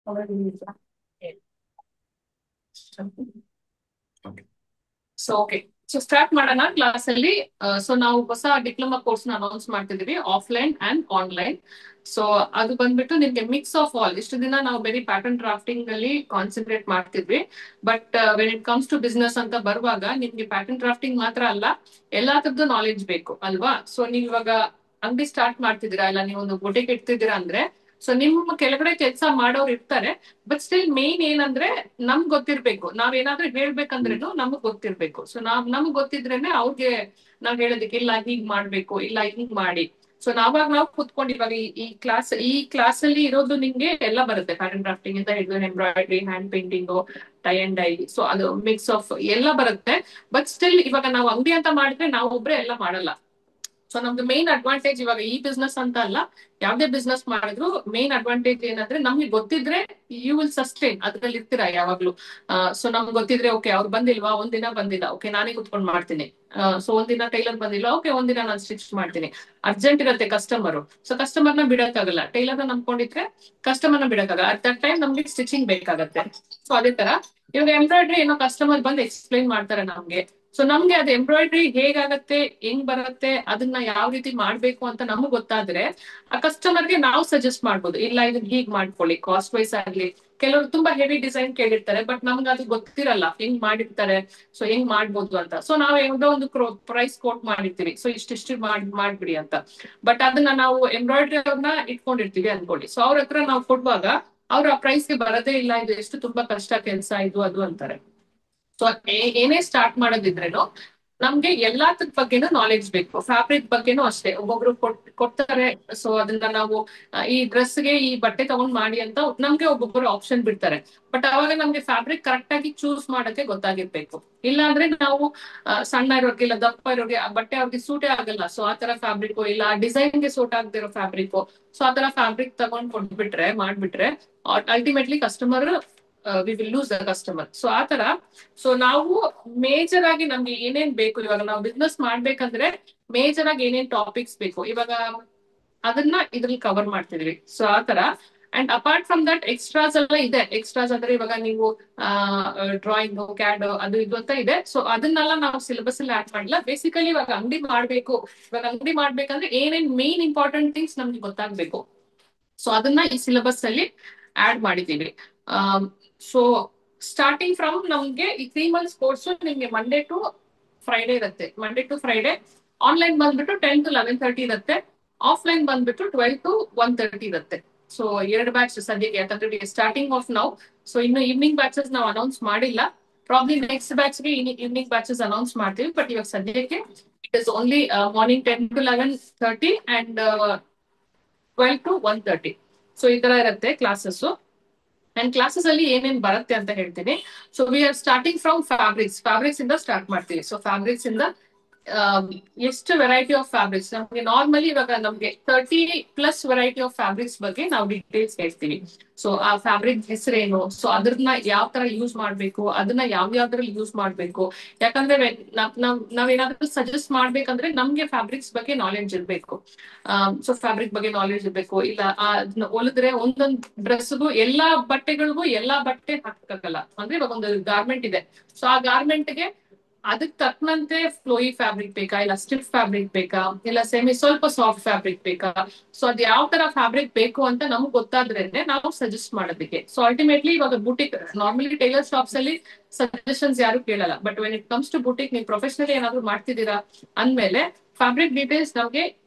Okay. So start ಮಾಡೋಣ class ಅಲ್ಲಿ. So ನಾವು ಹೊಸ ಡಿಪ್ಲೊಮಾ ಕೋರ್ಸ್ ನ ಅನೌನ್ಸ್ ಮಾಡ್ತಿದೀವಿ, ಆಫ್ಲೈನ್ ಅಂಡ್ ಆನ್ಲೈನ್. ಸೊ ಅದು ಬಂದ್ಬಿಟ್ಟು ನಿಮ್ಗೆ ಮಿಕ್ಸ್ ಆಫ್ ಆಲ್. ಇಷ್ಟು ದಿನ ನಾವು ಬರೀ ಪ್ಯಾಟರ್ನ್ ಡ್ರಾಫ್ಟಿಂಗ್ ಅಲ್ಲಿ ಕಾನ್ಸಂಟ್ರೇಟ್ ಮಾಡ್ತಿದ್ವಿ. But when it comes to business ಅಂತ ಬರುವಾಗ ನಿಮ್ಗೆ ಪ್ಯಾಟರ್ನ್ ಡ್ರಾಫ್ಟಿಂಗ್ ಮಾತ್ರ ಅಲ್ಲ, ಎಲ್ಲಾ ತರದ್ದು ನಾಲೆಡ್ಜ್ ಬೇಕು ಅಲ್ವಾ. ಸೊ ನೀವ್ ಇವಾಗ ಅಂಗಡಿ ಸ್ಟಾರ್ಟ್ ಮಾಡ್ತಿದ್ದೀರಾ, ಇಲ್ಲ ನೀವು ಒಂದು ಬೊಟಿಕ್ ಇಡ್ತಿದ್ದೀರಾ ಅಂದ್ರೆ, ಸೊ ನಿಮ್ಮ ಕೆಳಗಡೆ ಕೆಲಸ ಮಾಡೋರು ಇರ್ತಾರೆ. ಬಟ್ ಸ್ಟಿಲ್ ಮೇನ್ ಏನಂದ್ರೆ ನಮ್ಗ್ ಗೊತ್ತಿರ್ಬೇಕು. ನಾವೇನಾದ್ರೂ ಹೇಳ್ಬೇಕಂದ್ರೇನು ನಮಗ್ ಗೊತ್ತಿರ್ಬೇಕು. ಸೊ ನಮ್ಗ್ ಗೊತ್ತಿದ್ರೇನೆ ಅವ್ರಿಗೆ ನಾವ್ ಹೇಳೋದಕ್ಕೆ, ಇಲ್ಲ ಹೀಗ್ ಮಾಡ್ಬೇಕು, ಇಲ್ಲ ಹಿಂಗ್ ಮಾಡಿ. ಸೊ ನಾವು ಕುತ್ಕೊಂಡು ಇವಾಗ ಈ ಕ್ಲಾಸ್ ಅಲ್ಲಿ ಇರೋದು ನಿಮ್ಗೆ ಎಲ್ಲ ಬರುತ್ತೆ. ಪ್ಯಾಟರ್ನ್ ಡ್ರಾಫ್ಟಿಂಗ್ ಇಂದ ಹಿಡಿದು embroidery, hand painting, tie and dye, so ಅದು ಮಿಕ್ಸ್ ಆಫ್ ಎಲ್ಲ ಬರುತ್ತೆ. ಬಟ್ ಸ್ಟಿಲ್ ಇವಾಗ ನಾವು ಅಂಗಡಿ ಅಂತ ಮಾಡಿದ್ರೆ ನಾವು ಒಬ್ರೆ ಎಲ್ಲ ಮಾಡಲ್ಲ. ಸೊ ನಮ್ದು ಮೇನ್ ಅಡ್ವಾಂಟೇಜ್ ಇವಾಗ ಈ ಬಿಸ್ನೆಸ್ ಅಂತ ಅಲ್ಲ, ಯಾವ್ದೇ ಬಿಸ್ನೆಸ್ ಮಾಡಿದ್ರು ಮೇನ್ ಅಡ್ವಾಂಟೇಜ್ ಏನಂದ್ರೆ ನಮ್ಗೆ ಗೊತ್ತಿದ್ರೆ ಯು ವಿಲ್ ಸಸ್ಟೈನ್, ಅದ್ರಲ್ಲಿ ಇರ್ತೀರಾ ಯಾವಾಗ್ಲೂ. ಸೊ ನಮ್ಗೆ ಗೊತ್ತಿದ್ರೆ ಓಕೆ ಅವ್ರು ಬಂದಿಲ್ವಾ, ಒಂದಿನ ಬಂದಿಲ್ಲ, ಓಕೆ ನಾನೇ ಕುತ್ಕೊಂಡು ಮಾಡ್ತೀನಿ. ಸೊ ಒಂದಿನ ಟೈಲರ್ ಬಂದಿಲ್ಲ, ಓಕೆ ಒಂದಿನ ನಾನು ಸ್ಟಿಚ್ ಮಾಡ್ತೀನಿ. ಅರ್ಜೆಂಟ್ ಇರುತ್ತೆ ಕಸ್ಟಮರ್, ಸೊ ಕಸ್ಟಮರ್ನ ಬಿಡಕ್ಕಾಗಲ್ಲ. ಟೈಲರ್ನ ನಂಬ್ಕೊಂಡಿದ್ರೆ ಕಸ್ಟಮರ್ನ ಬಿಡಕ್ಕಾಗಲ್ಲ. ಅಟ್ ದಟ್ ಟೈಮ್ ನಮ್ಗೆ ಸ್ಟಿಚಿಂಗ್ ಬೇಕಾಗತ್ತೆ. ಸೊ ಅದೇ ತರ ಇವಾಗ ಎಂಬ್ರಾಯ್ಡ್ರಿ ಏನೋ ಕಸ್ಟಮರ್ ಬಂದು ಎಕ್ಸ್ಪ್ಲೈನ್ ಮಾಡ್ತಾರೆ ನಮ್ಗೆ. ಸೊ ನಮ್ಗೆ ಅದು ಎಂಬ್ರಾಯ್ಡ್ರಿ ಹೇಗಾಗತ್ತೆ, ಹೆಂಗ್ ಬರುತ್ತೆ, ಅದನ್ನ ಯಾವ ರೀತಿ ಮಾಡ್ಬೇಕು ಅಂತ ನಮ್ಗೆ ಗೊತ್ತಾದ್ರೆ ಆ ಕಸ್ಟಮರ್ಗೆ ನಾವು ಸಜೆಸ್ಟ್ ಮಾಡ್ಬೋದು. ಇಲ್ಲ ಇದನ್ನ ಹೀಗ್ ಮಾಡ್ಕೊಳ್ಳಿ, ಕಾಸ್ಟ್ ವೈಸ್ ಆಗ್ಲಿ. ಕೆಲವರು ತುಂಬಾ ಹೆವಿ ಡಿಸೈನ್ ಕೇಳಿರ್ತಾರೆ, ಬಟ್ ನಮ್ಗೆ ಅದು ಗೊತ್ತಿರಲ್ಲ ಹೆಂಗ್ ಮಾಡಿರ್ತಾರೆ, ಸೊ ಹೆಂಗ್ ಮಾಡ್ಬೋದು ಅಂತ. ಸೊ ನಾವ್ ಯಾವುದೋ ಒಂದು ಪ್ರೈಸ್ ಕೋಟ್ ಮಾಡಿರ್ತೀವಿ, ಸೊ ಇಷ್ಟಿಷ್ಟು ಮಾಡ್ಬಿಡಿ ಅಂತ. ಬಟ್ ಅದನ್ನ ನಾವು ಎಂಬ್ರಾಯ್ಡ್ರಿ ಅವ್ರನ್ನ ಇಟ್ಕೊಂಡಿರ್ತೀವಿ ಅನ್ಕೊಳ್ಳಿ. ಸೊ ಅವ್ರ ಹತ್ರ ನಾವು ಕೊಡುವಾಗ ಅವ್ರು ಆ ಪ್ರೈಸ್ಗೆ ಬರೋದೇ ಇಲ್ಲ, ಇದು ಎಷ್ಟು ತುಂಬಾ ಕಷ್ಟ ಕೆಲ್ಸ ಇದು ಅದು ಅಂತಾರೆ. ಸೊ ಏನೇ ಸ್ಟಾರ್ಟ್ ಮಾಡೋದಿದ್ರೇನು ನಮ್ಗೆ ಎಲ್ಲಾದ್ರ ಬಗ್ಗೆನೂ ನಾಲೆಡ್ಜ್ ಬೇಕು. ಫ್ಯಾಬ್ರಿಕ್ ಬಗ್ಗೆನೂ ಅಷ್ಟೇ. ಒಬ್ಬೊಬ್ರು ಕೊಡ್ತಾರೆ, ಸೊ ಅದನ್ನ ನಾವು ಈ ಡ್ರೆಸ್ಗೆ ಈ ಬಟ್ಟೆ ತಗೊಂಡ್ ಮಾಡಿ ಅಂತ ನಮ್ಗೆ ಒಬ್ಬೊಬ್ರು ಆಪ್ಷನ್ ಬಿಡ್ತಾರೆ. ಬಟ್ ಅವಾಗ ನಮ್ಗೆ ಫ್ಯಾಬ್ರಿಕ್ ಕರೆಕ್ಟ್ ಆಗಿ ಚೂಸ್ ಮಾಡಕ್ಕೆ ಗೊತ್ತಾಗಿರ್ಬೇಕು. ಇಲ್ಲ ಅಂದ್ರೆ ನಾವು ಸಣ್ಣ ಇರೋರ್ಗೆ ಇಲ್ಲ ದಪ್ಪ ಇರೋರ್ಗೆ ಆ ಬಟ್ಟೆ ಅವ್ರಿಗೆ ಸೂಟೇ ಆಗಲ್ಲ. ಸೊ ಆ ತರ ಫ್ಯಾಬ್ರಿಕ್, ಇಲ್ಲ ಡಿಸೈನ್ಗೆ ಸೂಟ್ ಆಗದಿರೋ ಫ್ಯಾಬ್ರಿಕ್, ಸೊ ಆ ತರ ಫ್ಯಾಬ್ರಿಕ್ ತಗೊಂಡ್ ಮಾಡ್ಬಿಟ್ರೆ ultimately customer, we will lose the customer. So ಆ ತರ. ಸೊ ನಾವು ಮೇಜರ್ ಆಗಿ ನಮ್ಗೆ ಏನೇನ್ ಬೇಕು, ಇವಾಗ ನಾವು ಬಿಸ್ನೆಸ್ ಮಾಡ್ಬೇಕಂದ್ರೆ ಮೇಜರ್ ಆಗಿ ಏನೇನ್ ಟಾಪಿಕ್ಸ್ ಬೇಕು ಇವಾಗ ಅದನ್ನ ಇದ್ರಲ್ಲಿ ಕವರ್ ಮಾಡ್ತಿದ್ವಿ. ಸೊ ಆ ತರ. And apart from that extras ಎಲ್ಲ ಇದೆ. ಎಕ್ಸ್ಟ್ರಾಸ್ ಅಂದ್ರೆ ಇವಾಗ ನೀವು ಡ್ರಾಯಿಂಗ್, ಕ್ಯಾಡ್, ಅದು ಇದು ಅಂತ ಇದೆ. ಸೊ ಅದನ್ನೆಲ್ಲ ನಾವು ಸಿಲೆಬಸ್ ಅಲ್ಲಿ ಆಡ್ ಮಾಡಿಲ್ಲ. ಬೇಸಿಕಲಿ ಇವಾಗ ಅಂಗಡಿ ಮಾಡ್ಬೇಕು, ಇವಾಗ ಅಂಗಡಿ ಮಾಡ್ಬೇಕಂದ್ರೆ ಏನೇನ್ ಮೇನ್ ಇಂಪಾರ್ಟೆಂಟ್ ಥಿಂಗ್ಸ್ ನಮ್ಗೆ ಗೊತ್ತಾಗ್ಬೇಕು. ಸೊ ಅದನ್ನ ಈ ಸಿಲೆಬಸ್ ಅಲ್ಲಿ ಆಡ್ ಮಾಡಿದೀವಿ. ಸೊ ಸ್ಟಾರ್ಟಿಂಗ್ ಫ್ರಮ್ ನಮ್ಗೆ ಈ 3 months ಕೋರ್ಸ್ ನಿಮ್ಗೆ ಮಂಡೇ ಟು ಫ್ರೈಡೆ. ಆನ್ಲೈನ್ ಬಂದ್ಬಿಟ್ಟು 10 to 11:30 ಇರುತ್ತೆ. ಆಫ್ಲೈನ್ ಬಂದ್ಬಿಟ್ಟು 12 to 1:30 ಇರುತ್ತೆ. ಸೊ 2 ಬ್ಯಾಚ್ ಸದ್ಯಕ್ಕೆ, ಯಾಕಂದ್ರೆ ಸ್ಟಾರ್ಟಿಂಗ್ ಆಫ್ ನೌ. ಸೊ ಇನ್ನು ಈವ್ನಿಂಗ್ ಬ್ಯಾಚಸ್ ನಾವು ಅನೌನ್ಸ್ ಮಾಡಿಲ್ಲ. ಪ್ರಾಬ್ಲಿ ನೆಕ್ಸ್ಟ್ ಬ್ಯಾಚ್ಗೆ ಈವ್ನಿಂಗ್ ಬ್ಯಾಚಸ್ ಅನೌನ್ಸ್ ಮಾಡ್ತೀವಿ. ಬಟ್ ಇವಾಗ ಸದ್ಯಕ್ಕೆ it is only morning 10 to 11:30 and 12 to 1:30. So ಈ ತರ ಇರುತ್ತೆ ಕ್ಲಾಸಸ್. ಅಂಡ್ ಕ್ಲಾಸಸ್ ಅಲ್ಲಿ ಏನೇನ್ ಬರುತ್ತೆ ಅಂತ ಹೇಳ್ತೀನಿ. So we R starting from fabrics ಇಂದ ಸ್ಟಾರ್ಟ್ ಮಾಡ್ತೀವಿ. ಸೊ ಫ್ಯಾಬ್ರಿಕ್ಸ್ ಇಂದ ಎಷ್ಟು ವೆರೈಟಿ ಆಫ್ ಫ್ಯಾಬ್ರಿಕ್ಸ್ ನಮ್ಗೆ ನಾರ್ಮಲಿ ಇವಾಗ ನಮ್ಗೆ 30+ ವೆರೈಟಿ ಆಫ್ ಫ್ಯಾಬ್ರಿಕ್ಸ್ ಬಗ್ಗೆ ನಾವು ಡೀಟೇಲ್ಸ್ ಹೇಳ್ತೀವಿ. ಸೊ ಆ ಫ್ಯಾಬ್ರಿಕ್ ಹೆಸರೇನು, ಸೊ ಅದನ್ನ ಯಾವ ತರ ಯೂಸ್ ಮಾಡ್ಬೇಕು, ಅದನ್ನ ಯಾವ್ದ್ರಲ್ಲಿ ಯೂಸ್ ಮಾಡ್ಬೇಕು. ಯಾಕಂದ್ರೆ ನಾವೇನಾದ್ರೂ ಸಜೆಸ್ಟ್ ಮಾಡ್ಬೇಕಂದ್ರೆ ನಮ್ಗೆ ಫ್ಯಾಬ್ರಿಕ್ಸ್ ಬಗ್ಗೆ ನಾಲೆಡ್ಜ್ ಇರ್ಬೇಕು. ಸೊ ಫ್ಯಾಬ್ರಿಕ್ ಬಗ್ಗೆ ನಾಲೆಡ್ಜ್ ಇರ್ಬೇಕು. ಇಲ್ಲ ಅದನ್ನ ಹೊಲಿದ್ರೆ ಒಂದೊಂದು ಡ್ರೆಸ್ಗೂ ಎಲ್ಲಾ ಬಟ್ಟೆಗಳಿಗೂ ಎಲ್ಲಾ ಬಟ್ಟೆ ಹಾಕಲ್ಲ. ಅಂದ್ರೆ ಇವಾಗ ಒಂದು ಗಾರ್ಮೆಂಟ್ ಇದೆ, ಸೊ ಆ ಗಾರ್ಮೆಂಟ್ಗೆ ಅದಕ್ಕೆ ತಕ್ಕಂತೆ ಫ್ಲೋಯಿ ಫ್ಯಾಬ್ರಿಕ್ ಬೇಕಾ, ಇಲ್ಲ ಸ್ಟಿಫ್ ಫ್ಯಾಬ್ರಿಕ್ ಬೇಕಾ, ಇಲ್ಲ ಸ್ವಲ್ಪ ಸಾಫ್ಟ್ ಫ್ಯಾಬ್ರಿಕ್ ಬೇಕಾ. ಸೊ ಅದ್ ಯಾವ ತರ ಫ್ಯಾಬ್ರಿಕ್ ಬೇಕು ಅಂತ ನಮ್ಗೆ ಗೊತ್ತಾದ್ರೇನೆ ನಾವು ಸಜೆಸ್ಟ್ ಮಾಡೋದಕ್ಕೆ. ಸೊ ಅಲ್ಟಿಮೇಟ್ಲಿ ಇವಾಗ ಬುಟಿಕ್, ನಾರ್ಮಲಿ ಟೈಲರ್ ಶಾಪ್ಸ್ ಅಲ್ಲಿ ಸಜೆಷನ್ಸ್ ಯಾರು ಕೇಳಲ್ಲ. But when it comes to boutique, ನೀವು ಪ್ರೊಫೆಷನಲಿ ಏನಾದ್ರು ಮಾಡ್ತಿದ್ದೀರಾ ಅಂದ್ಮೇಲೆ ಫ್ಯಾಬ್ರಿಕ್ ಡೀಟೇಲ್ಸ್ ನಮ್ಗೆ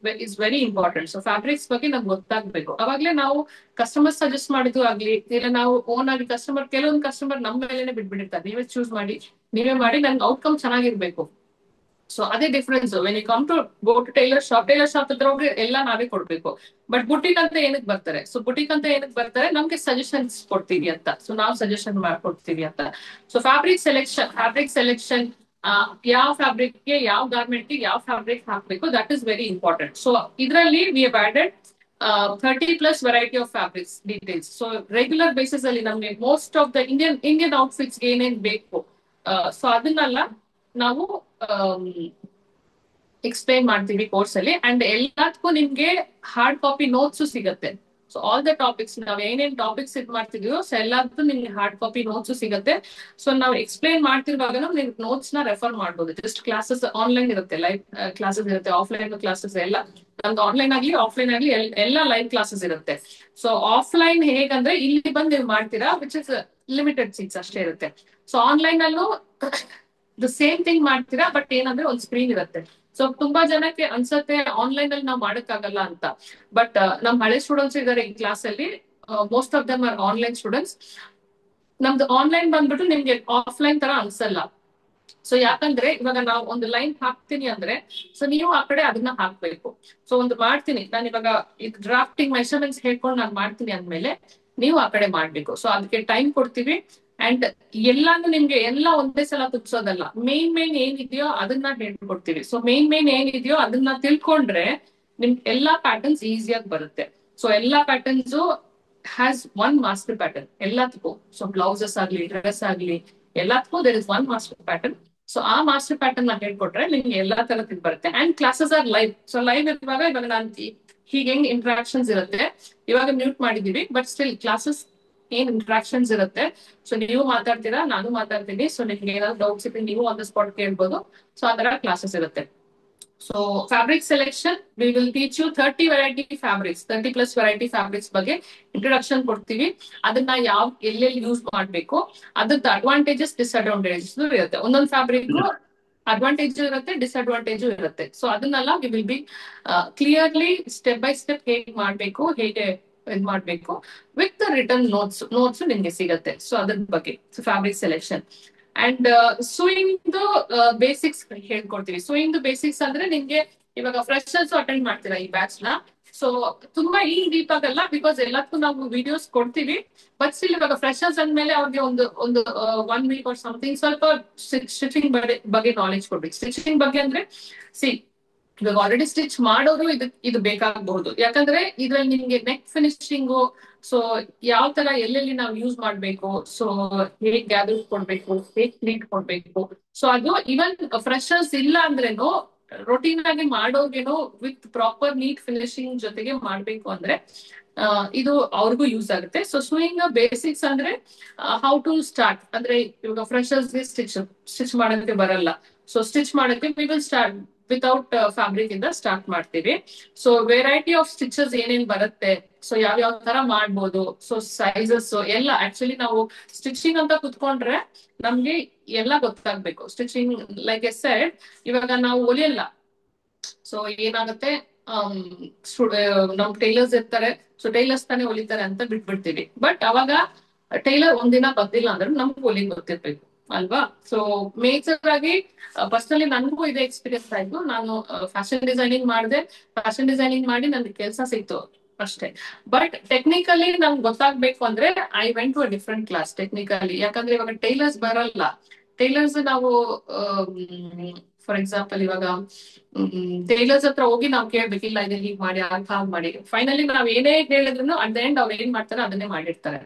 is very important. So fabrics ಬಗ್ಗೆ ನಮ್ಗೆ ಗೊತ್ತಾಗ್ಬೇಕು. ಅವಾಗ್ಲೇ ನಾವು ಕಸ್ಟಮರ್ ಸಜೆಸ್ಟ್ ಮಾಡಿದ್ದು ಆಗ್ಲಿ, ಇಲ್ಲ ನಾವು ಓನ್ ಆಗಿ ಕೆಲವೊಂದು ಕಸ್ಟಮರ್ ನಮ್ಮ ಮೇಲೆನೆ ಬಿಟ್ಬಿಟ್ಟಿರ್ತಾರೆ, ನೀವೇ ಚೂಸ್ ಮಾಡಿ, ನೀವೇ ಮಾಡಿ, ನನ್ಗೆ ಔಟ್ಕಮ್ ಚೆನ್ನಾಗಿರ್ಬೇಕು. ಸೊ ಅದೇ difference. When you come to go to tailor shop ಹತ್ರ ಹೋಗಿ ಎಲ್ಲ ನಾವೇ ಕೊಡ್ಬೇಕು. ಬಟ್ ಬುಟಿಕ್ ಅಂತ ಏನಕ್ಕೆ ಬರ್ತಾರೆ, ಸೊ ಬುಟಿಕ್ ಅಂತ ಏನಕ್ಕೆ ಬರ್ತಾರೆ, ನಮ್ಗೆ ಸಜೆಷನ್ಸ್ ಕೊಡ್ತೀವಿ ಅಂತ. ಸೊ ನಾವು ಸಜೆಷನ್ ಮಾಡ್ಕೊಡ್ತೀವಿ ಅಂತ. ಸೊ ಫ್ಯಾಬ್ರಿಕ್ ಸೆಲೆಕ್ಷನ್, ಯಾವ ಫ್ಯಾಬ್ರಿಕ್ಗೆ, ಯಾವ ಗಾರ್ಮೆಂಟ್ಗೆ ಯಾವ ಫ್ಯಾಬ್ರಿಕ್ ಹಾಕ್ಬೇಕು, that is very important. So ಇದರಲ್ಲಿ we have added 30+ variety of fabrics details. So regular basis ಅಲ್ಲಿ ನಮ್ಗೆ most of the Indian outfits ಏನೇನ್ ಬೇಕು, ಸೊ ಅದನ್ನೆಲ್ಲ ನಾವು ಎಕ್ಸ್ಪ್ಲೈನ್ ಮಾಡ್ತೀವಿ ಕೋರ್ಸ್ ಅಲ್ಲಿ. ಅಂಡ್ ಎಲ್ಲದಕ್ಕೂ ನಿಮ್ಗೆ ಹಾರ್ಡ್ ಕಾಪಿ ನೋಟ್ಸ್ ಸಿಗತ್ತೆ. ಸೊ ಆಲ್ ದ ಟಾಪಿಕ್ಸ್ ನಾವ್ ಏನೇನ್ ಟಾಪಿಕ್ಸ್ ಇದ್ ಮಾಡ್ತಿದೀವೋ ಸೊ ಎಲ್ಲಾದ್ರೂ ನಿಮ್ಗೆ ಹಾರ್ಡ್ ಕಾಪಿ ನೋಟ್ಸ್ ಸಿಗುತ್ತೆ. ಸೊ ನಾವು ಎಕ್ಸ್ಪ್ಲೈನ್ ಮಾಡ್ತಿರುವಾಗ ನೀವು ನೋಟ್ಸ್ ನ ರೆಫರ್ ಮಾಡ್ಬೋದು. ಜಸ್ಟ್ ಕ್ಲಾಸಸ್ ಆನ್ಲೈನ್ ಇರುತ್ತೆ, ಲೈವ್ ಕ್ಲಾಸಸ್ ಇರುತ್ತೆ, ಆಫ್ಲೈನ್ ಕ್ಲಾಸಸ್ ಎಲ್ಲ ನಮ್ದು ಆನ್ಲೈನ್ ಆಗ್ಲಿ ಆಫ್ಲೈನ್ ಆಗ್ಲಿ ಎಲ್ಲ ಲೈವ್ ಕ್ಲಾಸಸ್ ಇರುತ್ತೆ. ಸೊ ಆಫ್ಲೈನ್ ಹೇಗಂದ್ರೆ ಇಲ್ಲಿ ಬಂದು ನೀವು ಮಾಡ್ತೀರಾ, ವಿಚ್ ಇಸ್ ಲಿಮಿಟೆಡ್ ಸೀಟ್ಸ್ ಅಷ್ಟೇ ಇರುತ್ತೆ. ಸೊ ಆನ್ಲೈನ್ ಅಲ್ಲೂ ದ ಸೇಮ್ ಥಿಂಗ್ ಮಾಡ್ತೀರಾ, ಬಟ್ ಏನಂದ್ರೆ ಒಂದು ಸ್ಕ್ರೀನ್ ಇರುತ್ತೆ. ಸೊ ತುಂಬಾ ಜನಕ್ಕೆ ಅನ್ಸತ್ತೆ ಆನ್ಲೈನ್ ಅಲ್ಲಿ ನಾವು ಮಾಡಕ್ಕಾಗಲ್ಲ ಅಂತ, ಬಟ್ ನಮ್ ಹಳೆ ಸ್ಟೂಡೆಂಟ್ಸ್ ಇದಾರೆ ಈ ಕ್ಲಾಸ್ ಅಲ್ಲಿ, most of them R online students. ನಮ್ದು ಆನ್ಲೈನ್ ಬಂದ್ಬಿಟ್ಟು ನಿಮ್ಗೆ ಆಫ್ಲೈನ್ ತರ ಅನ್ಸಲ್ಲ. ಸೊ ಯಾಕಂದ್ರೆ ಇವಾಗ ನಾವು ಒಂದು ಲೈನ್ ಹಾಕ್ತೀನಿ ಅಂದ್ರೆ ಸೊ ನೀವು ಆ ಕಡೆ ಅದನ್ನ ಹಾಕ್ಬೇಕು. ಸೊ ಒಂದು ಮಾಡ್ತೀನಿ ನಾನು ಇವಾಗ ಇದು ಡ್ರಾಫ್ಟಿಂಗ್ ಮೆಷರ್ಮೆಂಟ್ಸ್ ಹೇಳ್ಕೊಂಡು ನಾನು ಮಾಡ್ತೀನಿ ಅಂದ್ಮೇಲೆ ನೀವು ಆ ಕಡೆ ಮಾಡ್ಬೇಕು. ಸೊ ಅದಕ್ಕೆ ಟೈಮ್ ಕೊಡ್ತೀವಿ. ಅಂಡ್ ಎಲ್ಲಾನು ನಿಮ್ಗೆ ಎಲ್ಲ ಒಂದೇ ಸಲ ತುಪ್ಸೋದಲ್ಲ, ಮೇನ್ ಏನಿದೆಯೋ ಅದನ್ನ ಹೇಳ್ಕೊಡ್ತೀವಿ. ಸೊ ಮೇನ್ ಏನಿದೆಯೋ ಅದನ್ನ ತಿಳ್ಕೊಂಡ್ರೆ ನಿಮ್ಗೆ ಎಲ್ಲಾ ಪ್ಯಾಟರ್ನ್ಸ್ ಈಸಿಯಾಗಿ ಬರುತ್ತೆ. ಸೊ ಎಲ್ಲಾ patterns has one master pattern ಎಲ್ಲದಕ್ಕೂ. ಸೊ ಬ್ಲೌಸಸ್ ಆಗ್ಲಿ ಡ್ರೆಸ್ ಆಗ್ಲಿ ಎಲ್ಲದಕ್ಕೂ there is one master pattern. So ಆ ಮಾಸ್ಟರ್ ಪ್ಯಾಟರ್ನ್ ನ ಹೇಳ್ಕೊಟ್ರೆ ನಿಮ್ಗೆ ಎಲ್ಲಾ ತರದ್ ಬರುತ್ತೆ. And classes are live. So live ಇವಾಗ ನಾನು ಹೀಗೆ ಹೆಂಗ್ ಇಂಟ್ರಾಕ್ಷನ್ಸ್ ಇರುತ್ತೆ, ಇವಾಗ ಮ್ಯೂಟ್ ಮಾಡಿದೀವಿ, ಬಟ್ ಸ್ಟಿಲ್ ಕ್ಲಾಸಸ್ ಏನ್ ಇಂಟ್ರಾಕ್ಷನ್ಸ್ ಇರುತ್ತೆ. ಸೊ ನೀವು ಮಾತಾಡ್ತೀರಾ, ನಾನು ಮಾತಾಡ್ತೀನಿ. ಸೊ ನಿಮ್ಗೆ ಏನಾದ್ರು ಡೌಟ್ಸ್ ಇದ್ರೆ ನೀವು ಆನ್ ದ ಸ್ಪಾಟ್ ಕೇಳ್ಬೋದು. ಸೊ ಆ ತರ ಕ್ಲಾಸಸ್ ಇರುತ್ತೆ. So fabric selection we will teach you 30 variety fabrics, 30+ variety fabrics ಬಗ್ಗೆ ಇಂಟ್ರೊಡಕ್ಷನ್ ಕೊಡ್ತೀವಿ. ಅದನ್ನ ಎಲ್ಲೆಲ್ಲಿ ಯೂಸ್ ಮಾಡ್ಬೇಕು, ಅದ್ರದ್ದು ಅಡ್ವಾಂಟೇಜಸ್ ಡಿಸ್ಅಡ್ವಾಂಟೇಜಸ್ ಇರುತ್ತೆ. ಒಂದೊಂದು ಫ್ಯಾಬ್ರಿಕ್ ಅಡ್ವಾಂಟೇಜ್ ಇರುತ್ತೆ, ಡಿಸ್ಅಡ್ವಾಂಟೇಜ್ ಇರುತ್ತೆ. ಸೊ ಅದನ್ನೆಲ್ಲ V will B clearly step by step ಹೇಗೆ ಮಾಡ್ಬೇಕು, ಹೇಗೆ ಇದ್ ಮಾಡ್ಬೇಕು ವಿತ್ ರಿಟರ್ನ್ ನೋಟ್ಸ್ ನಿಮ್ಗೆ ಸಿಗತ್ತೆ. ಸೊ ಅದ್ರ ಬಗ್ಗೆ fabric selection and sewing basics ಹೇಳ್ಕೊಡ್ತೀವಿ. ಸೂಯಿಂಗ್ ಬೇಸಿಕ್ಸ್ ಅಂದ್ರೆ ನಿಮ್ಗೆ ಇವಾಗ ಫ್ರೆಶರ್ಸ್ ಅಟೆಂಡ್ ಮಾಡ್ತೀರಾ ಈ ಬ್ಯಾಚ್ ನ. ಸೊ ತುಂಬಾ ಡೀಪ್ ಆಗಲ್ಲ, ಬಿಕಾಸ್ ಎಲ್ಲದಕ್ಕೂ ನಾವು ವಿಡಿಯೋಸ್ ಕೊಡ್ತೀವಿ. ಬಟ್ ಸ್ಟಿಲ್ ಇವಾಗ ಫ್ರೆಶರ್ಸ್ ಅಂದ್ಮೇಲೆ ಅವ್ರಿಗೆ ಒಂದು 1 ವೀಕ್ ಆರ್ ಸಮಥಿಂಗ್ ಸ್ವಲ್ಪ ಸ್ಟಿಚಿಂಗ್ ಬಗ್ಗೆ ನಾಲೆಜ್ ಕೊಡ್ಬೇಕು. ಸ್ಟಿಚಿಂಗ್ ಬಗ್ಗೆ ಅಂದ್ರೆ ಇವಾಗ ಆಲ್ರೆಡಿ ಸ್ಟಿಚ್ ಮಾಡೋರು ಇದು ಬೇಕಾಗಬಹುದು. ಯಾಕಂದ್ರೆ ಇದ್ರಲ್ಲಿ ನಿಮ್ಗೆ ನೆಕ್ ಫಿನಿಶಿಂಗು, ಸೊ ಯಾವ ತರ ಎಲ್ಲೆಲ್ಲಿ ನಾವು ಯೂಸ್ ಮಾಡ್ಬೇಕು, ಸೊ ಹೇಗ್ ಗ್ಯಾದರ್ ಕೊಡ್ಬೇಕು, ಹೇಗ್ ಕ್ಲೀಟ್ ಕೊಡ್ಬೇಕು. ಸೊ ಅದು ಇವನ್ ಫ್ರೆಶರ್ಸ್ ಇಲ್ಲ ಅಂದ್ರೇನು ರೊಟೀನ್ ಆಗಿ ಮಾಡೋರ್ಗೇನು ವಿತ್ ಪ್ರಾಪರ್ ನೀಟ್ ಫಿನಿಶಿಂಗ್ ಜೊತೆಗೆ ಮಾಡ್ಬೇಕು ಅಂದ್ರೆ ಇದು ಅವ್ರಿಗೂ ಯೂಸ್ ಆಗುತ್ತೆ. ಸೊ ಸೂಯಿಂಗ್ ಬೇಸಿಕ್ಸ್ ಅಂದ್ರೆ ಹೌ ಟು ಸ್ಟಾರ್ಟ್ ಅಂದ್ರೆ ಇವಾಗ ಫ್ರೆಶರ್ಸ್ಗೆ ಸ್ಟಿಚ್ ಮಾಡೋದಕ್ಕೆ ಬರಲ್ಲ. ಸೊ ಸ್ಟಿಚ್ ಮಾಡೋಕ್ಕೆ V will start without fabric ಇಂದ ಸ್ಟಾರ್ಟ್ ಮಾಡ್ತೀವಿ. ಸೊ ವೆರೈಟಿ ಆಫ್ ಸ್ಟಿಚಸ್ ಏನೇನ್ ಬರುತ್ತೆ, ಸೊ ಯಾವ ತರ ಮಾಡ್ಬೋದು, ಸೊ ಸೈಜಸ್ ಎಲ್ಲ ಆಕ್ಚುಲಿ ನಾವು ಸ್ಟಿಚಿಂಗ್ ಅಂತ ಕುತ್ಕೊಂಡ್ರೆ ನಮ್ಗೆ ಎಲ್ಲ ಗೊತ್ತಾಗ್ಬೇಕು. ಸ್ಟಿಚಿಂಗ್ ಲೈಕ್ ಎ ಸೆಡ್ ಇವಾಗ ನಾವು ಹೊಲಿಯಲ್ಲ. ಸೊ ಏನಾಗುತ್ತೆ, ನಮ್ ಟೈಲರ್ಸ್ ಇರ್ತಾರೆ, ಸೊ ಟೈಲರ್ಸ್ ತಾನೇ ಹೊಲಿತಾರೆ ಅಂತ ಬಿಟ್ಬಿಡ್ತೀವಿ. ಬಟ್ ಅವಾಗ ಟೈಲರ್ ಒಂದಿನ ಬಂದಿಲ್ಲ ಅಂದ್ರೆ ನಮ್ಗೆ ಹೊಲಿಗೆ ಗೊತ್ತಿರ್ಬೇಕು ಅಲ್ವಾ. ಸೊ ಮೇಜರ್ ಆಗಿ ಪರ್ಸನಲಿ ನನಗೂ ಇದೆ ಎಕ್ಸ್ಪೀರಿಯನ್ಸ್ ಆಯ್ತು. ನಾನು ಫ್ಯಾಷನ್ ಡಿಸೈನಿಂಗ್ ಮಾಡಿದೆ, ಫ್ಯಾಷನ್ ಡಿಸೈನಿಂಗ್ ಮಾಡಿ ನನ್ಗೆ ಕೆಲಸ ಸಿಕ್ತು ಅಷ್ಟೇ. ಬಟ್ ಟೆಕ್ನಿಕಲಿ ನಮ್ಗೆ ಗೊತ್ತಾಗ್ಬೇಕು ಅಂದ್ರೆ I went to a different class technically. ಯಾಕಂದ್ರೆ ಇವಾಗ ಟೈಲರ್ಸ್ ಬರಲ್ಲ. ಟೈಲರ್ಸ್ ನಾವು ಫಾರ್ ಎಕ್ಸಾಂಪಲ್ ಇವಾಗ ಟೈಲರ್ಸ್ ಹತ್ರ ಹೋಗಿ ನಾವು ಕೇಳ್ಬೇಕಿಲ್ಲ, ಇದು ಹೀಗ್ ಮಾಡಿ ಹಾಗ್ ಮಾಡಿ. ಫೈನಲಿ ನಾವ್ ಏನೇ ಹೇಳಿದ್ರು ಅಟ್ ದ ಎಂಡ್ ಅವ್ರು ಏನ್ ಮಾಡ್ತಾರೆ ಅದನ್ನೇ ಮಾಡಿರ್ತಾರೆ.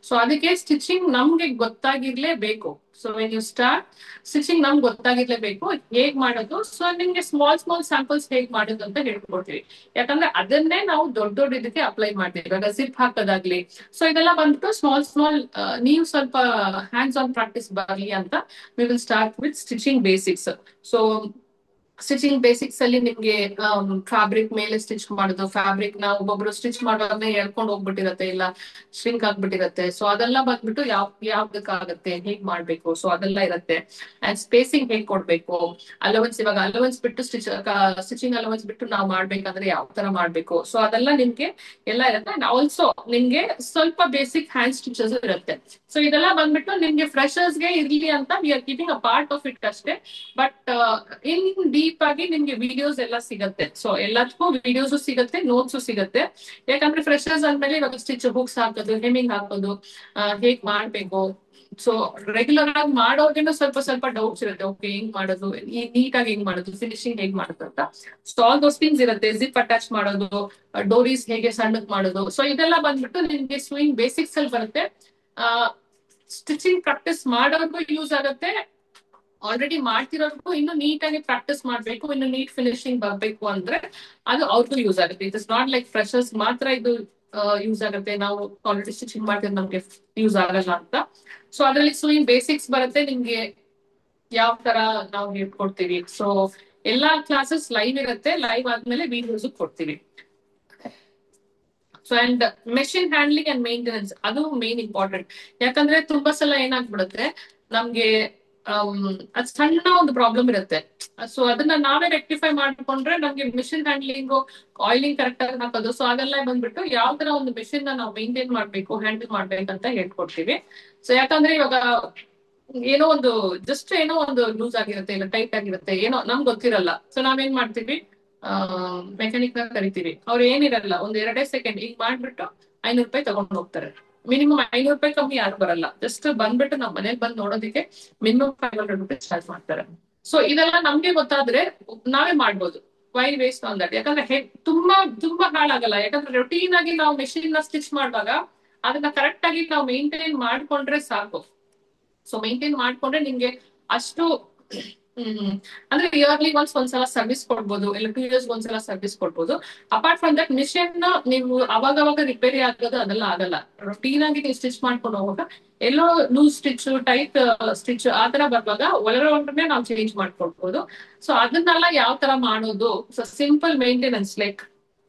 ಸೊ ಅದಕ್ಕೆ ಸ್ಟಿಚಿಂಗ್ ನಮ್ಗೆ ಗೊತ್ತಾಗಿರ್ಲೇಬೇಕು. So when you start stitching ನಮ್ಗೆ ಗೊತ್ತಾಗಿರ್ಲೇಬೇಕು ಹೇಗ್ ಮಾಡೋದು. ಸೊ ನಿಮ್ಗೆ ಸ್ಮಾಲ್ ಸ್ಯಾಂಪಲ್ಸ್ ಹೇಗ್ ಮಾಡೋದು ಅಂತ ಹೇಳ್ಕೊಡ್ತೀವಿ. ಯಾಕಂದ್ರೆ ಅದನ್ನೇ ನಾವು ದೊಡ್ಡ ಇದಕ್ಕೆ ಅಪ್ಲೈ ಮಾಡ್ತೀವಿ. ಇವಾಗ ಜಿಪ್ ಹಾಕೋದಾಗ್ಲಿ, ಸೊ ಇದೆಲ್ಲ ಬಂದ್ಬಿಟ್ಟು ಸ್ಮಾಲ್ ನೀವು ಸ್ವಲ್ಪ ಹ್ಯಾಂಡ್ಸ್ ಆನ್ ಪ್ರಾಕ್ಟೀಸ್ ಬರಲಿ ಅಂತ V will start with stitching basics. So stitching basics ಅಲ್ಲಿ ನಿಮ್ಗೆ ಫ್ಯಾಬ್ರಿಕ್ ಮೇಲೆ ಸ್ಟಿಚ್ ಮಾಡೋದು, ಫ್ಯಾಬ್ರಿಕ್ ನ ಒಬ್ಬೊಬ್ರು ಸ್ಟಿಚ್ ಮಾಡುವಾಗ ಹೇಳ್ಕೊಂಡು ಹೋಗ್ಬಿಟ್ಟಿರತ್ತೆ, ಇಲ್ಲ ಶ್ರಿಂಕ್ ಆಗ್ಬಿಟ್ಟಿರತ್ತೆ. ಸೊ ಅದೆಲ್ಲ ಬಂದ್ಬಿಟ್ಟು ಯಾವ್ದಕ್ಕಾಗತ್ತೆ, ಹೇಗ್ ಮಾಡ್ಬೇಕು, ಸೊ ಅದೆಲ್ಲ ಇರುತ್ತೆ. ಅಂಡ್ ಸ್ಪೇಸಿಂಗ್ ಹೇಗ್ ಕೊಡ್ಬೇಕು, ಅಲವೆನ್ಸ್ ಇವಾಗ ಅಲವೆನ್ಸ್ ಬಿಟ್ಟು ಸ್ಟಿಚಿಂಗ್ ಅಲವೆನ್ಸ್ ಬಿಟ್ಟು ನಾವು ಮಾಡ್ಬೇಕಂದ್ರೆ ಯಾವ ತರ ಮಾಡ್ಬೇಕು, ಸೊ ಅದೆಲ್ಲ ನಿಮ್ಗೆ ಎಲ್ಲ ಇರುತ್ತೆ. ಅಂಡ್ ಆಲ್ಸೋ ನಿಮ್ಗೆ ಸ್ವಲ್ಪ ಬೇಸಿಕ್ ಹ್ಯಾಂಡ್ ಸ್ಟಿಚಸ್ ಇರುತ್ತೆ. ಸೊ ಇದೆಲ್ಲ ಬಂದ್ಬಿಟ್ಟು ನಿಮ್ಗೆ ಫ್ರೆಶರ್ಸ್ಗೆ ಇರ್ಲಿ ಅಂತ we are keeping a part of it ಅಷ್ಟೇ. ಬಟ್ ಇನ್ ಡೀಪ್ ಆಗಿ ನಿಮ್ಗೆ ವಿಡಿಯೋಸ್ ಎಲ್ಲ ಸಿಗುತ್ತೆ. ಸೊ ಎಲ್ಲದಕ್ಕೂ ವಿಡಿಯೋಸ್ ಸಿಗುತ್ತೆ, ನೋಟ್ಸ್ ಸಿಗುತ್ತೆ. ಯಾಕಂದ್ರೆ ಫ್ರೆಶರ್ಸ್ ಅಂದ್ಮೇಲೆ ಇವಾಗ ಸ್ಟಿಚ್ ಹುಕ್ಸ್ ಹಾಕೋದು, ಹೆಮ್ಮಿಂಗ್ ಹಾಕೋದು ಹೇಗ್ ಮಾಡ್ಬೇಕು, ಸೊ ರೆಗ್ಯುಲರ್ ಆಗಿ ಮಾಡೋರ್ಗೇನು ಸ್ವಲ್ಪ ಡೌಟ್ಸ್ ಇರುತ್ತೆ. ಓಕೆ ಹೆಂಗ್ ಮಾಡೋದು, ನೀಟಾಗಿ ಹೆಂಗ್ ಮಾಡೋದು, ಫಿನಿಶಿಂಗ್ ಹೇಗ್ ಮಾಡೋದು ಅಂತ. ಸೊ ಆಲ್ ದೋಸ್ ಥಿಂಗ್ಸ್ ಇರುತ್ತೆ. ಜಿಪ್ ಅಟ್ಯಾಚ್ ಮಾಡೋದು, ಡೋರೀಸ್ ಹೇಗೆ ಸಣ್ಣಕ್ ಮಾಡೋದು, ಸೊ ಇದೆಲ್ಲ ಬಂದ್ಬಿಟ್ಟು ನಿಮ್ಗೆ ಸ್ವಿಂಗ್ ಬೇಸಿಕ್ಸ್ ಅಲ್ಲಿ ಬರುತ್ತೆ. ಸ್ಟಿಚಿಂಗ್ ಪ್ರಾಕ್ಟೀಸ್ ಮಾಡೋರ್ಗೂ ಯೂಸ್ ಆಗುತ್ತೆ, ಆಲ್ರೆಡಿ ಮಾಡ್ತಿರೋರ್ಗೂ ಇನ್ನು ನೀಟಾಗಿ ಪ್ರಾಕ್ಟೀಸ್ ಮಾಡ್ಬೇಕು, ಇನ್ನು ನೀಟ್ ಫಿನಿಶಿಂಗ್ ಬರ್ಬೇಕು ಅಂದ್ರೆ ಅದು ಅವ್ರಿಗೂ ಯೂಸ್ ಆಗುತ್ತೆ. It is not like freshers ಮಾತ್ರ ಇದು ಯೂಸ್ ಆಗುತ್ತೆ, ನಾವು ಆಲ್ರೆಡಿ ಸ್ಟಿಚಿಂಗ್ ಮಾಡ್ತಿದ್ರೆ ನಮ್ಗೆ ಯೂಸ್ ಆಗಲ್ಲ ಅಂತ. ಸೊ ಅದ್ರಲ್ಲಿ ಸ್ವಿಂಗ್ ಬೇಸಿಕ್ಸ್ ಬರುತ್ತೆ ನಿಮ್ಗೆ, ಯಾವ ತರ ನಾವು ಹೇಳ್ಕೊಡ್ತೀವಿ. ಸೊ ಎಲ್ಲಾ ಕ್ಲಾಸಸ್ ಲೈವ್ ಇರುತ್ತೆ, ಲೈವ್ ಆದ್ಮೇಲೆ ವಿಡಿಯೋಸ್ ಕೊಡ್ತೀವಿ. So and machine handling and maintenance ಅದು ಮೇನ್ ಇಂಪಾರ್ಟೆಂಟ್. ಯಾಕಂದ್ರೆ ತುಂಬಾ ಸಲ ಏನಾಗ್ಬಿಡುತ್ತೆ ನಮ್ಗೆ ಅದ್ ಸಣ್ಣ ಒಂದು ಪ್ರಾಬ್ಲಮ್ ಇರುತ್ತೆ. ಸೊ ಅದನ್ನ ನಾವೇ ರೆಕ್ಟಿಫೈ ಮಾಡ್ಕೊಂಡ್ರೆ ನಮ್ಗೆ ಮಿಷಿನ್ ಹ್ಯಾಂಡ್ಲಿಂಗ್, ಆಯಿಲಿಂಗ್ ಕರೆಕ್ಟ್ ಆಗಿ ಹಾಕೋದು, ಸೊ ಅದೆಲ್ಲ ಬಂದ್ಬಿಟ್ಟು ಯಾವ ತರ ಒಂದು ಮಿಷಿನ್ ನ ನಾವು ಮೇಂಟೈನ್ ಮಾಡ್ಬೇಕು, ಹ್ಯಾಂಡಲ್ ಮಾಡ್ಬೇಕಂತ ಹೇಳ್ಕೊಡ್ತೀವಿ. ಸೊ ಯಾಕಂದ್ರೆ ಇವಾಗ ಏನೋ ಒಂದು ಜಸ್ಟ್ ಏನೋ ಒಂದು ಲೂಸ್ ಆಗಿರುತ್ತೆ, ಇಲ್ಲ ಟೈಟ್ ಆಗಿರುತ್ತೆ, ಏನೋ ನಮ್ಗೆ ಗೊತ್ತಿರಲ್ಲ. ಸೊ ನಾವೇನ್ ಮಾಡ್ತೀವಿ, ಮೆಕ್ಯಾನಿಕ್ ನ ಕರಿತೀವಿ. ಅವ್ರು ಏನಿರಲ್ಲ, ಒಂದ್ 2 ಸೆಕೆಂಡ್ ಈಗ ಮಾಡ್ಬಿಟ್ಟು 500 ರೂಪಾಯಿ ತಗೊಂಡು ಹೋಗ್ತಾರೆ. ಮಿನಿಮಮ್ 500 ರೂಪಾಯಿ ಕಮ್ಮಿ ಯಾರು ಬರಲ್ಲ. ಜಸ್ಟ್ ಬಂದ್ಬಿಟ್ಟು ನಾವ್ ಮನೇಲಿ ಬಂದ್ ನೋಡೋದಕ್ಕೆ ಮಿನಿಮಮ್ 500 ರೂಪಾಯಿ ಚಾರ್ಜ್ ಮಾಡ್ತಾರೆ. ಸೊ ಇದೆಲ್ಲ ನಮ್ಗೆ ಗೊತ್ತಾದ್ರೆ ನಾವೇ ಮಾಡ್ಬೋದು. Why waste on that? ಯಾಕಂದ್ರೆ ತುಂಬಾ ತುಂಬಾ ಹಾಳಾಗಲ್ಲ. ಯಾಕಂದ್ರೆ ರೊಟೀನ್ ಆಗಿ ನಾವು ಮೆಷಿನ್ ನ ಸ್ಟಿಚ್ ಮಾಡುವಾಗ ಅದನ್ನ ಕರೆಕ್ಟ್ ಆಗಿ ನಾವು ಮೇಂಟೈನ್ ಮಾಡ್ಕೊಂಡ್ರೆ ಸಾಕು. ಸೊ ಮೇಂಟೈನ್ ಮಾಡ್ಕೊಂಡ್ರೆ ನಿಮ್ಗೆ ಅಷ್ಟು ಅಂದ್ರೆ ಇಯರ್ಲಿ ಒಂದ್ಸಲ ಸರ್ವಿಸ್ ಕೊಡ್ಬೋದು, ಇಲ್ಲ 2 years ಒಂದ್ಸಲ ಸರ್ವಿಸ್ ಕೊಡ್ಬೋದು. ಅಪಾರ್ಟ್ ಫ್ರಮ್ ದಟ್ ಮಿಷಿನ್ ನೀವು ಅವಾಗ ರಿಪೇರಿ ಆಗೋದು ಅದೆಲ್ಲ ಆಗಲ್ಲ. ರೊಟೀನ್ ಆಗಿ ನೀವು ಸ್ಟಿಚ್ ಮಾಡ್ಕೊಂಡು ಹೋಗುವಾಗ ಎಲ್ಲೋ ಲೂಸ್ ಸ್ಟಿಚ್, ಟೈಟ್ ಸ್ಟಿಚ್ ಆ ತರ ಬರುವಾಗ ಒಳಗಡೆ ನಾವು ಚೇಂಜ್ ಮಾಡ್ಕೊಡ್ಬೋದು. ಸೊ ಅದನ್ನೆಲ್ಲ ಯಾವ ತರ ಮಾಡೋದು, so simple maintenance like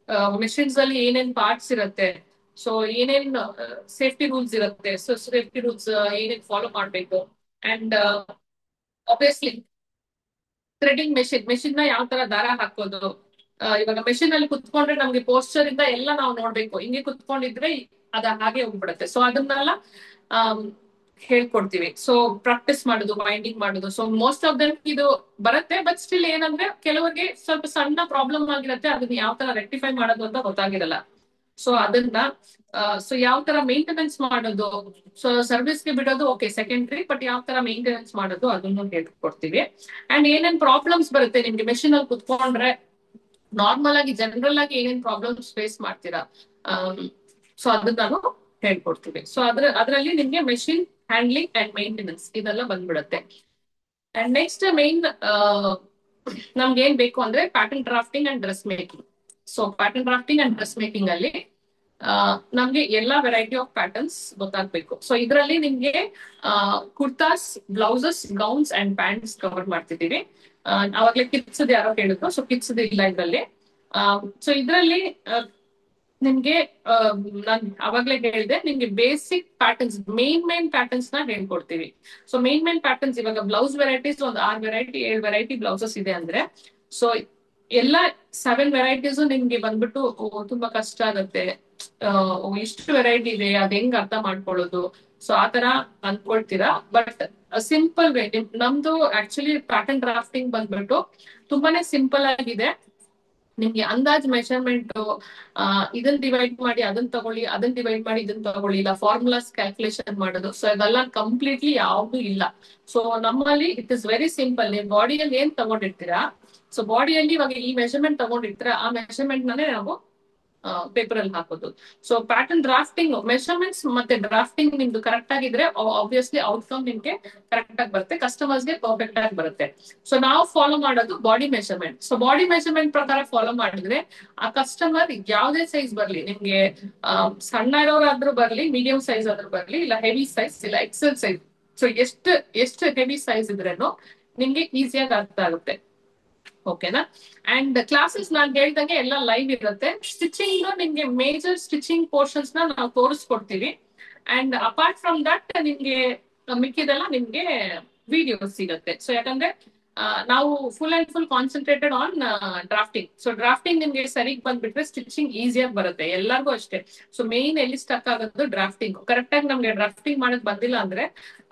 machines ಅಲ್ಲಿ ಏನೇನ್ ಪಾರ್ಟ್ಸ್ ಇರುತ್ತೆ, ಸೊ ಏನೇನ್ ಸೇಫ್ಟಿ ರೂಲ್ಸ್ ಇರುತ್ತೆ, ಸೊ ಸೇಫ್ಟಿ ರೂಲ್ಸ್ ಏನೇನ್ ಫಾಲೋ ಮಾಡ್ಬೇಕು. ಅಂಡ್ ಆಬ್ವಿಯಸ್ಲಿ ಥ್ರೆಡಿಂಗ್ ಮೆಷಿನ್ ನ ಯಾವ ತರ ದಾರ ಹಾಕೋದು. ಇವಾಗ ಮೆಷಿನ್ ಅಲ್ಲಿ ಕುತ್ಕೊಂಡ್ರೆ ನಮ್ಗೆ ಪೋಸ್ಚರ್ ಇಂದ ಎಲ್ಲ ನಾವು ನೋಡ್ಬೇಕು. ಹಿಂಗೆ ಕುತ್ಕೊಂಡಿದ್ರೆ ಅದ ಹಾಗೆ ಹೋಗ್ಬಿಡತ್ತೆ. ಸೊ ಅದನ್ನೆಲ್ಲ ಹೇಳ್ಕೊಡ್ತೀವಿ. ಸೊ ಪ್ರಾಕ್ಟೀಸ್ ಮಾಡುದು, ಬೈಂಡಿಂಗ್ ಮಾಡುದು. ಸೊ ಮೋಸ್ಟ್ ಆಫ್ ದಮ್ ಇದು ಬರುತ್ತೆ, ಬಟ್ ಸ್ಟಿಲ್ ಏನಂದ್ರೆ ಕೆಲವರಿಗೆ ಸ್ವಲ್ಪ ಸಣ್ಣ ಪ್ರಾಬ್ಲಮ್ ಆಗಿರುತ್ತೆ, ಅದನ್ನ ಯಾವ ತರ ರೆಕ್ಟಿಫೈ ಮಾಡೋದು ಅಂತ ಗೊತ್ತಾಗಿರಲ್ಲ. ಸೊ ಅದನ್ನ ಸೊ ಯಾವ ತರ ಮೇಂಟೆನೆನ್ಸ್ ಮಾಡೋದು, ಸೊ ಸರ್ವಿಸ್ಗೆ ಬಿಡೋದು ಓಕೆ ಸೆಕೆಂಡ್ರಿ, ಬಟ್ ಯಾವ ತರ ಮೇಂಟೆನೆನ್ಸ್ ಮಾಡೋದು ಅದನ್ನು ಹೇಳ್ಕೊಡ್ತೀವಿ. ಅಂಡ್ ಏನೇನ್ ಪ್ರಾಬ್ಲಮ್ಸ್ ಬರುತ್ತೆ ನಿಮ್ಗೆ ಮೆಷಿನ್ ಅಲ್ಲಿ ಕುತ್ಕೊಂಡ್ರೆ, ನಾರ್ಮಲ್ ಆಗಿ ಜನರಲ್ ಆಗಿ ಏನೇನ್ ಪ್ರಾಬ್ಲಮ್ಸ್ ಫೇಸ್ ಮಾಡ್ತೀರಾ, ಸೊ ಅದನ್ನ ನಾನು ಹೇಳ್ಕೊಡ್ತೀವಿ. ಸೊ ಅದ್ರಲ್ಲಿ ನಿಮ್ಗೆ ಮೆಷಿನ್ ಹ್ಯಾಂಡ್ಲಿಂಗ್ ಅಂಡ್ ಮೇಂಟೆನೆನ್ಸ್ ಇದೆಲ್ಲ ಬಂದ್ಬಿಡುತ್ತೆ. ಅಂಡ್ ನೆಕ್ಸ್ಟ್ ಮೇನ್ ನಮ್ಗೆ ಏನ್ ಬೇಕು ಅಂದ್ರೆ pattern drafting and dress making. So pattern drafting and dress making ಅಲ್ಲಿ ನಮ್ಗೆ ಎಲ್ಲಾ ವೆರೈಟಿ ಆಫ್ ಪ್ಯಾಟರ್ನ್ಸ್ ಗೊತ್ತಾಗ್ಬೇಕು. ಸೊ ಇದರಲ್ಲಿ ನಿಮ್ಗೆ kurtas, blouses, gowns and pants cover ಮಾಡ್ತಿದ್ದೀವಿ. ಅವಾಗ್ಲೇ ಕಿಡ್ಸ್ ಯಾರೋ ಕೇಳಿದ್ರು, ಸೊ ಕಿಡ್ಸ್ ಇಲ್ಲ ಇದ್ರಲ್ಲಿ. ಸೊ ಇದ್ರಲ್ಲಿ ನಿಮ್ಗೆ ನಾನ್ ಅವಾಗ್ಲೇ ಹೇಳಿದೆ, ನಿಮ್ಗೆ ಬೇಸಿಕ್ ಪ್ಯಾಟರ್ನ್ಸ್, ಮೇನ್ ಪ್ಯಾಟರ್ನ್ಸ್ ನ ಹೇಳ್ಕೊಡ್ತೀವಿ. ಸೊ ಮೇನ್ ಪ್ಯಾಟರ್ನ್ಸ್ ಇವಾಗ ಬ್ಲೌಸ್ ವೆರೈಟೀಸ್ ಒಂದು 6 ವೆರೈಟಿ 7 ವೆರೈಟಿ ಬ್ಲೌಸಸ್ ಇದೆ ಅಂದ್ರೆ, ಸೊ ಎಲ್ಲ 7 ವೆರೈಟೀಸ್ ನಿಮ್ಗೆ ಬಂದ್ಬಿಟ್ಟು ತುಂಬಾ ಕಷ್ಟ ಆಗುತ್ತೆ. ಇಷ್ಟು ವೆರೈಟಿ ಇದೆ, ಅದ್ ಹೆಂಗ್ ಅರ್ಥ ಮಾಡ್ಕೊಳ್ಳೋದು, ಸೊ ಆತರ ಅನ್ಕೊಳ್ತೀರಾ. ಬಟ್ ಸಿಂಪಲ್ ವೇ ನಮ್ದು ಆಕ್ಚುಲಿ ಪ್ಯಾಟರ್ನ್ ಡ್ರಾಫ್ಟಿಂಗ್ ಬಂದ್ಬಿಟ್ಟು ತುಂಬಾನೇ ಸಿಂಪಲ್ ಆಗಿದೆ. ನಿಮ್ಗೆ ಅಂದಾಜ್ ಮೆಷರ್ಮೆಂಟ್, ಇದನ್ನ ಡಿವೈಡ್ ಮಾಡಿ ಅದನ್ನ ತಗೊಳ್ಳಿ, ಅದನ್ನ ಡಿವೈಡ್ ಮಾಡಿ ಇದನ್ನ ತಗೊಳ್ಳಿ, ಇಲ್ಲ ಫಾರ್ಮುಲಾಸ್ ಕ್ಯಾಲ್ಕುಲೇಷನ್ ಮಾಡೋದು, ಸೊ ಇದೆಲ್ಲ ಕಂಪ್ಲೀಟ್ಲಿ ಯಾವ್ದು ಇಲ್ಲ. ಸೊ ನಮ್ಮಲ್ಲಿ ಇಟ್ ಇಸ್ ವೆರಿ ಸಿಂಪಲ್. ನೀವು ಬಾಡಿಯಲ್ಲಿ ಏನ್ ತಗೊಂಡಿರ್ತೀರಾ, ಸೊ ಬಾಡಿಯಲ್ಲಿ ಇವಾಗ ಈ ಮೆಷರ್ಮೆಂಟ್ ತಗೊಂಡಿರ್ತೀರಾ, ಆ ಮೆಷರ್ಮೆಂಟ್ ನಾನೇ ನಾವು ಪೇಪರ್ ಅಲ್ಲಿ ಹಾಕೋದು. ಸೊ ಪ್ಯಾಟರ್ನ್ ಡ್ರಾಫ್ಟಿಂಗ್, ಮೆಷರ್ಮೆಂಟ್ಸ್ ಮತ್ತೆ ಡ್ರಾಫ್ಟಿಂಗ್ ನಿಮ್ದು ಕರೆಕ್ಟ್ ಆಗಿದ್ರೆ ಆಬ್ವಿಯಸ್ಲಿ ಔಟ್ಕಮ್ ನಿಮ್ಗೆ ಕರೆಕ್ಟ್ ಆಗಿ ಬರುತ್ತೆ, ಕಸ್ಟಮರ್ಸ್ಗೆ ಪರ್ಫೆಕ್ಟ್ ಆಗಿ ಬರುತ್ತೆ. ಸೊ ನಾವು ಫಾಲೋ ಮಾಡೋದು body measurement. So body measurement ಪ್ರಕಾರ ಫಾಲೋ ಮಾಡಿದ್ರೆ ಆ ಕಸ್ಟಮರ್ ಯಾವ್ದೇ ಸೈಜ್ ಬರ್ಲಿ, ನಿಮ್ಗೆ ಸಣ್ಣ ಇರೋರಾದ್ರೂ ಬರ್ಲಿ, ಮೀಡಿಯಂ ಸೈಜ್ ಆದ್ರೂ ಬರ್ಲಿ, ಇಲ್ಲ ಹೆವಿ ಸೈಜ್, ಇಲ್ಲ ಎಕ್ಸೆಲ್ ಸೈಜ್, ಸೊ ಎಷ್ಟು ಹೆವಿ ಸೈಜ್ ಇದ್ರೇನು ನಿಮ್ಗೆ ಈಸಿಯಾಗಿ ಅರ್ಥ ಆಗುತ್ತೆ. ಓಕೆನಾ? ಅಂಡ್ ಕ್ಲಾಸಸ್ ನಾನ್ ಹೇಳ್ದಂಗೆ ಎಲ್ಲ ಲೈವ್ ಇರುತ್ತೆ. ಸ್ಟಿಚಿಂಗ್ ನಿಮ್ಗೆ ಮೇಜರ್ ಸ್ಟಿಚಿಂಗ್ ಪೋರ್ಷನ್ಸ್ ನ ನಾವು ತೋರಿಸ್ಕೊಡ್ತೀವಿ. ಅಂಡ್ ಅಪಾರ್ಟ್ ಫ್ರಮ್ ದಟ್ ನಿಮ್ಗೆ ಮಿಕ್ಕಿದೆಲ್ಲ ನಿಮ್ಗೆ ವಿಡಿಯೋಸ್ ಸಿಗುತ್ತೆ. ಸೊ ಯಾಕಂದ್ರೆ ನಾವು full and full concentrated on drafting. So drafting ನಿಮ್ಗೆ ಸರಿಗ್ ಬಂದ್ಬಿಟ್ರೆ ಸ್ಟಿಚಿಂಗ್ ಈಸಿಯಾಗಿ ಬರುತ್ತೆ ಎಲ್ಲರಿಗೂ ಅಷ್ಟೇ. ಸೊ ಮೇನ್ ಎಲ್ಲಿ ಸ್ಟಕ್ ಆಗೋದು ಡ್ರಾಫ್ಟಿಂಗ್. ಕರೆಕ್ಟ್ ಆಗಿ ನಮ್ಗೆ ಡ್ರಾಫ್ಟಿಂಗ್ ಮಾಡಕ್ ಬಂದಿಲ್ಲ ಅಂದ್ರೆ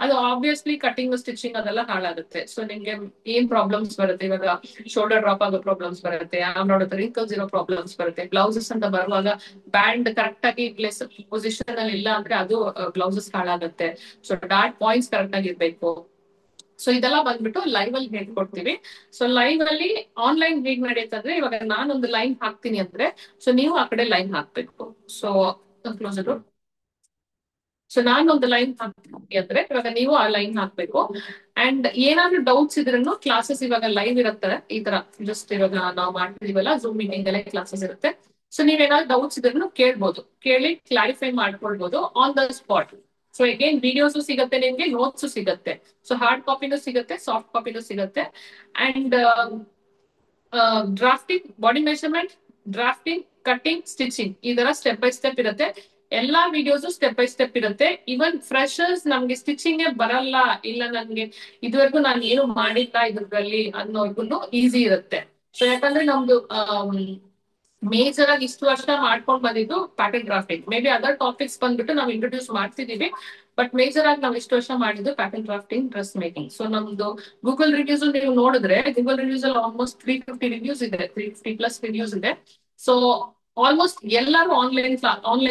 ಅದು ಆಬ್ವಿಯಸ್ಲಿ ಕಟಿಂಗ್, ಸ್ಟಿಚಿಂಗ್ ಅದೆಲ್ಲ ಹಾಳಾಗುತ್ತೆ. ಸೊ ನಿಮ್ಗೆ ಏನ್ ಪ್ರಾಬ್ಲಮ್ಸ್ ಬರುತ್ತೆ, ಇವಾಗ ಶೋಲ್ಡರ್ ಡ್ರಾಪ್ ಆಗೋ ಪ್ರಾಬ್ಲಮ್ಸ್ ಬರುತ್ತೆ, ಆಮ್ ನೋಡೋದು ರಿಂಕಲ್ಸ್ ಇರೋ ಪ್ರಾಬ್ಲಮ್ಸ್ ಬರುತ್ತೆ. ಬ್ಲೌಸಸ್ ಅಂತ ಬರುವಾಗ ಬ್ಯಾಂಡ್ ಕರೆಕ್ಟ್ ಆಗಿ ಪ್ಲೇಸ್ ಪೊಸಿಷನ್ ಅಲ್ಲಿ ಇಲ್ಲ ಅಂದ್ರೆ ಅದು ಬ್ಲೌಸಸ್ ಹಾಳಾಗುತ್ತೆ. ಸೊ ಡಾಟ್ ಪಾಯಿಂಟ್ಸ್ ಕರೆಕ್ಟ್ ಆಗಿ ಇರ್ಬೇಕು. ಸೊ ಇದೆಲ್ಲ ಬಂದ್ಬಿಟ್ಟು ಲೈವ್ ಅಲ್ಲಿ ಹೇಳ್ಕೊಡ್ತೀವಿ. ಸೊ ಲೈವ್ ಅಲ್ಲಿ ಆನ್ಲೈನ್ ಹೇಗ್ ನಡೆಯುತ್ತಂದ್ರೆ, ಇವಾಗ ನಾನೊಂದು ಲೈನ್ ಹಾಕ್ತೀನಿ ಅಂದ್ರೆ, ಸೊ ನೀವು ಆ ಕಡೆ ಲೈನ್ ಹಾಕ್ಬೇಕು. ಸೊ ಕ್ಲೋಸರ್, ಸೊ ನಾನೊಂದು ಲೈನ್ ಹಾಕ್ತೀನಿ ಅಂದ್ರೆ ಇವಾಗ ನೀವು ಆ ಲೈನ್ ಹಾಕ್ಬೇಕು. ಅಂಡ್ ಏನಾದ್ರು ಡೌಟ್ಸ್ ಇದ್ರೂ ಕ್ಲಾಸಸ್ ಇವಾಗ ಲೈವ್ ಇರುತ್ತೆ. ಈ ತರ ಜಸ್ಟ್ ಇವಾಗ ನಾವು ಮಾಡ್ತಿದೀವಲ್ಲ, ಝೂಮ್ ಮೀಟಿಂಗ್ ಅಲ್ಲೇ ಕ್ಲಾಸಸ್ ಇರುತ್ತೆ. ಸೊ ನೀವೇನಾದ್ರು ಡೌಟ್ಸ್ ಇದ್ರೂ ಕೇಳ್ಬೋದು, ಕೇಳಿ ಕ್ಲಾರಿಫೈ ಮಾಡ್ಕೊಳ್ಬೋದು on the spot. So again videos ಸಿಗುತ್ತೆ ನಿಮ್ಗೆ, ನೋಟ್ಸ್ ಸಿಗುತ್ತೆ. ಸೊ ಹಾರ್ಡ್ ಕಾಪಿನೂ ಸಿಗುತ್ತೆ, ಸಾಫ್ಟ್ ಕಾಪಿನೂ ಸಿಗುತ್ತೆ. And drafting, body measurement, drafting, cutting, stitching, ಈ ತರ ಸ್ಟೆಪ್ ಬೈ ಸ್ಟೆಪ್ ಇರುತ್ತೆ. ಎಲ್ಲಾ ವಿಡಿಯೋಸು ಸ್ಟೆಪ್ ಬೈ ಸ್ಟೆಪ್ ಇರುತ್ತೆ. ಇವನ್ ಫ್ರೆಶರ್ಸ್ ನಮ್ಗೆ ಸ್ಟಿಚಿಂಗ್ ಬರಲ್ಲ, ಇಲ್ಲ ನನ್ಗೆ ಇದುವರೆಗೂ ನಾನು ಏನು ಮಾಡಿಲ್ಲ ಇದ್ರಲ್ಲಿ ಅನ್ನೋರ್ಗು ಈಸಿ ಇರುತ್ತೆ. ಸೊ ಯಾಕಂದ್ರೆ ನಮ್ದು ಮೇಜರ್ ಆಗಿ ಇಷ್ಟು ವರ್ಷ ಮಾಡ್ಕೊಂಡ್ ಬಂದಿದ್ದು pattern drafting. May be other topics ಬಂದ್ಬಿಟ್ಟು ನಾವು ಇಂಟ್ರೊಡ್ಯೂಸ್ ಮಾಡ್ತಿದೀವಿ, ಬಟ್ ಮೇಜರ್ ಆಗಿ ನಾವು ಇಷ್ಟು ವರ್ಷ ಮಾಡಿದ್ದು pattern drafting, dress making. So ನಮ್ದು ಗೂಗಲ್ ರಿವ್ಯೂಸ್ ನೀವು ನೋಡಿದ್ರೆ, ಗೂಗಲ್ ರಿವ್ಯೂಸ್ ಅಲ್ಲಿ ಆಲ್ಮೋಸ್ಟ್ 350 ರಿವ್ಯೂಸ್ ಇದೆ, 350+ ರಿವ್ಯೂಸ್ ಇದೆ. ಸೊ ಆಲ್ಮೋಸ್ಟ್ ಎಲ್ಲರೂ ಆನ್ಲೈನ್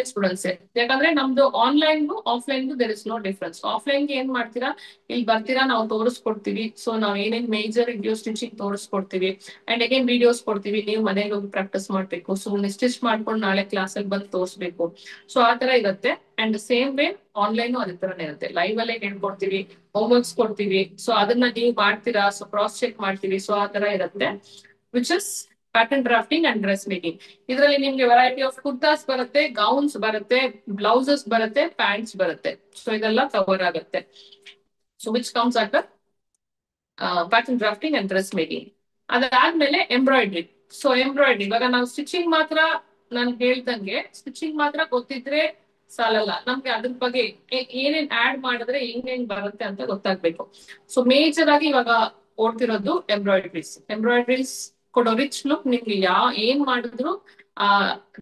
ಸ್ಟೂಡೆಂಟ್ಸ್. ಯಾಕಂದ್ರೆ ನಮ್ದು online offline there is no difference. Offline ಏನ್ ಮಾಡ್ತೀರಾ, ಇಲ್ಲಿ ಬರ್ತೀರಾ, ನಾವು ತೋರಿಸ್ಕೊಡ್ತೀವಿ. ಸೊ ನಾವ್ ಏನೇನ್ ಮೇಜರ್ ವಿಡಿಯೋ ಸ್ಟಿಚಿಂಗ್ ತೋರಿಸ್ಕೊಡ್ತೀವಿ. ಅಂಡ್ ಅಗೇನ್ ವಿಡಿಯೋಸ್ ಕೊಡ್ತೀವಿ, ನೀವು ಮನೆಗೆ ಹೋಗಿ ಪ್ರಾಕ್ಟೀಸ್ ಮಾಡ್ಬೇಕು. ಸೊ ಸ್ಟಿಚ್ ಮಾಡ್ಕೊಂಡು ನಾಳೆ ಕ್ಲಾಸ್ ಅಲ್ಲಿ ಬಂದು ತೋರಿಸ್ಬೇಕು. ಸೊ ಆ ತರ ಇರುತ್ತೆ. ಅಂಡ್ ಸೇಮ್ ವೇ ಆನ್ಲೈನ್ ಅದೇ ತರನೇ ಇರುತ್ತೆ. ಲೈವ್ ಅಲ್ಲೇ ಹೇಳ್ಕೊಡ್ತೀವಿ, ಹೋಮ್ವರ್ಕ್ಸ್ ಕೊಡ್ತೀವಿ. ಸೊ ಅದನ್ನ ನೀವು ಮಾಡ್ತೀರಾ, ಸೊ ಕ್ರಾಸ್ ಚೆಕ್ ಮಾಡ್ತೀವಿ. ಸೊ ಆ ತರ ಇರುತ್ತೆ, which is pattern drafting and dress making. ಇದರಲ್ಲಿ ನಿಮ್ಗೆ ವೆರೈಟಿ ಆಫ್ ಕುರ್ತಾಸ್ ಬರುತ್ತೆ, ಗೌನ್ಸ್ ಬರುತ್ತೆ, ಬ್ಲೌಸಸ್ ಬರುತ್ತೆ, ಪ್ಯಾಂಟ್ಸ್ ಬರುತ್ತೆ. ಸೊ ಇದೆಲ್ಲ ಕವರ್ ಆಗುತ್ತೆ. So which comes under pattern drafting and dress making. ಅದಾದ್ಮೇಲೆ ಎಂಬ್ರಾಯ್ಡ್ರಿ. ಸೊ ಎಂಬ್ರಾಯ್ಡ್ರಿ ಇವಾಗ ನಾವು ಸ್ಟಿಚಿಂಗ್ ಮಾತ್ರ, ನಾನು ಹೇಳ್ದಂಗೆ ಸ್ಟಿಚಿಂಗ್ ಮಾತ್ರ ಗೊತ್ತಿದ್ರೆ ಸಾಲಲ್ಲ, ನಮ್ಗೆ ಅದ್ರ ಬಗ್ಗೆ ಏನೇನ್ ಆಡ್ ಮಾಡಿದ್ರೆ ಏನೇನ್ ಬರುತ್ತೆ ಅಂತ ಗೊತ್ತಾಗ್ಬೇಕು. ಸೊ ಮೇಜರ್ ಆಗಿ ಇವಾಗ ಓಡ್ತಿರೋದು ಎಂಬ್ರಾಯ್ಡ್ರೀಸ್ ಕೊಡೋ ರಿಚ್ ಲುಕ್. ನಿಮ್ಗೆ ಏನ್ ಮಾಡಿದ್ರು ಆ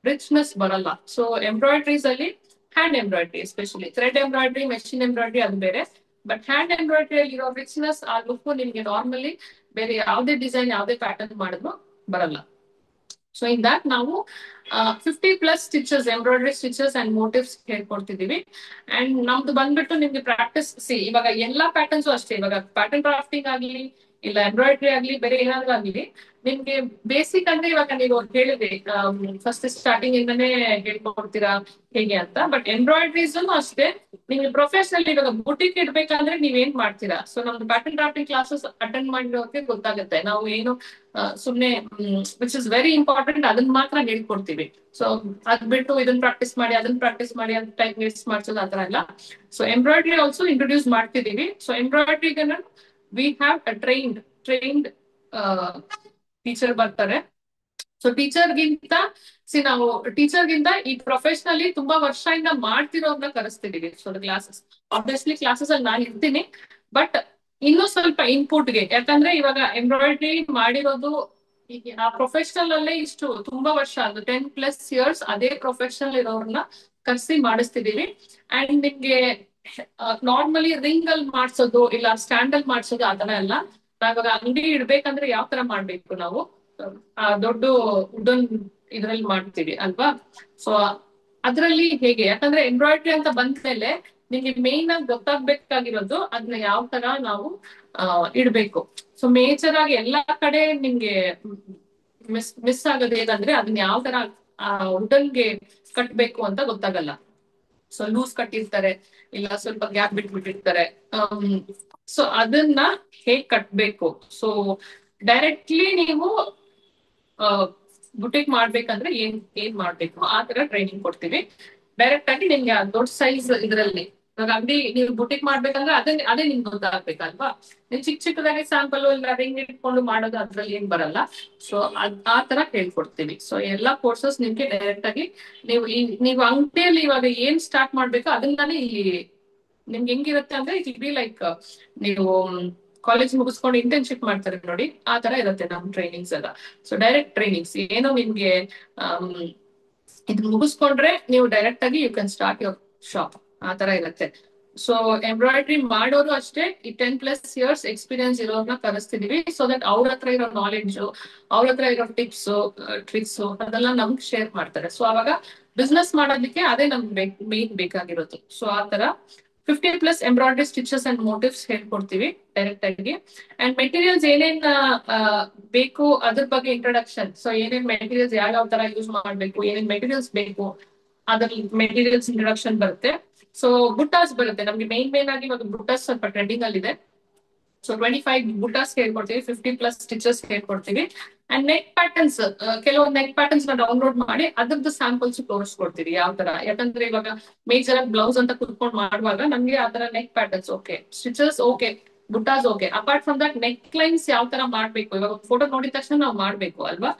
ರಿಚ್ನೆಸ್ ಬರಲ್ಲ. ಸೊ ಎಂಬ್ರಾಯ್ಡ್ರೀಸ್ ಅಲ್ಲಿ hand embroidery, especially thread embroidery, machine embroidery ಅದು ಬೇರೆ. ಬಟ್ ಹ್ಯಾಂಡ್ ಎಂಬ್ರಾಯ್ಡ್ರಿ ಅಲ್ಲಿ ಇರೋ ರಿಚ್ನೆಸ್, ಆ ಲುಕ್ ನಿಮ್ಗೆ ನಾರ್ಮಲಿ ಬೇರೆ ಯಾವುದೇ ಡಿಸೈನ್, ಯಾವುದೇ ಪ್ಯಾಟರ್ನ್ ಮಾಡಿದ್ರು ಬರಲ್ಲ. ಸೊ ಇನ್ ದಟ್ ನಾವು 50+ stitches, embroidery stitches and motives ಹೇಳ್ಕೊಡ್ತಿದೀವಿ. ಅಂಡ್ ನಮ್ದು ಬಂದ್ಬಿಟ್ಟು ನಿಮ್ಗೆ ಪ್ರಾಕ್ಟೀಸ್ ಇವಾಗ ಎಲ್ಲಾ ಪ್ಯಾಟರ್ನ್ಸ್ ಅಷ್ಟೇ. ಇವಾಗ ಪ್ಯಾಟರ್ನ್ ಡ್ರಾಫ್ಟಿಂಗ್ ಆಗ್ಲಿ, ಇಲ್ಲ ಎಂಬ್ರಾಯ್ಡ್ರಿ ಆಗ್ಲಿ, ಬೇರೆ ಏನಾದ್ರು ಆಗ್ಲಿ, ನಿಮ್ಗೆ ಬೇಸಿಕ್ ಅಂದ್ರೆ ಇವಾಗ ನೀವು ಹೇಳಿದ್ರಿ ಫಸ್ಟ್ ಸ್ಟಾರ್ಟಿಂಗ್ ಇಂದಾನೇ ಹೇಳ್ಕೊಡ್ತೀರಾ ಹೇಗೆ ಅಂತ. ಬಟ್ ಎಂಬ್ರಾಯ್ಡ್ರೀಸ್ ಅಷ್ಟೇ, ನಿಮ್ಗೆ ಪ್ರೊಫೆಷನಲ್ ಇವಾಗ ಬುಟಿಕ್ ಇಡ್ಬೇಕಂದ್ರೆ ನೀವ್ ಏನ್ ಮಾಡ್ತೀರಾ. ಸೊ ನಮ್ದು ಪ್ಯಾಟರ್ನ್ ಡ್ರಾಫ್ಟಿಂಗ್ ಕ್ಲಾಸಸ್ ಅಟೆಂಡ್ ಮಾಡಿರೋಕೆ ಗೊತ್ತಾಗುತ್ತೆ. ನಾವು ಏನು ಸುಮ್ನೆ ವಿಚ್ ಇಸ್ ವೆರಿ ಇಂಪಾರ್ಟೆಂಟ್ ಅದನ್ನ ಮಾತ್ರ ಹೇಳ್ಕೊಡ್ತೀವಿ. ಸೊ ಅದ್ ಬಿಟ್ಟು ಇದನ್ನ ಪ್ರಾಕ್ಟೀಸ್ ಮಾಡಿ, ಅದನ್ನ ಪ್ರಾಕ್ಟೀಸ್ ಮಾಡಿ ಅಂತ ಟೈಮ್ ವೇಸ್ಟ್ ಮಾಡ್ಸೋದು ಆತರ ಇಲ್ಲ. ಸೊ ಎಂಬ್ರಾಯ್ಡ್ರಿ ಆಲ್ಸೋ ಇಂಟ್ರೊಡ್ಯೂಸ್ ಮಾಡ್ತಿದೀವಿ. ಸೊ ಎಂಬ್ರಾಯ್ಡ್ರಿಗೆ ವಿ ಹ್ಯಾವ್ ಟ್ರೈನ್ಡ್ ಟೀಚರ್ ಬರ್ತಾರೆ. ಸೊ ಟೀಚರ್ಗಿಂತ ಈ ಪ್ರೊಫೆಷನಲಿ ತುಂಬಾ ವರ್ಷದಿಂದ ಮಾಡ್ತಿರೋರ್ನ ಕರೆಸ್ತಿದೀವಿ. ಸೊ ಕ್ಲಾಸಸ್ ಆಬ್ವಿಯಸ್ಲಿ ಕ್ಲಾಸಸ್ ಅಲ್ಲಿ ನಾನು ಇರ್ತೀನಿ, ಬಟ್ ಇನ್ನೂ ಸ್ವಲ್ಪ ಇನ್ಪುಟ್ಗೆ, ಯಾಕಂದ್ರೆ ಇವಾಗ ಎಂಬ್ರಾಯ್ಡ್ರಿ ಮಾಡಿರೋದು ಆ ಪ್ರೊಫೆಷನಲ್ ಅಲ್ಲೇ ಇಷ್ಟು ತುಂಬಾ ವರ್ಷ, ಅದು 10+ ಇಯರ್ಸ್ ಅದೇ ಪ್ರೊಫೆಷನಲ್ ಇರೋರ್ನ ಕರ್ಸಿ ಮಾಡಿಸ್ತಿದೀವಿ. ಅಂಡ್ ನಿಮ್ಗೆ ನಾರ್ಮಲಿ ರಿಂಗ್ ಅಲ್ಲಿ ಮಾಡ್ಸೋದು, ಇಲ್ಲ ಸ್ಟ್ಯಾಂಡ್ ಅಲ್ಲಿ ಮಾಡ್ಸೋದು ಆತರ ಎಲ್ಲ. ನಾವಾಗ ಅಂಗಡಿ ಇಡ್ಬೇಕಂದ್ರೆ ಯಾವ ತರ ಮಾಡ್ಬೇಕು, ನಾವು ದೊಡ್ಡ ವುಡನ್ ಇದ್ರಲ್ಲಿ ಮಾಡ್ತೀವಿ ಅಲ್ವಾ. ಸೊ ಅದ್ರಲ್ಲಿ ಹೇಗೆ, ಯಾಕಂದ್ರೆ ಎಂಬ್ರಾಯ್ಡ್ರಿ ಅಂತ ಬಂದ್ಮೇಲೆ ನಿಮ್ಗೆ ಮೇನ್ ಆಗಿ ಗೊತ್ತಾಗ್ಬೇಕಾಗಿರೋದು ಅದನ್ನ ಯಾವ ತರ ನಾವು ಇಡ್ಬೇಕು. ಸೊ ಮೇಜರ್ ಆಗಿ ಎಲ್ಲಾ ಕಡೆ ನಿಮ್ಗೆ ಮಿಸ್ ಆಗೋದು ಏನಂದ್ರೆ ಅದನ್ನ ಯಾವ ತರ ವುಡನ್ಗೆ ಕಟ್ಬೇಕು ಅಂತ ಗೊತ್ತಾಗಲ್ಲ. ಸೊ ಲೂಸ್ ಕಟ್ಟಿರ್ತಾರೆ, ಇಲ್ಲ ಸ್ವಲ್ಪ ಗ್ಯಾಪ್ ಬಿಟ್ಬಿಟ್ಟಿರ್ತಾರೆ. ಸೊ ಅದನ್ನ ಹೇಗ್ ಕಟ್ಬೇಕು. ಸೊ ಡೈರೆಕ್ಟ್ಲಿ ನೀವು ಬುಟಿಕ್ ಮಾಡ್ಬೇಕಂದ್ರೆ ಏನ್ ಮಾಡ್ಬೇಕು ಆ ತರ ಟ್ರೈನಿಂಗ್ ಕೊಡ್ತೀವಿ. ಡೈರೆಕ್ಟ್ ಆಗಿ ನಿಮ್ಗೆ ದೊಡ್ಡ ಸೈಜ್ ಇದ್ರಲ್ಲಿ ಇವಾಗ ಅಂಗಡಿ ನೀವು ಬುಟಿಕ್ ಮಾಡ್ಬೇಕಂದ್ರೆ ಅದೇ ನಿಮ್ಗೆ ಗೊತ್ತಾಗ್ಬೇಕಲ್ವಾ. ನೀವು ಚಿಕ್ಕದಾಗಿ ಸ್ಯಾಂಪಲ್ ಇಲ್ಲ ರಿಂಗ್ ಇಟ್ಕೊಂಡು ಮಾಡೋದು ಅದ್ರಲ್ಲಿ ಏನ್ ಬರಲ್ಲ. ಸೊ ಆ ತರ ಹೇಳ್ಕೊಡ್ತೀವಿ. ಸೊ ಎಲ್ಲಾ ಕೋರ್ಸಸ್ ನಿಮ್ಗೆ ಡೈರೆಕ್ಟ್ ಆಗಿ ನೀವು ಅಂಗಡಿಯಲ್ಲಿ ಇವಾಗ ಏನ್ ಸ್ಟಾರ್ಟ್ ಮಾಡ್ಬೇಕು ಅದನ್ನಾನೇ ಇಲ್ಲಿ ನಿಮ್ಗೆ ಹೆಂಗಿರುತ್ತೆ ಅಂದ್ರೆ ಇಟ್ ಬಿ ಲೈಕ್ ನೀವು ಕಾಲೇಜ್ ಮುಗಿಸ್ಕೊಂಡು ಇಂಟರ್ನ್ಶಿಪ್ ಮಾಡ್ತಾರೆ ನೋಡಿ, ಆ ತರ ಇರುತ್ತೆ ನಮ್ ಟ್ರೈನಿಂಗ್ಸ್ ಎಲ್ಲ. ಸೊ ಡೈರೆಕ್ಟ್ ಟ್ರೈನಿಂಗ್ಸ್ ಏನೋ ನಿಮ್ಗೆ ಇದನ್ನ ಮುಗಿಸ್ಕೊಂಡ್ರೆ ನೀವು ಡೈರೆಕ್ಟ್ ಆಗಿ you can start your shop, ಆ ತರ ಇರುತ್ತೆ. ಸೊ ಎಂಬ್ರಾಯ್ಡ್ರಿ ಮಾಡೋರು ಅಷ್ಟೇ ಈ 10+ ಇಯರ್ಸ್ ಎಕ್ಸ್ಪೀರಿಯನ್ಸ್ ಇರೋರ್ನ ಕರೆಸ್ತಿದೀವಿ. ಸೊ ದಟ್ ಅವ್ರ ಹತ್ರ ಇರೋ ನಾಲೆಡ್ಜ್, ಅವ್ರ ಹತ್ರ ಇರೋ ಟಿಪ್ಸ್ ಟ್ರಿಕ್ಸ್ ಅದೆಲ್ಲ ನಮ್ಗೆ ಶೇರ್ ಮಾಡ್ತಾರೆ. ಸೊ ಅವಾಗ ಬಿಸ್ನೆಸ್ ಮಾಡೋದಕ್ಕೆ ಅದೇ ನಮ್ಗೆ ಮೇನ್ ಬೇಕಾಗಿರೋದು. ಸೊ ಆ ತರ 50+ ಎಂಬ್ರಾಯ್ಡ್ರಿ ಸ್ಟಿಚಸ್ ಅಂಡ್ ಮೋಟಿವ್ಸ್ ಹೇಳ್ಕೊಡ್ತೀವಿ ಡೈರೆಕ್ಟ್ ಆಗಿ. ಅಂಡ್ ಮೆಟೀರಿಯಲ್ಸ್ ಏನೇನ್ ಬೇಕು ಅದ್ರ ಬಗ್ಗೆ ಇಂಟ್ರೊಡಕ್ಷನ್. ಸೊ ಏನೇನ್ ಮೆಟೀರಿಯಲ್ಸ್ ಯಾವ ತರ ಯೂಸ್ ಮಾಡ್ಬೇಕು, ಏನೇನ್ ಮೆಟೀರಿಯಲ್ಸ್ ಬೇಕು, ಅದ್ರಲ್ಲಿ ಮೆಟೀರಿಯಲ್ಸ್ ಇಂಟ್ರೊಡಕ್ಷನ್ ಬರುತ್ತೆ. ಸೊ ಬುಟ್ಟಾಸ್ ಬರುತ್ತೆ ನಮ್ಗೆ ಮೇನ್ ಆಗಿ. ಇವಾಗ ಬುಟ್ಟಾಸ್ ಸ್ವಲ್ಪ ಟ್ರೆಂಡಿಂಗ್ ಅಲ್ಲಿ ಇದೆ. ಸೊ 25 ಬುಟ್ಟಾಸ್ ಹೇಳ್ಕೊಡ್ತೀವಿ, 50+ ಸ್ಟಿಚಸ್ ಹೇಳ್ಕೊಡ್ತೀವಿ. ಅಂಡ್ ನೆಕ್ ಪ್ಯಾಟರ್ನ್ಸ್, ಕೆಲವೊಂದು ನೆಕ್ ಪ್ಯಾಟರ್ನ್ಸ್ ನ ಡೌನ್ಲೋಡ್ ಮಾಡಿ ಅದ್ರದ್ದು ಸ್ಯಾಂಪಲ್ಸ್ ತೋರಿಸ್ಕೊಡ್ತೀವಿ ಯಾವ ತರ. ಯಾಕಂದ್ರೆ ಇವಾಗ ಮೇಜರ್ ಆಗಿ ಬ್ಲೌಸ್ ಅಂತ ಕುತ್ಕೊಂಡು ಮಾಡುವಾಗ ನಮ್ಗೆ ಆ ತರ neck patterns okay, stitches okay, buttas okay, apart from that neck lines ಯಾವ ತರ ಮಾಡ್ಬೇಕು, ಇವಾಗ ಫೋಟೋ ನೋಡಿದ ತಕ್ಷಣ ನಾವು ಮಾಡ್ಬೇಕು ಅಲ್ವಾ.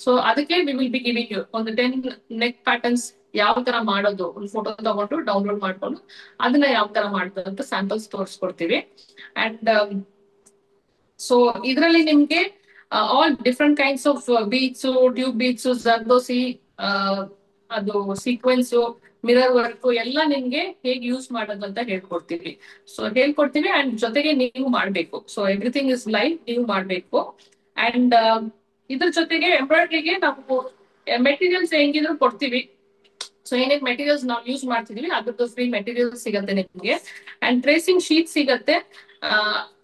ಸೊ ಅದಕ್ಕೆ we will be giving you ಒಂದು 10 ನೆಕ್ ಪ್ಯಾಟರ್ನ್ಸ್ ಯಾವ ತರ ಮಾಡೋದು, ಒಂದು ಫೋಟೋ ತಗೊಂಡು ಡೌನ್ಲೋಡ್ ಮಾಡ್ಕೊಂಡು ಅದನ್ನ ಯಾವ ತರ ಮಾಡೋದು ಅಂತ ಸ್ಯಾಂಪಲ್ಸ್ ತೋರಿಸ್ಕೊಡ್ತೀವಿ. ಅಂಡ್ ಸೊ ಇದರಲ್ಲಿ ನಿಮ್ಗೆ all different kinds of beads, tube beads, zardozi, ಅದು ಸೀಕ್ವೆನ್ಸ್, ಮಿರರ್ ವರ್ಕ್ ಎಲ್ಲ ನಿಮ್ಗೆ ಹೇಗೆ ಯೂಸ್ ಮಾಡೋದು ಅಂತ ಹೇಳ್ಕೊಡ್ತೀವಿ. ಸೊ ಹೇಳ್ಕೊಡ್ತೀವಿ ಅಂಡ್ ಜೊತೆಗೆ ನೀವು ಮಾಡ್ಬೇಕು. ಸೊ ಎವ್ರಿಥಿಂಗ್ ಇಸ್ ಲೈವ್, ನೀವು ಮಾಡ್ಬೇಕು. ಅಂಡ್ ಇದ್ರ ಜೊತೆಗೆ ಎಂಬ್ರಾಯ್ಡ್ರಿಗೆ ನಾವು ಮೆಟೀರಿಯಲ್ಸ್ ಹೆಂಗಿದ್ರು ಕೊಡ್ತೀವಿ. ಸೊ ಏನೇನ್ ಮೆಟೀರಿಯಲ್ಸ್ ನಾವು ಯೂಸ್ ಮಾಡ್ತಿದೀವಿ ಅದ್ರದ್ದು ಫ್ರೀ ಮೆಟೀರಿಯಲ್ಸ್ ಸಿಗತ್ತೆ ನಿಮ್ಗೆ. ಅಂಡ್ ಟ್ರೇಸಿಂಗ್ ಶೀಟ್ ಸಿಗತ್ತೆ,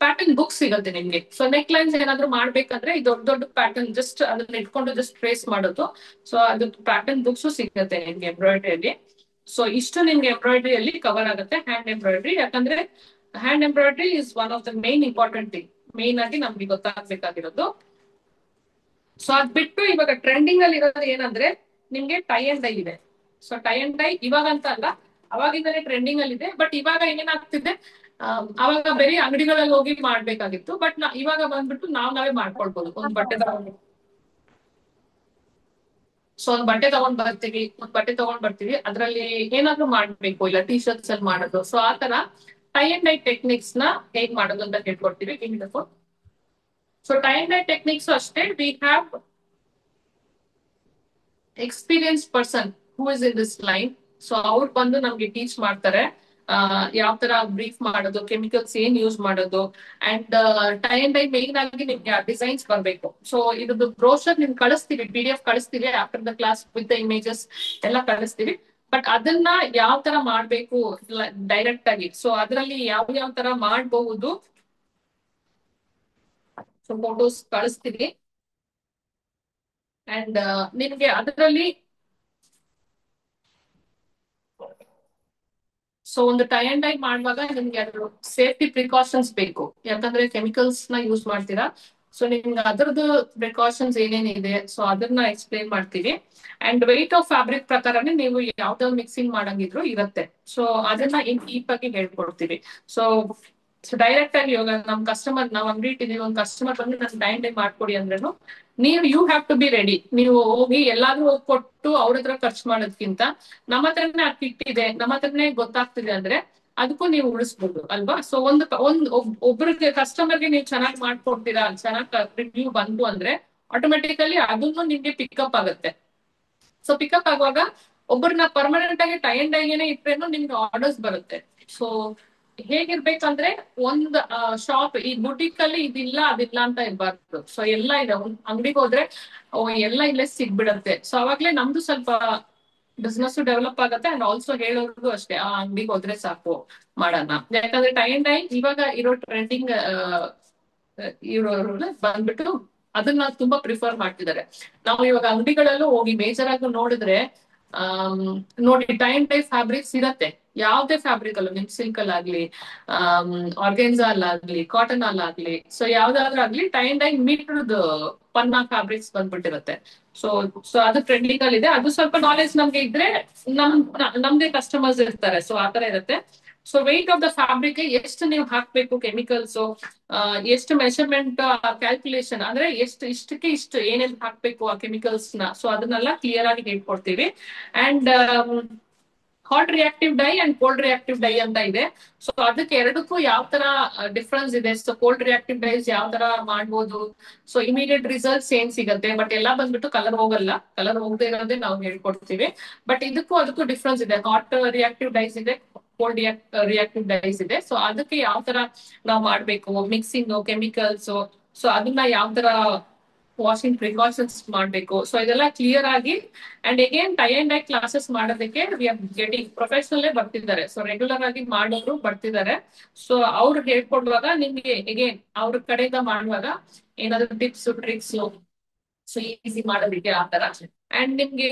ಪ್ಯಾಟರ್ನ್ ಬುಕ್ ಸಿಗುತ್ತೆ ನಿಮ್ಗೆ. ಸೊ ನೆಕ್ ಲೈನ್ಸ್ ಏನಾದ್ರು ಮಾಡ್ಬೇಕಂದ್ರೆ ಈ ದೊಡ್ಡ ದೊಡ್ಡ ಪ್ಯಾಟರ್ನ್ ಜಸ್ಟ್ ಅದನ್ನ ಇಟ್ಕೊಂಡು ಜಸ್ಟ್ ಟ್ರೇಸ್ ಮಾಡೋದು. ಸೊ ಅದು ಪ್ಯಾಟರ್ನ್ ಬುಕ್ಸ್ ಸಿಗುತ್ತೆ ನಿಮ್ಗೆ ಎಂಬ್ರಾಯ್ಡ್ರಿಯಲ್ಲಿ. ಸೊ ಇಷ್ಟು ನಿಮ್ಗೆ ಎಂಬ್ರಾಯ್ಡ್ರಿಯಲ್ಲಿ ಕವರ್ ಆಗುತ್ತೆ. ಹ್ಯಾಂಡ್ ಎಂಬ್ರಾಯ್ಡ್ರಿ, ಯಾಕಂದ್ರೆ hand embroidery is one of the main important thing, main ಆಗಿ ನಮ್ಗೆ ಗೊತ್ತಾಗ್ಬೇಕಾಗಿರೋದು. ಸೊ ಅದ್ ಬಿಟ್ಟು ಇವಾಗ ಟ್ರೆಂಡಿಂಗ್ ಅಲ್ಲಿ ಇರೋದು ಏನಂದ್ರೆ ನಿಮ್ಗೆ ಟೈ ಅಂಡ್ ಡೈ ಇದೆ. ಸೊ ಟೈ ಅಂಡ್ ಡೈ ಇವಾಗ ಅಂತ ಅಲ್ಲ, ಅವಾಗಿಂದಲೇ ಟ್ರೆಂಡಿಂಗ್ ಅಲ್ಲಿ ಇದೆ. ಬಟ್ ಇವಾಗ ಏನಾಗ್ತಿದೆ, ಅವಾಗ ಬೇರೆ ಅಂಗಡಿಗಳಲ್ಲಿ ಹೋಗಿ ಮಾಡ್ಬೇಕಾಗಿತ್ತು. ಬಟ್ ಇವಾಗ ಬಂದ್ಬಿಟ್ಟು ನಾವೇ ಮಾಡ್ಕೊಳ್ಬಹುದು. ಒಂದ್ ಬಟ್ಟೆ ತಗೊಂಡ್ ಬರ್ತೀವಿ, ಅದ್ರಲ್ಲಿ ಏನಾದ್ರು ಮಾಡ್ಬೇಕು, ಇಲ್ಲ ಟಿ ಶರ್ಟ್ಸ್ ಅಲ್ಲಿ ಮಾಡೋದು. ಸೊ ಆತರ ಟೈ ಅಂಡ್ ಡೈ ಟೆಕ್ನಿಕ್ಸ್ ನ ಹೇಗ್ ಮಾಡೋದು ಅಂತ ಹೇಳ್ಕೊಡ್ತೀವಿ. So tie and dye techniques ಅಷ್ಟೇ, we have experience person who is in this line. So ಅವ್ರು ಬಂದು ನಮ್ಗೆ ಟೀಚ್ ಮಾಡ್ತಾರೆ ಯಾವ ತರ ಬ್ರೀಫ್ ಮಾಡೋದು, ಕೆಮಿಕಲ್ಸ್ ಏನ್ ಯೂಸ್ ಮಾಡೋದು. And tie and dye main ಆಗಿ ನಿಮ್ಗೆ ಡಿಸೈನ್ಸ್ ಬರ್ಬೇಕು. ಸೊ ಇದ್ರದ್ದು ಬ್ರೋಷರ್ ನಿಮ್ಗೆ ಕಳಿಸ್ತೀವಿ, PDF ಕಳಿಸ್ತೀವಿ after the class with the images ಎಲ್ಲ ಕಳಿಸ್ತೀವಿ. ಬಟ್ ಅದನ್ನ ಯಾವ ತರ ಮಾಡ್ಬೇಕು ಡೈರೆಕ್ಟ್ ಆಗಿ, ಸೊ ಅದರಲ್ಲಿ ಯಾವ ತರ ಮಾಡಬಹುದು, ಸೊ ಫೋಟೋಸ್ ಕಳಿಸ್ತೀವಿ. ಅಂಡ್ ನಿಮ್ಗೆ ಅದರಲ್ಲಿ ಸೊ ಒಂದು ಟೈ ಅಂಡ್ ಡೈ ಮಾಡುವಾಗ ನಿಮ್ಗೆ ಅದು ಸೇಫ್ಟಿ ಪ್ರಿಕಾಷನ್ಸ್ ಬೇಕು, ಯಾಕಂದ್ರೆ ಕೆಮಿಕಲ್ಸ್ ನ ಯೂಸ್ ಮಾಡ್ತೀರಾ. ಸೊ ನಿಮ್ಗೆ ಅದರದ್ದು ಪ್ರಿಕಾಷನ್ಸ್ ಏನೇನಿದೆ ಸೊ ಅದನ್ನ ಎಕ್ಸ್ಪ್ಲೇನ್ ಮಾಡ್ತೀವಿ. ಅಂಡ್ ವೆಯ್ಟ್ ಆಫ್ ಫ್ಯಾಬ್ರಿಕ್ ಪ್ರಕಾರನೇ ನೀವು ಯಾವ್ದಾವ್ ಮಿಕ್ಸಿಂಗ್ ಮಾಡಂಗಿದ್ರು ಇರುತ್ತೆ. ಸೊ ಅದನ್ನ ಇನ್ ಡೀಪ್ ಆಗಿ ಹೇಳ್ಕೊಡ್ತೀವಿ. ಸೊ ಡೈರೆಕ್ಟ್ ಆಗಿ ಇವಾಗ ನಮ್ ಕಸ್ಟಮರ್, ನಾವ್ ಅಂಗಡಿ ಇಟ್ಟಿದೀವಿ, ಒಂದ್ ಕಸ್ಟಮರ್ ಬಂದು ನನ್ ಟೈ ಅಂಡ್ ಡೈ ಮಾಡ್ಕೊಡಿ ಅಂದ್ರೇನು you have to be ready. ನೀವು ಹೋಗಿ ಎಲ್ಲಾದ್ರೂ ಹೋಗಿ ಕೊಟ್ಟು ಅವ್ರ ಹತ್ರ ಖರ್ಚು ಮಾಡೋದ್ಕಿಂತ ನಮ್ಮ ಹತ್ರನೇ ಆ ಕಿಟ್ ಇದೆ, ನಮ್ಮ ಹತ್ರನೇ ಗೊತ್ತಾಗ್ತಿದೆ ಅಂದ್ರೆ ಅದಕ್ಕೂ ನೀವು ಉಳಿಸ್ಬೋದು ಅಲ್ವಾ. ಸೊ ಒಬ್ರಿಗೆ ಕಸ್ಟಮರ್ಗೆ ನೀವು ಚೆನ್ನಾಗಿ ಮಾಡ್ಕೊಡ್ತೀರಾ, ಚೆನ್ನಾಗಿ ರಿವ್ಯೂ ಬಂತು ಅಂದ್ರೆ ಆಟೋಮೆಟಿಕಲಿ ಅದನ್ನು ನಿಮ್ಗೆ ಪಿಕಪ್ ಆಗುತ್ತೆ. ಸೊ ಪಿಕಪ್ ಆಗುವಾಗ ಒಬ್ಬರನ್ನ ಪರ್ಮನೆಂಟ್ ಆಗಿ ಟೈ ಅಂಡ್ ಡೈಗೇನೆ ಇಟ್ರೇನು ನಿಮ್ಗೆ ಆರ್ಡರ್ಸ್ ಬರುತ್ತೆ. ಸೊ ಹೇಗಿರ್ಬೇಕಂದ್ರೆ ಒಂದ್ ಶಾಪ್, ಈ ಬುಟಿಕ್ ಅಲ್ಲಿ ಇದಿಲ್ಲ ಅದಿಲ್ಲ ಅಂತ ಇರ್ಬಾರ್ದು. ಸೊ ಎಲ್ಲ ಇದೆ, ಒಂದ್ ಅಂಗಡಿಗೆ ಹೋದ್ರೆ ಎಲ್ಲ ಇಲ್ಲೇ ಸಿಗ್ಬಿಡತ್ತೆ. ಸೊ ಅವಾಗ್ಲೇ ನಮ್ದು ಸ್ವಲ್ಪ ಬಿಸ್ನೆಸ್ ಡೆವಲಪ್ ಆಗುತ್ತೆ. ಅಂಡ್ ಆಲ್ಸೋ ಹೇಳೋರ್ಗು ಅಷ್ಟೇ, ಆ ಅಂಗಡಿಗೆ ಹೋದ್ರೆ ಸಾಕು ಮಾಡೋಣ. ಯಾಕಂದ್ರೆ ಟೈ ಅಂಡ್ ಡೈ ಇವಾಗ ಇರೋ ಟ್ರೆಂಡಿಂಗ್ ಇರೋರು ಬಂದ್ಬಿಟ್ಟು ಅದನ್ನ ತುಂಬಾ ಪ್ರಿಫರ್ ಮಾಡ್ತಿದ್ದಾರೆ. ನಾವು ಇವಾಗ ಅಂಗಡಿಗಳಲ್ಲೂ ಹೋಗಿ ಮೇಜರ್ ಆಗಿ ನೋಡಿದ್ರೆ ನೋಡಿ ಟೈ ಅಂಡ್ ಡೈ ಫ್ಯಾಬ್ರಿಕ್ಸ್ ಇರತ್ತೆ. ಯಾವ್ದೇ ಫ್ಯಾಬ್ರಿಕ್ ಅಲ್ಲೂ, ನಿಮ್ ಸಿಲ್ಕ್ ಅಲ್ಲಾಗ್ಲಿ, ಆರ್ಗೆನ್ಸಾ ಅಲ್ಲಾಗ್ಲಿ, ಕಾಟನ್ ಅಲ್ಲಾಗ್ಲಿ, ಸೊ ಯಾವ್ದಾದ್ರು ಆಗ್ಲಿ ಟೈ ಅಂಡ್ ಡೈ ಮೀಟರ್ದು ಪನ್ನಾ ಫ್ಯಾಬ್ರಿಕ್ಸ್ ಬಂದ್ಬಿಟ್ಟಿರುತ್ತೆ. ಸೊ ಅದು ಟ್ರೆಂಡಿಂಗ್ ಅಲ್ಲಿ ಇದೆ. ಅದು ಸ್ವಲ್ಪ ನಾಲೆಜ್ ನಮ್ಗೆ ಇದ್ರೆ ನಮ್ದೇ ಕಸ್ಟಮರ್ಸ್ ಇರ್ತಾರೆ. ಸೊ ಆತರ ಇರುತ್ತೆ. So weight of the fabric ಎಷ್ಟು ನೀವು ಹಾಕ್ಬೇಕು ಕೆಮಿಕಲ್ಸ್, ಎಷ್ಟು ಮೆಷರ್ಮೆಂಟ್ ಕ್ಯಾಲ್ಕುಲೇಷನ್, ಅಂದ್ರೆ ಇಷ್ಟಕ್ಕೆ ಇಷ್ಟು ಏನೇನ್ ಹಾಕ್ಬೇಕು ಆ ಕೆಮಿಕಲ್ಸ್ ನ, ಸೊ ಅದನ್ನೆಲ್ಲ ಕ್ಲಿಯರ್ ಆಗಿ ಹೇಳ್ಕೊಡ್ತೀವಿ. And hot reactive dye and cold reactive dye ಅಂತ ಇದೆ. ಸೊ ಅದಕ್ಕೆ ಎರಡಕ್ಕೂ ಯಾವ ತರ ಡಿಫ್ರೆನ್ಸ್ ಇದೆ. ಸೊ ಕೋಲ್ಡ್ ರಿಯಾಕ್ಟಿವ್ ಡೈಸ್ ಯಾವ ತರ ಮಾಡ್ಬೋದು, ಸೊ ಇಮಿಡಿಯೇಟ್ ರಿಸಲ್ಟ್ಸ್ ಏನ್ ಸಿಗುತ್ತೆ. ಬಟ್ ಎಲ್ಲ ಬಂದ್ಬಿಟ್ಟು ಕಲರ್ ಹೋಗಲ್ಲ, ಕಲರ್ ಹೋಗದೆ ಇರೋದೇ ನಾವು ಹೇಳ್ಕೊಡ್ತೀವಿ. ಬಟ್ ಅದಕ್ಕೂ ಡಿಫ್ರೆನ್ಸ್ ಇದೆ. ಹಾಟ್ ರಿಯಾಕ್ಟಿವ್ ಡೈಸ್ ಇದೆ, ಕೋಲ್ಡ್ ರಿಯಾಕ್ಟಿವ್ ಡೈಸ್ ಇದೆ. ಸೊ ಅದಕ್ಕೆ ಯಾವ ತರ ನಾವು ಮಾಡ್ಬೇಕು, ಮಿಕ್ಸಿಂಗ್ ಕೆಮಿಕಲ್ಸ್, ಸೊ ಅದನ್ನ ಯಾವ ತರ ವಾಷಿಂಗ್ ಪ್ರಿಕಾಷನ್ಸ್ ಮಾಡ್ಬೇಕು, ಸೊ ಇದೆಲ್ಲ ಕ್ಲಿಯರ್ ಆಗಿ. And again tie and dye classes ಮಾಡೋದಕ್ಕೆ ವಿ ಆರ್ ಗೆಟಿಂಗ್ ಪ್ರೊಫೆಷನಲ್ಲೇ ಬರ್ತಿದ್ದಾರೆ. ಸೊ ರೆಗ್ಯುಲರ್ ಆಗಿ ಮಾಡೋರು ಬರ್ತಿದ್ದಾರೆ. ಸೊ ಅವ್ರು ಹೇಳ್ಕೊಡುವಾಗ ನಿಮ್ಗೆ ಅಗೇನ್ ಅವ್ರ ಕಡೆಯಿಂದ ಮಾಡುವಾಗ ಏನಾದ್ರು ಟಿಪ್ಸ್ ಟ್ರಿಕ್ಸ್, ಸೊ ಈಸಿ ಮಾಡೋದಕ್ಕೆ ಆ ತರ. ಅಂಡ್ ನಿಮ್ಗೆ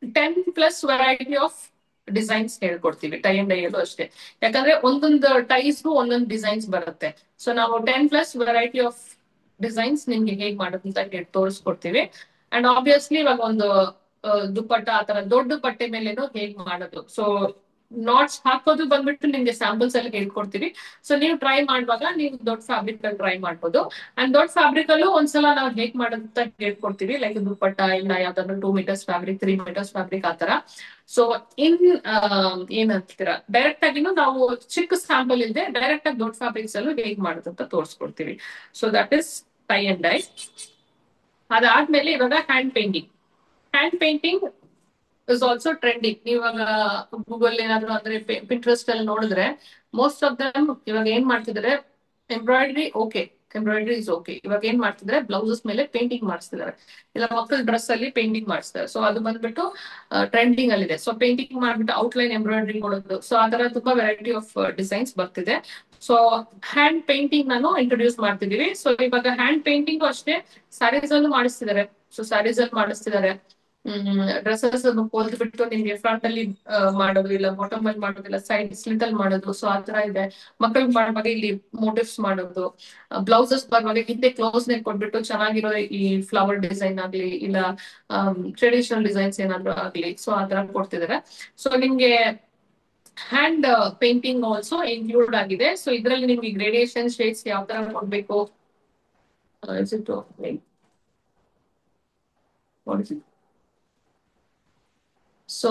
10+ ವೆರೈಟಿ ಆಫ್ ಡಿಸೈನ್ಸ್ ಹೇಳ್ಕೊಡ್ತೀವಿ ಟೈ ಅಂಡ್ ಡೈ ಅಲ್ಲೂ ಅಷ್ಟೇ. ಯಾಕಂದ್ರೆ ಒಂದೊಂದು ಟೈಸ್ಗೂ ಒಂದೊಂದು ಡಿಸೈನ್ಸ್ ಬರುತ್ತೆ. ಸೊ ನಾವು 10+ ವೆರೈಟಿ ಆಫ್ ಡಿಸೈನ್ಸ್ ನಿಮ್ಗೆ ಹೇಗ್ ಮಾಡೋದು ಅಂತ ತೋರಿಸ್ಕೊಡ್ತೀವಿ. ಅಂಡ್ ಆಬ್ವಿಯಸ್ಲಿ ಇವಾಗ ಒಂದು ದುಪ್ಪಟ್ಟ ಆತರ ದೊಡ್ಡ ಬಟ್ಟೆ ಮೇಲೇನು ಹೇಗ್ ಮಾಡೋದು. ಸೊ ನಾಟ್ಸ್ ಹಾಕೋದು ಬಂದ್ಬಿಟ್ಟು ನಿಮ್ಗೆ ಸ್ಯಾಂಪಲ್ಸ್ ಅಲ್ಲಿ ಹೇಳ್ಕೊಡ್ತೀವಿ. ಸೊ ನೀವು ಟ್ರೈ ಮಾಡುವಾಗ ನೀವು ದೊಡ್ಡ ಫ್ಯಾಬ್ರಿಕ್ ಅಲ್ಲಿ ಟ್ರೈ ಮಾಡ್ಬೋದು. ಅಂಡ್ ದೊಡ್ಡ ಫ್ಯಾಬ್ರಿಕ್ ಅಲ್ಲೂ ಒಂದ್ಸಲ ನಾವು ಹೇಗ್ ಮಾಡೋದು ಅಂತ ಹೇಳ್ಕೊಡ್ತೀವಿ. ಲೈಕ್ ದುಪ್ಪಟ್ಟ ಇಲ್ಲ ಯಾವ್ದಾದ್ರು 2 ಮೀಟರ್ಸ್ ಫ್ಯಾಬ್ರಿಕ್, 3 ಮೀಟರ್ಸ್ ಫ್ಯಾಬ್ರಿಕ್ ಆತರ. ಸೊ ಇನ್ ಏನ್ ಅಂತೀರಾ, ಡೈರೆಕ್ಟ್ ಆಗಿನೂ ನಾವು ಚಿಕ್ಕ ಸ್ಯಾಂಪಲ್ ಇಲ್ಲದೆ ಡೈರೆಕ್ಟ್ ಆಗಿ ದೊಡ್ಡ ಫ್ಯಾಬ್ರಿಕ್ಸ್ ಅಲ್ಲೂ ಹೇಗ್ ಮಾಡೋದು ಅಂತ ತೋರಿಸ್ಕೊಡ್ತೀವಿ. So that is tie and dye. ಅದಾದ್ಮೇಲೆ ಇವಾಗ hand painting. Hand painting is also trending. ಇವಾಗ ಗೂಗಲ್ ಏನಾದ್ರು ಅಂದ್ರೆ ಪಿಂಟ್ರೆಸ್ಟ್ ಅಲ್ಲಿ ನೋಡಿದ್ರೆ ಮೋಸ್ಟ್ ಆಫ್ ದಮ್ ಇವಾಗ ಏನ್ ಮಾಡ್ತಿದ್ದಾರೆ, embroidery okay, embroidery is okay. ಇವಾಗ ಏನ್ ಮಾಡ್ತಿದ್ರೆ ಬ್ಲೌಸಸ್ ಮೇಲೆ ಪೇಂಟಿಂಗ್ ಮಾಡಿಸ್ತಿದ್ದಾರೆ, ಇಲ್ಲ ಮಕ್ಕಳ ಡ್ರೆಸ್ ಅಲ್ಲಿ ಪೇಂಟಿಂಗ್ ಮಾಡಿಸ್ತಾರೆ. ಸೊ ಅದು ಬಂದ್ಬಿಟ್ಟು ಟ್ರೆಂಡಿಂಗ್ ಅಲ್ಲಿ ಇದೆ. ಸೊ ಪೇಂಟಿಂಗ್ ಮಾಡ್ಬಿಟ್ಟು ಔಟ್ಲೈನ್ ಎಂಬ್ರಾಯ್ಡ್ರಿ ಕೊಡೋದು, ಸೊ ಆ ತರ ತುಂಬಾ ವೆರೈಟಿ ಆಫ್ ಡಿಸೈನ್ಸ್ ಬರ್ತಿದೆ. ಸೊ ಹ್ಯಾಂಡ್ ಪೇಂಟಿಂಗ್ ನಾನು ಇಂಟ್ರೊಡ್ಯೂಸ್ ಮಾಡ್ತಿದೀವಿ. ಸೊ ಇವಾಗ ಹ್ಯಾಂಡ್ ಪೇಂಟಿಂಗ್ ಅಷ್ಟೇ ಸ್ಯಾರೀಸ್ ಅಲ್ಲೂ ಮಾಡಿಸ್ತಿದ್ದಾರೆ. ಸೊ ಸ್ಯಾರೀಸ್ ಅಲ್ಲಿ ಮಾಡಿಸ್ತಿದ್ದಾರೆ. ಡ್ರೆಸ್ಸಸ್ ಹೊಲ್ದ್ ಬಿಟ್ಟು ನಿಮ್ಗೆ ಫ್ರಂಟ್ ಅಲ್ಲಿ ಮಾಡೋದು, ಇಲ್ಲ ಬಾಟಮ್ ಅಲ್ಲಿ ಮಾಡೋದು, ಇಲ್ಲ ಸೈಡ್ ಸ್ಲಿಟ್ ಅಲ್ಲಿ ಮಾಡೋದು. ಸೊ ಆತರ ಇದೆ. ಮಕ್ಕಳಿಗೆ ಮಾಡುವಾಗ ಇಲ್ಲಿ ಮೋಟಿವ್ಸ್ ಮಾಡೋದು, ಬ್ಲೌಸಸ್ ಬರುವಾಗ ಹಿಂದೆ ಕ್ಲೋಸ್ ನೆಕ್ ಕೊಟ್ಬಿಟ್ಟು ಚೆನ್ನಾಗಿರೋ ಈ ಫ್ಲವರ್ ಡಿಸೈನ್ ಆಗ್ಲಿ, ಇಲ್ಲ ಟ್ರೆಡಿಷನಲ್ ಡಿಸೈನ್ಸ್ ಏನಾದ್ರು ಆಗ್ಲಿ, ಸೊ ಆತರ ಕೊಡ್ತಿದ್ದಾರೆ. ಸೊ ನಿಮ್ಗೆ ಹ್ಯಾಂಡ್ ಪೇಂಟಿಂಗ್ ಆಲ್ಸೋ ಇನ್ಕ್ಲೂಡ್ ಆಗಿದೆ. ಸೊ ಇದ್ರಲ್ಲಿ ನಿಮ್ಗೆ ಗ್ರೇಡಿಯೇಷನ್ ಶೇಡ್ಸ್ ಯಾವ ತರ ಕೊಡ್ಬೇಕು, ಸೊ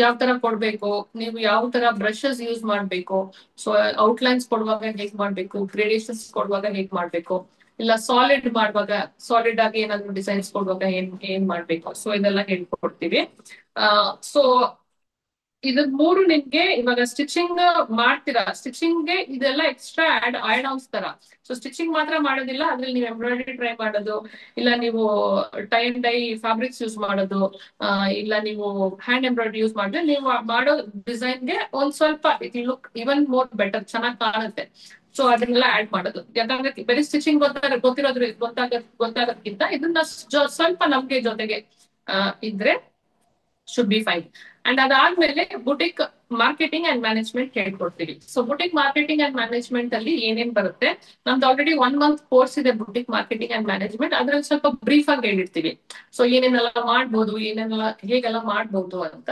ಯಾವ ತರ ಕೊಡ್ಬೇಕು, ನೀವು ಯಾವ ತರ ಬ್ರಷಸ್ ಯೂಸ್ ಮಾಡ್ಬೇಕು, ಸೊ ಔಟ್ಲೈನ್ಸ್ ಕೊಡುವಾಗ ಹೇಗ್ ಮಾಡ್ಬೇಕು, ಗ್ರೇಡೇಷನ್ಸ್ ಕೊಡುವಾಗ ಹೇಗ್ ಮಾಡ್ಬೇಕು, ಇಲ್ಲ ಸಾಲಿಡ್ ಮಾಡುವಾಗ ಸಾಲಿಡ್ ಆಗಿ ಏನಾದ್ರು ಡಿಸೈನ್ಸ್ ಕೊಡುವಾಗ ಏನ್ ಮಾಡ್ಬೇಕು, ಸೊ ಇದೆಲ್ಲ ಹೇಳ್ಕೊಡ್ತೀವಿ. ಸೊ ಇದು ಮೂರು ನಿಮ್ಗೆ ಇವಾಗ ಸ್ಟಿಚಿಂಗ್ ಮಾಡ್ತೀರಾ, ಸ್ಟಿಚಿಂಗ್ ಗೆ ಇದೆಲ್ಲ ಎಕ್ಸ್ಟ್ರಾ ಆಡ್ ಆನ್ಸ್ ತರ. ಸೊ ಸ್ಟಿಚಿಂಗ್ ಮಾತ್ರ ಮಾಡೋದಿಲ್ಲ, ಅದ್ರಲ್ಲಿ ನೀವು ಎಂಬ್ರಾಯ್ಡರಿ ಟ್ರೈ ಮಾಡೋದು, ಇಲ್ಲ ನೀವು tie and dye fabrics use ಮಾಡೋದು, ಇಲ್ಲ ನೀವು ಹ್ಯಾಂಡ್ ಎಂಬ್ರಾಯ್ಡರಿ ಯೂಸ್ ಮಾಡಿದ್ರೆ ನೀವು ಮಾಡೋ ಡಿಸೈನ್ಗೆ ಒಂದ್ ಸ್ವಲ್ಪ it look even more better, ಚೆನ್ನಾಗಿ ಕಾಣುತ್ತೆ. ಸೊ ಅದನ್ನೆಲ್ಲ ಆಡ್ ಮಾಡೋದು. ಯಾಕಂದ್ರೆ ಬರೀ ಸ್ಟಿಚಿಂಗ್ ಗೊತ್ತಾಗೋದ್ಕಿಂತ ಇದನ್ನ ಸ್ವಲ್ಪ ನಮ್ಗೆ ಜೊತೆಗೆ ಇದ್ರೆ ಶುಡ್ ಬಿ ಫೈನ್. ಅಂಡ್ ಅದಾದ್ಮೇಲೆ ಬುಟಿಕ್ ಮಾರ್ಕೆಟಿಂಗ್ ಅಂಡ್ ಮ್ಯಾನೇಜ್ಮೆಂಟ್ ಹೇಳ್ಕೊಡ್ತೀವಿ. So boutique marketing and management ಅಲ್ಲಿ ಏನೇನ್ ಬರುತ್ತೆ, ನಮ್ದು ಆಲ್ರೆಡಿ 1 ಮಂತ್ ಕೋರ್ಸ್ ಇದೆ ಬುಟಿಕ್ ಮಾರ್ಕೆಟಿಂಗ್ ಅಂಡ್ ಮ್ಯಾನೇಜ್ಮೆಂಟ್. ಅದ್ರಲ್ಲಿ ಸ್ವಲ್ಪ ಬ್ರೀಫ್ ಆಗಿ ಹೇಳಿರ್ತೀವಿ. ಸೊ ಏನೇನೆಲ್ಲ ಮಾಡ್ಬೋದು, ಏನೇನೆಲ್ಲ ಹೇಗೆಲ್ಲ ಮಾಡ್ಬೋದು ಅಂತ.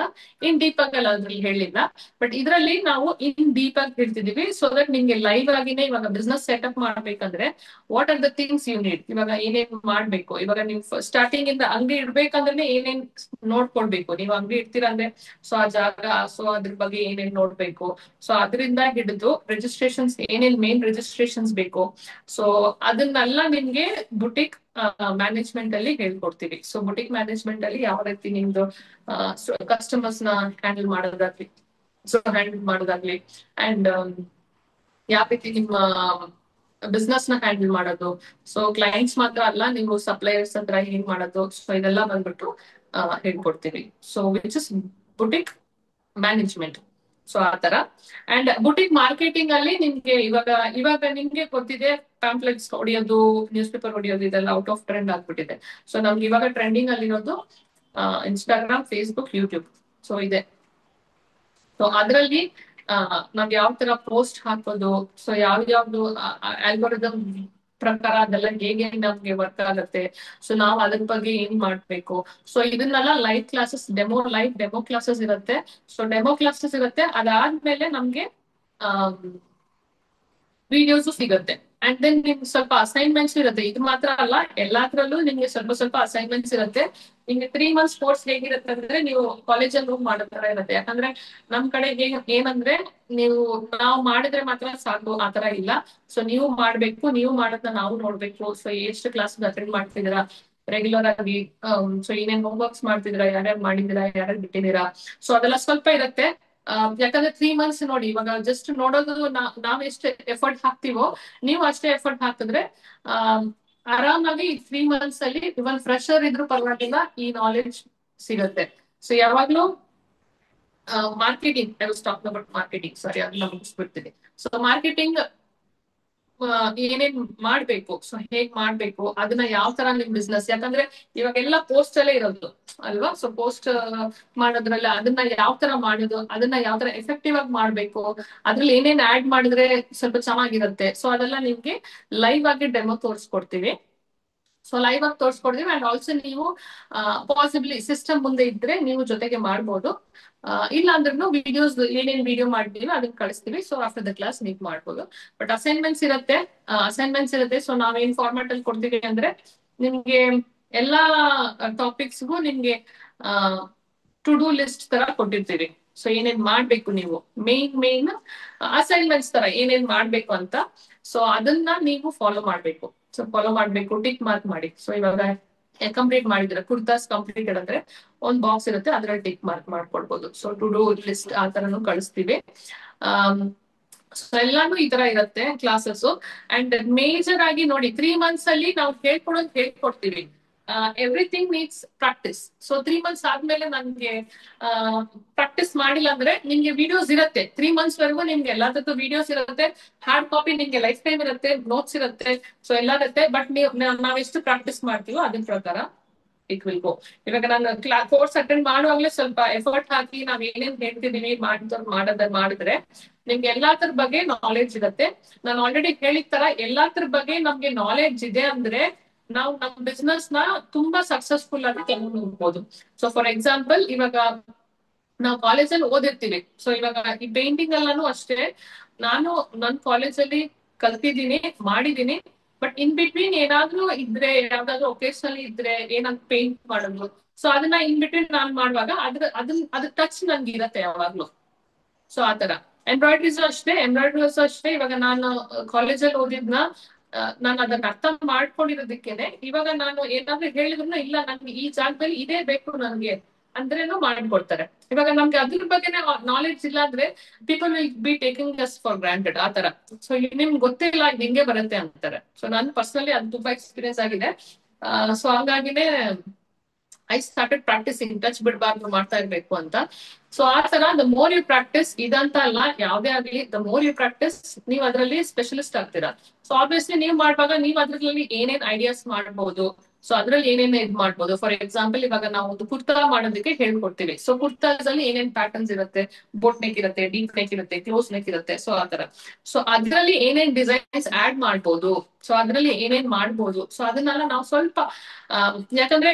ಇನ್ ಡೀಪ್ ಆಗಿ ಎಲ್ಲ ಅದ್ರಲ್ಲಿ ಹೇಳಿಲ್ಲ, ಬಟ್ ಇದರಲ್ಲಿ ನಾವು ಇನ್ ಡೀಪ್ ಆಗಿ ಹೇಳ್ತಿದೀವಿ. ಸೊ ದಟ್ ನಿಮ್ಗೆ ಲೈವ್ ಆಗಿನೇ ಇವಾಗ ಬಿಸ್ನೆಸ್ ಸೆಟಪ್ ಮಾಡ್ಬೇಕಂದ್ರೆ what are the things you need, ಇವಾಗ ಏನೇನ್ ಮಾಡ್ಬೇಕು, ಇವಾಗ ನೀವು ಸ್ಟಾರ್ಟಿಂಗ್ ಇಂದ ಅಂಗಡಿ ಇಡ್ಬೇಕಂದ್ರೆ ಏನೇನ್ ನೋಡ್ಕೊಳ್ಬೇಕು, ನೀವು ಅಂಗಡಿ ಇಡ್ತೀರಾ ಅಂದ್ರೆ ಸೊ ಆ ಜಾಗ, ಸೊ ಅದ್ರ ಬಗ್ಗೆ ಏನೇನ್ ನೋಡ್ಬೇಕು, ಸೊ ಅದರಿಂದ ಹಿಡಿದು ರಿಜಿಸ್ಟ್ರೇಷನ್ಸ್ ಏನೇನ್ ಮೇನ್ ರಿಜಿಸ್ಟ್ರೇಷನ್ಸ್ ಬೇಕು, ಸೊ ಅದನ್ನೆಲ್ಲ ನಿಮ್ಗೆ ಬುಟಿಕ್ ಮ್ಯಾನೇಜ್ಮೆಂಟ್ ಅಲ್ಲಿ ಹೇಳ್ಕೊಡ್ತೀವಿ. ಸೊ ಬುಟಿಕ್ ಮ್ಯಾನೇಜ್ಮೆಂಟ್ ಅಲ್ಲಿ ಯಾವ ರೀತಿ ನಿಮ್ದು ಕಸ್ಟಮರ್ಸ್ ನ ಹ್ಯಾಂಡಲ್ ಮಾಡೋದಾಗ್ಲಿ, ಸೊ ಹ್ಯಾಂಡಲ್ ಮಾಡೋದಾಗ್ಲಿ, ಅಂಡ್ ಯಾವ ರೀತಿ ನಿಮ್ಮ ಬಿಸ್ನೆಸ್ ನ ಹ್ಯಾಂಡಲ್ ಮಾಡೋದು, ಸೊ ಕ್ಲೈಂಟ್ಸ್ ಮಾತ್ರ ಅಲ್ಲ, ನೀವು ಸಪ್ಲೈಯರ್ಸ್ ಹತ್ರ ಹೇಗ್ ಮಾಡೋದು, ಸೊ ಇದೆಲ್ಲ ಬಂದ್ಬಿಟ್ಟು ಹೇಳ್ಕೊಡ್ತೀವಿ. So which is boutique management. So ಆತರ. ಅಂಡ್ ಬುಟಿಕ್ ಮಾರ್ಕೆಟಿಂಗ್ ಅಲ್ಲಿ ನಿಮ್ಗೆ ಇವಾಗ ನಿಮ್ಗೆ ಗೊತ್ತಿದೆ, ಪ್ಯಾಂಪ್ಲೆಟ್ಸ್ ಹೊಡಿಯೋದು, ನ್ಯೂಸ್ ಪೇಪರ್ ಹೊಡಿಯೋದು, ಇದೆಲ್ಲ ಔಟ್ ಆಫ್ ಟ್ರೆಂಡ್ ಆಗ್ಬಿಟ್ಟಿದೆ. ಸೊ ನಮ್ಗೆ ಇವಾಗ ಟ್ರೆಂಡಿಂಗ್ ಅಲ್ಲಿರೋದು ಇನ್ಸ್ಟಾಗ್ರಾಮ್, ಫೇಸ್ಬುಕ್, ಯೂಟ್ಯೂಬ್. ಸೊ ಇದೆ. ಸೊ ಅದ್ರಲ್ಲಿ ನಾವ್ ಯಾವ ತರ ಪೋಸ್ಟ್ ಹಾಕೋದು, ಸೊ ಯಾವ್ದು ಆಲ್ಗೊರಿದಮ್ ಪ್ರಕಾರ ಅದೆಲ್ಲ ಹೇಗೆ ನಮ್ಗೆ ವರ್ಕ್ ಆಗುತ್ತೆ, ಸೊ ನಾವ್ ಅದ್ರ ಬಗ್ಗೆ ಏನ್ ಮಾಡ್ಬೇಕು, ಸೊ ಇದನ್ನೆಲ್ಲ ಲೈವ್ ಕ್ಲಾಸಸ್, ಡೆಮೋ ಕ್ಲಾಸಸ್ ಇರುತ್ತೆ. ಸೊ ಡೆಮೋ ಕ್ಲಾಸಸ್ ಇರುತ್ತೆ. ಅದಾದ್ಮೇಲೆ ನಮ್ಗೆ ವಿಡಿಯೋಸು ಸಿಗುತ್ತೆ. ಅಂಡ್ ದೆನ್ ನಿಮ್ಗೆ ಸ್ವಲ್ಪ ಅಸೈನ್ಮೆಂಟ್ಸ್ ಇರುತ್ತೆ. ಇದು ಮಾತ್ರ ಅಲ್ಲ, ಎಲ್ಲಾದ್ರಲ್ಲೂ ನಿಮ್ಗೆ ಸ್ವಲ್ಪ ಅಸೈನ್ಮೆಂಟ್ಸ್ ಇರುತ್ತೆ. ನಿಮ್ಗೆ 3 ಮಂತ್ಸ್ ಕೋರ್ಸ್ ಹೇಗಿರುತ್ತೆ ಅಂದ್ರೆ ನೀವು ಕಾಲೇಜಲ್ಲಿ ಹೋಗಿ ಮಾಡೋ ತರ ಇರುತ್ತೆ. ಯಾಕಂದ್ರೆ ನಮ್ ಕಡೆ ಏನಂದ್ರೆ ನಾವು ಮಾಡಿದ್ರೆ ಮಾತ್ರ ಸಾಕು ಆತರ ಇಲ್ಲ. ಸೊ ನೀವು ಮಾಡ್ಬೇಕು, ನೀವು ಮಾಡೋದನ್ನ ನಾವು ನೋಡ್ಬೇಕು. ಸೊ ಎಷ್ಟು ಕ್ಲಾಸ್ ಅಟೆಂಡ್ ಮಾಡ್ತಿದ್ದೀರಾ ರೆಗ್ಯುಲರ್ ಆಗಿ, ಸೊ ಏನೇನ್ ಹೋಮ್ವರ್ಕ್ಸ್ ಮಾಡ್ತಿದ್ದೀರಾ, ಯಾರ್ಯಾರು ಮಾಡಿದೀರಾ, ಯಾರ್ಯಾರು ಬಿಟ್ಟಿದ್ದೀರಾ, ಸೊ ಅದೆಲ್ಲ ಸ್ವಲ್ಪ ಇರುತ್ತೆ. ಯಾಕಂದ್ರೆ 3 ಮಂತ್ಸ್ ನೋಡಿ, ಇವಾಗ ಜಸ್ಟ್ ನೋಡೋದು ನಾವ್ ಎಷ್ಟು ಎಫರ್ಟ್ ಹಾಕ್ತಿವೋ ನೀವು ಅಷ್ಟೇ ಎಫರ್ಟ್ ಹಾಕಿದ್ರೆ ಆರಾಮಾಗಿ ಈ 3 ಮಂತ್ಸ್ ಅಲ್ಲಿ ಇವನ್ ಫ್ರೆಶರ್ ಇದ್ರು ಪರವಾಗಿಲ್ಲ ಈ ನಾಲೆಡ್ಜ್ ಸಿಗುತ್ತೆ. ಸೊ ಯಾವಾಗ್ಲೂ marketing, I was talking about marketing, sorry ಅದನ್ನ ಮುಗಿಸ್ಬಿಡ್ತೀನಿ. ಸೊ ಮಾರ್ಕೆಟಿಂಗ್ ಏನೇನ್ ಮಾಡ್ಬೇಕು, ಸೊ ಹೇಗ್ ಮಾಡ್ಬೇಕು, ಅದನ್ನ ಯಾವ ತರ ನಿಮ್ ಬಿಸ್ನೆಸ್, ಯಾಕಂದ್ರೆ ಇವಾಗೆಲ್ಲ ಪೋಸ್ಟ್ ಅಲ್ಲೇ ಇರೋದು ಅಲ್ವಾ. ಸೊ ಪೋಸ್ಟ್ ಮಾಡೋದ್ರಲ್ಲಿ ಅದನ್ನ ಯಾವ ತರ ಮಾಡೋದು, ಅದನ್ನ ಯಾವ ತರ ಎಫೆಕ್ಟಿವ್ ಆಗಿ ಮಾಡ್ಬೇಕು, ಅದ್ರಲ್ಲಿ ಏನೇನ್ ಆಡ್ ಮಾಡಿದ್ರೆ ಸ್ವಲ್ಪ ಚೆನ್ನಾಗಿರುತ್ತೆ, ಸೊ ಅದೆಲ್ಲ ನಿಮ್ಗೆ ಲೈವ್ ಆಗಿ ಡೆಮೋ ತೋರಿಸ್ಕೊಡ್ತೀವಿ. ಸೊ ಲೈವ್ ಆಗಿ ತೋರಿಸ್ಕೊಡ್ತೀವಿ. ಅಂಡ್ ಆಲ್ಸೋ ನೀವು ಪಾಸಿಬ್ಲಿ ಸಿಸ್ಟಮ್ ಮುಂದೆ ಇದ್ರೆ ನೀವು ಜೊತೆಗೆ ಮಾಡ್ಬೋದು. ಇಲ್ಲ ಅಂದ್ರೂ ವಿಡಿಯೋಸ್ ಏನೇನ್ ವಿಡಿಯೋ ಮಾಡ್ತೀವಿ ಅದನ್ನ ಕಳಿಸ್ತೀವಿ. ಸೊ ಆಫ್ಟರ್ ದ ಕ್ಲಾಸ್ ನೀವು ಮಾಡ್ಬೋದು. ಬಟ್ ಅಸೈನ್ಮೆಂಟ್ಸ್ ಇರುತ್ತೆ. ಸೊ ನಾವೇನ್ ಫಾರ್ಮ್ಯಾಟ್ ಅಲ್ಲಿ ಕೊಡ್ತೀವಿ ಅಂದ್ರೆ ನಿಮ್ಗೆ ಎಲ್ಲಾ ಟಾಪಿಕ್ಸ್ಗೂ ನಿಮ್ಗೆ ಟು ಡೂ ಲಿಸ್ಟ್ ತರ ಕೊಟ್ಟಿರ್ತೀವಿ. ಸೊ ಏನೇನ್ ಮಾಡ್ಬೇಕು ನೀವು ಮೇನ್ ಅಸೈನ್ಮೆಂಟ್ಸ್ ತರ ಏನೇನ್ ಮಾಡ್ಬೇಕು ಅಂತ. ಸೊ ಅದನ್ನ ನೀವು ಫಾಲೋ ಮಾಡ್ಬೇಕು, ಟಿಕ್ ಮಾರ್ಕ್ ಮಾಡಿ. ಸೊ ಇವಾಗ ಕಂಪ್ಲೀಟ್ ಮಾಡಿದ್ರೆ ಕುರ್ತಾಸ್ ಕಂಪ್ಲೀಟೆಡ್ ಅಂದ್ರೆ ಒಂದ್ ಬಾಕ್ಸ್ ಇರುತ್ತೆ, ಅದ್ರಲ್ಲಿ ಟಿಕ್ ಮಾರ್ಕ್ ಮಾಡ್ಕೊಳ್ಬಹುದು. ಸೊ ಟು ಡೂ ಲಿಸ್ಟ್ ಆ ತರನು ಕಳಿಸ್ತೀವಿ. ಸೊ ಎಲ್ಲಾನು ಈ ತರ ಇರುತ್ತೆ ಕ್ಲಾಸಸ್. ಅಂಡ್ ಮೇಜರ್ ಆಗಿ ನೋಡಿ 3 months ಅಲ್ಲಿ ನಾವು ಹೇಳ್ಕೊಡ್ತೀವಿ. Everything needs practice. So 3 months ಆದ್ಮೇಲೆ ನನ್ಗೆ ಪ್ರಾಕ್ಟಿಸ್ ಮಾಡಿಲ್ಲ ಅಂದ್ರೆ ನಿಮ್ಗೆ ವಿಡಿಯೋಸ್ ಇರುತ್ತೆ. 3 months ವರೆಗೂ ನಿಮ್ಗೆ ಎಲ್ಲದಕ್ಕೂ ವಿಡಿಯೋಸ್ ಇರುತ್ತೆ, ಹಾರ್ಡ್ ಕಾಪಿ ನಿಮ್ಗೆ ಲೈಫ್ ಟೈಮ್ ಇರುತ್ತೆ, ನೋಟ್ಸ್ ಇರುತ್ತೆ, ಸೊ ಎಲ್ಲ ಇರುತ್ತೆ. ಬಟ್ ನಾವೆಷ್ಟು ಪ್ರಾಕ್ಟಿಸ್ ಮಾಡ್ತೀವೋ ಅದ್ರ ಪ್ರಕಾರ ಇಟ್ ವಿಲ್ ಗೋ. ಇವಾಗ ನಾನು ಕೋರ್ಸ್ ಅಟೆಂಡ್ ಮಾಡುವಾಗ್ಲೇ ಸ್ವಲ್ಪ ಎಫರ್ಟ್ ಹಾಕಿ ನಾವ್ ಏನೇನ್ ಹೇಳ್ತಿದೀವಿ ಮಾಡಿದ್ರೆ ನಿಮ್ಗೆ ಎಲ್ಲಾದ್ರ ಬಗ್ಗೆ ನಾಲೆಡ್ಜ್ ಇರುತ್ತೆ. ನಾನು ಆಲ್ರೆಡಿ ಹೇಳಿದ ತರ ಎಲ್ಲಾದ್ರ ಬಗ್ಗೆ ನಮ್ಗೆ ನಾಲೆಡ್ಜ್ ಇದೆ ಅಂದ್ರೆ ನಾವು ನಮ್ ಬಿಸ್ನೆಸ್ ನ ತುಂಬಾ ಸಕ್ಸಸ್ಫುಲ್ ಆಗಿ ತಗೊಂಡು ಹೋಗ್ಬೋದು. ಸೊ ಫಾರ್ ಎಕ್ಸಾಂಪಲ್ ಇವಾಗ ನಾವು ಕಾಲೇಜಲ್ಲಿ ಓದಿರ್ತೀವಿ. ಸೊ ಇವಾಗ ಈ ಪೇಂಟಿಂಗ್ ಎಲ್ಲಾನು ಅಷ್ಟೇ, ನಾನು ನನ್ ಕಾಲೇಜಲ್ಲಿ ಕಲ್ತಿದ್ದೀನಿ, ಮಾಡಿದೀನಿ. ಬಟ್ ಇನ್ ಬಿಟ್ವೀನ್ ಏನಾದ್ರೂ ಇದ್ರೆ, ಯಾವ್ದಾದ್ರು ಒಕೇಶನಲ್ ಇದ್ರೆ ಏನಾದ್ರು ಪೇಂಟ್ ಮಾಡೋದು, ಸೊ ಅದನ್ನ ಇನ್ ಬಿಟ್ವೀನ್ ನಾನ್ ಮಾಡುವಾಗ ಅದ್ರ ಟಚ್ ನನ್ಗೆ ಇರತ್ತೆ ಯಾವಾಗ್ಲೂ. ಸೊ ಆತರ ಎಂಬ್ರಾಯ್ಡ್ರೀಸ್ ಅಷ್ಟೇ. ಇವಾಗ ನಾನು ಕಾಲೇಜಲ್ಲಿ ಓದಿದ್ನ ನಾನು ಅದನ್ನ ಅರ್ಥ ಮಾಡ್ಕೊಂಡಿರೋದಕ್ಕೇನೆ ಇವಾಗ ನಾನು ಏನಾದ್ರೂ ಹೇಳಿದ್ರು ಇಲ್ಲ ನನ್ಗೆ ಈ ಜಾಗದಲ್ಲಿ ಇದೇ ಬೇಕು ನನ್ಗೆ ಅಂದ್ರೇನು ಮಾಡ್ಕೊಡ್ತಾರೆ. ಇವಾಗ ನಮ್ಗೆ ಅದ್ರ ಬಗ್ಗೆನೇ ನಾಲೆಡ್ಜ್ ಇಲ್ಲ ಅಂದ್ರೆ people will be taking us for granted ಆ ತರ. ಸೊ ನಿಮ್ಗೆ ಗೊತ್ತಿಲ್ಲ ಇದು ಹಿಂಗೆ ಬರುತ್ತೆ ಅಂತಾರೆ. ಸೊ ನನ್ ಪರ್ಸನಲಿ ಅದು ತುಂಬಾ ಎಕ್ಸ್ಪೀರಿಯನ್ಸ್ ಆಗಿದೆ. ಸೊ ಹಂಗಾಗಿನೇ ಐ ಸ್ಟಾರ್ಟೆಡ್ ಪ್ರಾಕ್ಟಿಸಿಂಗ್, ಟಚ್ ಬಿಡಬಾರ್ದು, ಮಾಡ್ತಾ ಇರ್ಬೇಕು ಅಂತ. ಸೊ ಆ ತರ ದ ಮೋರ್ ಯು ಪ್ರಾಕ್ಟಿಸ್, ಇದಂತ ಅಲ್ಲ ಯಾವ್ದೇ ಆಗ್ಲಿ, ದ ಮೋರ್ ಯು ಪ್ರಾಕ್ಟಿಸ್ ನೀವ್ ಅದ್ರಲ್ಲಿ ಸ್ಪೆಷಲಿಸ್ಟ್ ಆಗ್ತೀರಾ. ಸೊ ಆಬ್ವಿಯಸ್ಲಿ ನೀವ್ ಮಾಡುವಾಗ ನೀವ್ ಅದ್ರಲ್ಲಿ ಏನೇನ್ ಐಡಿಯಾಸ್ ಮಾಡ್ಬೋದು, ಸೊ ಅದ್ರಲ್ಲಿ ಏನೇನ್ ಇದ್ ಮಾಡ್ಬೋದು. ಫಾರ್ ಎಕ್ಸಾಂಪಲ್ ಇವಾಗ ನಾವು ಒಂದು ಕುರ್ತಾ ಮಾಡೋದಕ್ಕೆ ಹೇಳ್ಕೊಡ್ತೀವಿ. ಸೊ ಕುರ್ತಾಸ್ ಅಲ್ಲಿ ಏನೇನ್ ಪ್ಯಾಟರ್ನ್ಸ್ ಇರುತ್ತೆ, ಬೋಟ್ ನೆಕ್ ಇರುತ್ತೆ, ಡೀಪ್ ನೆಕ್ ಇರುತ್ತೆ, ಕ್ಲೋಸ್ ನೆಕ್ ಇರುತ್ತೆ. ಸೊ ಆತರ ಸೊ ಅದ್ರಲ್ಲಿ ಏನೇನ್ ಡಿಸೈನ್ಸ್ ಆಡ್ ಮಾಡ್ಬೋದು, ಸೊ ಅದ್ರಲ್ಲಿ ಏನೇನ್ ಮಾಡ್ಬೋದು, ಸೊ ಅದನ್ನೆಲ್ಲ ನಾವು ಸ್ವಲ್ಪ ಯಾಕಂದ್ರೆ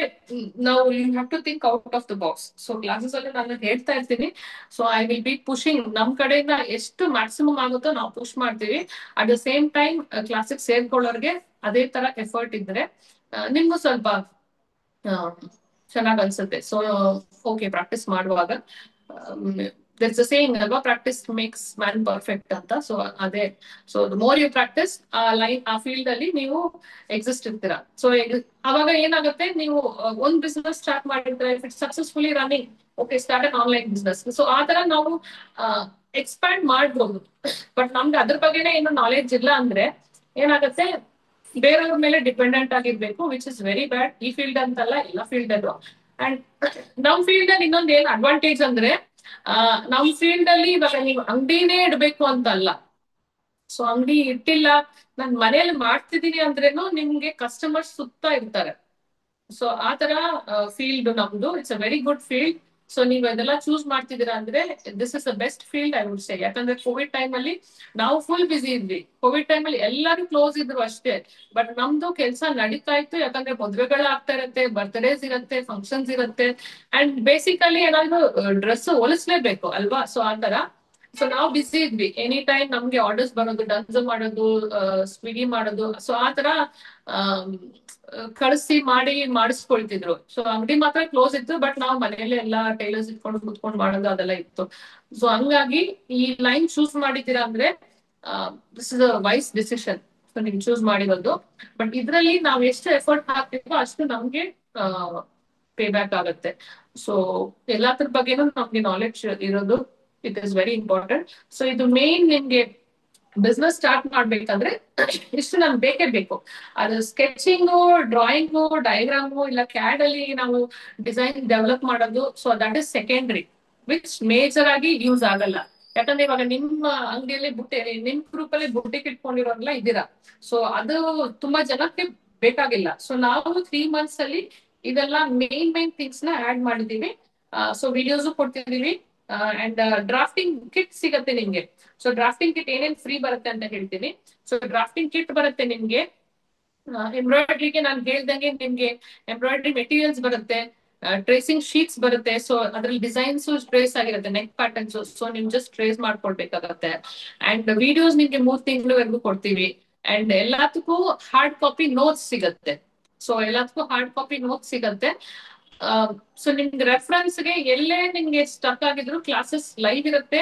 ನಾವು you have to think out of the box. So classes ಅಲ್ಲಿ ನಾನು ಹೇಳ್ತಾ ಇರ್ತೀನಿ. So I will be pushing, ನಮ್ ಕಡೆಯಿಂದ ಎಷ್ಟು ಮ್ಯಾಕ್ಸಿಮಮ್ ಆಗುತ್ತೋ ನಾವು ಪುಷ್ ಮಾಡ್ತೀವಿ. ಅಟ್ ದ ಸೇಮ್ ಟೈಮ್ ಕ್ಲಾಸಿಗೆ ಸೇರ್ಕೊಳ್ಳೋರ್ಗೆ ಅದೇ ತರ ಎಫರ್ಟ್ ಇದ್ರೆ ನಿಮ್ಗೂ ಸ್ವಲ್ಪ ಚೆನ್ನಾಗ್ ಅನ್ಸುತ್ತೆ. ಸೊ ಓಕೆ, ಪ್ರಾಕ್ಟೀಸ್ ಮಾಡುವಾಗ there's a saying ಅಲ್ವಾ, ಪ್ರಾಕ್ಟೀಸ್ ಮೇಕ್ಸ್ ಮ್ಯಾನ್ ಪರ್ಫೆಕ್ಟ್ ಅಂತ. ಸೊ ಅದೇ, ಸೊ ಮೋರ್ ಯು ಪ್ರಾಕ್ಟೀಸ್ ಆ ಫೀಲ್ಡ್ ಅಲ್ಲಿ ನೀವು ಎಕ್ಸಿಸ್ಟ್ ಇರ್ತೀರಾ. ಸೊ ಅವಾಗ ಏನಾಗುತ್ತೆ, ನೀವು ಒಂದ್ ಬಿಸ್ನೆಸ್ ಸ್ಟಾರ್ಟ್ ಮಾಡಿದ್ರೆ if it's successfully running, okay start an online business. So ಆ ತರ ನಾವು ಎಕ್ಸ್ಪ್ಯಾಂಡ್ ಮಾಡ್ಬೋದು. ಬಟ್ ನಮ್ಗೆ ಅದ್ರ ಬಗ್ಗೆನೇ ಏನು ನಾಲೆಡ್ಜ್ ಇಲ್ಲ ಅಂದ್ರೆ ಏನಾಗುತ್ತೆ, ಬೇರೆಯವ್ರ ಮೇಲೆ ಡಿಪೆಂಡೆಂಟ್ ಆಗಿರ್ಬೇಕು, ವಿಚ್ ಇಸ್ ವೆರಿ ಬ್ಯಾಡ್. ಈ ಫೀಲ್ಡ್ ಅಂತಲ್ಲ, ಎಲ್ಲ ಫೀಲ್ಡ್ ಅಲ್ಲೂ. ಅಂಡ್ ನಮ್ ಫೀಲ್ಡ್ ಅಲ್ಲಿ ಇನ್ನೊಂದ್ ಏನ್ ಅಡ್ವಾಂಟೇಜ್ ಅಂದ್ರೆ ನಮ್ ಫೀಲ್ಡ್ ಅಲ್ಲಿ ಇವಾಗ ನೀವು ಅಂಗಡಿನೇ ಇಡ್ಬೇಕು ಅಂತ ಅಲ್ಲ. ಸೊ ಅಂಗಡಿ ಇಟ್ಟಿಲ್ಲ, ನಾನ್ ಮನೆಯಲ್ಲಿ ಮಾಡ್ತಿದೀನಿ ಅಂದ್ರೇನು ನಿಮ್ಗೆ ಕಸ್ಟಮರ್ಸ್ ಸುತ್ತ ಇರ್ತಾರೆ. ಸೊ ಆ ತರ ಫೀಲ್ಡ್ ನಮ್ದು. It's a very good field. So ನೀವು ಅದೆಲ್ಲ ಚೂಸ್ ಮಾಡ್ತಿದ್ದೀರಾ ಅಂದ್ರೆ this is the best field I would say. ಯಾಕಂದ್ರೆ ಕೋವಿಡ್ ಟೈಮ್ ಅಲ್ಲಿ ನಾವು ಫುಲ್ ಬಿಸಿ ಇದ್ವಿ. ಕೋವಿಡ್ ಟೈಮ್ ಅಲ್ಲಿ ಎಲ್ಲರೂ ಕ್ಲೋಸ್ ಇದ್ರು ಅಷ್ಟೇ. ಬಟ್ ನಮ್ದು ಕೆಲಸ ನಡೀತಾ ಇತ್ತು. ಯಾಕಂದ್ರೆ ಮದ್ವೆಗಳು ಆಗ್ತಾ ಇರತ್ತೆ, ಬರ್ತ್ಡೇಸ್ ಇರತ್ತೆ, ಫಂಕ್ಷನ್ಸ್ ಇರತ್ತೆ. ಅಂಡ್ ಬೇಸಿಕಲಿ ಏನಾದ್ರು ಡ್ರೆಸ್ ಹೊಲಿಸ್ಲೇಬೇಕು ಅಲ್ವಾ. ಸೊ ಆ ತರ ಸೊ ನಾವು ಬಿಸಿ ಇದ್ವಿ. ಎನಿ ಟೈಮ್ ನಮ್ಗೆ ಆರ್ಡರ್ಸ್ ಬರೋದು, ಡನ್ಸ್ ಮಾಡೋದು, ಸ್ವಿಗ್ಗಿ ಮಾಡೋದು. ಸೊ ಆ ತರ ಕಳಿಸಿ ಮಾಡಿಸ್ಕೊಳ್ತಿದ್ರು. ಸೊ ಅಂಗಡಿ ಮಾತ್ರ ಕ್ಲೋಸ್ ಇತ್ತು. ಬಟ್ ನಾವು ಮನೆಯಲ್ಲೇ ಎಲ್ಲಾ ಟೈಲರ್ಸ್ ಇಟ್ಕೊಂಡು ಕುತ್ಕೊಂಡು ಮಾಡೋದು ಅದೆಲ್ಲ ಇತ್ತು. ಸೊ ಹಂಗಾಗಿ ಈ ಲೈನ್ ಚೂಸ್ ಮಾಡಿದ್ದೀರಾ ಅಂದ್ರೆ this is a wise decision. So ನೀವು ಚೂಸ್ ಮಾಡಿರೋದು. ಬಟ್ ಇದ್ರಲ್ಲಿ ನಾವ್ ಎಷ್ಟು ಎಫರ್ಟ್ ಹಾಕ್ತಿದ್ವೋ ಅಷ್ಟು ನಮ್ಗೆ ಪೇ ಬ್ಯಾಕ್ ಆಗುತ್ತೆ. ಸೊ ಎಲ್ಲಾದ್ರ ಬಗ್ಗೆನೂ ನಮ್ಗೆ ನಾಲೆಡ್ಜ್ ಇರೋದು it is very important. So ಇದು ಮೇನ್ ನಿಮ್ಗೆ ಬಿಸ್ನೆಸ್ ಸ್ಟಾರ್ಟ್ ಮಾಡ್ಬೇಕಂದ್ರೆ ಇಷ್ಟು ನಮ್ಗೆ ಬೇಕೇ ಬೇಕು. ಅದು ಸ್ಕೆಚಿಂಗು, ಡ್ರಾಯಿಂಗು, ಡಯಾಗ್ರಾಮು, ಇಲ್ಲ ಕ್ಯಾಡ್ ಅಲ್ಲಿ ನಾವು ಡಿಸೈನ್ ಡೆವಲಪ್ ಮಾಡೋದು. So that is secondary, which major ಆಗಿ ಯೂಸ್ ಆಗಲ್ಲ. ಯಾಕಂದ್ರೆ ಇವಾಗ ನಿಮ್ಮ ಅಂಗಡಿಯಲ್ಲಿ ನಿಮ್ ಗ್ರೂಪ್ ಅಲ್ಲಿ ಬುಟ್ಟಿಗೆ ಇಟ್ಕೊಂಡಿರೋರೆಲ್ಲ ಇದ್ದೀರಾ. ಸೊ ಅದು ತುಂಬಾ ಜನಕ್ಕೆ ಬೇಕಾಗಿಲ್ಲ. ಸೊ ನಾವು 3 months ಅಲ್ಲಿ ಇದೆಲ್ಲ ಮೇನ್ ಥಿಂಗ್ಸ್ ನ ಆಡ್ ಮಾಡಿದೀವಿ. ಸೊ ವಿಡಿಯೋಸ್ ಕೊಡ್ತಿದೀವಿ. ಅಂಡ್ ಡ್ರಾಫ್ಟಿಂಗ್ ಕಿಟ್ ಸಿಗತ್ತೆ ನಿಮ್ಗೆ. ಸೊ ಡ್ರಾಫ್ಟಿಂಗ್ ಕಿಟ್ ಏನೇನ್ ಫ್ರೀ ಬರುತ್ತೆ ಅಂತ ಹೇಳ್ತೀನಿ. ಸೊ ಡ್ರಾಫ್ಟಿಂಗ್ ಕಿಟ್ ಬರುತ್ತೆ ನಿಮ್ಗೆ. ಎಂಬ್ರಾಯ್ಡ್ರಿಗೆ ನಾನು ಹೇಳ್ದಂಗೆ ನಿಮ್ಗೆ ಎಂಬ್ರಾಯ್ಡ್ರಿ ಮೆಟೀರಿಯಲ್ಸ್ ಬರುತ್ತೆ, ಟ್ರೇಸಿಂಗ್ ಶೀಟ್ಸ್ ಬರುತ್ತೆ. ಸೊ ಅದ್ರಲ್ಲಿ ಡಿಸೈನ್ಸ್ ಟ್ರೇಸ್ ಆಗಿರುತ್ತೆ, ನೆಕ್ ಪ್ಯಾಟರ್ನ್ಸ್. ಸೊ ನಿಮ್ ಜಸ್ಟ್ ಟ್ರೇಸ್ ಮಾಡ್ಕೊಳ್ಬೇಕಾಗತ್ತೆ. ಅಂಡ್ ವಿಡಿಯೋಸ್ ನಿಮ್ಗೆ 3 ತಿಂಗಳವರೆಗೂ ಕೊಡ್ತೀವಿ. ಅಂಡ್ ಎಲ್ಲದಕ್ಕೂ ಹಾರ್ಡ್ ಕಾಪಿ ನೋಟ್ಸ್ ಸಿಗತ್ತೆ. ಸೊ ಎಲ್ಲದಕ್ಕೂ ಹಾರ್ಡ್ ಕಾಪಿ ನೋಟ್ಸ್ ಸಿಗತ್ತೆ. ಸೊ ನಿಮ್ಗೆ ರೆಫರೆನ್ಸ್ಗೆ ಎಲ್ಲೇ ನಿಮ್ಗೆ ಸ್ಟಕ್ ಆಗಿದ್ರು ಕ್ಲಾಸಸ್ ಲೈವ್ ಇರುತ್ತೆ,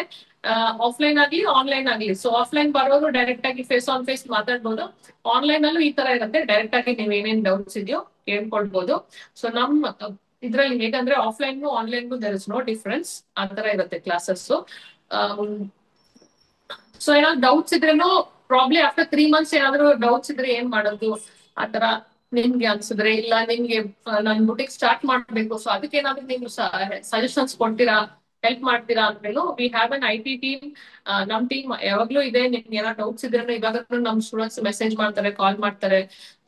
ಆಫ್ಲೈನ್ ಆಗ್ಲಿ ಆನ್ಲೈನ್ ಆಗ್ಲಿ. ಸೊ ಆಫ್ಲೈನ್ ಬರೋರು ಡೈರೆಕ್ಟ್ ಆಗಿ ಫೇಸ್ ಆನ್ ಫೇಸ್ ಮಾತಾಡ್ಬೋದು. ಆನ್ಲೈನ್ ಅಲ್ಲೂ ಈ ತರ ಇರುತ್ತೆ, ಡೈರೆಕ್ಟ್ ಆಗಿ ನೀವ್ ಏನೇನ್ ಡೌಟ್ಸ್ ಇದೆಯೋ ಕೇಳ್ಕೊಳ್ಬಹುದು. ಸೊ ನಮ್ ಇದ್ರಲ್ಲಿ ಹೇಗಂದ್ರೆ ಆಫ್ಲೈನ್ಗೂ ಆನ್ಲೈನ್ಗೂ ದರ್ ಇಸ್ ನೋ ಡಿಫ್ರೆನ್ಸ್, ಆ ತರ ಇರುತ್ತೆ ಕ್ಲಾಸಸ್. ಸೊ ಏನಾದ್ರು ಡೌಟ್ಸ್ ಇದ್ರೇನು ಪ್ರಾಬ್ಲಿ ಆಫ್ಟರ್ 3 ಮಂತ್ಸ್ ಏನಾದ್ರು ಡೌಟ್ಸ್ ಇದ್ರೆ ಏನ್ ಮಾಡೋದು ಆತರ ನಿಮ್ಗೆ ಅನ್ಸಿದ್ರೆ, ಇಲ್ಲ ನಿಮ್ಗೆ ನಾನ್ ಬುಟಿಕ್ ಸ್ಟಾರ್ಟ್ ಮಾಡ್ಬೇಕು, ಸೊ ಅದಕ್ಕೆ ಏನಾದ್ರು ನೀವು ಸಜೆಷನ್ಸ್ ಕೊಡ್ತೀರಾ, ಹೆಲ್ಪ್ ಮಾಡ್ತೀರಾ ಅಂದ್ಮೇಲೆ we have an IT team. ನಮ್ ಟೀಮ್ ಯಾವಾಗ್ಲೂ ಇದೆ. ನಿಮ್ಗೆ ಏನಾದ್ರು ಡೌಟ್ಸ್ ಇದ್ರೆ ಇವಾಗ ನಮ್ ಸ್ಟೂಡೆಂಟ್ಸ್ ಮೆಸೇಜ್ ಮಾಡ್ತಾರೆ, ಕಾಲ್ ಮಾಡ್ತಾರೆ.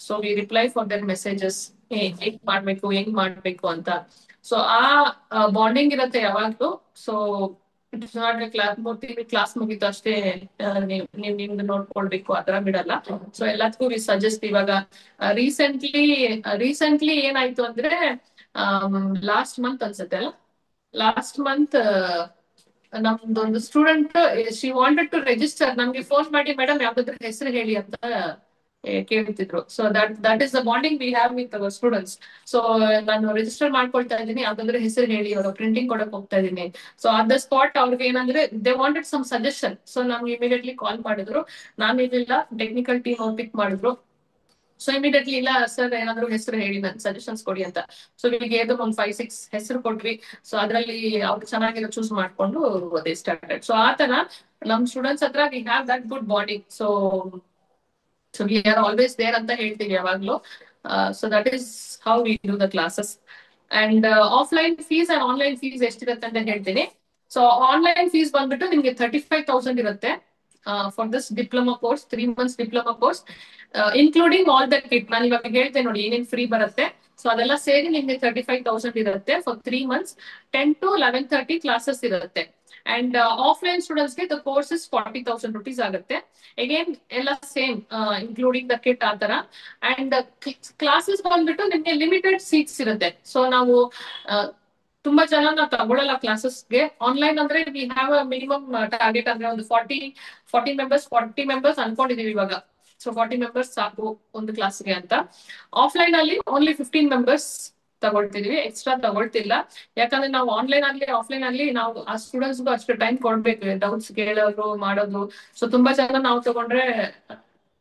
So we reply for there messages, ಹೆಂಗ್ ಮಾಡ್ಬೇಕು ಅಂತ. ಸೊ ಆ ಬಾಂಡಿಂಗ್ ಇರುತ್ತೆ ಯಾವಾಗ್ಲೂ. So it's not class class ಮುಗಿತು ಅಷ್ಟೇ ನೀವ್ ನಿಮ್ದು ನೋಡ್ಕೊಳ್ಬೇಕು ಆತರ ಬಿಡಲ್ಲ. ಸೊ ಎಲ್ಲದಕ್ಕೂ ವಿ ಸಜೆಸ್ಟ್. ಇವಾಗ ರೀಸೆಂಟ್ಲಿ ಏನಾಯ್ತು ಅಂದ್ರೆ ಲಾಸ್ಟ್ ಮಂತ್ ಅನ್ಸುತ್ತೆ ಅಲ್ಲ, ಲಾಸ್ಟ್ ಮಂತ್ ನಮ್ದೊಂದು student she wanted to register, ನಮ್ಗೆ ಫೋನ್ ಮಾಡಿ ಮೇಡಮ್ ಯಾವ್ದಾದ್ರು ಹೆಸರು ಹೇಳಿ ಅಂತ ಕೇಳ್ತಿದ್ರು. So that is the bonding we have with our students. So ನಾನು ರಿಜಿಸ್ಟರ್ ಮಾಡ್ಕೊಳ್ತಾ ಇದ್ದೀನಿ, ಯಾವ್ದಾದ್ರು ಹೆಸರು ಹೇಳಿ, ಅವ್ರ ಪ್ರಿಂಟಿಂಗ್ ಕೊಡಕ್ ಹೋಗ್ತಾ ಇದ್ದೀನಿ. ಸೊ ಅಟ್ ದ ಸ್ಪಾಟ್ ಅವ್ರಿಗೆ ಏನಂದ್ರೆ they wanted some suggestion. So ನಮ್ಗೆ ಇಮಿಡಿಯೇಟ್ಲಿ ಕಾಲ್ ಮಾಡಿದ್ರು. ನಾನು ಇರ್ಲಿಲ್ಲ, ಟೆಕ್ನಿಕಲ್ ಟೀಮ್ ಅವ್ರು ಪಿಕ್ ಮಾಡಿದ್ರು. ಸೊ ಇಮಿಡಿಯೇಟ್ಲಿ ಇಲ್ಲ ಸರ್ ಏನಾದ್ರು ಹೆಸರು ಹೇಳಿ, ನನ್ ಸಜೆಷನ್ಸ್ ಕೊಡಿ ಅಂತ. ಸೊ ಇಲ್ಲಿಗೆ ಒಂದು 5-6 ಹೆಸರು ಕೊಟ್ವಿ. ಸೊ ಅದ್ರಲ್ಲಿ ಅವ್ರು ಚೆನ್ನಾಗಿರೋ ಚೂಸ್ ಮಾಡ್ಕೊಂಡು ದೇ ಸ್ಟಾರ್ಟೆಡ್. ಸೊ ಆತರ ನಮ್ ಸ್ಟೂಡೆಂಟ್ಸ್ ಹತ್ರ we have that good bonding. So we are always there ಅಂತ ಹೇಳ್ತೀವಿ ಯಾವಾಗ್ಲೂ. So that is how we do the classes. And offline fees and online fees ಎಷ್ಟಿರುತ್ತೆ ಅಂತ ಹೇಳ್ತೀನಿ. ಸೊ ಆನ್ಲೈನ್ ಫೀಸ್ ಬಂದ್ಬಿಟ್ಟು ನಿಮ್ಗೆ 35,000 ಇರುತ್ತೆ for this diploma course, 3 months diploma course, including all the kit. ನಾನು ಇವಾಗ ಹೇಳ್ತೇನೆ ನೋಡಿ ಏನೇನ್ ಫ್ರೀ ಬರುತ್ತೆ. ಸೊ ಅದೆಲ್ಲ ಸೇರಿ ನಿಮ್ಗೆ 35,000 ಇರುತ್ತೆ ಫಾರ್ 3 months. 10 to 11:30 ಕ್ಲಾಸಸ್ ಇರುತ್ತೆ. ಅಂಡ್ ಆಫ್ಲೈನ್ ಸ್ಟೂಡೆಂಟ್ಸ್ಗೆ ದ ಕೋರ್ಸ್ ಇಸ್ 40,000 rupees ಆಗುತ್ತೆ. ಅಗೇನ್ ಎಲ್ಲ ಸೇಮ್ ಇನ್ಕ್ಲೂಡಿಂಗ್ ದ ಕಿಟ್ ಆ ತರ. ಅಂಡ್ ಕ್ಲಾಸಸ್ ಬಂದ್ಬಿಟ್ಟು ನಿಮ್ಗೆ ಲಿಮಿಟೆಡ್ ಸೀಟ್ಸ್ ಇರುತ್ತೆ. ಸೊ ನಾವು ತುಂಬಾ ಜನ ನಾವು ತಗೊಳ್ಳಲ್ಲ ಕ್ಲಾಸಸ್ಗೆ. ಆನ್ಲೈನ್ ಅಂದ್ರೆ we have a minimum target, ಅಂದ್ರೆ ಒಂದು 40 ಮೆಂಬರ್ಸ್ ಅನ್ಕೊಂಡಿದೀವಿ ಇವಾಗ. ಸೊ 40 ಮೆಂಬರ್ಸ್ ಸಾಕು ಒಂದು ಕ್ಲಾಸ್ಗೆ ಅಂತ. ಆಫ್ಲೈನ್ ಅಲ್ಲಿ ಓನ್ಲಿ 15 ಮೆಂಬರ್ಸ್ ತಗೊಳ್ತಿದೀವಿ, ಎಕ್ಸ್ಟ್ರಾ ತಗೊಳ್ತಿಲ್ಲ. ಯಾಕಂದ್ರೆ ನಾವು ಆನ್ಲೈನ್ ಆಗ್ಲಿ ಆಫ್ಲೈನ್ ಆಗ್ಲಿ ನಾವು ಆ ಸ್ಟೂಡೆಂಟ್ಸ್ಗೂ ಅಷ್ಟು ಟೈಮ್ ಕೊಡ್ಬೇಕು ಡೌಟ್ಸ್ ಕೇಳೋದು ಮಾಡೋದು. ಸೊ ತುಂಬಾ ಜನ ನಾವು ತಗೊಂಡ್ರೆ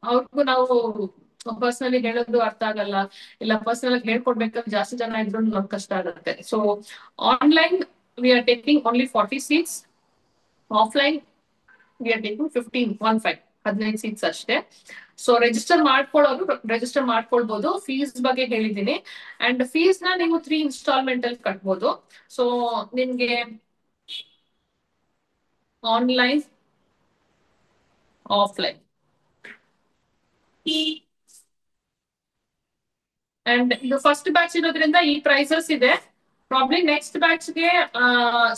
ಅವ್ರಿಗೂ ನಾವು ಪರ್ಸನಲಿ ಹೇಳೋದು ಅರ್ಥ ಆಗಲ್ಲ, ಇಲ್ಲ ಪರ್ಸನಲ್ ಆಗಿ ಹೇಳ್ಕೊಡ್ಬೇಕಂದ್ರೆ ಜಾಸ್ತಿ ಜನ ಇದ್ರು ನಮ್ಗೆ ಕಷ್ಟ ಆಗುತ್ತೆ. So online we are taking only 40 seats. Offline we are taking 15 seats ಅಷ್ಟೇ. ಸೊ ರಿಜಿಸ್ಟರ್ ಮಾಡ್ಕೊಳ್ಳೋರು ರಿಜಿಸ್ಟರ್ ಮಾಡ್ಕೊಳ್ಬಹುದು. ಫೀಸ್ ಬಗ್ಗೆ ಹೇಳಿದ್ದೀನಿ. ಅಂಡ್ ಫೀಸ್ ನ ನೀವು 3 installment ಅಲ್ಲಿ ಕಟ್ಬೋದು. ಸೊ ನಿಮ್ಗೆ ಆನ್ಲೈನ್ ಆಫ್ಲೈನ್ ಅಂಡ್ ಇದು ಫಸ್ಟ್ ಬ್ಯಾಚ್ ಇರೋದ್ರಿಂದ ಈ ಪ್ರೈಸಸ್ ಇದೆ. ಪ್ರಾಬ್ಲಿ ನೆಕ್ಸ್ಟ್ ಬ್ಯಾಚ್ ಗೆ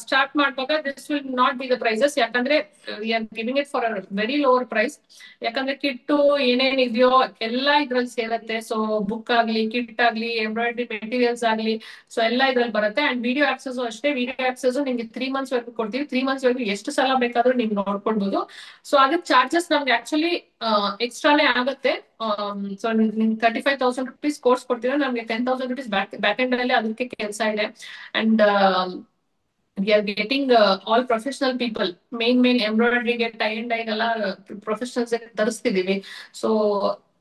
ಸ್ಟಾರ್ಟ್ ಮಾಡುವಾಗ this will not be the prices. ಯಾಕಂದ್ರೆ we are giving it for a very lower price. ಯಾಕಂದ್ರೆ ಕಿಟ್ಟು ಏನೇನ್ ಇದೆಯೋ ಎಲ್ಲ ಇದ್ರಲ್ಲಿ ಸೇರುತ್ತೆ. ಸೊ ಬುಕ್ ಆಗ್ಲಿ, ಕಿಟ್ ಆಗ್ಲಿ, ಎಂಬ್ರಾಯ್ಡ್ರಿ ಮೆಟೀರಿಯಲ್ಸ್ ಆಗ್ಲಿ, ಸೊ ಎಲ್ಲ ಇದ್ರಲ್ಲಿ ಬರುತ್ತೆ. ಅಂಡ್ ವಿಡಿಯೋ ಆಕ್ಸಸ್ ಅಷ್ಟೇ. ವಿಡಿಯೋ ಆಕ್ಸಸ್ ನಿಮ್ಗೆ 3 months ವರೆಗೂ ಕೊಡ್ತೀವಿ. 3 months ವರೆಗೂ ಎಷ್ಟು ಸಲ ಬೇಕಾದ್ರೂ ನೀವು ನೋಡ್ಕೊಳ್ಬಹುದು. ಸೊ ಅದಕ್ಕೆ ಚಾರ್ಜಸ್ ನಮ್ಗೆ ಆಕ್ಚುಲಿ ಎಕ್ಸ್ಟ್ರಾನೇ ಆಗುತ್ತೆ. ಸೊ 35,000 rupees ಕೋರ್ಸ್ ಕೊಡ್ತೀರಾ, ನಮ್ಗೆ 10,000 rupees ಬ್ಯಾಕ್ ಎಂಡ್ ಅಲ್ಲಿ ಅದಕ್ಕೆ ಕೆಲಸ ಇದೆ. And we are getting all professional people. Main ಎಂಬ್ರಾಯ್ಡ್ರಿಗೆ ಟೈ ಅಂಡ್ ಡೈ ಎಲ್ಲ ಪ್ರೊಫೆಷನಲ್ಸ್ ತರಿಸ್ತಿದೀವಿ. ಸೊ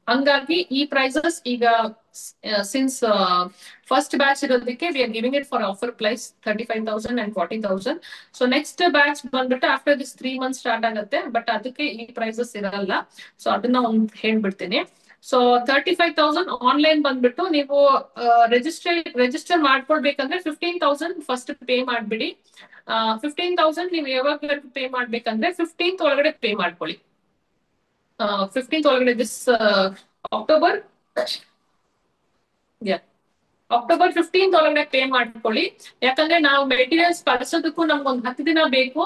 ಹಂಗಾಗಿ ಈ ಪ್ರೈಸಸ್ ಈಗ ಸಿನ್ಸ್ ಫಸ್ಟ್ ಬ್ಯಾಚ್ ಇರೋದಕ್ಕೆ we are giving it for offer price 35,000 and 40,000. So next batch ಬಂದ್ಬಿಟ್ಟು ಆಫ್ಟರ್ ದಿಸ್ 3 months ಸ್ಟಾರ್ಟ್ ಆಗುತ್ತೆ. But ಅದಕ್ಕೆ ಈ ಪ್ರೈಸಸ್ ಇರಲ್ಲ. ಸೊ ಅದನ್ನ ಒಂದು ಹೇಳ್ಬಿಡ್ತೀನಿ. ಸೊ 35,000 ಆನ್ಲೈನ್ ಬಂದ್ಬಿಟ್ಟು ನೀವು ರಿಜಿಸ್ಟರ್ ಮಾಡ್ಕೊಳ್ಬೇಕಂದ್ರೆ 15,000 ಫಸ್ಟ್ ಪೇ ಮಾಡ್ಬಿಡಿ. 15,000 ನೀವು ಯಾವಾಗ ಪೇ ಮಾಡ್ಬೇಕಂದ್ರೆ 15th ಒಳಗಡೆ ಪೇ ಮಾಡ್ಕೊಳ್ಳಿ. 15th ಒಳಗಡೆ ದಿಸ್ ಅಕ್ಟೋಬರ್ 15th ಒಳಗಡೆ ಪೇ ಮಾಡ್ಕೊಳ್ಳಿ. ಯಾಕಂದ್ರೆ ನಾವು ಮೆಟೀರಿಯಲ್ಸ್ ಕಳ್ಸೋದಕ್ಕೂ ನಮ್ಗೊಂದು 10 ದಿನ ಬೇಕು.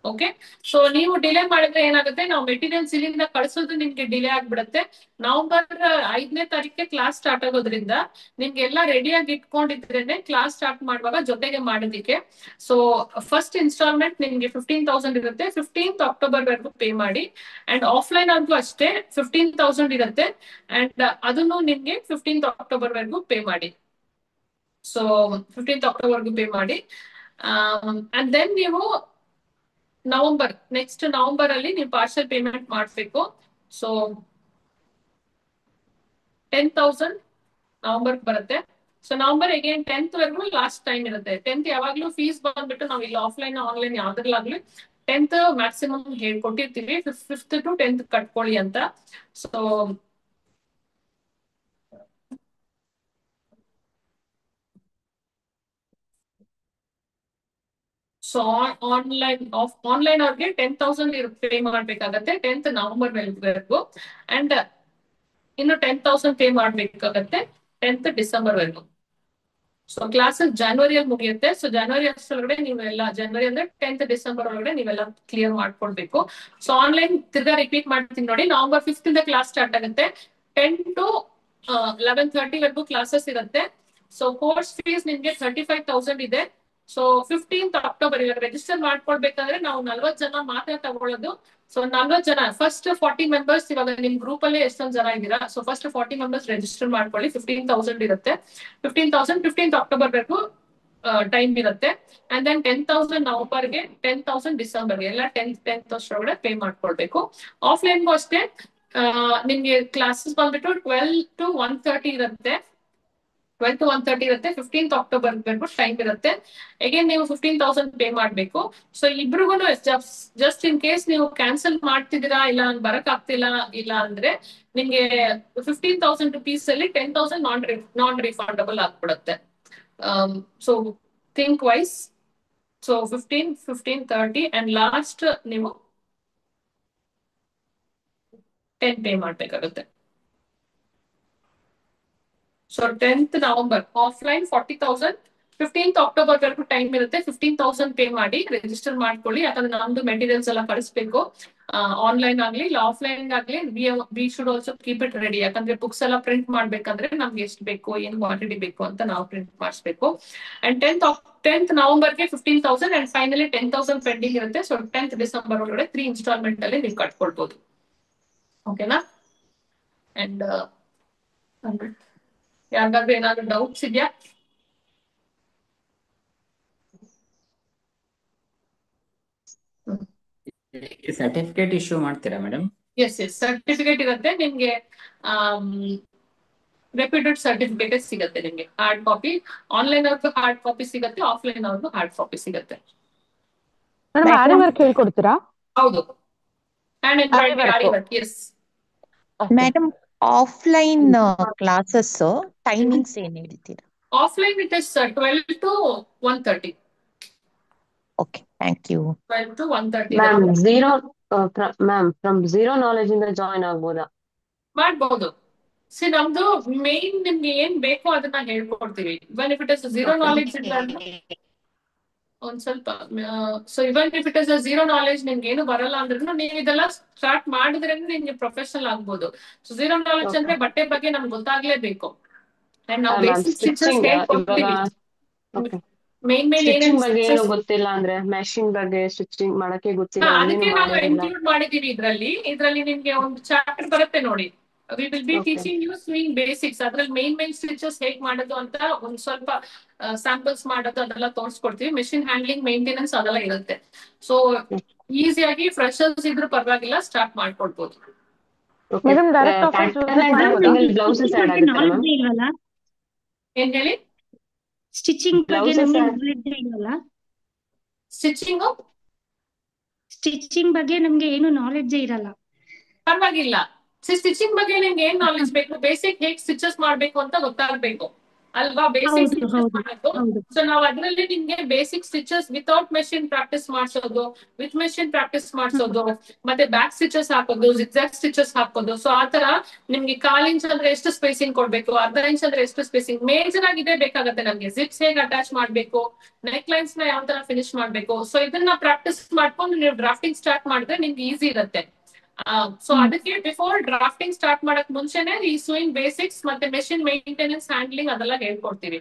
ಓಕೆ. ಸೊ ನೀವು ಡಿಲೇ ಮಾಡಿದ್ರೆ ಏನಾಗುತ್ತೆ, ನಾವು ಮೆಟೀರಿಯಲ್ಸ್ ಇಲ್ಲಿಂದ ಕಳಿಸೋದು ನಿಮ್ಗೆ ಡಿಲೇ ಆಗ್ಬಿಡುತ್ತೆ. ನವೆಂಬರ್ 5ನೇ ತಾರೀಕಿಗೆ ಕ್ಲಾಸ್ ಸ್ಟಾರ್ಟ್ ಆಗೋದ್ರಿಂದ ನಿಮ್ಗೆ ಎಲ್ಲ ರೆಡಿಯಾಗಿ ಇಟ್ಕೊಂಡಿದ್ರೇನೆ ಕ್ಲಾಸ್ ಸ್ಟಾರ್ಟ್ ಮಾಡುವಾಗ ಜೊತೆಗೆ ಮಾಡೋದಿಕ್ಕೆ. ಸೊ ಫಸ್ಟ್ ಇನ್ಸ್ಟಾಲ್ಮೆಂಟ್ ನಿಮ್ಗೆ 15,000 ಇರುತ್ತೆ, 15th October ವರೆಗೂ ಪೇ ಮಾಡಿ. ಅಂಡ್ ಆಫ್ಲೈನ್ ಅಂತೂ ಅಷ್ಟೇ 15,000 ಇರುತ್ತೆ, ಅಂಡ್ ಅದನ್ನು ನಿಮ್ಗೆ 15th October ವರೆಗೂ ಪೇ ಮಾಡಿ. ಸೊ 15th October ವರೆಗೂ ಪೇ ಮಾಡಿ. ಅಂಡ್ ದೆನ್ ನೀವು ನೆಕ್ಸ್ಟ್ ನವೆಂಬರ್ ಅಲ್ಲಿ ನೀವು ಪಾರ್ಷಲ್ ಪೇಮೆಂಟ್ ಮಾಡಿಸ್ಬೇಕು. ಸೊ 10,000 ನವೆಂಬರ್ ಬರುತ್ತೆ. ಸೊ ನವೆಂಬರ್ ಅಗೇನ್ 10th ವರೆಗೂ ಲಾಸ್ಟ್ ಟೈಮ್ ಇರುತ್ತೆ. 10th ಯಾವಾಗ್ಲೂ ಫೀಸ್ ಬಂದ್ಬಿಟ್ಟು ನಾವು ಇಲ್ಲಿ ಆಫ್ಲೈನ್ ಆನ್ಲೈನ್ ಯಾವ್ದ್ರಲ್ಲಾಗ್ಲಿ 10th ಮ್ಯಾಕ್ಸಿಮಮ್ ಹೇಳ್ಕೊಟ್ಟಿರ್ತೀವಿ, 5th to 10th ಕಟ್ಕೊಳ್ಳಿ ಅಂತ. ಸೊ ಸೊ ಆನ್ಲೈನ್ ಅವ್ರಿಗೆ 10,000 ಪೇ ಮಾಡ್ಬೇಕಾಗತ್ತೆ 10th ನವೆಂಬರ್ ವರೆಗೂ. ಅಂಡ್ ಇನ್ನು 10,000 ಪೇ ಮಾಡ್ಬೇಕಾಗತ್ತೆ 10th ಡಿಸೆಂಬರ್ ವರೆಗೂ. ಸೊ ಕ್ಲಾಸಸ್ ಜನವರಿಯಲ್ಲಿ ಮುಗಿಯುತ್ತೆ. ಸೊ ಜನವರಿ ಅಷ್ಟರೊಳಗಡೆ ನೀವೆಲ್ಲ, ಜನವರಿ ಅಂದ್ರೆ 10th ಡಿಸೆಂಬರ್ ಒಳಗಡೆ ನೀವೆಲ್ಲ ಕ್ಲಿಯರ್ ಮಾಡ್ಕೊಳ್ಬೇಕು. ಸೊ ಆನ್ಲೈನ್ ತಿರ್ಗಾ ರಿಪೀಟ್ ಮಾಡ್ತೀನಿ ನೋಡಿ. ನವೆಂಬರ್ 5th ಇಂದ ಕ್ಲಾಸ್ ಸ್ಟಾರ್ಟ್ ಆಗುತ್ತೆ, 10 to 11:30 ವರೆಗೂ ಕ್ಲಾಸಸ್ ಇರುತ್ತೆ. ಸೊ ಕೋರ್ಸ್ ಫೀಸ್ ನಿಮ್ಗೆ 35,000 ಇದೆ. ಸೊ 15th October ಇವಾಗ ರಿಜಿಸ್ಟರ್ ಮಾಡ್ಕೊಳ್ಬೇಕಂದ್ರೆ ನಾವು 40 ಜನ ಮಾತ್ರ ತಗೊಳ್ಳೋದು. ಸೊ 40 ಜನ, ಫಸ್ಟ್ 40 ಮೆಂಬರ್ಸ್, ಇವಾಗ ನಿಮ್ ಗ್ರೂಪ್ ಅಲ್ಲಿ ಎಷ್ಟೊಂದ್ ಜನ ಇದ್ದೀರಾ, ಸೊ ಫಸ್ಟ್ 40 ಮೆಂಬರ್ಸ್ ರಿಜಿಸ್ಟರ್ ಮಾಡ್ಕೊಳ್ಳಿ. 15,000 ಇರುತ್ತೆ. 15,000 15th October ವರೆಗೂ ಟೈಮ್ ಇರುತ್ತೆ. ಅಂಡ್ ದೆನ್ 10,000 ನವೆಂಬರ್ಗೆ, 10,000 ಡಿಸೆಂಬರ್ಗೆ, ಎಲ್ಲ 10th ಅಷ್ಟರೊಳಗಡೆ ಪೇ ಮಾಡ್ಕೊಳ್ಬೇಕು. ಆಫ್ಲೈನ್ಗೂ ಅಷ್ಟೇ ನಿಮ್ಗೆ ಕ್ಲಾಸಸ್ ಬಂದ್ಬಿಟ್ಟು 12 to 1:30 ಇರುತ್ತೆ. 12 to 1:30 ಇರುತ್ತೆ. 15th October ವರೆಗೂ ಟೈಮ್ ಇರುತ್ತೆ. ಅಗೇನ್ ನೀವು 15,000 ಪೇ ಮಾಡ್ಬೇಕು. ಸೊ ಇಬ್ರಿಗೂ ಜಸ್ಟ್ ಇನ್ ಕೇಸ್ ನೀವು ಕ್ಯಾನ್ಸಲ್ ಮಾಡ್ತಿದ್ದೀರಾ, ಇಲ್ಲ ಬರಕ್ ಆಗ್ತಿಲ್ಲ ಇಲ್ಲ ಅಂದ್ರೆ ನಿಮ್ಗೆ 15,000 rupees ಅಲ್ಲಿ 10,000 ನಾನ್ ರಿಫಂಡಬಲ್ ಆಗ್ಬಿಡುತ್ತೆ. So think wise. So 15, 15, 30 and last ನೀವು 10 ಪೇ ಮಾಡ್ಬೇಕಾಗುತ್ತೆ. So 10th November offline 40,000, 15th October ವರೆಗೂ ಟೈಮ್ ಇರುತ್ತೆ. 15,000 ಪೇ ಮಾಡಿ ರಿಜಿಸ್ಟರ್ ಮಾಡ್ಕೊಳ್ಳಿ. ಯಾಕಂದ್ರೆ ನಮ್ದು ಮೆಟೀರಿಯಲ್ಸ್ ಎಲ್ಲ ಕಳಿಸ್ಬೇಕು, ಆನ್ಲೈನ್ ಆಗ್ಲಿ ಇಲ್ಲ ಆಫ್ಲೈನ್ ಆಗ್ಲಿ. We should also keep it ready. ಯಾಕಂದ್ರೆ ಬುಕ್ಸ್ ಎಲ್ಲ ಪ್ರಿಂಟ್ ಮಾಡ್ಬೇಕಂದ್ರೆ ನಮ್ಗೆ ಎಷ್ಟು ಬೇಕು, ಏನು ಕ್ವಾಂಟಿಟಿ ಬೇಕು ಅಂತ ನಾವು ಪ್ರಿಂಟ್ ಮಾಡಿಸ್ಬೇಕು. And 10th ನವೆಂಬರ್ಗೆ 15,000 and finally 10,000 pending ಇರುತ್ತೆ. ಸೊ 10th ಡಿಸೆಂಬರ್ ಒಳಗಡೆ 3 ಇನ್ಸ್ಟಾಲ್ಮೆಂಟ್ ಅಲ್ಲಿ ನೀವು ಕಟ್ಕೊಳ್ಬಹುದು. ಓಕೆನಾ? ಅಂಡ್ ಯಾರಿಗಾದ್ರೂ ಏನಾದ್ರು ಡೌಟ್ಸ್ ಇದೆಯಾ? ಸರ್ಟಿಫಿಕೇಟ್ ಇಶ್ಯೂ ಮಾಡ್ತೀರಾ ಮೇಡಮ್? ಎಸ್ ಸರ್ಟಿಫಿಕೇಟ್ ಇರುತ್ತೆ ನಿಮ್ಗೆ. ರೆಪ್ಯೂಟೆಡ್ ಸರ್ಟಿಫಿಕೇಟ್ ಸಿಗುತ್ತೆ ನಿಮ್ಗೆ. ಹಾರ್ಡ್ ಕಾಪಿ, ಆನ್ಲೈನ್ ಅವ್ರದ್ದು ಹಾರ್ಡ್ ಕಾಪಿ ಸಿಗುತ್ತೆ, ಆಫ್ಲೈನ್ ಅವ್ರದ್ದು ಹಾರ್ಡ್ ಕಾಪಿ ಸಿಗುತ್ತೆ. ಹೇಳ್ಕೊಡ್ತೀರಾ? ಹೌದು, hand embroidery aari work. Yes madam, offline classes timings ಏನ್ ಹೇಳ್ತೀರಾ? Offline it is 12 to 1:30. Okay, thank you. 12 to 1:30 ma'am from zero knowledge ಇಂದ ಜಾಯಿನ್ ಆಗ್ಬೋದಾ? ಮಾಡ್ಬೋದು. ನಮ್ದು ಮೇನ್ ನಿಮ್ಗೆ ಏನ್ ಬೇಕೋ ಅದನ್ನ ಹೇಳ್ಕೊಡ್ತೀವಿ. Even if it is zero knowledge ಇಲ್ಲ ಒಂದ್ ಸ್ವಲ್ಪ. So even if it is zero knowledge, ನಿಮ್ಗೆ ಏನು ಬರಲ್ಲ ಅಂದ್ರೂ ನೀವು ಇದೆಲ್ಲ ಸ್ಟಾರ್ಟ್ ಮಾಡಿದ್ರೆ ನಿಮ್ಗೆ ಪ್ರೊಫೆಷನಲ್ ಆಗ್ಬೋದು. ಸೊ ಝೀರೋ ನಾಲೆಜ್ ಅಂದ್ರೆ ಬಟ್ಟೆ ಬಗ್ಗೆ ನಮ್ಗೆ ಗೊತ್ತಾಗ್ಲೇಬೇಕು. ಅಂಡ್ ನಾವು ಬೇಸಿಕ್ ಸ್ಟಿಚಸ್ ಹೇಳ್ಕೊಡ್ತೀವಿ. ಮೇನ್ ಬಗ್ಗೆ ಏನು ಗೊತ್ತಿಲ್ಲ ಅಂದ್ರೆ ಮೆಷಿನ್ ಬಗ್ಗೆ ಸ್ಟಿಚಿಂಗ್ ಮಾಡಕ್ಕೆ ಗೊತ್ತಿಲ್ಲ, ಅದಕ್ಕೆ ನಾವು ಇನ್ಕ್ಲೂಡ್ ಮಾಡಿದೀವಿ ಇದ್ರಲ್ಲಿ ನಿಮ್ಗೆ ಒಂದು ಚಾಪ್ಟರ್ ಬರುತ್ತೆ ನೋಡಿ. We will be teaching you sewing basics. ಅದ್ರಲ್ಲಿ ಮೇನ್ ಸ್ಟಿಚಸ್ ಹೇಗ್ ಮಾಡೋದು ಅಂತ ಒಂದ್ ಸ್ವಲ್ಪ ಸ್ಯಾಂಪಲ್ಸ್ ಮಾಡೋದು ಅದೆಲ್ಲ ತೋರಿಸ್ಕೊಡ್ತೀವಿ. ಮೆಷಿನ್ ಹ್ಯಾಂಡ್ಲಿಂಗ್, ಮೇಂಟೆನೆನ್ಸ್ ಅದೆಲ್ಲ ಇರುತ್ತೆ. ಸೊ ಈಸಿಯಾಗಿ ಫ್ರೆಶರ್ಸ್ ಇದ್ರೂ ಪರವಾಗಿಲ್ಲ, ಸ್ಟಾರ್ಟ್ ಮಾಡ್ಕೊಡ್ಬೋದು. ಏನ್ ಹೇಳಿ? ಸ್ಟಿಚಿಂಗ್ ಬಗ್ಗೆ ನಮಗೆ ನಾಲೆಡ್ಜ್ ಇಲ್ಲಲ್ಲ. ಸ್ಟಿಚಿಂಗ್ ಬಗ್ಗೆ ನಮ್ಗೆ ಏನು ನಾಲೆಡ್ಜ್ ಇರಲ್ಲ. ಪರವಾಗಿಲ್ಲ. ಸ್ಟಿಚಿಂಗ್ ಬಗ್ಗೆ ನಿಮ್ಗೆ ಏನ್ ನಾಲೆಡ್ಜ್ ಬೇಕು? ಬೇಸಿಕ್ ಹೇಗ್ ಸ್ಟಿಚಸ್ ಮಾಡ್ಬೇಕು ಅಂತ ಗೊತ್ತಾಗ್ಬೇಕು. ಅಲ್ವಾ, ಬೇಸಿಕ್ ಹೌದು ಹೌದು ಮಾಡೋದು. ಹೌದು ಸೊ ನಾವು ಅದ್ರಲ್ಲಿ ನಿಮ್ಗೆ basic stitches without machine practice ಮಾಡಿಸೋದು, ವಿತ್ ಮೆಷಿನ್ ಪ್ರಾಕ್ಟೀಸ್ ಮಾಡಿಸೋದು, ಮತ್ತೆ ಬ್ಯಾಕ್ ಸ್ಟಿಚಸ್ ಹಾಕೋದು, ಜಿಗ್ಜಾಗ್ ಸ್ಟಿಚಸ್ ಹಾಕೋದು. ಸೊ ಆತರ ನಿಮ್ಗೆ 1/4 ಇಂಚ್ ಅಂದ್ರೆ ಎಷ್ಟು ಸ್ಪೇಸಿಂಗ್ ಕೊಡ್ಬೇಕು, ಅರ್ಧ ಇಂಚ್ ಅಂದ್ರೆ ಎಷ್ಟು ಸ್ಪೇಸಿಂಗ್, ಮೇಜರ್ ಆಗಿ ಇದೇ ಬೇಕಾಗುತ್ತೆ ನಮ್ಗೆ. ಜಿಪ್ಸ್ ಹೇಗೆ ಅಟ್ಯಾಚ್ ಮಾಡ್ಬೇಕು, ನೆಕ್ ಲೈನ್ಸ್ ನ ಯಾವ ತರ ಫಿನಿಶ್ ಮಾಡ್ಬೇಕು. ಸೊ ಇದನ್ನ ಪ್ರಾಕ್ಟೀಸ್ ಮಾಡ್ಕೊಂಡು ನೀವು ಡ್ರಾಫ್ಟಿಂಗ್ ಸ್ಟಾರ್ಟ್ ಮಾಡಿದ್ರೆ ನಿಮ್ಗೆ ಈಸಿ ಇರುತ್ತೆ. ಸೊ ಅದಕ್ಕೆ ಬಿಫೋರ್ ಡ್ರಾಫ್ಟಿಂಗ್ ಸ್ಟಾರ್ಟ್ ಮಾಡಕ್ ಮುಂಚೆನೆ ಈ ಸ್ವಿಂಗ್ ಬೇಸಿಕ್ಸ್ ಮತ್ತೆ ಮೆಷಿನ್ ಮೇಂಟೆನೆನ್ಸ್ ಹ್ಯಾಂಡ್ಲಿಂಗ್ ಅದೆಲ್ಲ ಹೇಳ್ಕೊಡ್ತೀವಿ.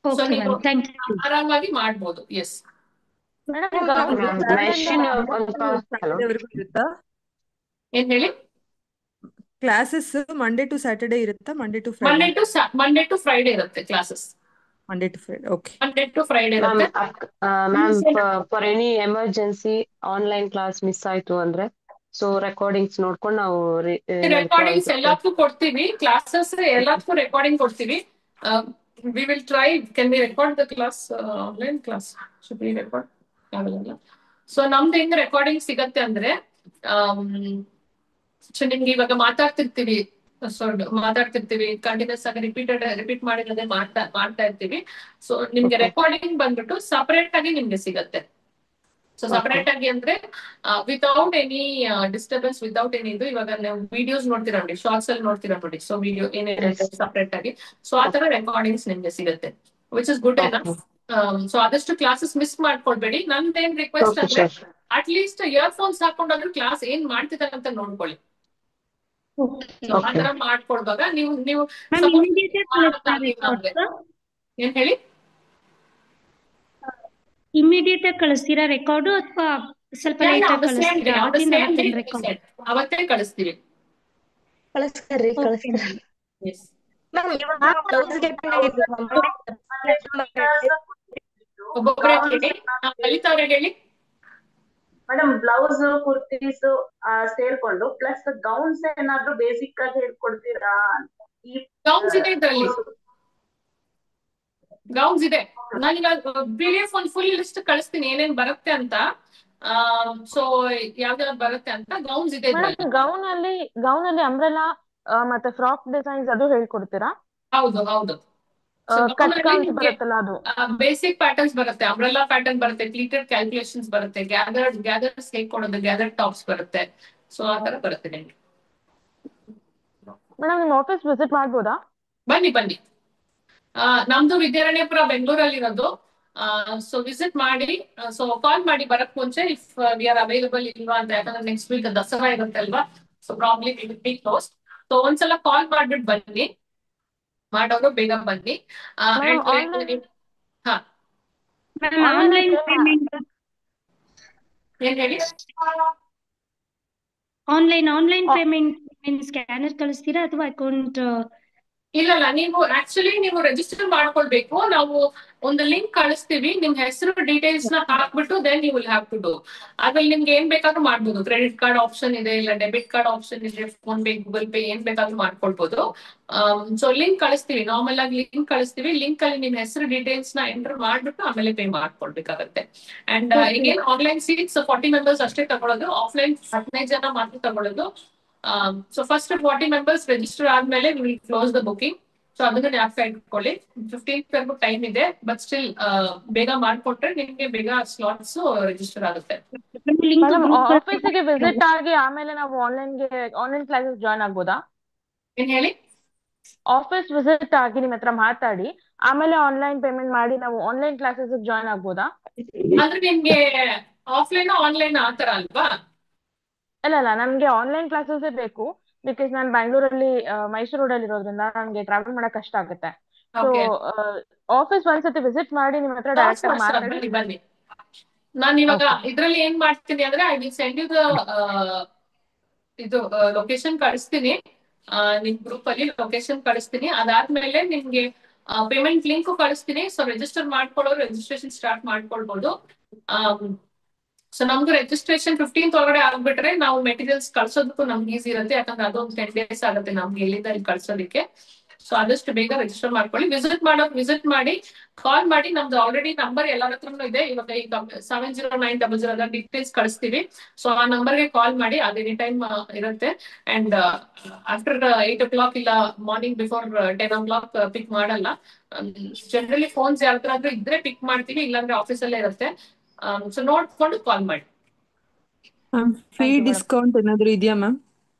ಸೊ ಓಕೆ ನೀವು ಮ್ಯಾಮ್, ಥ್ಯಾಂಕ್ ಯು. ಆರಾಮಾಗಿ ಮಾಡ್ಬೋದು. ಎಸ್ ಮೆಷಿನ್ ಹಲೋ ವರೆಗೂ ಇರುತ್ತಾ ಏನ್ ಹೇಳಿ? ಕ್ಲಾಸಸ್? ಮಂಡೇ ಟು ಸ್ಯಾಟರ್ಡೇ ಇರುತ್ತಾ? ಮಂಡೇ ಟು ಫ್ರೈಡೆ ಇರುತ್ತೆ classes. Monday to Friday, okay. Monday to Friday ma'am ಇರುತ್ತೆ. Ma'am for any emergency online class miss ಆಯ್ತು ಅಂದ್ರೆ ಸೊ ರೆಕಾರ್ಡಿಂಗ್ಸ್ ನೋಡ್ಕೊಂಡು ನಾವು ರೆಕಾರ್ಡಿಂಗ್ಸ್ ಎಲ್ಲದಕ್ಕೂ ಕೊಡ್ತೀವಿ, ಕ್ಲಾಸಸ್ ಎಲ್ಲದಕ್ಕೂ ರೆಕಾರ್ಡಿಂಗ್ ಕೊಡ್ತೀವಿ. We will try, can we record the class, online class should be record ಆಗಲ್ಲ. ಸೊ ನಮ್ದು ಹೆಂಗ್ ರೆಕಾರ್ಡಿಂಗ್ ಸಿಗತ್ತೆ ಅಂದ್ರೆ, ಸೊ ನಿಮ್ಗೆ ಇವಾಗ ಮಾತಾಡ್ತಿರ್ತೀವಿ ಕಂಟಿನ್ಯೂಸ್ ಆಗಿ ರಿಪೀಟ್ ಮಾಡಿರೋದೇ ಮಾಡ್ತಾ ಇರ್ತೀವಿ. ಸೊ ನಿಮ್ಗೆ ರೆಕಾರ್ಡಿಂಗ್ ಬಂದ್ಬಿಟ್ಟು ಸಪರೇಟ್ ಆಗಿ ನಿಮ್ಗೆ ಸಿಗತ್ತೆ. ಸೊ ಸಪರೇಟ್ ಆಗಿ ಅಂದ್ರೆ without any disturbance, without any ಇದು. ಇವಾಗ ನೀವು ವಿಡಿಯೋಸ್ ನೋಡ್ತೀರಾ ನೋಡಿ, ಶಾರ್ಟ್ಸ್ ಅಲ್ಲಿ ನೋಡ್ತೀರಾ ನೋಡಿ. ಸೊ ವಿಡಿಯೋ ಏನಿರುತ್ತೆ ಸಪರೇಟ್ ಆಗಿ, ಸೊ ಆ ತರ ರೆಕಾರ್ಡಿಂಗ್ಸ್ ನಿಮ್ಗೆ ಸಿಗುತ್ತೆ, which is good enough. So ಆದಷ್ಟು ಕ್ಲಾಸಸ್ ಮಿಸ್ ಮಾಡ್ಕೊಳ್ಬೇಡಿ. ನಂದೇನ್ ರಿಕ್ವೆಸ್ಟ್ ಅಂದ್ರೆ, ಅಟ್ ಲೀಸ್ಟ್ ಇಯರ್ಫೋನ್ಸ್ ಹಾಕೊಂಡಾದ್ರೂ ಕ್ಲಾಸ್ ಏನ್ ಮಾಡ್ತಿದ್ದಾರೆ ಅಂತ ನೋಡ್ಕೊಳ್ಳಿ. ಆ ತರ ಮಾಡ್ಕೊಳ್ವಾಗ ನೀವು ಮ್ಯಾಮ್, ಇಮಿಡಿಯೇಟ್ ಏನ್ ಹೇಳಿ? ಇಮಿಡಿಯೇಟ್ ಆಗಿ ಕಳಿಸ್ತೀರಾ ರೆಕಾರ್ಡು ಅಥವಾ ಸ್ವಲ್ಪ ಲೇಟ್ ಆಗಿ ಕಳಿಸ್ತೀರಾ? ಅವತ್ತೇ ಕಳಿಸ್ತೀವಿ. ಕಳಿಸ್ತಾರ್ರಿ. Yes. ಒಬ್ಬೊಬ್ಬರೇ ಹೇಳಿ. ಲಲಿತಾ ಅವ್ರೆ ಹೇಳಿ. ಮೇಡಮ್, ಬ್ಲೌಸ್ ಕುರ್ತೀಸ್ ಸೇರ್ಕೊಂಡು ಪ್ಲಸ್ ಗೌನ್ಸ್ ಏನಾದ್ರು ಬೇಸಿಕ್ ಆಗಿ ಹೇಳ್ಕೊಡ್ತೀರಾ? ಗೌನ್ಸ್ ಇದೆ ಇದ್ರಲ್ಲಿ, ಗೌನ್ಸ್ ಇದೆ. ನಾನೀಗ PDF ಒಂದು ಫುಲ್ ಲಿಸ್ಟ್ ಕಳಿಸ್ತೀನಿ ಏನೇನ್ ಬರುತ್ತೆ ಅಂತ. ಸೊ ಯಾವ್ದಾವ್ದು ಬರುತ್ತೆ ಅಂತ. ಗೌನ್ಸ್ ಇದೆ ಇದ್ರಲ್ಲಿ. ಗೌನ್ ಅಲ್ಲಿ ಅಂಬ್ರೆಲಾ ಮತ್ತೆ ಫ್ರಾಕ್ ಡಿಸೈನ್ಸ್ ಅದು ಹೇಳ್ಕೊಡ್ತೀರಾ? ಹೌದು ಹೌದು. ಬರುತ್ತಲ್ಲ ಅದು ಬೇಸಿಕ್ ಪ್ಯಾಟರ್ನ್ಸ್ ಬರುತ್ತೆ, ಅಂಬ್ರೆಲಾ ಪ್ಯಾಟರ್ನ್ ಬರುತ್ತೆ, ಪ್ಲೀಟೆಡ್ ಕ್ಯಾಲ್ಕುಲೇಷನ್ಸ್ ಬರುತ್ತೆ, ಗ್ಯಾದರ್ಸ್ ಹೇಗ್ ಕೊಡೋದು, ಗ್ಯಾದರ್ ಟಾಪ್ಸ್ ಬರುತ್ತೆ. ಸೊ ಆ ತರ ಬರುತ್ತೆ ನಿಮ್ಗೆ. ಮೇಡಮ್, ನಿಮ್ ಆಫೀಸ್ ವಿಸಿಟ್ ಮಾಡ್ಬೋದಾ? ಬನ್ನಿ ಬನ್ನಿ. ನಮ್ದು ವಿದ್ಯಾರಣ್ಯಪುರ ಬೆಂಗಳೂರಲ್ಲಿ ಇರೋದು. ಸೊ ವಿಸಿಟ್ ಮಾಡಿ. ಸೊ ಕಾಲ್ ಮಾಡಿ ಬರಕ್ ಮುಂಚೆ, ಇಫ್ ವಿ ಆರ್ ಅವೈಲಬಲ್ ಇಲ್ವಾ ಅಂತ. ಯಾಕಂದ್ರೆ ನೆಕ್ಸ್ಟ್ ವೀಕ್ ದಸರಾ ಇರುತ್ತೆ ಅಲ್ವಾ, so probably V will be close. So ಒಂದ್ಸಲ ಕಾಲ್ ಮಾಡ್ಬಿಟ್ಟು ಬನ್ನಿ, ಮಾಡೋರು ಬೇಗ ಬನ್ನಿ. ಆನ್ಲೈನ್ ಪೇಮೆಂಟ್ ಏನ್ ಹೇಳಿ? ಆನ್ಲೈನ್ ಪೇಮೆಂಟ್ ಸ್ಕ್ಯಾನರ್ ಕಳಿಸ್ತೀರಾ ಅಥವಾ ಅಕೌಂಟ್? ಇಲ್ಲ, ನೀವು ರಿಜಿಸ್ಟರ್ ಮಾಡ್ಕೊಳ್ಬೇಕು. ನಾವು ಒಂದು ಲಿಂಕ್ ಕಳಿಸ್ತೀವಿ, ನಿಮ್ ಹೆಸರು ಡೀಟೇಲ್ಸ್ ನ ಹಾಕ್ಬಿಟ್ಟು then you will have to do. ಅದ್ರಲ್ಲಿ ನಿಮ್ಗೆ ಏನ್ ಬೇಕಾದ್ರೂ ಮಾಡ್ಬೋದು. ಕ್ರೆಡಿಟ್ ಕಾರ್ಡ್ ಆಪ್ಷನ್ ಇದೆ, ಇಲ್ಲ ಡೆಬಿಟ್ ಕಾರ್ಡ್ ಆಪ್ಷನ್ ಇದೆ, ಫೋನ್ ಪೇ, ಗೂಗಲ್ ಪೇ, ಏನ್ ಬೇಕಾದ್ರೂ ಮಾಡ್ಕೊಳ್ಬಹುದು. ಸೊ ಲಿಂಕ್ ಕಳಿಸ್ತೀವಿ, ನಾರ್ಮಲ್ ಆಗಿ ಲಿಂಕ್ ಕಳಿಸ್ತೀವಿ. ಲಿಂಕ್ ಅಲ್ಲಿ ನಿಮ್ ಹೆಸರು ಡೀಟೇಲ್ಸ್ ನ ಎಂಟರ್ ಮಾಡ್ಬಿಟ್ಟು ಆಮೇಲೆ ಪೇ ಮಾಡ್ಕೊಳ್ಬೇಕಾಗತ್ತೆ. ಅಂಡ್ ಈಗೇನ್ ಆನ್ಲೈನ್ ಸೀಟ್ಸ್ 40 ಮೆಂಬರ್ಸ್ ಅಷ್ಟೇ ತಗೊಳ್ಳೋದು, ಆಫ್ಲೈನ್ 15 ಜನ ಮಾತ್ರ ತಗೊಳ್ಳೋದು. ಸೊ ಫಸ್ಟ್ 40 ಮೆಂಬರ್ಸ್ ರಿಜಿಸ್ಟರ್ ಆದ್ಮೇಲೆ will close the booking. So ಅದನ್ನ ಜ್ಞಾಪಕ ಇಟ್ಕೊಳ್ಳಿ. 15th ವರೆಗೂ ಟೈಮ್ ಇದೆ, ಬಟ್ ಸ್ಟಿಲ್ ಬೇಗ ಮಾಡ್ಕೊಟ್ರೆ ನಿಮ್ಗೆ ಬೇಗ ಸ್ಲಾಟ್ಸ್ ರಿಜಿಸ್ಟರ್ ಆಗುತ್ತೆ. ಆಫೀಸಿಗೆ ವಿಸಿಟ್ ಆಗಿ ಆಮೇಲೆ ನಾವು ಆನ್ಲೈನ್ ಕ್ಲಾಸಸ್ ಜಾಯ್ನ್ ಆಗ್ಬೋದಾ? ಏನ್ ಹೇಳಿ? ಆಫೀಸ್ ವಿಸಿಟ್ ಆಗಿ ನಿಮ್ ಹತ್ರ ಮಾತಾಡಿ ಆಮೇಲೆ ಆನ್ಲೈನ್ ಪೇಮೆಂಟ್ ಮಾಡಿ ನಾವು ಆನ್ಲೈನ್ ಕ್ಲಾಸಸ್ ಜಾಯ್ನ್ ಆಗ್ಬೋದಾ? ಅಂದ್ರೆ ನಿಮ್ಗೆ ಆಫ್ಲೈನ್ ಆನ್ಲೈನ್ ಆತರ ಅಲ್ವಾ? ಇಲ್ಲ, ನಮ್ಗೆ ಆನ್ಲೈನ್ ಕ್ಲಾಸಸ್ ಬೇಕು. ಬಿಕಾಸ್ ನಾನು ಬ್ಯಾಂಗ್ಳೂರಲ್ಲಿ ಮೈಸೂರು ರೋಡ್ ಅಲ್ಲಿ ಇರೋದ್ರಿಂದ ನನಗೆ ಟ್ರಾವೆಲ್ ಮಾಡಕ್ ಕಷ್ಟ ಆಗುತ್ತೆ. ಸೊ ಆಫೀಸ್ ಒಂದ್ಸತಿ ವಿಸಿಟ್ ಮಾಡಿ ನಿಮ್ ಹತ್ರ ಡೈರೆಕ್ಟ್ ಆಗಿ ಮಾತಾಡಿ ಬನ್ನಿ. ನಾನು ಇವಾಗ ಇದ್ರಲ್ಲಿ ಏನ್ ಮಾಡ್ತೀನಿ ಅಂದ್ರೆ, I will send you the ಇದು ಲೊಕೇಶನ್ ಕಳಿಸ್ತೀನಿ. ನಿಮ್ ಗ್ರೂಪ್ ಅಲ್ಲಿ ಲೊಕೇಶನ್ ಕಳಿಸ್ತೀನಿ. ಅದಾದ್ಮೇಲೆ ನಿಮ್ಗೆ ಪೇಮೆಂಟ್ ಲಿಂಕ್ ಕಳಿಸ್ತೀನಿ. ಸೊ ರಿಜಿಸ್ಟರ್ ಮಾಡ್ಕೊಳ್ಳೋರು ರಿಜಿಸ್ಟ್ರೇಷನ್ ಸ್ಟಾರ್ಟ್ ಮಾಡ್ಕೊಳ್ಬಹುದು. ಸೊ ನಮ್ದು ರಿಜಿಸ್ಟ್ರೇಷನ್ 15th ಒಳಗಡೆ ಆಗ್ಬಿಟ್ರೆ ನಾವು ಮೆಟೀರಿಯಲ್ಸ್ ಕಳ್ಸೋದಕ್ಕೂ ನಮ್ಗೆ ಈಸಿ ಇರುತ್ತೆ. ಯಾಕಂದ್ರೆ ಅದೊಂದು 10 days ಆಗುತ್ತೆ ನಮ್ಗೆ ಇಲ್ಲಿಂದ ಇಲ್ಲಿ ಕಳ್ಸೋದಕ್ಕೆ. ಸೊ ಆದಷ್ಟು ಬೇಗ ರಿಜಿಸ್ಟರ್ ಮಾಡ್ಕೊಳ್ಳಿ. ವಿಸಿಟ್ ಮಾಡಿ ಕಾಲ್ ಮಾಡಿ. ನಮ್ದು ಆಲ್ರೆಡಿ ನಂಬರ್ ಎಲ್ಲರ ಹತ್ರನೂ ಇದೆ. ಇವಾಗ ಈಗ 709000 ಡೀಟೇಲ್ಸ್ ಕಳಿಸ್ತೀವಿ. ಸೊ ಆ ನಂಬರ್ಗೆ ಕಾಲ್ ಮಾಡಿ, ಅದು ಎನಿ ಟೈಮ್ ಇರುತ್ತೆ. ಅಂಡ್ ಆಫ್ಟರ್ 8 o'clock ಇಲ್ಲ ಮಾರ್ನಿಂಗ್ ಬಿಫೋರ್ 10 o'clock ಪಿಕ್ ಮಾಡಲ್ಲ. ಜನರಲಿ ಫೋನ್ಸ್ ಯಾವ ತರ ಆದ್ರೂ ಇದ್ರೆ ಪಿಕ್ ಮಾಡ್ತೀವಿ, ಇಲ್ಲಾಂದ್ರೆ ಆಫೀಸಲ್ಲೇ ಇರುತ್ತೆ. ಸೊ ನೋಡ್ಕೊಂಡು ಕಾಲ್ ಮಾಡಿ. ಫ್ರೀ ಡಿಸ್ಕೌಂಟ್ ಏನಾದ್ರು ಇದೆಯಾ ma'am?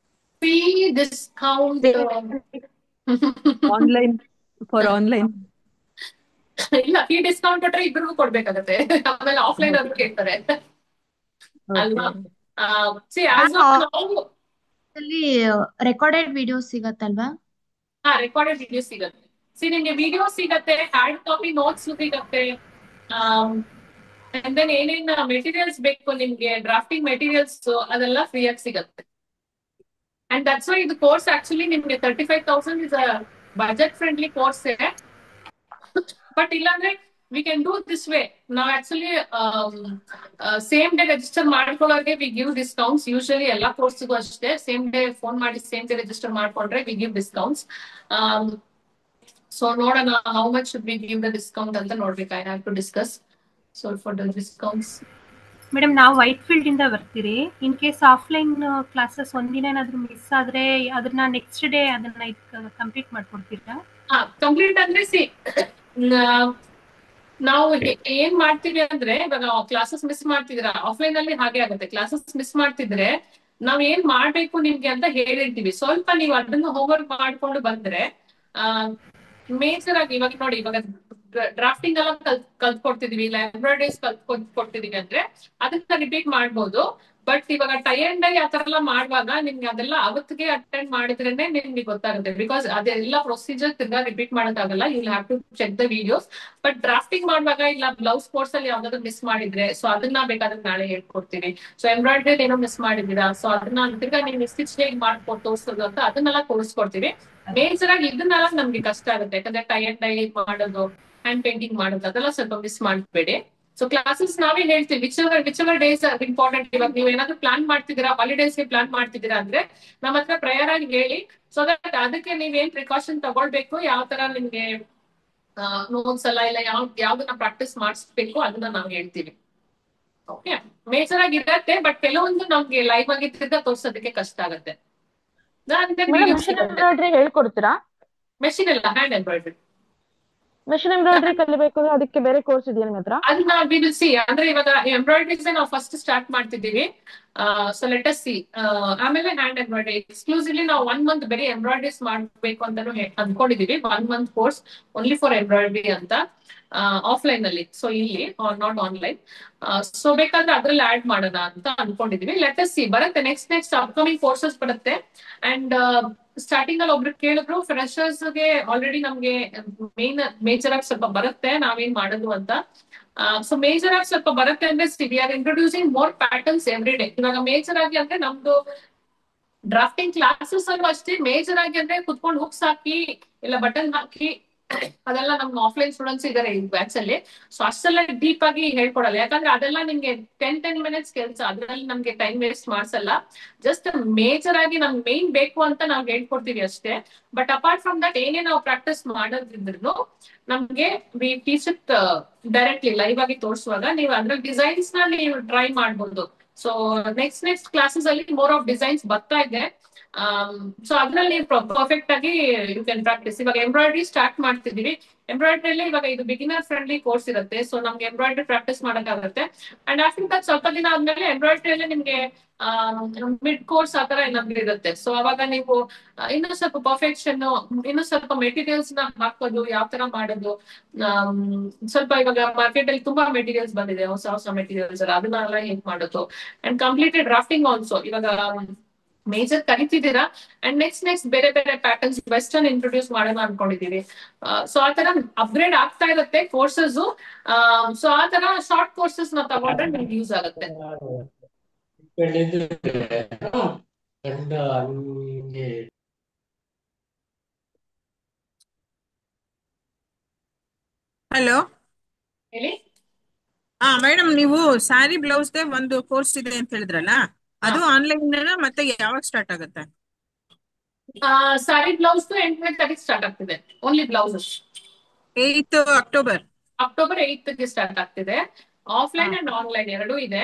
Free discount online for online ಇಲ್ಲ, ಫ್ರೀ ಡಿಸ್ಕೌಂಟ್ ಕೊಟ್ರೆ ಇಬ್ರಿಗೂ ಕೊಡ್ಬೇಕಾಗತ್ತೆ. ಆಮೇಲೆ ಆಫ್ಲೈನ್ ಆದ್ರೂ ಕೇಳ್ತಾರೆ ಅಲ್ವಾ? ರೆಕಾರ್ಡೆಡ್ ವಿಡಿಯೋ ಸಿಗತ್ತಲ್ವಾ? ರೆಕಾರ್ಡೆಡ್ ವಿಡಿಯೋ ಸಿಗತ್ತೆ. ನಿಮ್ಗೆ ವಿಡಿಯೋ ಸಿಗತ್ತೆ, ಹ್ಯಾಂಡ್ ಕಾಪಿ ನೋಟ್ಸ್ ಸಿಗತ್ತೆ. ಅಂಡ್ ದೆನ್ ಏನೇನ್ ಮೆಟೀರಿಯಲ್ಸ್ ಬೇಕು ನಿಮ್ಗೆ, ಡ್ರಾಫ್ಟಿಂಗ್ ಮೆಟೀರಿಯಲ್ಸ್ ಅದೆಲ್ಲ ಫ್ರೀ ಆಗಿ ಸಿಗತ್ತೆ. ಅಂಡ್ ದಟ್ಸ್ ವೈ ಇದು ಕೋರ್ಸ್ ಆಕ್ಚುಲಿ ನಿಮ್ಗೆ 35,000 is budget friendly course. But ಇಲ್ಲಾಂದ್ರೆ we can do this way. ನಾವು actually same day register ಮಾಡ್ಕೊಳ್ಳೋರಿಗೆ we give discounts. Usually ಎಲ್ಲಾ ಕೋರ್ಸ್ಗೂ ಅಷ್ಟೇ, ಸೇಮ್ ಡೇ ಫೋನ್ ಮಾಡಿ ಸೇಮ್ ಡೇ ರಿಜಿಸ್ಟರ್ ಮಾಡ್ಕೊಂಡ್ರೆ ವಿ ಗಿವ್ ಡಿಸ್ಕೌಂಟ್ಸ್. ಸೊ ನೋಡೋಣ how much we give the discount ಅಂತ ನೋಡ್ಬೇಕು. I have to discuss. So for the discounts madam, ನಾವು Whitefield ಇಂದ ಬರ್ತೀರಿ. ಇನ್ ಕೇಸ್ ಆಫ್ಲೈನ್ ಕ್ಲಾಸಸ್ ಒಂದಿನ ಏನಾದ್ರು ಮಿಸ್ ಆದ್ರೆ ಅದನ್ನ ನೆಕ್ಸ್ಟ್ ಡೇ ಅದನ್ನ ಕಂಪ್ಲೀಟ್ ಮಾಡ್ಕೊಡ್ತೀರಾ? ಕಂಪ್ಲೀಟ್ ಅಂದ್ರೆ ನಾವು ಏನ್ ಮಾಡ್ತೀವಿ ಅಂದ್ರೆ, ಇವಾಗ ಕ್ಲಾಸಸ್ ಮಿಸ್ ಮಾಡ್ತಿದ್ರ ಆಫ್ಲೈನ್ ಅಲ್ಲಿ ಹಾಗೆ ಆಗುತ್ತೆ. ಕ್ಲಾಸಸ್ ಮಿಸ್ ಮಾಡ್ತಿದ್ರೆ ನಾವ್ ಏನ್ ಮಾಡ್ಬೇಕು ನಿಮ್ಗೆ ಅಂತ ಹೇಳಿರ್ತೀವಿ. ಸ್ವಲ್ಪ ನೀವು ಅದನ್ನ ಹೋಮ್ವರ್ಕ್ ಮಾಡ್ಕೊಂಡು ಬಂದ್ರೆ ಮೇಜರ್ ಆಗಿ ಇವಾಗ ನೋಡಿ, ಇವಾಗ ಡ್ರಾಫ್ಟಿಂಗ್ ಎಲ್ಲ ಕಲ್ತ್ಕೊಡ್ತಿದೀವಿ, ಇಲ್ಲ ಎಂಬ್ರಾಯ್ಡರೀಸ್ ಕಲ್ತ್ಕೊಡ್ತಿದೀವಿ ಅಂದ್ರೆ ಅದನ್ನ ರಿಪೀಟ್ ಮಾಡ್ಬೋದು. ಬಟ್ ಇವಾಗ ಟೈ ಅಂಡ್ ಡೈ ಆತರ ಎಲ್ಲ ಮಾಡುವಾಗ ನಿಮ್ಗೆ ಅದೆಲ್ಲ ಅವತ್ತಿಗೆ ಅಟೆಂಡ್ ಮಾಡಿದ್ರೇನೆ ನಿಮ್ಗೆ ಗೊತ್ತಾಗುತ್ತೆ. ಬಿಕಾಸ್ ಅದೆಲ್ಲ ಪ್ರೊಸೀಜರ್ ತಿರ್ಗಾ ರಿಪೀಟ್ ಮಾಡೋಕ್ಕಾಗಲ್ಲ. You have to check the videos. But drafting ಮಾಡುವಾಗ ಇಲ್ಲ ಬ್ಲೌಸ್ ಕೋರ್ಸ್ ಅಲ್ಲಿ ಯಾವ್ದಾದ್ರು ಮಿಸ್ ಮಾಡಿದ್ರೆ ಸೊ ಅದನ್ನ ಬೇಕಾದ್ರೆ ನಾಳೆ ಹೇಳ್ಕೊಡ್ತೀವಿ. ಸೊ ಎಂಬ್ರಾಯ್ಡರಿ ಏನೋ ಮಿಸ್ ಮಾಡಿದೀರಾ, ಸೊ ಅದನ್ನ ತಿರ್ಗಾ ನೀವು ಸ್ಟಿಚ್ ಹೇಗೆ ಮಾಡ್ಕೊಂಡು ತೋರಿಸೋದು ಅಂತ ಅದನ್ನೆಲ್ಲ ತೋರಿಸ್ಕೊಡ್ತೀವಿ. ಮೇಜರ್ ಆಗಿ ಇದನ್ನೆಲ್ಲ ನಮ್ಗೆ ಕಷ್ಟ ಆಗುತ್ತೆ, ಯಾಕಂದ್ರೆ ಟೈ ಅಂಡ್ ಡೈ ಮಾಡೋದು, ಹ್ಯಾಂಡ್ ಪೇಂಟಿಂಗ್ ಮಾಡೋದು ಅದೆಲ್ಲ ಸ್ವಲ್ಪ ಮಿಸ್ ಮಾಡ್ಬೇಡಿ. ಸೊ ಕ್ಲಾಸಸ್ ನಾವೇ ಹೇಳ್ತೀವಿ which ever days are important. ಇವಾಗ ನೀವು ಏನಾದ್ರು ಪ್ಲಾನ್ ಮಾಡ್ತಿದ್ದೀರಾ, ಹಾಲಿಡೇಸ್ಗೆ ಪ್ಲಾನ್ ಮಾಡ್ತಿದ್ದೀರಾ ಅಂದ್ರೆ ನಮ್ಮ ಹತ್ರ ಪ್ರಯರ್ ಆಗಿ ಹೇಳಿ. ಸೊ ದಟ್ ಅದಕ್ಕೆ ನೀವೇನ್ ಪ್ರಿಕಾಷನ್ ತಗೊಳ್ಬೇಕು, ಯಾವ ತರ ನಿಮ್ಗೆ ನೋಟ್ಸ್ ಎಲ್ಲ ಇಲ್ಲ ಯಾವ್ದನ್ನ ಪ್ರಾಕ್ಟೀಸ್ ಮಾಡಿಸ್ಬೇಕು ಅದನ್ನ ನಾವು ಹೇಳ್ತೀವಿ. ಓಕೆ, ಮೇಜರ್ ಆಗಿ ಇರತ್ತೆ. ಬಟ್ ಕೆಲವೊಂದು ನಮ್ಗೆ ಲೈವ್ ಆಗಿ ತಿರ್ಗಾ ತೋರ್ಸೋದಕ್ಕೆ ಕಷ್ಟ ಆಗುತ್ತೆ. ಹೇಳ್ಕೊಡ್ತೀರಾ? ಮೆಷಿನ್ ಎಲ್ಲ ಹ್ಯಾಂಡ್ ಎಂಬ್ರಾಯ್ಡ್ರಿ. ಮೆಷಿನ್ ಎಂಬ್ರಾಯ್ಡ್ರಿ ಕಲಿಬೇಕು ಅದಕ್ಕೆ ಬೇರೆ ಕೋರ್ಸ್ ಇದೆಯಾ ನಿಮ್ಮ ಹತ್ರ? ಅದನ್ನ ಬಿಡಿಸಿ ಅಂದ್ರೆ ಇವಾಗ ಎಂಬ್ರಾಯ್ಡ್ರೀಸ್ ನಾವು ಫಸ್ಟ್ ಸ್ಟಾರ್ಟ್ ಮಾಡ್ತಿದ್ದೀವಿ. So let us see. ಆಮೇಲೆ ಹ್ಯಾಂಡ್ ಎಂಬ್ರಾಯ್ಡ್ರಿ ಎಕ್ಸ್ಕ್ಲೂಸಿವ್ಲಿ ನಾವು 1 month ಬರೀ ಎಂಬ್ರಾಯ್ಡ್ರೀಸ್ ಮಾಡ್ಬೇಕು ಅಂತಾನು ಅನ್ಕೊಂಡಿದೀವಿ. 1 month course only for embroidery ಅಂತ ಆಫ್ಲೈನ್ ಅಲ್ಲಿ. ಸೊ ಇಲ್ಲಿ ನಾಟ್ ಆನ್ಲೈನ್. ಸೊ ಬೇಕಾದ್ರೆ ಅದ್ರಲ್ಲಿ ಆಡ್ ಮಾಡೋಣ ಅಂತ ಅನ್ಕೊಂಡಿದೀವಿ. ಲೆಟ್ ಅಸ್ ಸಿ, ಬರುತ್ತೆ ನೆಕ್ಸ್ಟ್ ಅಪ್ಕಮಿಂಗ್ ಕೋರ್ಸಸ್ ಬರುತ್ತೆ. ಅಂಡ್ ಸ್ಟಾರ್ಟಿಂಗ್ ಅಲ್ಲಿ ಒಬ್ರು ಕೇಳಿದ್ರು, ಫ್ರೆಶರ್ಸ್ ಗೆ ಆಲ್ರೆಡಿ ನಮ್ಗೆ ಮೇಜರ್ ಆಗಿ ಸ್ವಲ್ಪ ಬರುತ್ತೆ ನಾವೇನ್ ಮಾಡೋದು ಅಂತ. ಸೊ ಮೇಜರ್ ಆಗಿ ಸ್ವಲ್ಪ ಬರುತ್ತೆ ಅಂದ್ರೆ we are introducing more patterns every day. ಇವಾಗ ಮೇಜರ್ ಆಗಿ ಅಂದ್ರೆ ನಮ್ದು ಡ್ರಾಫ್ಟಿಂಗ್ ಕ್ಲಾಸಸ್ ಅಲ್ಲೂ ಅಷ್ಟೇ. ಮೇಜರ್ ಆಗಿ ಅಂದ್ರೆ ಕುತ್ಕೊಂಡು ಹುಕ್ಸ್ ಹಾಕಿ ಇಲ್ಲ ಬಟನ್ ಹಾಕಿ ಅದೆಲ್ಲ ನಮ್ಮ ಆಫ್ಲೈನ್ ಸ್ಟೂಡೆಂಟ್ಸ್ ಇದಾರೆ ಈ ಬ್ಯಾಚ್ ಅಲ್ಲಿ. ಸೊ ಅಷ್ಟೆಲ್ಲ ಡೀಪ್ ಆಗಿ ಹೇಳ್ಕೊಡಲ್ಲ, ಯಾಕಂದ್ರೆ ಅದೆಲ್ಲ ನಿಮ್ಗೆ 10 minutes ಕೆಲಸ, ಅದ್ರಲ್ಲಿ ನಮ್ಗೆ ಟೈಮ್ ವೇಸ್ಟ್ ಮಾಡ್ಸಲ್ಲ. ಜಸ್ಟ್ ಮೇಜರ್ ಆಗಿ ನಮ್ಗೆ ಮೇನ್ ಬೇಕು ಅಂತ ನಾವು ಹೇಳ್ಕೊಡ್ತೀವಿ ಅಷ್ಟೇ. ಬಟ್ ಅಪಾರ್ಟ್ ಫ್ರಮ್ ದಟ್ ಏನೇ ನಾವು ಪ್ರಾಕ್ಟೀಸ್ ಮಾಡೋದ್ರಿದ್ರು ನಮ್ಗೆ V teach it directly live ಆಗಿ ತೋರಿಸುವಾಗ ನೀವು ಅದ್ರಲ್ಲಿ ಡಿಸೈನ್ಸ್ ನ ನೀವು ಟ್ರೈ ಮಾಡ್ಬೋದು. ಸೊ ನೆಕ್ಸ್ಟ್ ಕ್ಲಾಸಸ್ ಅಲ್ಲಿ ಮೋರ್ ಆಫ್ ಡಿಸೈನ್ಸ್ ಬರ್ತಾ ಇದೆ. ಸೊ ಅದ್ರಲ್ಲಿ ಪರ್ಫೆಕ್ಟ್ ಆಗಿ ಯು ಕ್ಯಾನ್ ಪ್ರಾಕ್ಟೀಸ್. ಇವಾಗ ಎಂಬ್ರಾಯ್ಡ್ರಿ ಸ್ಟಾರ್ಟ್ ಮಾಡ್ತಿದೀವಿ. ಎಂಬ್ರಾಯ್ಡ್ರಿಲಿ ಇವಾಗ ಇದು ಬಿಗಿನರ್ ಫ್ರೆಂಡ್ಲಿ ಕೋರ್ಸ್ ಇರುತ್ತೆ. ಸೊ ನಮ್ಗೆ ಎಂಬ್ರಾಯ್ಡ್ರಿ ಪ್ರಾಕ್ಟೀಸ್ ಮಾಡೋಕ್ಕಾಗುತ್ತೆ. ಅಂಡ್ ಆಫ್ಟರ್ ದಟ್ ಸ್ವಲ್ಪ ದಿನ ಆದ್ಮೇಲೆ ಎಂಬ್ರಾಯ್ಡ್ರಿಯಲ್ಲಿ ನಿಮ್ಗೆ ಮಿಡ್ ಕೋರ್ಸ್ ಆತರ ಏನಾದ್ರು ಇರುತ್ತೆ. ಸೊ ಅವಾಗ ನೀವು ಇನ್ನೂ ಸ್ವಲ್ಪ ಪರ್ಫೆಕ್ಷನ್, ಇನ್ನೂ ಸ್ವಲ್ಪ ಮೆಟೀರಿಯಲ್ಸ್ ನ ಹಾಕೋದು, ಯಾವ ತರ ಮಾಡೋದು, ಸ್ವಲ್ಪ ಇವಾಗ ಮಾರ್ಕೆಟ್ ಅಲ್ಲಿ ತುಂಬಾ ಮೆಟೀರಿಯಲ್ಸ್ ಬಂದಿದೆ, ಹೊಸ ಮೆಟೀರಿಯಲ್ಸ್ ಅದನ್ನೆಲ್ಲ ಹೇಗ್ ಮಾಡೋದು. ಅಂಡ್ ಕಂಪ್ಲೀಟೆಡ್ ಡ್ರಾಫ್ಟಿಂಗ್ ಆಲ್ಸೋ ಇವಾಗ ಮೇಜರ್ ಕಲಿತಿದ್ದೀರಾ. ಅಂಡ್ ನೆಕ್ಸ್ಟ್ ಬೇರೆ ಪ್ಯಾಟರ್ನ್ಸ್ ವೆಸ್ಟರ್ನ್ ಇಂಟ್ರೊಡ್ಯೂಸ್ ಮಾಡೋಣ ಅನ್ಕೊಂಡಿದೀವಿ. ಸೊ ಆತರ ಅಪ್ಗ್ರೇಡ್ ಆಗ್ತಾ ಇರುತ್ತೆ ಕೋರ್ಸಸ್. ಸೊ ಆತರ ಶಾರ್ಟ್ ಕೋರ್ಸಸ್ ನ ತಗೊಂಡ್ರೆ ನಿಮ್ಗೆ ಯೂಸ್ ಆಗುತ್ತೆ. ಹಲೋ, ಹೇಳಿ. ಮೇಡಮ್, ನೀವು ಸ್ಯಾರಿ ಬ್ಲೌಸ್ಗೆ ಒಂದು ಕೋರ್ಸ್ ಇದೆ ಅಂತ ಹೇಳಿದ್ರಲ್ಲ, ಅದು ಆನ್ಲೈನ್ ಮತ್ತೆ ಯಾವಾಗ ಸ್ಟಾರ್ಟ್ ಆಗುತ್ತೆ? ಸಾರಿ ಬ್ಲೌಸ್ 8ನೇ ತಾರೀಕು ಸ್ಟಾರ್ಟ್ ಆಗ್ತಿದೆ. Only blouses 8th October. October 8th start ಆಗ್ತಿದೆ. ಆಫ್ಲೈನ್ ಅಂಡ್ ಆನ್ಲೈನ್ ಎರಡೂ ಇದೆ.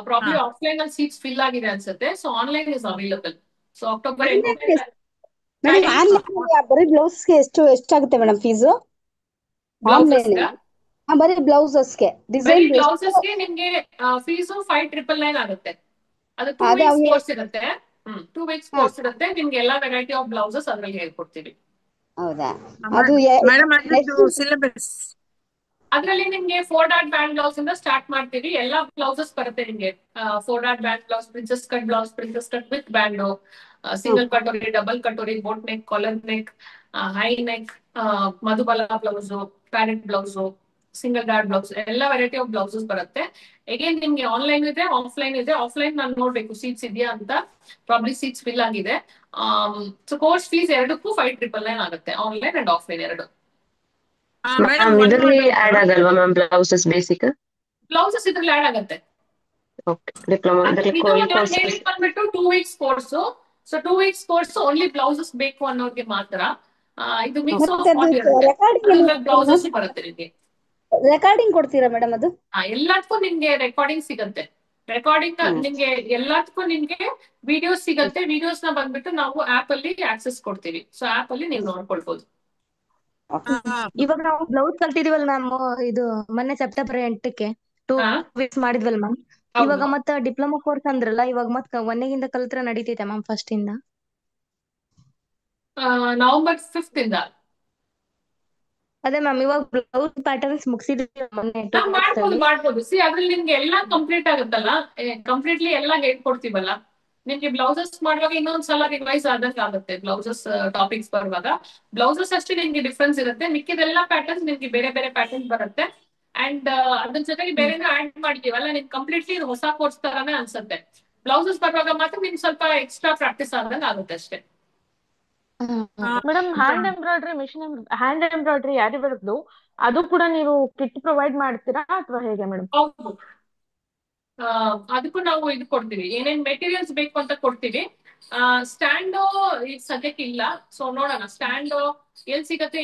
ಪ್ರಾಬ್ಲಿ ಆಫ್ಲೈನ್ ಅಲ್ಲಿ ಸೀಟ್ಸ್ ಫಿಲ್ ಆಗಿದೆ ಅನ್ಸುತ್ತೆ. So online is available. So October 8ನೇ ಮೇಡಮ್ ಆನ್ಲೈನ್ ಬರೀ ಬ್ಲೌಸ್ಗೆ ಎಷ್ಟಾಗುತ್ತೆ ಮೇಡಮ್ ಫೀಸು? ಆನ್ಲೈನ್ ಬರೀ ಬ್ಲೌಸಸ್ಗೆ ಡಿಸೈನ್ ಬ್ಲೌಸಸ್ಗೆ ನಿಮ್ಗೆ ಫೀಸು 5,999 ಆಗುತ್ತೆ. ಅದು 2 ವೀಕ್ಸ್ ಕೋರ್ಸ್ ಇರುತ್ತೆ. 2 ವೀಕ್ಸ್ ಕೋರ್ಸ್ ಇರುತ್ತೆ. ನಿಮ್ಗೆ ಎಲ್ಲಾ ವೆರೈಟಿ ಆಫ್ ಬ್ಲೌಸಸ್ ಅದ್ರಲ್ಲಿ ಹೇಳ್ಕೊಡ್ತೀವಿ. ಹೌದಾ? ಅದು ಮೇಡಮ್ ಸಿಲೆಬಸ್ ಅದ್ರಲ್ಲಿ ನಿಮ್ಗೆ 4 ಡಾಟ್ ಬ್ಯಾಂಡ್ ಬ್ಲೌಸ್ ಇಂದ ಸ್ಟಾರ್ಟ್ ಮಾಡ್ತೀವಿ. ಎಲ್ಲಾ ಬ್ಲೌಸಸ್ ಬರುತ್ತೆ ನಿಮ್ಗೆ. 4 dot band blouse, princess cut blouse, princess cut with band, single katori, double katori, boat neck, collar neck, high neck, Madhubala blouse, parrot blouse, single dot blouse, ಎಲ್ಲ variety of blouses ಬರುತ್ತೆ. Again ನಿಮ್ಗೆ online ಇದೆ, offline ಇದೆ. Offline ನಾನು ನೋಡ್ಬೇಕು seats ಇದೆಯಾ ಅಂತ. Probably seats fill ಆಗಿದೆ. ಸೊ ಕೋರ್ಸ್ ಫೀಸ್ ಎರಡಕ್ಕೂ 5,999 ಆಗುತ್ತೆ, ಆನ್ಲೈನ್ ಅಂಡ್ ಆಫ್ಲೈನ್ ಎರಡು. ಇದರಲ್ಲಿ ಆಡ್ ಆಗಲ್ವಾ ಮ್ಯಾಮ್ ಬ್ಲೌಸಸ್ ಬೇಸಿಕ್? ಬ್ಲೌಸಸ್ ಇದ್ರಲ್ಲಿ ಆಡ್ ಆಗುತ್ತೆ. ಡಿಪ್ಲೊಮಾ ಬಂದ್ಬಿಟ್ಟು 2 weeks course. So 2 weeks course only blouses ಬೇಕು ಅನ್ನೋರಿಗೆ ಮಾತ್ರ. ಇದು ಮಿಕ್ಸ್ ಆಫ್ ಬ್ಲೌಸಸ್ ಬರುತ್ತೆ ನಿಮಗೆ. ರೆಕಾರ್ಡಿಂಗ್ ಕೊಡ್ತೀರಾ ಮೇಡಮ್ ಅದು? ಎಲ್ಲದಕ್ಕೂ ನಿಮ್ಗೆ ರೆಕಾರ್ಡಿಂಗ್ ಸಿಗುತ್ತೆ. ರೆಕಾರ್ಡಿಂಗ್ ನಿಮ್ಗೆ ಎಲ್ಲದಕ್ಕೂ ನಿಮ್ಗೆ ವಿಡಿಯೋಸ್ ಸಿಗುತ್ತೆ. ವಿಡಿಯೋಸ್ ನ ಬಂದ್ಬಿಟ್ಟು ನಾವು ಆಪ್ ಅಲ್ಲಿ ಆಕ್ಸೆಸ್ ಕೊಡ್ತೀವಿ. ಸೊ ಆಪ್ ಅಲ್ಲಿ ನೀವು ನೋಡ್ಕೊಳ್ಬಹುದು. ಇವಾಗ ನಾವು ಬ್ಲೌಸ್ ಕಲ್ತಿದೀವಲ್ಲ ಮ್ಯಾಮ್, ಇದು ಮೊನ್ನೆ ಸೆಪ್ಟೆಂಬರ್ 8ಕ್ಕೆ 2 ವೀಕ್ಸ್ ಮಾಡಿದ್ವಲ್ಲ ಮ್ಯಾಮ್. ಇವಾಗ ಮತ್ತ ಡಿಪ್ಲೊಮಾ ಕೋರ್ಸ್ ಅಂದ್ರಲ್ಲ, ಇವಾಗ ಮತ್ 1ನೇಗಿಂದ ಕಲ್ತ್ರ ನಡೀತೈತೆ ಮ್ಯಾಮ್ ಫಸ್ಟ್ ಇಂದ? ನವೆಂಬರ್ 5th ಇಂದ. ಅದೇ ಮ್ಯಾಮ್, ಇವಾಗ ಬ್ಲೌಸ್ ಪ್ಯಾಟರ್ನ್ಸ್ ಮುಗಿಸಿದ್ವಿ ಮೊನ್ನೆ 2 ಮಾಡ್ಬೋದು. ಸಿ ಅದ್ರಲ್ಲಿ ನಿಮ್ಗೆ ಎಲ್ಲಾ ಕಂಪ್ಲೀಟ್ ಆಗುತ್ತಲ್ಲ, ಕಂಪ್ಲೀಟ್ಲಿ ಎಲ್ಲಾ ಹೇಳ್ಕೊಡ್ತೀವಲ್ಲ. ನಿಮ್ಗೆ ಬ್ಲೌಸಸ್ ಮಾಡುವಾಗ ಇನ್ನೊಂದ್ಸಲ ರಿವೈಸ್ ಆದಂಗೆ ಆಗುತ್ತೆ. ಬ್ಲೌಸಸ್ ಟಾಪಿಕ್ಸ್ ಬರುವಾಗ ಬ್ಲೌಸಸ್ ಅಷ್ಟೇ ನಿಮ್ಗೆ ಡಿಫ್ರೆನ್ಸ್ ಇರುತ್ತೆ. ಮಿಕ್ಕಿದೆಲ್ಲ ಪ್ಯಾಟರ್ನ್ಸ್ ನಿಮ್ಗೆ ಬೇರೆ ಬೇರೆ ಪ್ಯಾಟರ್ನ್ಸ್ ಬರುತ್ತೆ. ಅಂಡ್ ಅದ್ರ ಜೊತೆಗೆ ಬೇರೆನೂ ಆಡ್ ಮಾಡಿದೀವಲ್ಲ, ನಿಮ್ಗೆ ಕಂಪ್ಲೀಟ್ಲಿ ಹೊಸ ಕೋರ್ಸ್ ತರಾನೇ ಅನ್ಸುತ್ತೆ. ಬ್ಲೌಸಸ್ ಬರುವಾಗ ಮಾತ್ರ ನಿಮ್ಗೆ ಸ್ವಲ್ಪ ಎಕ್ಸ್ಟ್ರಾ ಪ್ರಾಕ್ಟೀಸ್ ಆದಂಗೆ ಆಗುತ್ತೆ ಅಷ್ಟೇ. ಮೇಡಮ್ ಹ್ಯಾಂಡ್ ಎಂಬ್ರಾಯ್ಡ್ರಿ ಯಾರಿವರದ್ದು ಅದು ಕೂಡ ನೀವು ಕಿಟ್ ಪ್ರೊವೈಡ್ ಮಾಡ್ತೀರಾ ಅಥವಾ ಹೇಗೆ ಮೇಡಮ್? ಹೌದು, ಅದಕ್ಕೂ ನಾವು ಇದು ಕೊಡ್ತೀವಿ. ಏನೇನ್ ಮೆಟೀರಿಯಲ್ಸ್ ಬೇಕು ಅಂತ ಕೊಡ್ತೀವಿ. ಸ್ಟ್ಯಾಂಡ್ ಈಗ ಸದ್ಯಕ್ಕೆ ಇಲ್ಲ. ಸೊ ನೋಡೋಣ ಸ್ಟ್ಯಾಂಡ್ ಎಲ್ಲಿ ಸಿಗತ್ತೆ,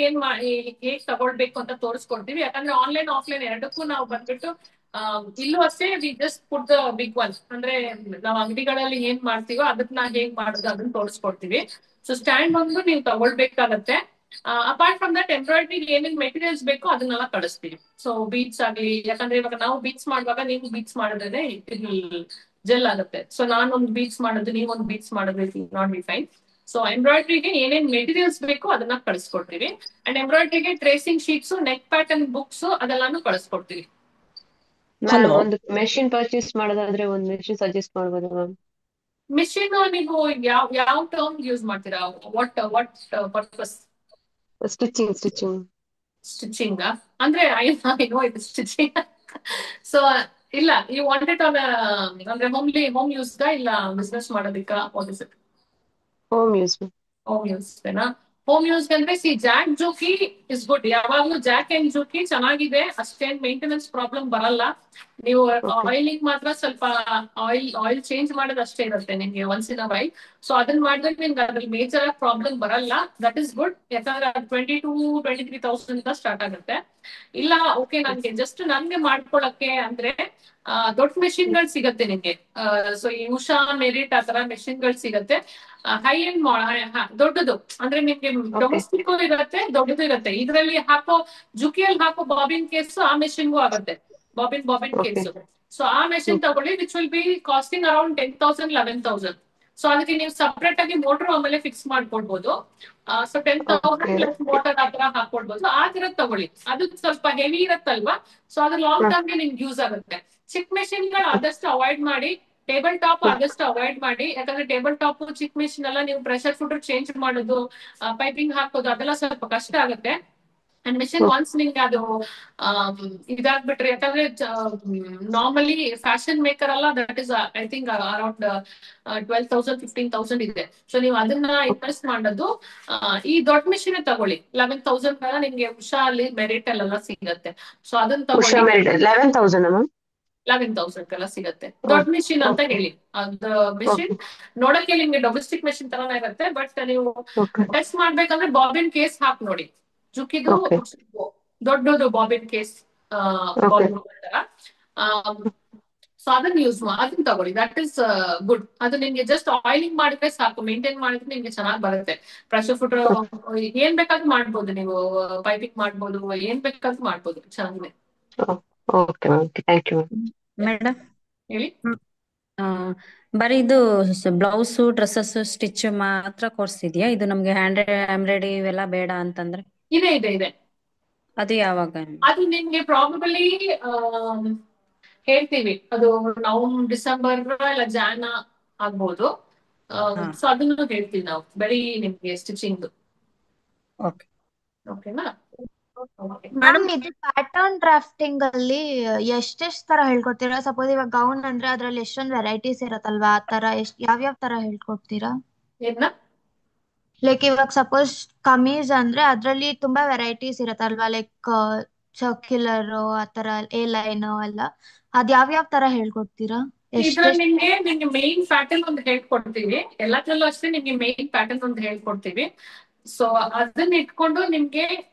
ಹೇಗ್ ತಗೊಳ್ಬೇಕು ಅಂತ ತೋರಿಸ್ಕೊಡ್ತೀವಿ. ಯಾಕಂದ್ರೆ ಆನ್ಲೈನ್ ಆಫ್ಲೈನ್ ಎರಡಕ್ಕೂ ನಾವು ಬಂದ್ಬಿಟ್ಟು ಇಲ್ಲೂ ಅಷ್ಟೇ we just put the big one. ಅಂದ್ರೆ ನಾವು ಅಂಗಡಿಗಳಲ್ಲಿ ಏನ್ ಮಾಡ್ತೀವೋ ಅದನ್ನ ಹೇಗ್ ಮಾಡೋದು ಅದನ್ನ ತೋರಿಸ್ಕೊಡ್ತೀವಿ. ಸೊ ಸ್ಟ್ಯಾಂಡ್ ಒಂದು ನೀವು ತಗೊಳ್ಬೇಕಾಗತ್ತೆ. ಅಪಾರ್ಟ್ ಫ್ರಮ್ ದಟ್ ಎಂಬ್ರಾಯ್ಡ್ರಿ ಏನೇನ್ ಮೆಟೀರಿಯಲ್ಸ್ ಬೇಕೋ ಅದನ್ನೆಲ್ಲ ಕಳಿಸ್ತೀವಿ. ಸೊ ಬೀಟ್ಸ್ ಆಗ್ಲಿ, ಯಾಕಂದ್ರೆ ಇವಾಗ ನಾವು ಬೀಟ್ಸ್ ಮಾಡುವಾಗ ನೀವು ಬೀಟ್ಸ್ ಮಾಡಿದ್ರೆ ಜೆಲ್ ಆಗುತ್ತೆ. ಸೊ ನಾನೊಂದು ಬೀಟ್ಸ್ ಮಾಡೋದು, ನೀವೊಂದು ಬೀಟ್ಸ್ ಮಾಡೋದು ನಾಟ್ ಬಿ ಫೈನ್. ಸೊ ಎಂಬ್ರಾಯ್ಡ್ರಿಗೆ ಏನೇನ್ ಮೆಟೀರಿಯಲ್ಸ್ ಬೇಕು ಅದನ್ನ ಕಳಿಸ್ಕೊಡ್ತೀವಿ. ಅಂಡ್ ಎಂಬ್ರಾಯ್ಡ್ರಿಗೆ tracing sheets, neck pattern books ಅದೆಲ್ಲಾನು ಕಳಿಸ್ಕೊಡ್ತೀವಿ. ಒಂದು ಮೆಷಿನ್ ಪರ್ಚೇಸ್ ಮಾಡೋದಾದ್ರೆ ಒಂದು ಮೆಷಿನ್ ಸಜೆಸ್ಟ್ ಮಾಡ್ಬೋದು ಮ್ಯಾಮ್? ಮೆಷಿನ್ ನೀವು ಯಾವ ಟರ್ಮ್ ಯೂಸ್ ಮಾಡ್ತೀರಾ? What purpose? ಸ್ಟಿಚಿಂಗ್ ಅಂದ್ರೆ I know it stitching. So ಇಲ್ಲ, ಯು ವಾಂಟ್ ಇಟ್ ಆನ್ ಅಂದ್ರೆ ಹೋಮ್ ಯೂಸ್ ಇಲ್ಲ ಬಿಸ್ನೆಸ್ ಮಾಡೋದಿಕ್ಕ? What is it? Home use. Home use home use ಅಂದ್ರೆ ಸಿ ಜಾಕ್ ಜೂಕಿ ಇಸ್ ಗುಡ್. ಯಾವಾಗ್ಲೂ ಜಾಕ್ ಅಂಡ್ ಜೂಕಿ ಚೆನ್ನಾಗಿದೆ. ಅಷ್ಟೇನ್ ಮೇಂಟೆನೆನ್ಸ್ ಪ್ರಾಬ್ಲಮ್ ಬರಲ್ಲ. ನೀವು ಆಯಿಲಿಂಗ್ ಮಾತ್ರ ಸ್ವಲ್ಪ ಆಯಿಲ್ ಚೇಂಜ್ ಮಾಡೋದು ಅಷ್ಟೇ ಇರುತ್ತೆ ನಿಮ್ಗೆ once in a while. So ಅದನ್ನ ಮಾಡಿದ್ರೆ ನಿಮ್ಗೆ ಅದ್ರಲ್ಲಿ ಮೇಜರ್ ಪ್ರಾಬ್ಲಮ್ ಬರಲ್ಲ. That is good. ಯಾಕಂದ್ರೆ ಅದು 22,000-23,000 ಸ್ಟಾರ್ಟ್ ಆಗುತ್ತೆ. ಇಲ್ಲ ಓಕೆ ನನ್ಗೆ ಜಸ್ಟ್ ನನ್ಗೆ ಮಾಡ್ಕೊಳಕ್ಕೆ ಅಂದ್ರೆ ದೊಡ್ಡ ಮೆಷಿನ್ ಗಳು ಸಿಗತ್ತೆ ನಿಮ್ಗೆ. ಸೊ ಈ ಉಷಾ, ಮೆರಿಟ್ ಆ ತರ ಮೆಷಿನ್ ಗಳು ಸಿಗತ್ತೆ. ಹೈ ಎಂಡ್ ದೊಡ್ಡದು ಅಂದ್ರೆ ನಿಮ್ಗೆ ಡೊಮೆಸ್ಟಿಕ್ ಇರುತ್ತೆ, ದೊಡ್ಡದು ಇರುತ್ತೆ. ಇದರಲ್ಲಿ ಹಾಕೋ ಜುಕಿಯಲ್ಲಿ ಹಾಕೋ ಬಾಬಿನ್ ಕೇಸ್ ಆ ಮೆಷಿನ್ಗೂ ಆಗುತ್ತೆ. Bobbin case. ಸೊ ಆ ಮೆಷಿನ್ ತಗೊಳ್ಳಿ, which will be costing around 10,000, 11,000. So ಅದಕ್ಕೆ ನೀವು ಸಪ್ರೇಟ್ ಆಗಿ ಮೋಟರ್ ಆಮೇಲೆ ಫಿಕ್ಸ್ ಮಾಡ್ಕೊಡ್ಬೋದು. ಸೊ 10,000 ಪ್ಲಸ್ ಮೋಟರ್ ಆ ತರ ಹಾಕೊಡ್ಬೋದು. ಆ ತರ ತಗೊಳ್ಳಿ. ಅದು ಸ್ವಲ್ಪ ಹೆವಿ ಇರತ್ತಲ್ವಾ. ಸೊ ಅದು ಲಾಂಗ್ ಟರ್ಮ್ಗೆ ನಿಮ್ಗೆ ಯೂಸ್ ಆಗುತ್ತೆ. ಚಿಕ್ಕ ಮೆಷಿನ್ ಗಳು ಆದಷ್ಟು ಅವಾಯ್ಡ್ ಮಾಡಿ. ಟೇಬಲ್ ಟಾಪ್ ಆದಷ್ಟು ಅವಾಯ್ಡ್ ಮಾಡಿ. ಯಾಕಂದ್ರೆ ಟೇಬಲ್ ಟಾಪ್ ಚಿಕ್ಕ ಮೆಷಿನ್ ಎಲ್ಲ ನೀವು ಪ್ರೆಷರ್ ಫುಟರ್ ಚೇಂಜ್ ಮಾಡೋದು, ಪೈಪಿಂಗ್ ಹಾಕೋದು ಅದೆಲ್ಲ ಸ್ವಲ್ಪ ಕಷ್ಟ ಆಗುತ್ತೆ. ಅಂಡ್ ಮೆಷಿನ್ ಒನ್ಸ್ ನಿಮ್ಗೆ ಅದು ಇದಾಗ್ಬಿಟ್ರೆ, ಯಾಕಂದ್ರೆ ನಾರ್ಮಲಿ ಫ್ಯಾಷನ್ ಮೇಕರ್ ಅಲ್ಲ, that is I think around 12,000, 15,000 ಇದೆ. ಸೊ ನೀವು ಅದನ್ನ ಇನ್ವೆಸ್ಟ್ ಮಾಡೋದು ಈ ದೊಡ್ಡ ಮೆಷಿನ್ ತಗೊಳ್ಳಿ. 11,000 ನಿಮ್ಗೆ ಉಷಾ ಅಲ್ಲಿ ಮೆರಿಟ್ ಅಲ್ಲೆಲ್ಲ ಸಿಗತ್ತೆ. ಸೊ ಅದನ್ನ ತಗೊಳ್ಳಿ. 11,000 11,000 ಎಲ್ಲ ಸಿಗತ್ತೆ. ದೊಡ್ಡ ಮಿಷಿನ್ ಅಂತ ಹೇಳಿ, ಅದ್ ಮಿಷಿನ್ ನೋಡಕ್ಕೆ ನಿಮ್ಗೆ ಡೊಮೆಸ್ಟಿಕ್ ಮಿಷಿನ್ ತರಾನೇ ಇರುತ್ತೆ, ಬಟ್ ನೀವು ಟೆಸ್ಟ್ ಮಾಡ್ಬೇಕಂದ್ರೆ ಬಾಬಿನ್ ಕೇಸ್ ಹಾಕಿ ನೋಡಿ. ಜುಕಿದು ದೊಡ್ಡದು ಬಾಬಿನ್ ಕೇಸ್ ತರ. ಸೊ ಅದನ್ನ ಅದನ್ನ ತಗೊಳ್ಳಿ, ದಟ್ ಇಸ್ ಗುಡ್. ಅದು ನಿಮ್ಗೆ ಜಸ್ಟ್ ಆಯಿಲಿಂಗ್ ಮಾಡಿದ್ರೆ ಸಾಕು, ಮೇಂಟೈನ್ ಮಾಡಿದ್ರೆ ನಿಮ್ಗೆ ಚೆನ್ನಾಗಿ ಬರುತ್ತೆ. ಪ್ರೆಷರ್ ಫುಟರ್ ಏನ್ ಬೇಕಾದ್ರೂ ಮಾಡ್ಬೋದು ನೀವು, ಪೈಪಿಂಗ್ ಮಾಡ್ಬೋದು, ಏನ್ ಬೇಕಾದ್ರೂ ಮಾಡ್ಬೋದು, ಚೆನ್ನಾಗಿದೆ. Okay thank you madam. ಹೇಳಿ. ಬರೀ ಇದು ಬ್ಲೌಸ್ ಡ್ರೆಸ್ಸಸ್ ಸ್ಟಿಚ್ ಮಾತ್ರ ಕೋರ್ಸ್ ಇದೆಯಾ? ಇದು ನಮ್ಗೆ ಹ್ಯಾಂಡ್ ಎಂಬ್ರಾಯ್ಡರಿ ಇವೆಲ್ಲ ಬೇಡ ಅಂತಂದ್ರೆ? ಇದೆ ಇದೆ ಇದೆ. ಅದು ಯಾವಾಗ? ಅದು ನಿಮ್ಗೆ ಪ್ರಾಬಬಲಿ ಹೇಳ್ತೀವಿ, ಅದು ಡಿಸೆಂಬರ್ ಇಲ್ಲ ಜಾನ್ ಆಗ್ಬೋದು. ಸೊ ಅದನ್ನು ಹೇಳ್ತೀವಿ ನಾವು, ಬರೀ ನಿಮ್ಗೆ ಸ್ಟಿಚಿಂಗ್. ಓಕೆನಾ? ಮ್ಯಾಮ್, ಇದು ಪ್ಯಾಟರ್ನ್ ಡ್ರಾಫ್ಟಿಂಗ್ ಅಲ್ಲಿ ಎಷ್ಟೆಷ್ಟು ತರ ಹೇಳ್ಕೊಡ್ತೀರಾ? ಸಪೋಸ್ ಇವಾಗ ಗೌನ್ ಅಂದ್ರೆ ಅದ್ರಲ್ಲಿ ಎಷ್ಟೊಂದು ವೆರೈಟೀಸ್ ಇರತ್ತಲ್ವಾ, ಆ ತರ ಯಾವ್ಯಾವ ತರ ಹೇಳ್ಕೊಡ್ತೀರಾ? ಲೈಕ್ ಇವಾಗ ಸಪೋಸ್ ಕಮೀಸ್ ಅಂದ್ರೆ ಅದ್ರಲ್ಲಿ ತುಂಬಾ ವೆರೈಟೀಸ್ ಇರತ್ತಲ್ವಾ, ಲೈಕ್ ಸರ್ಕ್ಯುಲರ್ ಆತರ, ಎ ಲೈನ್ ಎಲ್ಲ, ಅದ್ ಯಾವ್ಯಾವ ತರ ಹೇಳ್ಕೊಡ್ತೀರಾ? ಇದ್ರಲ್ಲಿ ನಿಮ್ಗೆ ಮೇನ್ ಪ್ಯಾಟರ್ನ್ ಒಂದು ಹೇಳ್ಕೊಡ್ತೀವಿ, ಎಲ್ಲತ್ರಲ್ಲೂ ಅಷ್ಟೇ. ನಿಮ್ಗೆ ಮೇನ್ ಪ್ಯಾಟರ್ನ್ ಒಂದು ಹೇಳ್ಕೊಡ್ತೀವಿ. ಸೊ ಅದನ್ನ ಇಟ್ಕೊಂಡು ನಿಮ್ಗೆ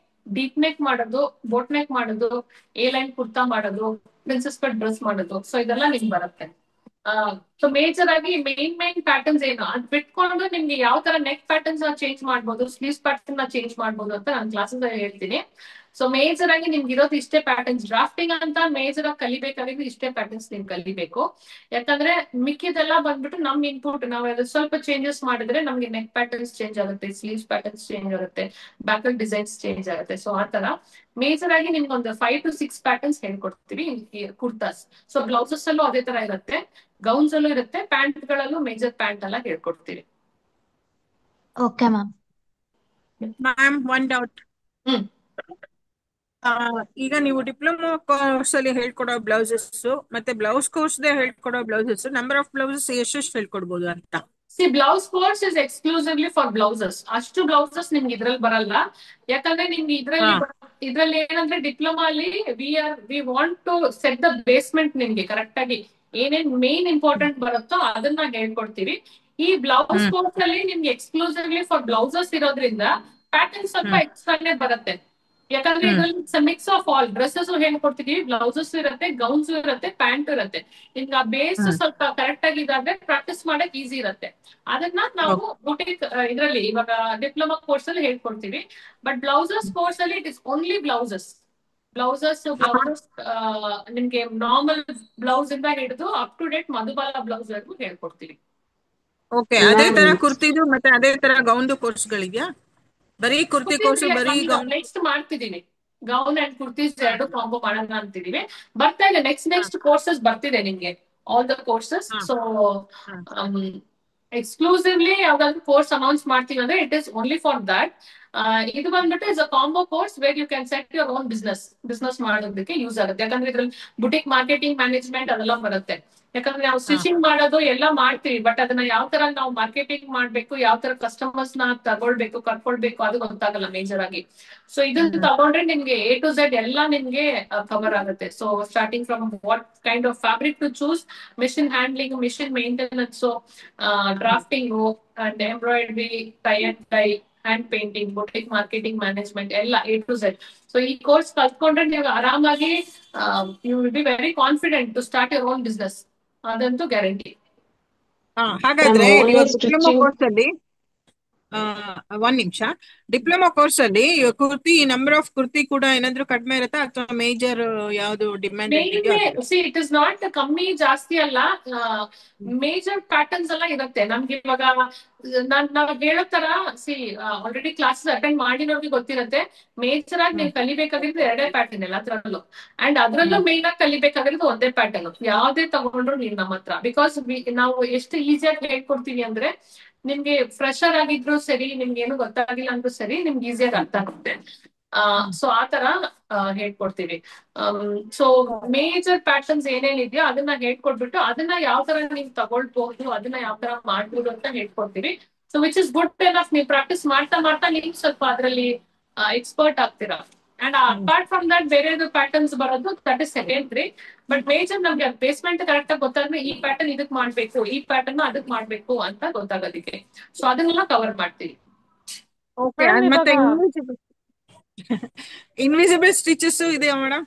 ಡೀಪ್ ನೆಕ್ ಮಾಡೋದು, ಬೋಟ್ ನೆಕ್ ಮಾಡೋದು, ಎ ಲೈನ್ ಕುರ್ತಾ ಮಾಡೋದು, ಪ್ರಿನ್ಸೆಸ್ ಕಟ್ ಡ್ರೆಸ್ ಮಾಡೋದು, ಸೊ ಇದೆಲ್ಲ ನಿಮ್ಗೆ ಬರುತ್ತೆ. ಸೊ ಮೇಜರ್ ಆಗಿ ಮೇನ್ ಪ್ಯಾಟರ್ನ್ಸ್ ಏನು ಅದ್ ಬಿಟ್ಕೊಂಡು ನಿಮ್ಗೆ ಯಾವ ತರ ನೆಕ್ ಪ್ಯಾಟರ್ನ್ಸ್ ಚೇಂಜ್ ಮಾಡ್ಬೋದು, ಸ್ಲೀವ್ಸ್ ಪ್ಯಾಟರ್ನ್ ಚೇಂಜ್ ಮಾಡ್ಬೋದು ಅಂತ ನಾನು ಕ್ಲಾಸಸ್ ಹೇಳ್ತೀನಿ. ಸೊ ಮೇಜರ್ ಆಗಿ ನಿಮ್ಗೆ ಇರೋದು ಇಷ್ಟೇ ಪ್ಯಾಟರ್ನ್ಸ್. ಡ್ರಾಫ್ಟಿಂಗ್ ಅಂತ ಮೇಜರ್ ಆಗಿ ಕಲಿಬೇಕಾದ್ರೆ ಇಷ್ಟೇ ಪ್ಯಾಟರ್ನ್ಸ್ ನೀವು ಕಲಿಬೇಕು. ಯಾಕಂದ್ರೆ ಮಿಕ್ಕಿದೆಲ್ಲ ಬಂದ್ಬಿಟ್ಟು ನಮ್ ಇನ್ಪುಟ್, ನಾವು ಸ್ವಲ್ಪ ಚೇಂಜಸ್ ಮಾಡಿದ್ರೆ ನಮ್ಗೆ ನೆಕ್ ಪ್ಯಾಟರ್ನ್ಸ್ ಚೇಂಜ್ ಆಗುತ್ತೆ, ಸ್ಲೀವ್ಸ್ ಪ್ಯಾಟರ್ನ್ಸ್ ಚೇಂಜ್ ಆಗುತ್ತೆ, ಬ್ಯಾಕ್ ಡಿಸೈನ್ಸ್ ಚೇಂಜ್ ಆಗುತ್ತೆ. ಸೊ ಆ ತರ ಮೇಜರ್ ಆಗಿ ನಿಮ್ಗೆ ಒಂದು 5 to 6 ಪ್ಯಾಟರ್ನ್ಸ್ ಹೇಳ್ಕೊಡ್ತೀವಿ ಕುರ್ತಾಸ್. ಸೊ ಬ್ಲೌಸಸ್ ಅಲ್ಲೂ ಅದೇ ತರ ಇರುತ್ತೆ, ಗೌನ್ಸ್ ಅಲ್ಲೂ ಇರುತ್ತೆ, ಪ್ಯಾಂಟ್ ಗಳಲ್ಲೂ ಮೇಜರ್ ಪ್ಯಾಂಟ್ ಎಲ್ಲ ಹೇಳ್ಕೊಡ್ತೀವಿ. Okay ma'am. Ma'am, one doubt. ಈಗ ನೀವು ಡಿಪ್ಲೊಮಾ ಕೋರ್ಸ್ ಅಲ್ಲಿ ಹೇಳ್ಕೊಡೋ ಬ್ಲೌಸಸ್ ಮತ್ತೆ ಬ್ಲೌಸ್ ಕೋರ್ಸ್ ಹೇಳ್ಕೊಡೋ ಬ್ಲೌಸಸ್, ನಂಬರ್ ಆಫ್ ಬ್ಲೌಸಸ್ ಎಷ್ಟೆಷ್ಟು ಹೇಳ್ಕೊಡ್ಬೋದು ಅಂತ? Blouse course is exclusively for blouses. ಅಷ್ಟು ಬ್ಲೌಸಸ್ ನಿಮ್ಗೆ ಇದ್ರಲ್ಲಿ ಬರಲ್ಲ. ಯಾಕಂದ್ರೆ ನಿಮ್ಗೆ ಇದ್ರಲ್ಲಿ ಏನಂದ್ರೆ ಡಿಪ್ಲೊಮಾ ಅಲ್ಲಿ we want to set the basement. ನಿಮ್ಗೆ ಕರೆಕ್ಟ್ ಆಗಿ ಏನೇನ್ ಮೇನ್ ಇಂಪಾರ್ಟೆಂಟ್ ಬರುತ್ತೋ ಅದನ್ನ ಹೇಳ್ಕೊಡ್ತೀವಿ. ಈ ಬ್ಲೌಸ್ ಕೋರ್ಸ್ ಅಲ್ಲಿ ನಿಮ್ಗೆ ಎಕ್ಸ್ಕ್ಲೂಸಿವ್ಲಿ ಫಾರ್ ಬ್ಲೌಸಸ್ ಇರೋದ್ರಿಂದ ಪ್ಯಾಟರ್ನ್ ಸ್ವಲ್ಪ ಎಕ್ಸ್ಟ್ರಾನೇ ಬರುತ್ತೆ. ಯಾಕಂದ್ರೆ ಇದ್ರಲ್ಲಿ ಮಿಕ್ಸ್ ಆಫ್ ಆಲ್ ಡ್ರೆಸ್ಸಸ್ ಹೇಳ್ಕೊಡ್ತಿದೀವಿ, ಬ್ಲೌಸಸ್ ಇರುತ್ತೆ, ಗೌನ್ಸ್ ಇರುತ್ತೆ, ಪ್ಯಾಂಟ್ ಇರುತ್ತೆ. ನಿಮ್ಗೆ ಆ ಬೇಸ್ ಸ್ವಲ್ಪ ಕರೆಕ್ಟ್ ಆಗಿ ಇದಾದ್ರೆ ಪ್ರಾಕ್ಟೀಸ್ ಮಾಡಕ್ ಈಸಿ ಇರುತ್ತೆ. ಅದನ್ನ ನಾವು ಬುಟಿಕ್ ಇದ್ರಲ್ಲಿ ಇವಾಗ ಡಿಪ್ಲೊಮಾ ಕೋರ್ಸ್ ಅಲ್ಲಿ ಹೇಳ್ಕೊಡ್ತೀವಿ. ಬಟ್ ಬ್ಲೌಸಸ್ ಕೋರ್ಸ್ ಅಲ್ಲಿ ಇಟ್ ಇಸ್ ಓನ್ಲಿ ಬ್ಲೌಸಸ್ ನಿಮ್ಗೆ ನಾರ್ಮಲ್ ಬ್ಲೌಸ್ ಇಂದ ಹಿಡಿದು up to date Madhubala blouse ವರೆಗೂ ಹೇಳ್ಕೊಡ್ತೀವಿ. ಓಕೆ, ಅದೇ ತರ ಕುರ್ತಿದು ಮತ್ತೆ ಅದೇ ತರ ಗೌನ್ದು ಕೋರ್ಸ್ಗಳಿದ್ಯಾ? ಬರೀ ಕುರ್ತಿ ಕೋರ್ಸ್, ಬರೀ ಗೌನ್ ನೆಕ್ಸ್ಟ್ ಮಾಡ್ತಿದೀವಿ. ಗೌನ್ ಅಂಡ್ ಕುರ್ತೀಸ್ ಎರಡು ಕಾಂಬೋ ಮಾಡೋಣ ಅಂತಿದೀವಿ. ಬರ್ತಾ ಇದೆ ನೆಕ್ಸ್ಟ್ ಕೋರ್ಸಸ್ ಬರ್ತಿದೆ ನಿಮ್ಗೆ, all the courses. So exclusively ಯಾವ್ದಾದ್ರು ಕೋರ್ಸ್ ಅನೌನ್ಸ್ ಮಾಡ್ತೀವಿ ಅಂದ್ರೆ it is only for that. ಇದು ಬಂದ್ಬಿಟ್ಟು is a combo course where you can set your own business ಮಾಡೋದಕ್ಕೆ ಯೂಸ್ ಆಗುತ್ತೆ. ಯಾಕಂದ್ರೆ ಇದ್ರಲ್ಲಿ ಬುಟಿಕ್ ಮಾರ್ಕೆಟಿಂಗ್ ಮ್ಯಾನೇಜ್ಮೆಂಟ್ ಅದೆಲ್ಲ ಬರುತ್ತೆ. ಯಾಕಂದ್ರೆ ನಾವು ಸ್ಟಿಚಿಂಗ್ ಮಾಡೋದು ಎಲ್ಲ ಮಾಡ್ತೀವಿ, ಬಟ್ ಅದನ್ನ ಯಾವ ತರ ನಾವು ಮಾರ್ಕೆಟಿಂಗ್ ಮಾಡ್ಬೇಕು, ಯಾವ ತರ ಕಸ್ಟಮರ್ಸ್ ನ ತಗೊಳ್ಬೇಕು, ಕರ್ಕೊಳ್ಬೇಕು, ಅದು ಗೊತ್ತಾಗಲ್ಲ ಮೇಜರ್ ಆಗಿ. ಸೊ ಇದನ್ನ ತಗೊಂಡ್ರೆ ನಿಮ್ಗೆ A to Z ಎಲ್ಲ ನಿಮ್ಗೆ ಕವರ್ ಆಗುತ್ತೆ. So starting from what kind of fabric to choose, machine handling, machine maintenance, drafting and embroidery, tie and dye, hand painting, boutique marketing management ಎಲ್ಲ A to Z. ಸೊ ಈ course ಕಲ್ತ್ಕೊಂಡ್ರೆ ನೀವು ಆರಾಮಾಗಿ you will be very confident to start your own business, ಅದಂತೂ guarantee. ಹಾಗಾದ್ರೆ diploma course ಅಲ್ಲಿ ಒಂದ್ ನಿಮಿಷ, ಡಿಪ್ಲೊಮಾ ಕೋರ್ಸ್ ಅಲ್ಲಿ ಕುರ್ತಿ ನಂಬರ್ ಆಫ್ ಕುರ್ತಿ ಕೂಡ ಏನಾದ್ರು ಕಡಿಮೆ ಇರುತ್ತಾ ಅಥವಾ ಮೇಜರ್ ಯಾವ್ದು ಡಿಮ್ಯಾಂಡ್? ಇಟ್ ಇಸ್ ನಾಟ್ ಕಮ್ಮಿ ಜಾಸ್ತಿ ಅಲ್ಲ, ಮೇಜರ್ ಪ್ಯಾಟರ್ನ್ಸ್ ಎಲ್ಲ ಇರುತ್ತೆ ನಮ್ಗೆ. ಇವಾಗ ನಾವ್ ಹೇಳೋ ತರ ಆಲ್ರೆಡಿ ಕ್ಲಾಸಸ್ ಅಟೆಂಡ್ ಮಾಡಿರೋರಿಗೆ ಗೊತ್ತಿರುತ್ತೆ. ಮೇಜರ್ ಆಗಿ ನೀವು ಕಲಿಬೇಕಾಗಿರೋದು 2 ಪ್ಯಾಟರ್ನ್ ಎಲ್ಲದ್ರಲ್ಲೂ, ಅಂಡ್ ಅದ್ರಲ್ಲೂ ಮೇನ್ ಆಗಿ ಕಲಿಬೇಕಾಗಿರೋದು ಒಂದೇ ಪ್ಯಾಟರ್ನ್. ಯಾವ್ದೇ ತಗೊಂಡ್ರು ನೀವು ನಮ್ಮ ಹತ್ರ, ಬಿಕಾಸ್ ನಾವು ಎಷ್ಟು ಈಸಿಯಾಗಿ ಹೇಳ್ಕೊಡ್ತೀವಿ ಅಂದ್ರೆ ನಿಮ್ಗೆ ಫ್ರೆಶರ್ ಆಗಿದ್ರು ಸರಿ, ನಿಮ್ಗೆ ಏನು ಗೊತ್ತಾಗಿಲ್ಲ ಅಂದ್ರೂ ಸರಿ, ನಿಮ್ಗೆ ಈಸಿಯಾಗಿ ಅರ್ಥ ಆಗುತ್ತೆ. ಸೊ ಆ ತರ ಹೇಳ್ಕೊಡ್ತೀವಿ. ಸೊ ಮೇಜರ್ ಪ್ಯಾಟರ್ನ್ಸ್ ಏನೇನಿದೆಯೋ ಅದನ್ನ ಹೇಳ್ಕೊಟ್ಬಿಟ್ಟು ಅದನ್ನ ಯಾವ ತರ ನೀವು ತಗೊಳ್ಬಹುದು, ಅದನ್ನ ಯಾವ ತರ ಮಾಡ್ಬೋದು ಅಂತ ಹೇಳ್ಕೊಡ್ತೀವಿ. So which is good enough. ನೀವು ಪ್ರಾಕ್ಟೀಸ್ ಮಾಡ್ತಾ ಮಾಡ್ತಾ ನೀವು ಸ್ವಲ್ಪ ಅದ್ರಲ್ಲಿ ಎಕ್ಸ್ಪರ್ಟ್ ಆಗ್ತೀರಾ. ಅಂಡ್ ಅಪಾರ್ಟ್ ಫ್ರಮ್ ದಟ್ ಬೇರೆ ಪ್ಯಾಟರ್ನ್ಸ್ ಬರೋದು that is secondary. But major ನಮ್ಗೆ ಬೇಸ್ಮೆಂಟ್ ಕರೆಕ್ಟ್ ಆಗಿ ಗೊತ್ತಾದ್ರೆ ಈ ಪ್ಯಾಟರ್ನ್ ಇದಕ್ ಮಾಡ್ಬೇಕು, ಈ ಪ್ಯಾಟರ್ನ್ ಅದಕ್ ಮಾಡ್ಬೇಕು ಅಂತ ಗೊತ್ತಾಗೋದಕ್ಕೆ. ಸೊ ಅದನ್ನೆಲ್ಲ ಕವರ್ ಮಾಡ್ತೀವಿ. ಓಕೆ, ಮತ್ತೆ ಇನ್ವಿಸಿಬಲ್ ಸ್ಟಿಚಸ್ ಇದೆಯಾ ಮೇಡಮ್?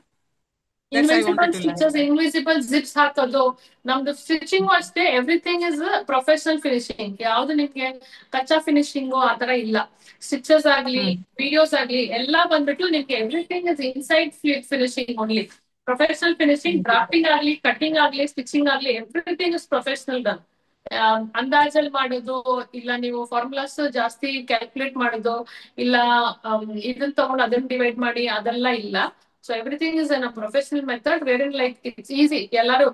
ಇನ್ವಿಸಿಬಲ್ ಸ್ಟಿಚಸ್, ಇನ್ವಿಸಿಬಲ್ ಜಿಪ್ಸ್ ಹಾಕೋದು, ನಮ್ದು ಸ್ಟಿಚಿಂಗ್ ಅಷ್ಟೇ. Everything is professional finishing. ಯಾವ್ದು ನಿಮ್ಗೆ ಕಚ್ಚಾ ಫಿನಿಶಿಂಗ್ ಆತರ ಇಲ್ಲ. ಸ್ಟಿಚಸ್ ಆಗ್ಲಿ, ವಿಡಿಯೋಸ್ ಆಗ್ಲಿ ಎಲ್ಲ ಬಂದ್ಬಿಟ್ಟು ನಿಮ್ಗೆ everything is inside finishing only. Professional finishing, drafting ಆಗ್ಲಿ, ಕಟಿಂಗ್ ಆಗ್ಲಿ, ಸ್ಟಿಚಿಂಗ್ ಆಗ್ಲಿ, ಎವ್ರಿಥಿಂಗ್ ಇಸ್ ಪ್ರೊಫೆಷನಲ್ ಡನ್. ಅಂದಾಜಲ್ಲಿ ಮಾಡೋದು ಇಲ್ಲ, ನೀವು ಫಾರ್ಮುಲಾಸ್ ಜಾಸ್ತಿ ಕ್ಯಾಲ್ಕುಲೇಟ್ ಮಾಡೋದು ಇಲ್ಲ, ಇದನ್ನ ತಗೊಂಡು ಅದನ್ನ ಡಿವೈಡ್ ಮಾಡಿ ಅದೆಲ್ಲ ಇಲ್ಲ. So everything is an a professional method wear in like it's easy. ಎಲ್ಲರೂ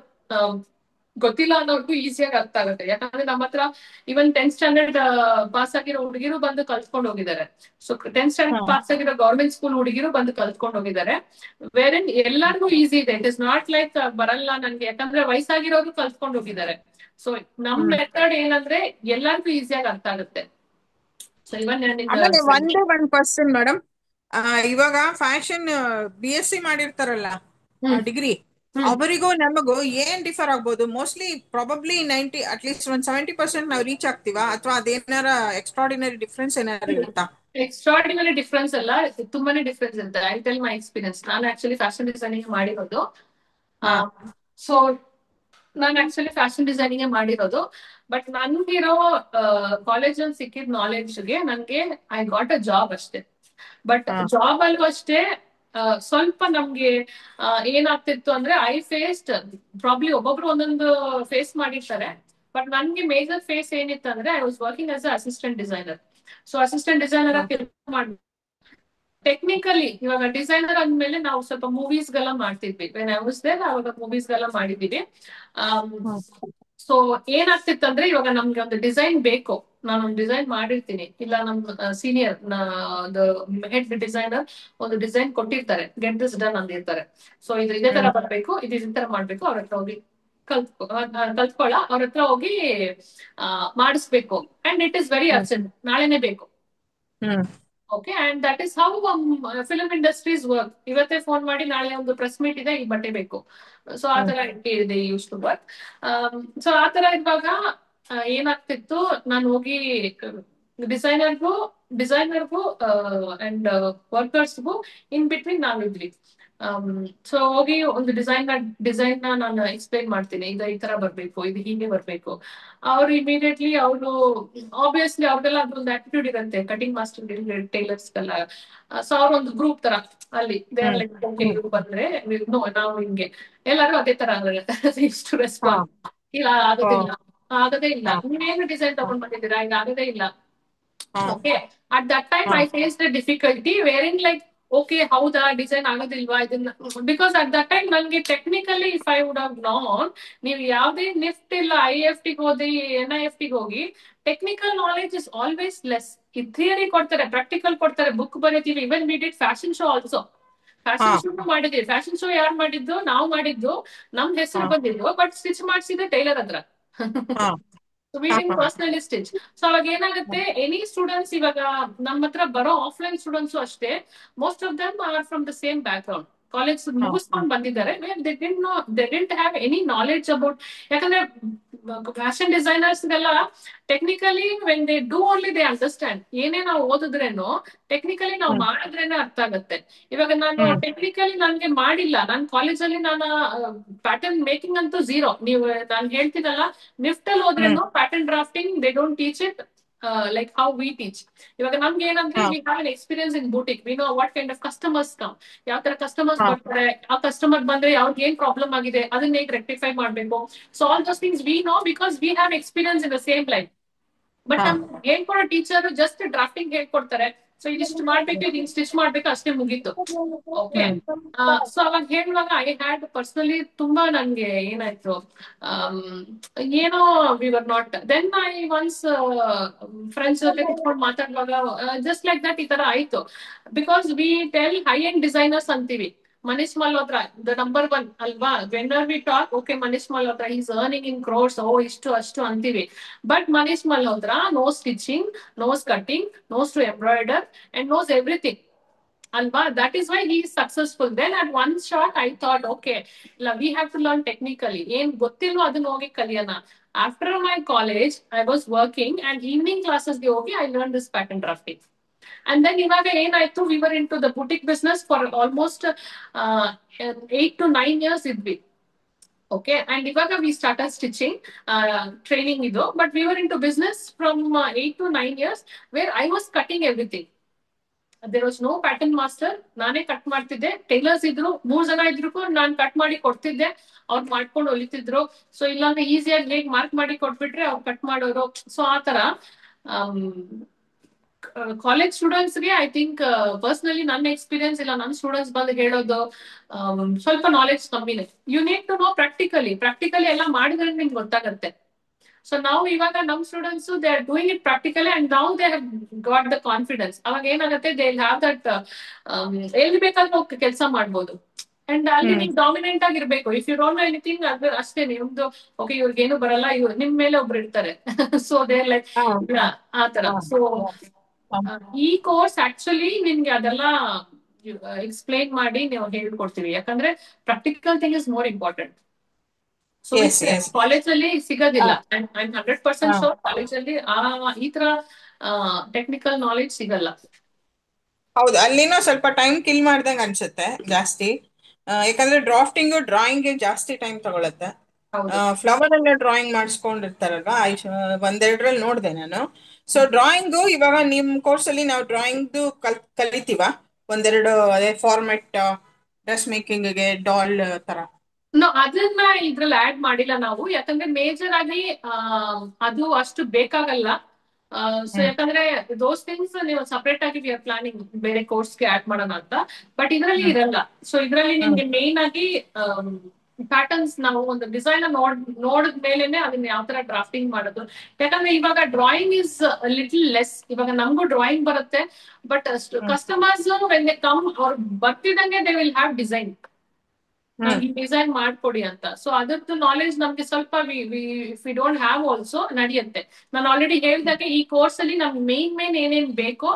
ಗೊತ್ತಿಲ್ಲ ಅನ್ನೋರ್ಗು ಈಸಿಯಾಗಿ ಅರ್ಥ ಆಗುತ್ತೆ. ಯಾಕಂದ್ರೆ ನಮ್ಮ ಹತ್ರ ಇವನ್ 10th ಸ್ಟ್ಯಾಂಡರ್ಡ್ ಪಾಸ್ ಆಗಿರೋ ಹುಡುಗಿರು ಬಂದು ಕಲ್ತ್ಕೊಂಡು ಹೋಗಿದ್ದಾರೆ. ಸೊ 10th ಸ್ಟ್ಯಾಂಡರ್ಡ್ ಪಾಸ್ ಆಗಿರೋ ಗೌರ್ಮೆಂಟ್ ಸ್ಕೂಲ್ ಹುಡುಗಿರು ಬಂದು ಕಲ್ತ್ಕೊಂಡು ಹೋಗಿದ್ದಾರೆ. ವೇರ್ ಇನ್ ಎಲ್ಲರಿಗೂ ಈಸಿ ಇದೆ. ಇಟ್ ಇಸ್ ನಾಟ್ ಲೈಕ್ ಬರಲ್ಲ ನನ್ಗೆ, ಯಾಕಂದ್ರೆ ವಯಸ್ಸಾಗಿರೋರು ಕಲ್ತ್ಕೊಂಡು ಹೋಗಿದ್ದಾರೆ. ಸೊ ನಮ್ ಮೆಥಡ್ ಏನಂದ್ರೆ ಎಲ್ಲರಿಗೂ ಈಸಿಯಾಗಿ ಅರ್ಥ ಆಗುತ್ತೆ. ಸೊ ಇವನ್ ಒಂದ್ ಕ್ವಶನ್ ಮೇಡಮ್, ಇವಾಗ ಫ್ಯಾಷನ್ BSc ಮಾಡಿರ್ತಾರಲ್ಲ ಡಿಗ್ರಿ, ಅವರಿಗೂ ನಮಗೂ ಏನ್ ಡಿಫರ್ ಆಗ್ಬೋದು? ಮೋಸ್ಟ್ಲಿ ಪ್ರಾಬಬ್ಲಿ 90 ಅಟ್ಲೀಸ್ಟ್ ಒಂದ್ 70% ನಾವು ರೀಚ್ ಆಗ್ತೀವಾ, ಅಥವಾ ಅದೇನಾರ ಎಕ್ಸ್ಟ್ರಾರ್ಡಿನರಿ ಡಿಫ್ರೆನ್ಸ್ ಏನಾರ ಇರುತ್ತಾ? ಎಕ್ಸ್ಟ್ರಾರ್ಡಿನರಿ ಡಿಫ್ರೆನ್ಸ್ ಅಲ್ಲ, ತುಂಬಾನೇ ಡಿಫ್ರೆನ್ಸ್ ಇರುತ್ತೆ. I tell my experience. ನಾನು ಆಕ್ಚುಲಿ ಫ್ಯಾಷನ್ ಡಿಸೈನಿಂಗ್ ಮಾಡಿರೋದು. ಸೊ ನಾನು ಆಕ್ಚುಲಿ ಫ್ಯಾಷನ್ ಡಿಸೈನಿಂಗ್ ಮಾಡಿರೋದು. ಬಟ್ ನನ್ಗಿರೋ ಕಾಲೇಜಲ್ಲಿ ಸಿಕ್ಕಿದ ನಾಲೆಡ್ಜ್ಗೆ ನನ್ಗೆ ಐ ಗಾಟ್ ಅ ಜಾಬ್ ಅಷ್ಟೇ. ಬಟ್ ಜಾಬ್ ಅಲ್ಲೂ ಅಷ್ಟೇ ಸ್ವಲ್ಪ ನಮ್ಗೆ ಏನಾಗ್ತಿತ್ತು ಅಂದ್ರೆ ಐ ಫೇಸ್ಡ್ ಪ್ರಾಬ್ಲಿ ಒಬ್ಬೊಬ್ರು ಒಂದೊಂದು ಫೇಸ್ ಮಾಡಿರ್ತಾರೆ. ಬಟ್ ನನ್ಗೆ ಮೇಜರ್ ಫೇಸ್ ಏನಿತ್ತು ಅಂದ್ರೆ I was working as a assistant designer. So assistant designer ಆಗಿ ಕೆಲಸ ಮಾಡಿ ಟೆಕ್ನಿಕಲಿ ಇವಾಗ ಡಿಸೈನರ್ ಅಂದ್ಮೇಲೆ ನಾವು ಸ್ವಲ್ಪ ಮೂವೀಸ್ಗೆಲ್ಲ ಮಾಡ್ತಿದ್ವಿ. ವೆನ್ ಐ ವಾಸ್ ದೇರ್ ಅವಾಗ ಮೂವೀಸ್ಗೆಲ್ಲ ಮಾಡಿದ್ದೀವಿ. ಸೊ ಏನಾಗ್ತಿತ್ತಂದ್ರೆ ಇವಾಗ ನಮ್ಗೆ ಒಂದು ಡಿಸೈನ್ ಬೇಕು, ನಾನೊಂದು ಡಿಸೈನ್ ಮಾಡಿರ್ತೀನಿ, ಇಲ್ಲ ನಮ್ ಸೀನಿಯರ್ ಹೆಡ್ ಡಿಸೈನರ್ ಒಂದು ಡಿಸೈನ್ ಕೊಟ್ಟಿರ್ತಾರೆ, ಗೆಟ್ ದಿಸ್ ಡನ್ ಅಂದಿರ್ತಾರೆ. ಸೊ ಇದು ಇದೇ ತರ ಬರ್ಬೇಕು, ಇದು ಇದೇ ತರ ಮಾಡ್ಬೇಕು, ಅವ್ರ ಹತ್ರ ಹೋಗಿ ಕಲ್ತ್ಕೊಳ್ಳ, ಅವ್ರ ಹತ್ರ ಹೋಗಿ ಮಾಡಿಸ್ಬೇಕು. And it is very urgent, ನಾಳೆನೆ ಬೇಕು. Okay, and that is how film industries work. ಇವತ್ತೇ ಫೋನ್ ಮಾಡಿ ನಾಳೆ ಒಂದು ಪ್ರೆಸ್ ಮೀಟ್ ಇದೆ, ಈ ಬಟ್ಟೆ ಬೇಕು. ಸೊ ಆ ತರ ಇದೆ ಯೂಸ್ ಟು ವರ್ಕ್. ಸೊ ಆ ತರ ಇರುವಾಗ ಏನಾಗ್ತಿತ್ತು, ನಾನು ಹೋಗಿ ಡಿಸೈನರ್ಗೂ ಅಂಡ್ ವರ್ಕರ್ಸ್ಗೂ ಇನ್ ಬಿಟ್ವೀನ್ ನಾವಿದ್ವಿ. ಸೊ ಹೋಗಿ ಒಂದು ಡಿಸೈನ್ ನಾನು ಎಕ್ಸ್ಪ್ಲೈನ್ ಮಾಡ್ತೀನಿ, ಇದು ಈ ತರ ಬರ್ಬೇಕು, ಇದು ಹೀಗೆ ಬರ್ಬೇಕು. ಅವ್ರು ಇಮಿಡಿಯೇಟ್ಲಿ ಅವರು ಆಬ್ವಿಯಸ್ಲಿ ಅವ್ರಿಗೆಲ್ಲ ಅದೊಂದು ಆಟಿಟ್ಯೂಡ್ ಇರುತ್ತೆ, ಕಟಿಂಗ್ ಮಾಸ್ಟರ್ ಟೈಲರ್ಸ್ಗೆಲ್ಲ. ಸೊ ಅವ್ರೊಂದು ಗ್ರೂಪ್ ತರ ಅಲ್ಲಿ ಬಂದ್ರೆ ನಾವು ಹಿಂಗೆ ಎಲ್ಲರೂ ಅದೇ ತರ ರೆಸ್ಪಾನ್ಸ್. ಇಲ್ಲ ಆಗದೇ ಇಲ್ಲ, ನೀವೇನು ಡಿಸೈನ್ ತಗೊಂಡ್ ಬಂದಿದ್ದೀರಾ, ಈಗ ಆಗದೇ ಇಲ್ಲ. Okay, at that time I face the difficulty where in like okay ಹೌದಾ ಡಿಸೈನ್ ಆಗೋದಿಲ್ವಾ ಇದನ್ನ. ಬಿಕಾಸ್ ಅಟ್ ದಟ್ ಟೈಮ್ ನನ್ಗೆ technically if I would have none, ನೀವು ಯಾವ್ದೇ ನಿಫ್ಟ್ ಇಲ್ಲ IFT ಹೋಗಿ NIFT ಹೋಗಿ, technical knowledge is always less. ಈ ಥಿಯರಿ ಕೊಡ್ತಾರೆ, ಪ್ರಾಕ್ಟಿಕಲ್ ಕೊಡ್ತಾರೆ, ಬುಕ್ ಬರೀತೀವಿ. Even we did fashion show also. Fashion show ಮಾಡಿದ್ವಿ. ಫ್ಯಾಷನ್ ಶೋ ಯಾರು ಮಾಡಿದ್ದು? ನಾವು ಮಾಡಿದ್ದು, ನಮ್ ಹೆಸರು ಬಂದಿದ್ದು. ಬಟ್ ಸ್ಟಿಚ್ ಮಾಡಿಸಿದ್ರೆ ಟೈಲರ್ ಹತ್ರ. We did personally stitch. So ಅವಾಗ ಏನಾಗುತ್ತೆ, ಎನಿ ಸ್ಟೂಡೆಂಟ್ಸ್ ಇವಾಗ ನಮ್ಮ ಹತ್ರ ಬರೋ ಆಫ್ಲೈನ್ ಸ್ಟೂಡೆಂಟ್ಸು ಅಷ್ಟೇ, most of them are from the same background. College ಮುಗಿಸ್ಕೊಂಡು ಬಂದಿದ್ದಾರೆ. They didn't have any knowledge about. ಯಾಕಂದ್ರೆ ಫ್ಯಾಷನ್ ಡಿಸೈನರ್ಸ್ಗೆಲ್ಲ technically when they do only they understand. ಏನೇ ನಾವು ಓದಿದ್ರೇನು ಟೆಕ್ನಿಕಲಿ ನಾವು ಮಾಡಿದ್ರೇನೆ ಅರ್ಥ ಆಗುತ್ತೆ. ಇವಾಗ ನಾನು ಟೆಕ್ನಿಕಲಿ ನನ್ಗೆ ಮಾಡಿಲ್ಲ, ನಾನು ಕಾಲೇಜಲ್ಲಿ ನಾನು ಪ್ಯಾಟರ್ನ್ ಮೇಕಿಂಗ್ ಅಂತೂ ಝೀರೋ. ನೀವು ನಾನು ಹೇಳ್ತೀನಲ್ಲ, ನಿಫ್ಟ್ ಅಲ್ಲಿ ಹೋದ್ರೇನು pattern drafting they don't teach it like how we teach. ಇವಾಗ ನಮ್ಗೆ ಏನಂದ್ರೆ we have an experience in boutique. We know what kind of customers come. ಯಾವ ತರ ಕಸ್ಟಮರ್ಸ್ ಬರ್ತಾರೆ, ಆ ಕಸ್ಟಮರ್ ಬಂದ್ರೆ ಅವ್ರಿಗೆ ಏನ್ ಪ್ರಾಬ್ಲಮ್ ಆಗಿದೆ, ಅದನ್ನ ಹೇಗೆ ರೆಕ್ಟಿಫೈ ಮಾಡ್ಬೇಕು. So all those things we know because we have experience in the same line. But ನಮ್ಗೆ ಹೇಳ್ಕೊಡೋ ಟೀಚರ್ ಜಸ್ಟ್ ಡ್ರಾಫ್ಟಿಂಗ್ ಹೇಳ್ಕೊಡ್ತಾರೆ. ಸೊ ಇದಿಷ್ಟು ಮಾಡ್ಬೇಕು, ಇದು ಸ್ಟಿಚ್ ಮಾಡ್ಬೇಕು, ಅಷ್ಟೇ ಮುಗೀತು. ಓಕೆ, ಸೊ ಅವಾಗ ಹೇಳುವಾಗ ಐ ಹ್ಯಾಡ್ ಪರ್ಸನಲಿ ತುಂಬಾ ನನ್ಗೆ ಏನಾಯ್ತು, ಏನೋ we were not. Then I once friends ಜೊತೆ ಕುತ್ಕೊಂಡು ಮಾತಾಡುವಾಗ ಜಸ್ಟ್ ಲೈಕ್ ದಟ್ ಈ ತರ ಆಯ್ತು. Because we tell high end designers ಅಂತೀವಿ. ಮನೀಶ್ ಮಲ್ಹೋತ್ರಾ ದ ನಂಬರ್ 1 ಅಲ್ವಾ? Whenever we talk, okay Manish Malhotra is earning in crores, ಇಷ್ಟು ಅಷ್ಟು ಅಂತೀವಿ. But Manish Malhotra knows stitching, knows cutting, knows to embroider and knows everything. Alva. That is why he is successful. Then at one shot, I thought, okay, we have to learn technically. ಏನ್ ಗೊತ್ತಿಲ್ವೋ ಅದನ್ನ ಹೋಗಿ ಕಲಿಯೋಣ. After my college, I was working and evening classes ಗೆ ಹೋಗಿ I learned this pattern drafting. And then ಇವಾಗ ಏನಾಯ್ತು, we were into the boutique business for almost 8 to 9 years ಇದ್ವಿ. Okay, and ivaga we started stitching training ido, but we were into business from 8 to 9 years where I was cutting everything. There was no pattern master. ನಾನೇ cut ಮಾಡ್ತಿದ್ದೆ. Tailors ಇದ್ರು, 3 ಜನ ಇದ್ರು, ನಾನು cut ಮಾಡಿ ಕೊಡ್ತಿದ್ದೆ, ಅವ್ರು ಮಾಡ್ಕೊಂಡು ಹೊಲಿತಿದ್ರು. ಸೊ ಇಲ್ಲಾಂದ್ರೆ ಈಸಿಯಾಗಿ ಹೇಗೆ ಮಾರ್ಕ್ ಮಾಡಿ ಕೊಟ್ಬಿಟ್ರೆ ಅವ್ರು ಕಟ್ ಮಾಡೋರು. ಸೊ ಆತರ ಕಾಲೇಜ್ ಸ್ಟೂಡೆಂಟ್ಸ್ಗೆ ಐ ಥಿಂಕ್ ಪರ್ಸನಲಿ ನನ್ನ ಎಕ್ಸ್ಪೀರಿಯನ್ಸ್ ಇಲ್ಲ, ನನ್ನ ಸ್ಟೂಡೆಂಟ್ಸ್ ಬಂದು ಹೇಳೋದು ಸ್ವಲ್ಪ ನಾಲೆಡ್ಜ್ ಕಮ್ಮಿನೇ. You need to know practically ಎಲ್ಲ ಮಾಡಿದ್ರೆ ನಿಮ್ಗೆ ಗೊತ್ತಾಗತ್ತೆ. ಸೊ ನಾವು ಇವಾಗ ನಮ್ students they are doing it practically and now they have got the confidence. ಅವಾಗ ಏನಾಗುತ್ತೆ, ದೇ ಹ್ಯಾವ್ ದಟ್ ಎಲ್ಲಿ ಬೇಕಾದ್ರೂ ಕೆಲಸ ಮಾಡ್ಬೋದು. ಅಂಡ್ ಅಲ್ಲಿ ನೀವು ಡಾಮಿನೆಂಟ್ ಆಗಿರ್ಬೇಕು. If you don't know anything ಅದು ಅಷ್ಟೇ ನಿಮ್ದು. ಓಕೆ, ಇವ್ರಿಗೇನು ಬರಲ್ಲ, ಇವ್ರು ನಿಮ್ ಮೇಲೆ ಒಬ್ರು ಇರ್ತಾರೆ. ಸೊ ದೇ ಲೈಕ್ ಆತರ. ಸೊ ಈ ಕೋರ್ಸ್ ಆಕ್ಚುಲಿ ನಿಮ್ಗೆ ಅದೆಲ್ಲ ಎಕ್ಸ್ಪ್ಲೈನ್ ಮಾಡಿ ನೀವು ಹೇಳ್ಕೊಡ್ತೀವಿ. ಯಾಕಂದ್ರೆ practical thing is more important. So college ಅಲ್ಲಿ ಸಿಗೋದಿಲ್ಲ. 100% ಶೋರ್ ಕಾಲೇಜ್ ಅಲ್ಲಿ ಈ ತರ ಟೆಕ್ನಿಕಲ್ ನಾಲೆಡ್ಜ್ ಸಿಗಲ್ಲ. ಹೌದು, ಅಲ್ಲಿನೂ ಸ್ವಲ್ಪ ಟೈಮ್ ಕಿಲ್ ಮಾಡ್ದಂಗ ಅನ್ಸುತ್ತೆ ಜಾಸ್ತಿ. ಯಾಕಂದ್ರೆ ಡ್ರಾಯಿಂಗ್ ಜಾಸ್ತಿ ಟೈಮ್ ತಗೊಳತ್ತೆ. ಫ್ಲವರ್ ಎಲ್ಲ ಡ್ರಾಯಿಂಗ್ ಮಾಡಿಸ್ಕೊಂಡಿರ್ತಾರಲ್ವಾ, ಒಂದೆರಡರಲ್ಲಿ ನೋಡಿದೆ ನಾನು. ಸೊ ಡ್ರಾಯಿಂಗು ಇವಾಗ ನಿಮ್ ಕೋರ್ಸ್ ಅಲ್ಲಿ ನಾವು ಡ್ರಾಯಿಂಗ್ ಕಲಿತೀವ ಒಂದೆರಡು, ಅದೇ ಫಾರ್ಮೆಟ್, ಡ್ರೆಸ್ ಮೇಕಿಂಗ್ಗೆ, ಡಾಲ್ ತರ. ಅದನ್ನ ಇದ್ರಲ್ಲಿ ಆಡ್ ಮಾಡಿಲ್ಲ ನಾವು. ಯಾಕಂದ್ರೆ ಮೇಜರ್ ಆಗಿ ಅದು ಅಷ್ಟು ಬೇಕಾಗಲ್ಲ. ಸೊ ಯಾಕಂದ್ರೆ ದೋಸ್ ಥಿಂಗ್ಸ್ ನೀವು ಸಪರೇಟ್ ಆಗಿ ವಿ ಆರ್ ಪ್ಲಾನಿಂಗ್ ಬೇರೆ ಕೋರ್ಸ್ಗೆ ಆಡ್ ಮಾಡೋಣ ಅಂತ. ಬಟ್ ಇದರಲ್ಲಿ ಇರಲ್ಲ. ಸೊ ಇದರಲ್ಲಿ ನಿಮ್ಗೆ ಮೇನ್ ಆಗಿ ಪ್ಯಾಟರ್ನ್ಸ್ ನಾವು ಒಂದು ಡಿಸೈನ್ ನೋಡಿದ ಮೇಲೆನೆ ಅದನ್ನ ಯಾವ ತರ ಡ್ರಾಫ್ಟಿಂಗ್ ಮಾಡೋದು. ಯಾಕಂದ್ರೆ ಇವಾಗ ಡ್ರಾಯಿಂಗ್ ಇಸ್ ಲಿಟಲ್ ಲೆಸ್. ಇವಾಗ ನಮಗೂ ಡ್ರಾಯಿಂಗ್ ಬರುತ್ತೆ, but customers when they come ಅವ್ರು ಬರ್ತಿದಂಗೆ they will have design, design ಮಾಡ್ಕೊಡಿ ಅಂತ. ಸೊ ಅದ್ರದ್ದು ನಾಲೆಜ್ ನಮ್ಗೆ ಸ್ವಲ್ಪ ವಿ ಡೋಂಟ್ ಹ್ಯಾವ್ ಆಲ್ಸೋ ನಡೆಯುತ್ತೆ. ನಾನು ಆಲ್ರೆಡಿ ಹೇಳಿದಾಗೆ ಈ ಕೋರ್ಸ್ ಅಲ್ಲಿ ನಮ್ಗೆ ಮೇನ್ ಏನೇನ್ ಬೇಕೋ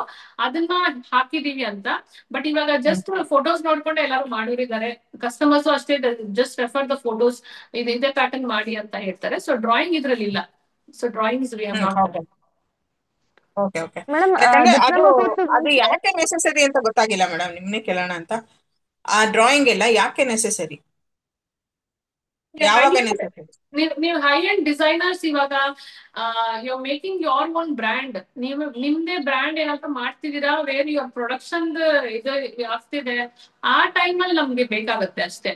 ಅದನ್ನ ಹಾಕಿದೀವಿ ಅಂತ. ಬಟ್ ಇವಾಗ ಜಸ್ಟ್ ಫೋಟೋಸ್ ನೋಡ್ಕೊಂಡು ಎಲ್ಲರೂ ಮಾಡಿದ್ದಾರೆ. ಕಸ್ಟಮರ್ಸ್ ಅಷ್ಟೇ ಜಸ್ಟ್ ರೆಫರ್ ದ ಫೋಟೋಸ್, ಇದೇ ಪ್ಯಾಟರ್ನ್ ಮಾಡಿ ಅಂತ ಹೇಳ್ತಾರೆ. ಸೊ ಡ್ರಾಯಿಂಗ್ ಇದ್ರಲ್ಲಿ ಇಲ್ಲ. So drawings we have not. Okay okay. ಅದು ಯಾಕೆ ನೆಸೆಸರಿ ಅಂತ ಗೊತ್ತಾಗಿಲ್ಲ ಮೇಡಮ್, ನಿಮ್ನೆ ಕೇಳೋಣ ಅಂತ. ಆ ಡ್ರಾಯಿಂಗ್ ಎಲ್ಲ ಯಾಕೆ ನೆಸೆಸರಿ, ಯಾವಾಗ ನೆಸೆಸರಿ? ನೀವು ಹೈ ಅಂಡ್ ಡಿಸೈನರ್ಸ್ ಇವಾಗ you are making your own brand. ನೀವು ನಿಮ್ದೇ ಬ್ರ್ಯಾಂಡ್ ಏನಾದ್ರು ಮಾಡ್ತಿದ್ದೀರಾ, ವೇರ್ ಯುವರ್ ಪ್ರೊಡಕ್ಷನ್ ಇದು ಆಗ್ತಿದೆ, ಆ ಟೈಮಲ್ಲಿ ನಮ್ಗೆ ಬೇಕಾಗುತ್ತೆ ಅಷ್ಟೇ.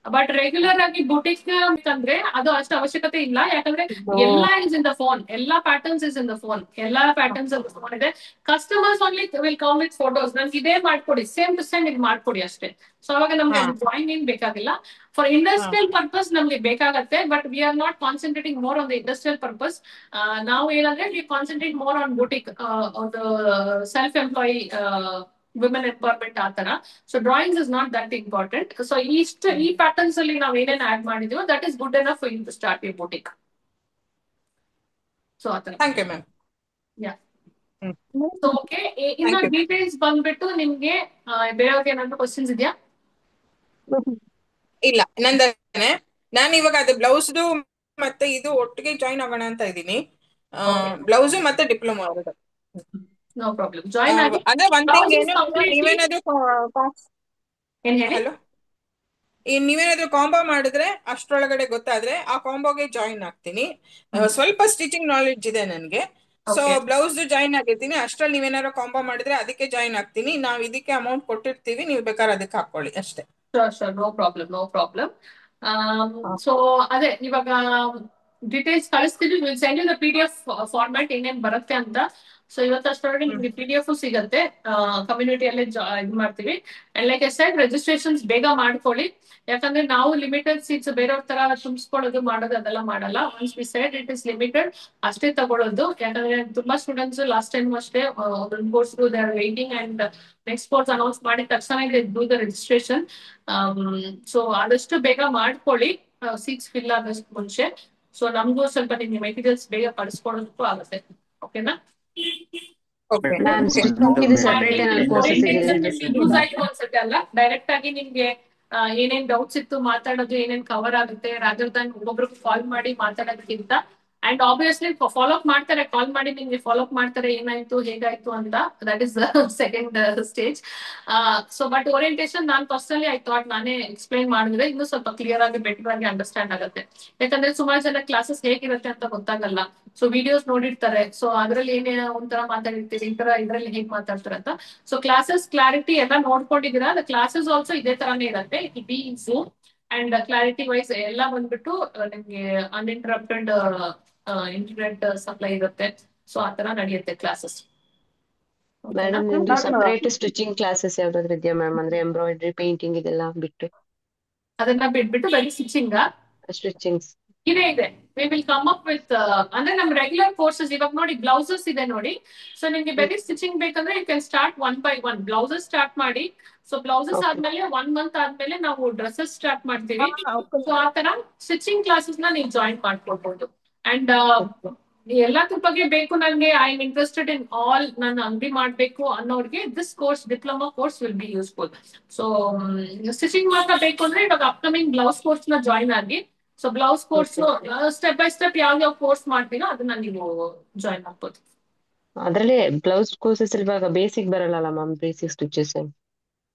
ಬಟ್ ರೆಗ್ಯುಲರ್ ಆಗಿ ಬುಟಿಕ್ ಅಂದ್ರೆ ಅದು ಅಷ್ಟು ಅವಶ್ಯಕತೆ ಇಲ್ಲ. ಯಾಕಂದ್ರೆ ಎಲ್ಲ ಇಸ್ ಇನ್ ದ ಫೋನ್, ಎಲ್ಲಾ patterns is in the phone, ಎಲ್ಲಾ ಪ್ಯಾಟರ್ನ್ಸ್ ಫೋನ್ ಇದೆ. Customers only will come with photos, ನನ್ಗೆ ಇದೇ ಮಾಡ್ಕೊಡಿ, ಸೇಮ್ ಟು ಸೇಮ್ ಇದು ಮಾಡ್ಕೊಡಿ ಅಷ್ಟೇ. ಸೊ ಅವಾಗ ನಮ್ಗೆ ಡ್ರಾಯಿಂಗ್ ಏನ್ ಬೇಕಾಗಿಲ್ಲ. ಫಾರ್ ಇಂಡಸ್ಟ್ರಿಯಲ್ ಪರ್ಪಸ್ ನಮ್ಗೆ ಬೇಕಾಗತ್ತೆ, but we are not concentrating more on the industrial purpose. ನಾವು ಏನಂದ್ರೆ we concentrate more on boutique, self employee women empowerment ಆ ತರ. So drawings is not that important. So ಈ ಪ್ಯಾಟರ್ನ್ಸ್ ಅಲ್ಲಿ ನಾವು ಏನೇನು ಆಡ್ ಮಾಡಿದೀವೋ that is good enough for you to start your boutique. So ಆ ತರ. Thank you ma'am. Yeah. So okay, ಇನ್ನು ಡೀಟೇಲ್ಸ್ ಬಂದ್ಬಿಟ್ಟು ನಿಮ್ಗೆ ಬೇರೆಯವ್ರಿಗೆ ಏನಾದ್ರು ಕ್ವಶನ್ಸ್ ಇದೆಯಾ? ಇಲ್ಲ, ನಂದನೆ. ನಾನು ಇವಾಗ ಅದು ಬ್ಲೌಸ್ದು ಮತ್ತೆ ಇದು ಒಟ್ಟಿಗೆ ಜಾಯಿನ್ ಆಗೋಣ ಅಂತ ಇದ್ದೀನಿ. ಬ್ಲೌಸ್ ಮತ್ತೆ ಡಿಪ್ಲೊಮಾ. ನೋ ಪ್ರಾಬ್ಲಮ್, ಜಾಯಿನ್ ಆಗಿ. ಅದೇ ಒನ್ ಥಿಂಗ್ ಏನು, ನೀವೇನಾದ್ರೂ ಹಲೋ, ನೀವೇನಾದ್ರೂ ಕಾಂಬೋ ಮಾಡಿದ್ರೆ ಅಷ್ಟ್ರೊಳಗಡೆ ಗೊತ್ತಾದ್ರೆ ಆ ಕಾಂಬೋಗೆ ಜಾಯಿನ್ ಆಗ್ತೀನಿ. ಸ್ವಲ್ಪ ಸ್ಟಿಚಿಂಗ್ ನಾಲೆಡ್ಜ್ ಇದೆ ನನಗೆ. ಸೊ ಬ್ಲೌಸ್ ಜಾಯಿನ್ ಆಗಿರ್ತೀನಿ, ಅಷ್ಟ್ರಲ್ಲಿ ನೀವೇನಾದ್ರು ಕಾಂಬೋ ಮಾಡಿದ್ರೆ ಅದಕ್ಕೆ ಜಾಯಿನ್ ಆಗ್ತೀನಿ. ನಾವ್ ಇದಕ್ಕೆ ಅಮೌಂಟ್ ಕೊಟ್ಟಿರ್ತೀವಿ, ನೀವು ಬೇಕಾದ್ರೆ ಅದಕ್ಕೆ ಹಾಕೊಳ್ಳಿ ಅಷ್ಟೇ. Sure, no problem. ಸೊ ಅದೇ ಇವಾಗ ಡೀಟೇಲ್ಸ್ ಕಳಿಸ್ತೀವಿ. Will send you the PDF format ಏನೇನ್ ಬರುತ್ತೆ ಅಂತ. ಸೊ ಇವತ್ತಷ್ಟೊಳಗೆ ನಿಮ್ಗೆ PDF ಸಿಗತ್ತೆ, ಕಮ್ಯುನಿಟಿಯಲ್ಲೇ ಇದು ಮಾಡ್ತೀವಿ. And like I said, registrations ಬೇಗ ಮಾಡ್ಕೊಳ್ಳಿ. ಯಾಕಂದ್ರೆ ನಾವು ಲಿಮಿಟೆಡ್ ಸೀಟ್ಸ್ ಬೇರೆಯವ್ರ ತರ ತುಂಬಿಸ್ಕೊಳ್ಳೋದು ಮಾಡೋದು ಅದೆಲ್ಲ ಮಾಡಲ್ಲ. Once we said it is limited, ಅಷ್ಟೇ ತಗೊಳ್ಳೋದು. ಯಾಕಂದ್ರೆ ತುಂಬಾ ಸ್ಟೂಡೆಂಟ್ಸ್ ಲಾಸ್ಟ್ ಟೈಮ್ ಅಷ್ಟೇ ಒಂದೊಂದು course they are waiting and next course announce ಮಾಡಿದ ತಕ್ಷಣ ಡೂ ದ ರಿಜಿಸ್ಟ್ರೇಷನ್. ಸೊ ಆದಷ್ಟು ಬೇಗ ಮಾಡ್ಕೊಳ್ಳಿ, ಸೀಟ್ಸ್ ಫಿಲ್ ಆದಷ್ಟು ಮುಂಚೆ. ಸೊ ನಮಗೂ ಸ್ವಲ್ಪ ನಿಮ್ಗೆ ಮೆಟೀರಿಯಲ್ಸ್ ಬೇಗ ಕಳಿಸ್ಕೊಡೋದಕ್ಕೂ ಆಗುತ್ತೆ. ಓಕೆನಾ? ಓಕೆ ಮ್ಯಾಮ್ ಸ್ಟಿಚಿಂಗ್ ಇದು ಸೆಪರೇಟ್ ಏನಾದ್ರು ಕೋರ್ಸಸ್ ಇದೆಯಾ? ಯೂಸ್ ಆಯ್ತು ಅನ್ಸುತ್ತೆ ಅಲ್ಲ, ಡೈರೆಕ್ಟ್ ಆಗಿ ನಿಮ್ಗೆ ಏನೇನ್ ಡೌಟ್ಸ್ ಇತ್ತು ಮಾತಾಡೋದು ಏನೇನ್ ಕವರ್ ಆಗುತ್ತೆ, ರಾದರ್ ದನ್ ಒಬ್ಬೊಬ್ರಿಗೆ ಕಾಲ್ ಮಾಡಿ ಮಾತಾಡೋದಕ್ಕಿಂತ. ಅಂಡ್ ಆಬ್ವಿಯಸ್ಲಿ ಫಾಲೋ ಅಪ್ ಮಾಡ್ತಾರೆ, ಕಾಲ್ ಮಾಡಿ ನಿಮ್ಗೆ ಫಾಲೋ ಅಪ್ ಮಾಡ್ತಾರೆ ಏನಾಯ್ತು ಹೇಗಾಯ್ತು ಅಂತ. That is second stage. So but orientation ನಾನು ಪರ್ಸನಲಿ ಐ ಥಾಟ್ ನಾನೇ ಎಕ್ಸ್ಪ್ಲೈನ್ ಮಾಡಿದ್ರೆ ಇನ್ನೂ ಸ್ವಲ್ಪ ಕ್ಲಿಯರ್ ಆಗಿ ಬೆಟರ್ ಆಗಿ ಅಂಡರ್ಸ್ಟ್ಯಾಂಡ್ ಆಗುತ್ತೆ. ಯಾಕಂದ್ರೆ ಸುಮಾರು ಜನ ಕ್ಲಾಸಸ್ ಹೇಗಿರುತ್ತೆ ಅಂತ ಗೊತ್ತಾಗಲ್ಲ. ಸೊ ವಿಡಿಯೋಸ್ ನೋಡಿರ್ತಾರೆ, ಸೊ ಅದ್ರಲ್ಲಿ ಏನೇ ಒಂಥರ ಮಾತಾಡಿರ್ತೀವಿ, ಈ ತರ ಇದ್ರಲ್ಲಿ ಹೇಗ್ ಮಾತಾಡ್ತಾರೆ ಅಂತ. ಸೊ ಕ್ಲಾಸಸ್ ಕ್ಲಾರಿಟಿ ಎಲ್ಲ ನೋಡ್ಕೊಂಡಿದ್ದೀರಾ. ಕ್ಲಾಸಸ್ ಆಲ್ಸೋ ಇದೇ ತರಾನೇ ಇರುತ್ತೆ, it be in Zoom. And clarity wise ಎಲ್ಲ ಬಂದ್ಬಿಟ್ಟು ನಿಮ್ಗೆ ಅನ್ಇಂಟರಪ್ಟೆಡ್ ಇಂಟರ್ನೆಟ್ ಸಪ್ಲೈ ಇರುತ್ತೆ. ಸೊ ಆ ತರ ನಡೆಯುತ್ತೆ ಕ್ಲಾಸಸ್. ಮೇಡಮ್ ನಿಮ್ದು ಸಪರೇಟ್ ಸ್ಟಿಚಿಂಗ್ ಕ್ಲಾಸಸ್ ಯಾವ್ದಾದ್ರು ಇದೆಯಾ ಮ್ಯಾಮ್? ಅಂದ್ರೆ ಎಂಬ್ರಾಯ್ಡ್ರಿ, ಪೇಂಟಿಂಗ್ ಇದೆಲ್ಲ ಬಿಟ್ಟು. ಅದನ್ನ ಬಿಟ್ಬಿಟ್ಟು ಬರೀ ಸ್ಟಿಚಿಂಗ್ಸ್ ಇದೆ. We will come up with ಅಂದ್ರೆ ನಮ್ ರೆಗ್ಯುಲರ್ ಕೋರ್ಸಸ್. ಇವಾಗ ನೋಡಿ ಬ್ಲೌಸಸ್ ಇದೆ ನೋಡಿ. ಸೊ ನಿಮ್ಗೆ ಬರೀ ಸ್ಟಿಚಿಂಗ್ ಬೇಕಂದ್ರೆ you can start 1 by 1 blouses start ಮಾಡಿ. ಸೊ ಬ್ಲೌಸಸ್ ಆದ್ಮೇಲೆ 1 month ಆದ್ಮೇಲೆ ನಾವು ಡ್ರೆಸ್ಸಸ್ ಸ್ಟಾರ್ಟ್ ಮಾಡ್ತೀವಿ. ಸೊ ಆ ತರ ಸ್ಟಿಚಿಂಗ್ ಕ್ಲಾಸಸ್ ನ ನೀವು ಜಾಯಿನ್ ಮಾಡ್ಕೊಳ್ಬಹುದು. ಅಂಡ್ ಎಲ್ಲದ್ರ ಬಗ್ಗೆ ಬೇಕು ನನಗೆ, I am interested in all, ನಾನು ಅಂಗಡಿ ಮಾಡ್ಬೇಕು ಅನ್ನೋರಿಗೆ this course, diploma course will be useful. So stitching ಮಾತ್ರ ಬೇಕು ಅಂದ್ರೆ ಇವಾಗ ಅಪ್ಕಮಿಂಗ್ ಬ್ಲೌಸ್ ಕೋರ್ಸ್ ನ ಜಾಯಿನ್ ಆಗಿ. So blouse course step by step ಯಾವ ಕೋರ್ಸ್ ಮಾಡ್ತೀನೋ ಅದನ್ನ ನೀವು ಜಾಯಿನ್ ಆಗ್ಬೋದು. ಅದ್ರಲ್ಲಿ ಬ್ಲೌಸ್ ಕೋರ್ಸಸ್ ಇವಾಗ ಬೇಸಿಕ್ ಬರಲ್ಲ ma'am, basic stitches.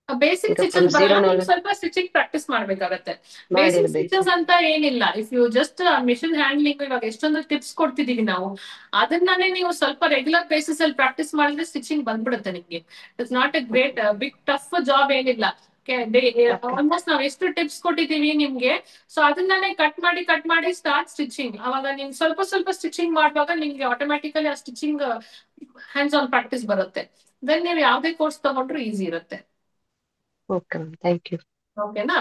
Basic stitches ಬರಲ್ಲ, ಸ್ವಲ್ಪ ಸ್ಟಿಚಿಂಗ್ ಪ್ರಾಕ್ಟೀಸ್ ಮಾಡ್ಬೇಕಾಗತ್ತೆ. ಬೇಸಿಕ್ ಸ್ಟಿಚಸ್ ಅಂತ ಏನಿಲ್ಲ. If you just machine handling ಇವಾಗ ಎಷ್ಟೊಂದು ಟಿಪ್ಸ್ ಕೊಡ್ತಿದೀವಿ ನಾವು, ಅದನ್ನೇ ನೀವು ಸ್ವಲ್ಪ ರೆಗ್ಯುಲರ್ ಬೇಸಿಸ್ ಅಲ್ಲಿ ಪ್ರಾಕ್ಟೀಸ್ ಮಾಡಿದ್ರೆ ಸ್ಟಿಚಿಂಗ್ ಬಂದ್ಬಿಡುತ್ತೆ ನಿಮ್ಗೆ. It's not a great big tough job ಏನಿಲ್ಲ. ಆಲ್ಮೋಸ್ಟ್ ನಾವ್ ಎಷ್ಟು ಟಿಪ್ಸ್ ಕೊಟ್ಟಿದೀವಿ ನಿಮ್ಗೆ, ಸೊ ಅದನ್ನೇ ಕಟ್ ಮಾಡಿ ಸ್ಟಾರ್ಟ್ ಸ್ಟಿಚಿಂಗ್. ಅವಾಗ ನೀವು ಸ್ವಲ್ಪ ಸ್ವಲ್ಪ ಸ್ಟಿಚಿಂಗ್ ಮಾಡುವಾಗ ನಿಮ್ಗೆ ಆಟೋಮ್ಯಾಟಿಕಲಿ ಆ ಸ್ಟಿಚಿಂಗ್ ಹ್ಯಾಂಡ್ಸ್ ಆನ್ ಪ್ರಾಕ್ಟೀಸ್ ಬರುತ್ತೆ. ದೆನ್ ನೀವು ಯಾವ್ದೇ ಕೋರ್ಸ್ ತಗೊಂಡ್ರು ಈಸಿ ಇರುತ್ತೆ. Okay ma'am, thank you. ಓಕೆನಾ?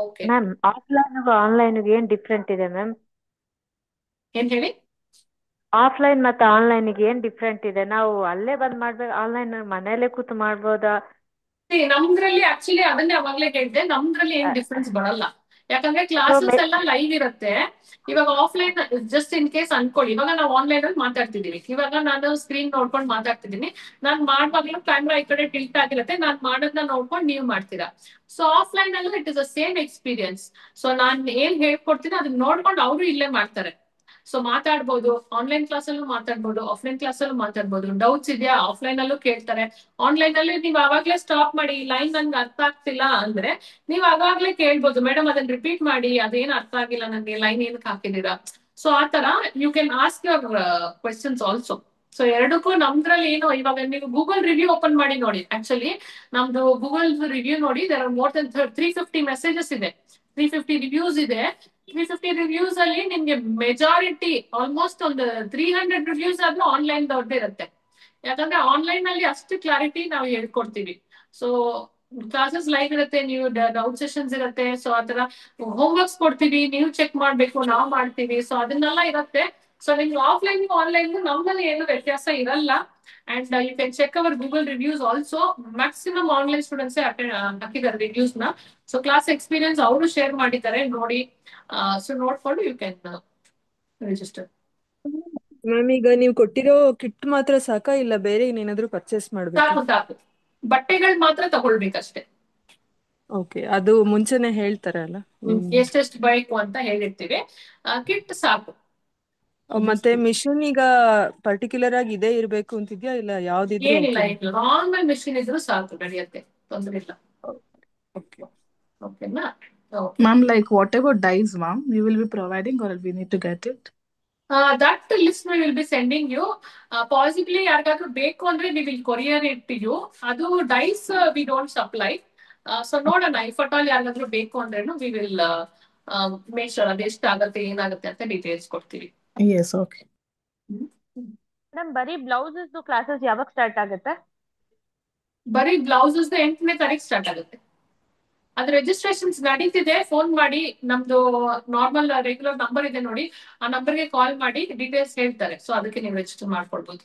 ಓಕೆ ಮ್ಯಾಮ್ ಆಫ್ಲೈನ್ ಆನ್ಲೈನ್ ಏನ್ ಡಿಫ್ರೆಂಟ್ ಇದೆ ಮ್ಯಾಮ್? ಏನ್ ಹೇಳಿ? ಆಫ್ಲೈನ್ ಮತ್ತೆ ಆನ್ಲೈನ್ ಏನ್ ಡಿಫ್ರೆಂಟ್ ಇದೆ? ನಾವು ಅಲ್ಲೇ ಬಂದ್ ಮಾಡ್ಬೇಕು, ಆನ್ಲೈನ್ ಮನೇಲೆ ಕೂತು ಮಾಡ್ಬೋದಾ? ನಮ್ದ್ರಲ್ಲಿ ಆಕ್ಚುಲಿ ಅದನ್ನೇ ಅವಾಗ್ಲೇ ಹೇಳಿದೆ, ನಮ್ದ್ರಲ್ಲಿ ಏನ್ ಡಿಫ್ರೆನ್ಸ್ ಬರಲ್ಲ. ಯಾಕಂದ್ರೆ ಕ್ಲಾಸಸ್ ಎಲ್ಲ ಲೈವ್ ಇರುತ್ತೆ. ಇವಾಗ ಆಫ್ಲೈನ್ ಜಸ್ಟ್ ಇನ್ ಕೇಸ್ ಅನ್ಕೊಳ್ಳಿ, ಇವಾಗ ನಾವು ಆನ್ಲೈನ್ ಅಲ್ಲಿ ಮಾತಾಡ್ತಿದೀವಿ. ಇವಾಗ ನಾನು ಸ್ಕ್ರೀನ್ ನೋಡ್ಕೊಂಡು ಮಾತಾಡ್ತಿದ್ದೀನಿ. ನಾನ್ ಮಾಡುವಾಗ್ಲೂ ಕ್ಯಾಮ್ರಾ ಈ ಕಡೆ ಟಿಲ್ಟ್ ಆಗಿರುತ್ತೆ, ನಾನ್ ಮಾಡೋದನ್ನ ನೋಡ್ಕೊಂಡು ನೀವು ಮಾಡ್ತೀರಾ. ಸೊ ಆಫ್ಲೈನ್ ಅಲ್ಲೂ it is a same experience. So ನಾನ್ ಏನ್ ಹೇಳ್ಕೊಡ್ತೀನಿ ಅದನ್ನ ನೋಡ್ಕೊಂಡು ಅವರು ಇಲ್ಲೇ ಮಾಡ್ತಾರೆ. ಸೊ ಮಾತಾಡ್ಬೋದು, ಆನ್ಲೈನ್ ಕ್ಲಾಸ್ ಅಲ್ಲೂ ಮಾತಾಡ್ಬೋದು, ಆಫ್ಲೈನ್ ಕ್ಲಾಸ್ ಅಲ್ಲೂ ಮಾತಾಡ್ಬೋದು. ಡೌಟ್ಸ್ ಇದೆಯಾ ಆಫ್ಲೈನ್ ಅಲ್ಲೂ ಕೇಳ್ತಾರೆ. ಆನ್ಲೈನ್ ಅಲ್ಲಿ ನೀವು ಅವಾಗ್ಲೇ ಸ್ಟಾಪ್ ಮಾಡಿ, ಲೈನ್ ನನ್ಗೆ ಅರ್ಥ ಆಗ್ತಿಲ್ಲ ಅಂದ್ರೆ ನೀವು ಅವಾಗ್ಲೇ ಕೇಳ್ಬೋದು, ಮೇಡಮ್ ಅದನ್ನ ರಿಪೀಟ್ ಮಾಡಿ, ಅದೇನು ಅರ್ಥ ಆಗಿಲ್ಲ ನನಗೆ, ಲೈನ್ ಏನಕ್ಕೆ ಹಾಕಿದೀರಾ. ಸೊ ಆ ತರ you can ask your questions also. So ಎರಡಕ್ಕೂ ನಮ್ದ್ರಲ್ಲಿ ಏನು, ಇವಾಗ ನೀವು ಗೂಗಲ್ ರಿವ್ಯೂ ಓಪನ್ ಮಾಡಿ ನೋಡಿ. ಆಕ್ಚುಲಿ ನಮ್ದು ಗೂಗಲ್ ರಿವ್ಯೂ ನೋಡಿ, there are more than 350 messages ಇದೆ, 350 ರಿವ್ಯೂಸ್ ಇದೆ. 350 ರಿವ್ಯೂಸ್ ಅಲ್ಲಿ ನಿಮ್ಗೆ ಮೆಜಾರಿಟಿ ಆಲ್ಮೋಸ್ಟ್ ಒಂದು 300 ರಿವ್ಯೂಸ್ ಆದ್ರೂ ಆನ್ಲೈನ್ ದೊಡ್ಡದೇ ಇರುತ್ತೆ. ಯಾಕಂದ್ರೆ ಆನ್ಲೈನ್ ಅಲ್ಲಿ ಅಷ್ಟು ಕ್ಲಾರಿಟಿ ನಾವು ಹೇಳ್ಕೊಡ್ತೀವಿ. ಸೊ ಕ್ಲಾಸಸ್ ಲೈವ್ ಇರುತ್ತೆ, ನೀವು ಡೌಟ್ ಸೆಷನ್ಸ್ ಇರುತ್ತೆ. ಸೊ ಆತರ ಹೋಮ್ ವರ್ಕ್ಸ್ ಕೊಡ್ತೀವಿ, ನೀವು ಚೆಕ್ ಮಾಡ್ಬೇಕು, ನಾವು ಮಾಡ್ತೀವಿ. ಸೊ ಅದನ್ನೆಲ್ಲ ಇರುತ್ತೆ. ಸೊ ನಿಮ್ಗೆ ಆಫ್ಲೈನ್ ಆನ್ಲೈನ್ ನಮ್ಮಲ್ಲಿ ಏನು ವ್ಯತ್ಯಾಸ ಇರಲ್ಲ. And you can check our Google reviews also. Maximum online students ಹಾಕಿದ್ದಾರೆ ರಿವ್ಯೂಸ್ ನ. ಸೊ ಕ್ಲಾಸ್ ಎಕ್ಸ್ಪೀರಿಯನ್ಸ್ ಅವರು ಶೇರ್ ಮಾಡಿದ್ದಾರೆ ನೋಡಿ. ಸೊ ನೋಡ್ಕೊಂಡು ಯು ಕ್ಯಾನ್ ರಿಜಿಸ್ಟರ್. ಮ್ಯಾಮ್ ಈಗ ನೀವು ಕೊಟ್ಟಿರೋ ಕಿಟ್ ಮಾತ್ರ ಸಾಕಾ, ಇಲ್ಲ ಬೇರೆ ಏನೇನಾದ್ರೂ ಪರ್ಚೇಸ್ ಮಾಡ್ಬೇಕಾ? ಸಾಕು, ಬಟ್ಟೆಗಳು ಮಾತ್ರ ತಗೊಳ್ಬೇಕಷ್ಟೇ. ಓಕೆ, ಅದು ಮುಂಚೆನೆ ಹೇಳ್ತಾರಲ್ಲ. ಎಷ್ಟೆಷ್ಟು ಬೇಕು ಅಂತ ಹೇಳಿರ್ತೀವಿ. ಕಿಟ್ ಸಾಕು. ಮತ್ತೆ ಮಿಷನ್ ಈಗ ಪರ್ಟಿಕ್ಯುಲರ್ ಆಗಿ ಇದೇ ಇರ್ಬೇಕು ಅಂತಿದ್ಯಾ, ಇಲ್ಲ ಯಾವ್ದಿದ್ರು? ಏನಿಲ್ಲ, ನಾರ್ಮಲ್ ಮಿಷಿನ್ ಇದ್ರು ಸಾಕು, ನಡೆಯುತ್ತೆ, ತೊಂದ್ರೆ ಇಲ್ಲ. ಓಕೆನಾ? Ma'am, like whatever dyes, ma'am, you will be providing or we need to get it? That list we will be sending you. Possibly ಯಾರಿಗಾದ್ರೂ ಬೇಕು ಅಂದ್ರೆ we will courier it to you. ಅದು dyes we don't supply. So ನೋಡೋಣ, if at all ಯಾರಿಗಾದ್ರೂ ಬೇಕು ಅಂದ್ರೇನು we will make sure ಅದು ಎಷ್ಟಾಗತ್ತೆ ಏನಾಗುತ್ತೆ ಅಂತ ಡೀಟೇಲ್ಸ್ ಕೊಡ್ತೀವಿ. Yes, okay. ಮೇಡಮ್ ಬರೀ ಬ್ಲೌಸಸ್ ಕ್ಲಾಸಸ್ ಯಾವಾಗ ಸ್ಟಾರ್ಟ್ ಆಗುತ್ತೆ? ಬರೀ ಬ್ಲೌಸಸ್ 8ನೇ ತಾರೀಕು ಸ್ಟಾರ್ಟ್ ಆಗುತ್ತೆ. ಅದ್ರ ರಿಜಿಸ್ಟ್ರೇಷನ್ಸ್ ನಡೀತಿದೆ. ಫೋನ್ ಮಾಡಿ, ನಮ್ದು ನಾರ್ಮಲ್ ರೆಗ್ಯುಲರ್ ನಂಬರ್ ಇದೆ ನೋಡಿ, ಆ ನಂಬರ್ಗೆ ಕಾಲ್ ಮಾಡಿ ಡೀಟೇಲ್ಸ್ ಹೇಳ್ತಾರೆ. ಸೊ ಅದಕ್ಕೆ ನೀವು ರಿಜಿಸ್ಟರ್ ಮಾಡ್ಕೊಳ್ಬಹುದು.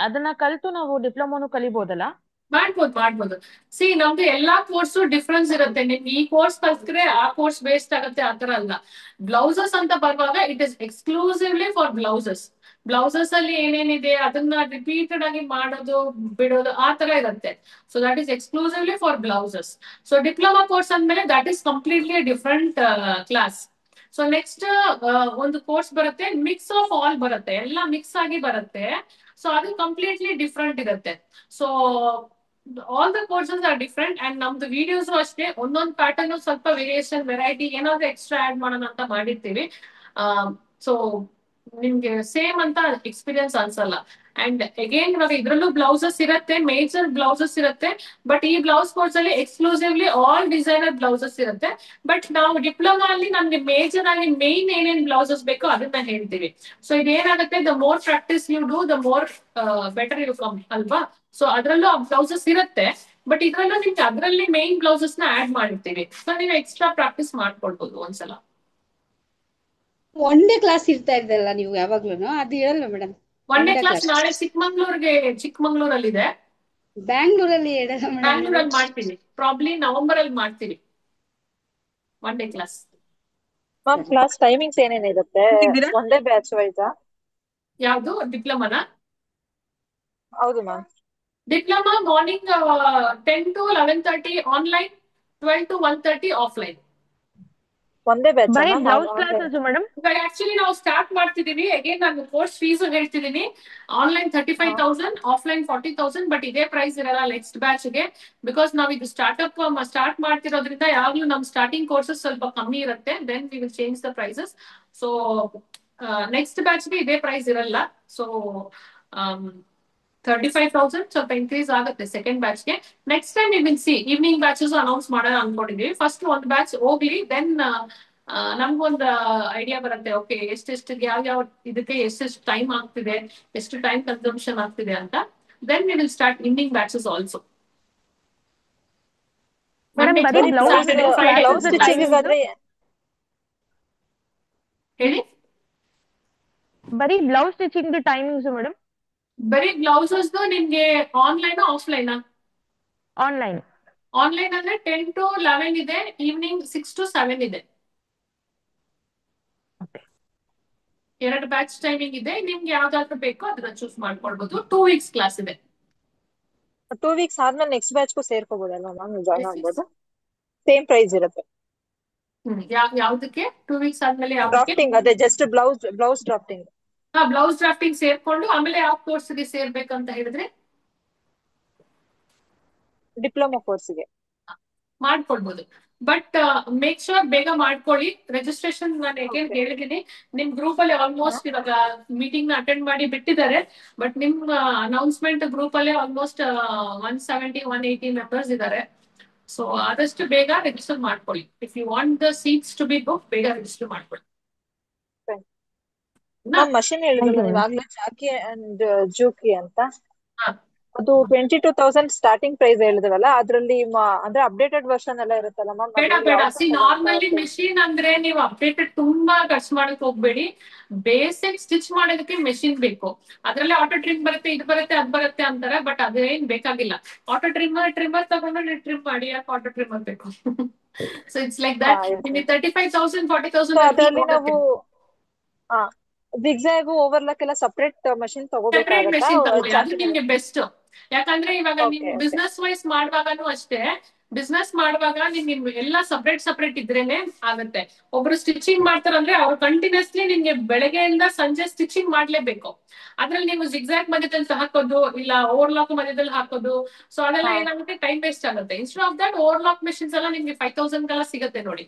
ಅದನ್ನ ಕಲ್ತು ನಾವು ಡಿಪ್ಲೊಮಾನು ಕಲಿಬಹುದಲ್ಲ? ಮಾಡ್ಬೋದು. ಸಿ ನಮ್ದು ಎಲ್ಲಾ ಕೋರ್ಸ್ ಡಿಫ್ರೆನ್ಸ್ ಇರುತ್ತೆ. ನಿಮ್ಗೆ ಈ ಕೋರ್ಸ್ ಕಲ್ತ್ರೆ ಆ ಕೋರ್ಸ್ ವೇಸ್ಟ್ ಆಗುತ್ತೆ, ಆತರ ಅಲ್ಲ. ಬ್ಲೌಸಸ್ ಅಂತ ಬರುವಾಗ it is exclusively for blouses. Blouses ಅಲ್ಲಿ ಏನೇನಿದೆ ಅದನ್ನ ರಿಪೀಟೆಡ್ ಆಗಿ ಮಾಡೋದು ಬಿಡೋದು ಆ ತರ ಇರುತ್ತೆ. So that is exclusively for blouses. So diploma course ಅಂದ್ಮೇಲೆ that is completely different class. So next ಒಂದು ಕೋರ್ಸ್ ಬರುತ್ತೆ, ಮಿಕ್ಸ್ ಆಫ್ ಆಲ್ ಬರುತ್ತೆ, ಎಲ್ಲ ಮಿಕ್ಸ್ ಆಗಿ ಬರುತ್ತೆ. ಸೊ ಅದು ಕಂಪ್ಲೀಟ್ಲಿ ಡಿಫ್ರೆಂಟ್ ಇರುತ್ತೆ. So all the courses are different. And ನಮ್ದು ವಿಡಿಯೋಸ್ ಅಷ್ಟೇ ಒಂದೊಂದು ಪ್ಯಾಟರ್ನ್ ಸ್ವಲ್ಪ ವೇರಿಯೇಷನ್ ವೆರೈಟಿ ಏನಾದ್ರು ಎಕ್ಸ್ಟ್ರಾ ಆಡ್ ಮಾಡೋಣ ಅಂತ ಮಾಡಿರ್ತೀವಿ. ಸೊ ನಿಮ್ಗೆ ಸೇಮ್ ಅಂತ ಎಕ್ಸ್ಪೀರಿಯನ್ಸ್ ಅನ್ಸಲ್ಲ. ಅಂಡ್ ಅಗೇನ್ ಇವಾಗ ಇದ್ರಲ್ಲೂ ಬ್ಲೌಸಸ್ ಇರುತ್ತೆ, ಮೇಜರ್ ಬ್ಲೌಸಸ್ ಇರುತ್ತೆ. ಬಟ್ ಈ ಬ್ಲೌಸ್ ಕೋರ್ಸ್ ಅಲ್ಲಿ ಎಕ್ಸ್ಕ್ಲೂಸಿವ್ಲಿ ಆಲ್ ಡಿಸೈನರ್ ಬ್ಲೌಸಸ್ ಇರುತ್ತೆ. ಬಟ್ ನಾವು ಡಿಪ್ಲೊಮಾ ಅಲ್ಲಿ ನಮ್ಗೆ ಮೇಜರ್ ಆಗಿ ಮೇನ್ ಏನೇನ್ ಬ್ಲೌಸಸ್ ಬೇಕೋ ಅದನ್ನ ಹೇಳ್ತೀವಿ. ಸೊ ಇದೇನಾಗುತ್ತೆ, the more practice you do the more better you come ಅಲ್ವಾ. ಸೊ ಅದ್ರಲ್ಲೂ ಆ ಬ್ಲೌಸಸ್ ಇರುತ್ತೆ. ಬಟ್ ಇದ್ರಲ್ಲೂ ನಿಮ್ಗೆ ಅದರಲ್ಲಿ ಮೇನ್ ಬ್ಲೌಸಸ್ ನ ಆಡ್ ಮಾಡಿರ್ತೀವಿ. ಸೊ ನೀವು ಎಕ್ಸ್ಟ್ರಾ ಪ್ರಾಕ್ಟೀಸ್ ಮಾಡ್ಕೊಳ್ಬಹುದು ಒಂದ್ಸಲ. ಒನ್ ಡೇ ಕ್ಲಾಸ್ ಇರ್ತಾ ಇದ್ದಲ್ಲ ನೀವು ಯಾವಾಗ್ಲೂ, ಅದು ಇರಲ್ಲ ಮೇಡಮ್? ಒನ್ ಡೇ ಕ್ಲಾಸ್ ನಾಳೆ ಚಿಕ್ಕಮಂಗ್ಳೂರಲ್ಲಿದೆ. ಬ್ಯಾಂಗ್ಳೂರಲ್ಲಿ ಇಡಲ್ಲ ಮೇಡಮ್? ಬ್ಯಾಂಗ್ಳೂರಲ್ಲಿ ಮಾಡ್ತೀವಿ, ಪ್ರಾಬ್ಲಿ ನವೆಂಬರ್ ಅಲ್ಲಿ ಮಾಡ್ತೀವಿ one day class. Ma'am class timings ಏನೇನಿರುತ್ತೆ? ಒಂದೇ ಬ್ಯಾಚ್ ವೈಸಾ? ಯಾವ್ದು ಡಿಪ್ಲೊಮಾನ? ಹೌದು ma'am. Diploma morning 10 to 11:30 online, 12 to 1:30 offline. ಒಂದೇ ಬ್ಯಾಚ್? ಬರೀ ಬ್ಲೌಸ್ ಕ್ಲಾಸಸ್ ಮೇಡಮ್? ಇವಾಗ ಆಕ್ಚುಲಿ ನಾವು ಸ್ಟಾರ್ಟ್ ಮಾಡ್ತಿದೀವಿ. ಅಗೇನ್ ನಾನು ಕೋರ್ಸ್ ಫೀಸ್ ಹೇಳ್ತಿದ್ದೀನಿ. Online 35,000, offline 40,000. ಬಟ್ ಇದೇ ಪ್ರೈಸ್ ಇರಲ್ಲ ನೆಕ್ಸ್ಟ್ ಬ್ಯಾಚ್ ಗೆ. ಬಿಕಾಸ್ ನಾವು ಇದು ಸ್ಟಾರ್ಟ್ ಮಾಡ್ತಿರೋದ್ರಿಂದ ಯಾವಾಗ್ಲೂ ನಮ್ ಸ್ಟಾರ್ಟಿಂಗ್ ಕೋರ್ಸಸ್ ಸ್ವಲ್ಪ ಕಮ್ಮಿ ಇರುತ್ತೆ. Then we will change the prices. So next batch ಗೆ ಇದೇ ಪ್ರೈಸ್ ಇರಲ್ಲ. ಸೊ 35,000 ಸ್ವಲ್ಪ ಇನ್ಕ್ರೀಸ್ ಆಗುತ್ತೆ ಸೆಕೆಂಡ್ ಬ್ಯಾಚ್ ಗೆ. Next time we will see evening batches announce ಮಾಡೋಣ ಅನ್ಕೊಂಡಿದೀವಿ. ಫಸ್ಟ್ ಒಂದು ಬ್ಯಾಚ್ ಹೋಗ್ಲಿ, ದೆನ್ ನಮ್ಗೊಂದು ಐಡಿಯಾ ಬರುತ್ತೆ. ಓಕೆ, ಎಷ್ಟೆಷ್ಟು ಯಾವ ಇದಕ್ಕೆ ಎಷ್ಟೆಷ್ಟು ಟೈಮ್ ಆಗ್ತಿದೆ, ಎಷ್ಟು ಟೈಮ್ ಕನ್ಸಂಪ್ಷನ್ ಆಗ್ತಿದೆ ಅಂತ. Then we will start evening batches also. ಹೇಳಿ. ಬರೀ ಬ್ಲೌಸ್ ಸ್ಟಿಚಿಂಗ್ ಟೈಮಿಂಗ್ಸ್ ಮೇಡಮ್? ಬರೀ ಬ್ಲೌಸಸ್ ನಿಮ್ಗೆ ಆನ್ಲೈನ್ ಆಫ್ಲೈನ್? ಆನ್ಲೈನ್. ಆನ್ಲೈನ್ ಅಂದ್ರೆ 10 to 11 ಇದೆ, ಈವ್ನಿಂಗ್ 6 to 7 ಇದೆ. 2 ಬ್ಯಾಚ್ ಟೈಮಿಂಗ್ ಇದೆ. ನಿಮ್ಗೆ ಯಾವ್ದಾದ್ರು ಬೇಕೋ ಅದನ್ನ ಚೂಸ್ ಮಾಡ್ಕೊಳ್ಬಹುದು. 2 weeks ಕ್ಲಾಸ್ ಇದೆ. 2 weeks ಆದ್ಮೇಲೆ ನೆಕ್ಸ್ಟ್ ಬ್ಯಾಚ್ಗೂ ಸೇರ್ಕೋಬಹುದಲ್ವಾ ಮ್ಯಾಮ್? ಜಾಯ್ನ್ ಆಗ್ಬೋದು? ಸೇಮ್ ಪ್ರೈಸ್ ಇರುತ್ತೆ? ಯಾವ್ದಕ್ಕೆ 2 weeks ಆದ್ಮೇಲೆ? ಡ್ರಾಫ್ಟಿಂಗ್, ಅದೇ just blouse drafting. Blouse drafting ಸೇರ್ಕೊಂಡು ಆಮೇಲೆ ಯಾವ ಕೋರ್ಸ್ಗೆ ಸೇರ್ಬೇಕಂತ ಹೇಳಿದ್ರೆ ಡಿಪ್ಲೊಮಾ ಕೋರ್ಸ್ಗೆ ಮಾಡ್ಕೊಳ್ಬಹುದು. ಬಟ್ ಮೇಕ್ ಶೋರ್ ಬೇಗ ಮಾಡ್ಕೊಳ್ಳಿ. ರಿಜಿಸ್ಟ್ರೇಷನ್ ನಾನು ಹೇಗೇನ್ ಹೇಳಿದೀನಿ, ನಿಮ್ ಗ್ರೂಪ್ ಅಲ್ಲಿ ಆಲ್ಮೋಸ್ಟ್ ಇವಾಗ ಮೀಟಿಂಗ್ ನ ಅಟೆಂಡ್ ಮಾಡಿ ಬಿಟ್ಟಿದ್ದಾರೆ. ಬಟ್ ನಿಮ್ ಅನೌನ್ಸ್ಮೆಂಟ್ ಗ್ರೂಪ್ ಅಲ್ಲಿ ಆಲ್ಮೋಸ್ಟ್ 170-180 ಮೆಂಬರ್ಸ್ ಇದ್ದಾರೆ. ಸೊ ಆದಷ್ಟು ಬೇಗ ರಿಜಿಸ್ಟರ್ ಮಾಡ್ಕೊಳ್ಳಿ. If you want the seats to be book, ಬೇಗ ರಿಜಿಸ್ಟರ್ ಮಾಡ್ಕೊಳ್ಳಿ. ಮಷಿನ್ ಹೇಳಿದ್ರಲ್ಲ ಇವಾಗ್ಲೇ, ಜಾಕಿ ಅಂಡ್ ಜೂಕಿ ಅಂತ, ಅದು 22,000 ಸ್ಟಾರ್ಟಿಂಗ್ ಪ್ರೈಸ್ ಹೇಳಿದ್ರಲ್ಲ, ಅದ್ರಲ್ಲಿ ಅಂದ್ರೆ ಅಪ್ಡೇಟೆಡ್ ವರ್ಷನ್ ಎಲ್ಲ ಇರುತ್ತಲ್ಲ ಮ್ಯಾಮ್? ಬೇಡ. ಸಿ ನಾರ್ಮಲಿ ಮೆಷಿನ್ ಅಂದ್ರೆ ನೀವು ಅಪ್ಡೇಟೆಡ್ ತುಂಬಾ ಖರ್ಚು ಮಾಡಕ್ ಹೋಗ್ಬೇಡಿ. ಬೇಸಿಕ್ ಸ್ಟಿಚ್ ಮಾಡೋದಕ್ಕೆ ಮೆಷಿನ್ ಬೇಕು. ಅದ್ರಲ್ಲಿ ಆಟೋ ಟ್ರಿಮ್ ಬರುತ್ತೆ, ಇದು ಬರುತ್ತೆ, ಅದ್ ಬರುತ್ತೆ ಅಂತಾರೆ. ಬಟ್ ಅದೇನ್ ಬೇಕಾಗಿಲ್ಲ. ಆಟೋ ಟ್ರಿಮ್ಮರ್ ತಗೊಂಡು ನೀವು ಟ್ರಿಮ್ ಮಾಡಿ, ಯಾಕೆ ಆಟೋ ಟ್ರಿಮ್ಮರ್ ಬೇಕು? So it's like that. ನಿಮಗೆ 35,000 40,000 ಅದರಲ್ಲಿ ನಾವು ಜಿಗ್ಜಾಗ್ ಓವರ್ಲಾಕ್ ಎಲ್ಲ ಸಪರೇಟ್ ಮಷಿನ್ ತಗೋಬೇಕಾಗುತ್ತಾ? ಅದು ನಿಮ್ಗೆ ಬೆಸ್ಟ್. ಯಾಕಂದ್ರೆ ಇವಾಗ ನೀವು ಬಿಸ್ನೆಸ್ ವೈಸ್ ಮಾಡುವಾಗನು ಅಷ್ಟೇ, ಬಿಸ್ನೆಸ್ ಮಾಡುವಾಗ ನಿಮ್ಗೆ ಎಲ್ಲ ಸಪರೇಟ್ ಇದ್ರೇನೆ ಆಗುತ್ತೆ. ಒಬ್ರು ಸ್ಟಿಚಿಂಗ್ ಮಾಡ್ತಾರಂದ್ರೆ ಅವ್ರು ಕಂಟಿನ್ಯೂಸ್ಲಿ ನಿಮ್ಗೆ ಬೆಳಗ್ಗೆಯಿಂದ ಸಂಜೆ ಸ್ಟಿಚಿಂಗ್ ಮಾಡ್ಲೇಬೇಕು. ಅದ್ರಲ್ಲಿ ನೀವು ಜಿಗ್ಜಾಗ್ ಮಧ್ಯದಲ್ಲಿ ಹಾಕೋದು, ಇಲ್ಲ ಓವರ್ಲಾಕ್ ಮಧ್ಯದಲ್ಲಿ ಹಾಕೋದು, ಸೊ ಅದೆಲ್ಲ ಏನಾಗುತ್ತೆ, ಟೈಮ್ ವೇಸ್ಟ್ ಆಗುತ್ತೆ. Instead of that overlock machines ಎಲ್ಲ ನಿಮ್ಗೆ 5,000 ಸಿಗುತ್ತೆ ನೋಡಿ.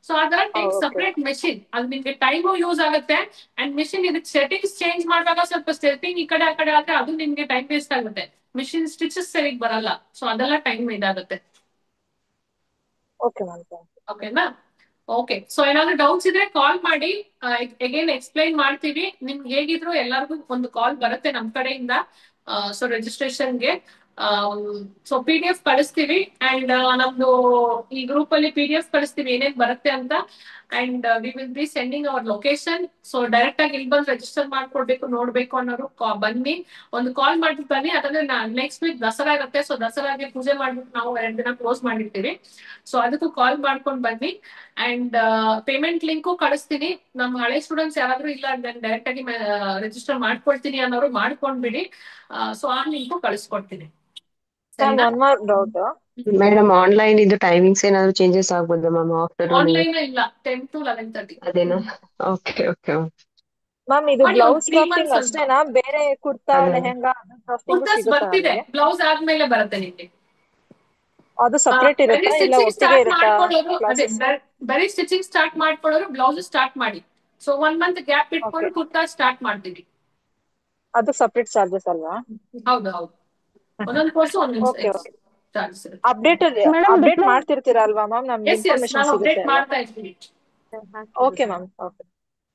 ಸೊ ಅದರ ಟೇಕ್ ಸಪರೇಟ್ ಮೆಷಿನ್. ಅದು ನಿಮ್ಗೆ ಟೈಮು ಯೂಸ್ ಆಗುತ್ತೆ. ಅಂಡ್ ಮೆಷಿನ್ ಇದಕ್ಕೆ ಸೆಟ್ಟಿಂಗ್ಸ್ ಚೇಂಜ್ ಮಾಡುವಾಗ ಸ್ವಲ್ಪ ಸೆಟ್ಟಿಂಗ್ ಈ ಕಡೆ ಆ ಕಡೆ ಆದ್ರೆ ಅದು ನಿಮ್ಗೆ ಟೈಮ್ ವೇಸ್ಟ್ ಆಗುತ್ತೆ. ಮೆಷಿನ್ ಸ್ಟಿಚಸ್ ಸರಿಗ್ ಬರಲ್ಲ. ಸೊ ಅದೆಲ್ಲ ಟೈಮ್ ಇದಾಗುತ್ತೆ. ಓಕೆನಾ? ಓಕೆ. ಸೊ ಏನಾದ್ರು ಡೌಟ್ಸ್ ಇದ್ರೆ ಕಾಲ್ ಮಾಡಿ, ಅಗೇನ್ ಎಕ್ಸ್ಪ್ಲೈನ್ ಮಾಡ್ತೀವಿ. ನಿಮ್ಗೆ ಹೇಗಿದ್ರು ಎಲ್ಲರಿಗೂ ಒಂದು ಕಾಲ್ ಬರುತ್ತೆ ನಮ್ ಕಡೆಯಿಂದ. ಸೊ ರಿಜಿಸ್ಟ್ರೇಷನ್ಗೆ ಸೊ PDF ಕಳಿಸ್ತೀವಿ ಅಂಡ್ ನಮ್ದು ಈ ಗ್ರೂಪ್ ಅಲ್ಲಿ PDF ಕಳಿಸ್ತೀವಿ ಏನೇನ್ ಬರುತ್ತೆ ಅಂತ and we will be sending our location. So direct ಆಗಿ ಇಲ್ಲಿ ಬಂದು ರಿಜಿಸ್ಟರ್ ಮಾಡ್ಕೊಡ್ಬೇಕು ನೋಡ್ಬೇಕು ಅನ್ನೋರು ಬನ್ನಿ, ಒಂದು ಕಾಲ್ ಮಾಡ್ಬಿಟ್ಟು ಬನ್ನಿ. ಯಾಕಂದ್ರೆ ನೆಕ್ಸ್ಟ್ ವೀಕ್ ದಸರಾ ಇರುತ್ತೆ. ಸೊ ದಸರಾಗೆ ಪೂಜೆ ಮಾಡ್ಬಿಟ್ಟು ನಾವು 2 ದಿನ ಕ್ಲೋಸ್ ಮಾಡಿರ್ತೀವಿ. ಸೊ ಅದಕ್ಕೂ ಕಾಲ್ ಮಾಡ್ಕೊಂಡು ಬನ್ನಿ ಅಂಡ್ ಪೇಮೆಂಟ್ ಲಿಂಕು ಕಳಿಸ್ತೀನಿ. ನಮ್ಮ ಹಳೆ ಸ್ಟೂಡೆಂಟ್ಸ್ ಯಾರಾದ್ರೂ ಇಲ್ಲ ಡೈರೆಕ್ಟ್ ಆಗಿ ರಿಜಿಸ್ಟರ್ ಮಾಡ್ಕೊಳ್ತೀನಿ ಅನ್ನೋರು ಮಾಡ್ಕೊಂಡ್ಬಿಡಿ. ಸೊ ಆ ಲಿಂಕು ಕಳಿಸ್ಕೊಡ್ತೀನಿ. Ma'am one more doubt. Madam online ಇದು ಟೈಮಿಂಗ್ಸ್ ಏನಾದ್ರು ಚೇಂಜಸ್ ಆಗ್ಬೋದಾ ಮ್ಯಾಮ್ ಆಫ್ಟರ್ನೂನ್? ಆನ್ಲೈನ್ ಇಲ್ಲ, 10 to 11:30 ಅದೇನಾ? ಓಕೆ ಓಕೆ ಮ್ಯಾಮ್ ಇದು ಮಾಡಿ, ಬ್ಲೌಸ್ 3 ಕ್ರಾಫ್ಟಿಂಗ್ months ಅಷ್ಟೇನಾ? ಬೇರೆ ಕುರ್ತಾ ಅದೇ. ಲೆಹೆಂಗಾ ಕ್ರಾಫ್ಟಿಂಗ್ ಕುರ್ತಾಸ್ ಸಿಗುತ್ತಾ ಬರ್ತಿದೆ, ನಮಗೆ? ಬ್ಲೌಸ್ ಆದ್ಮೇಲೆ ಬರುತ್ತೆ ನಿಮ್ಗೆ. ಅದು ಸಪರೇಟ್ ಬರೀ ಇರುತ್ತಾ ಇಲ್ಲ ಸ್ಟಿಚಿಂಗ್ ಒಟ್ಟಿಗೆ ಸ್ಟಾರ್ಟ್ ಇರುತ್ತಾ ಮಾಡ್ಕೊಳ್ಳೋರು, ಅದೇ ಕ್ಲಾಸಸ್? ಬರೀ ಸ್ಟಿಚಿಂಗ್ ಸ್ಟಾರ್ಟ್ ಮಾಡ್ಕೊಳ್ಳೋರು ಬ್ಲೌಸ್ ಸ್ಟಾರ್ಟ್ ಮಾಡಿ. ಸೊ 1 month ಗ್ಯಾಪ್ ಇಟ್ಕೊಂಡು ಕುರ್ತಾ ಸ್ಟಾರ್ಟ್ ಮಾಡ್ತೀವಿ. ಅದು ಸಪರೇಟ್ ಚಾರ್ಜಸ್ ಅಲ್ವಾ? ಹೌದು ಹೌದು, ಒಂದೊಂದು ಕೋರ್ಸ್ ಒಂದೊಂದು ಓಕೆ ಓಕೆ. ಚಾರ್ಜಸ್ ಇರುತ್ತೆ. ಅಪ್ಡೇಟ್ ಮಾಡ್ತಿರ್ತೀರಾ ಅಲ್ವಾ ಮ್ಯಾಮ್? ನಮ್ಗೆ ಎಸ್ ಇನ್ಫಾರ್ಮೇಶನ್ ನಾವು ಸಿಗುತ್ತೆ ಅಪ್ಡೇಟ್ ಅಲ್ವಾ? ಮಾಡ್ತಾ ಇರ್ತೀವಿ. Okay ma'am. Okay.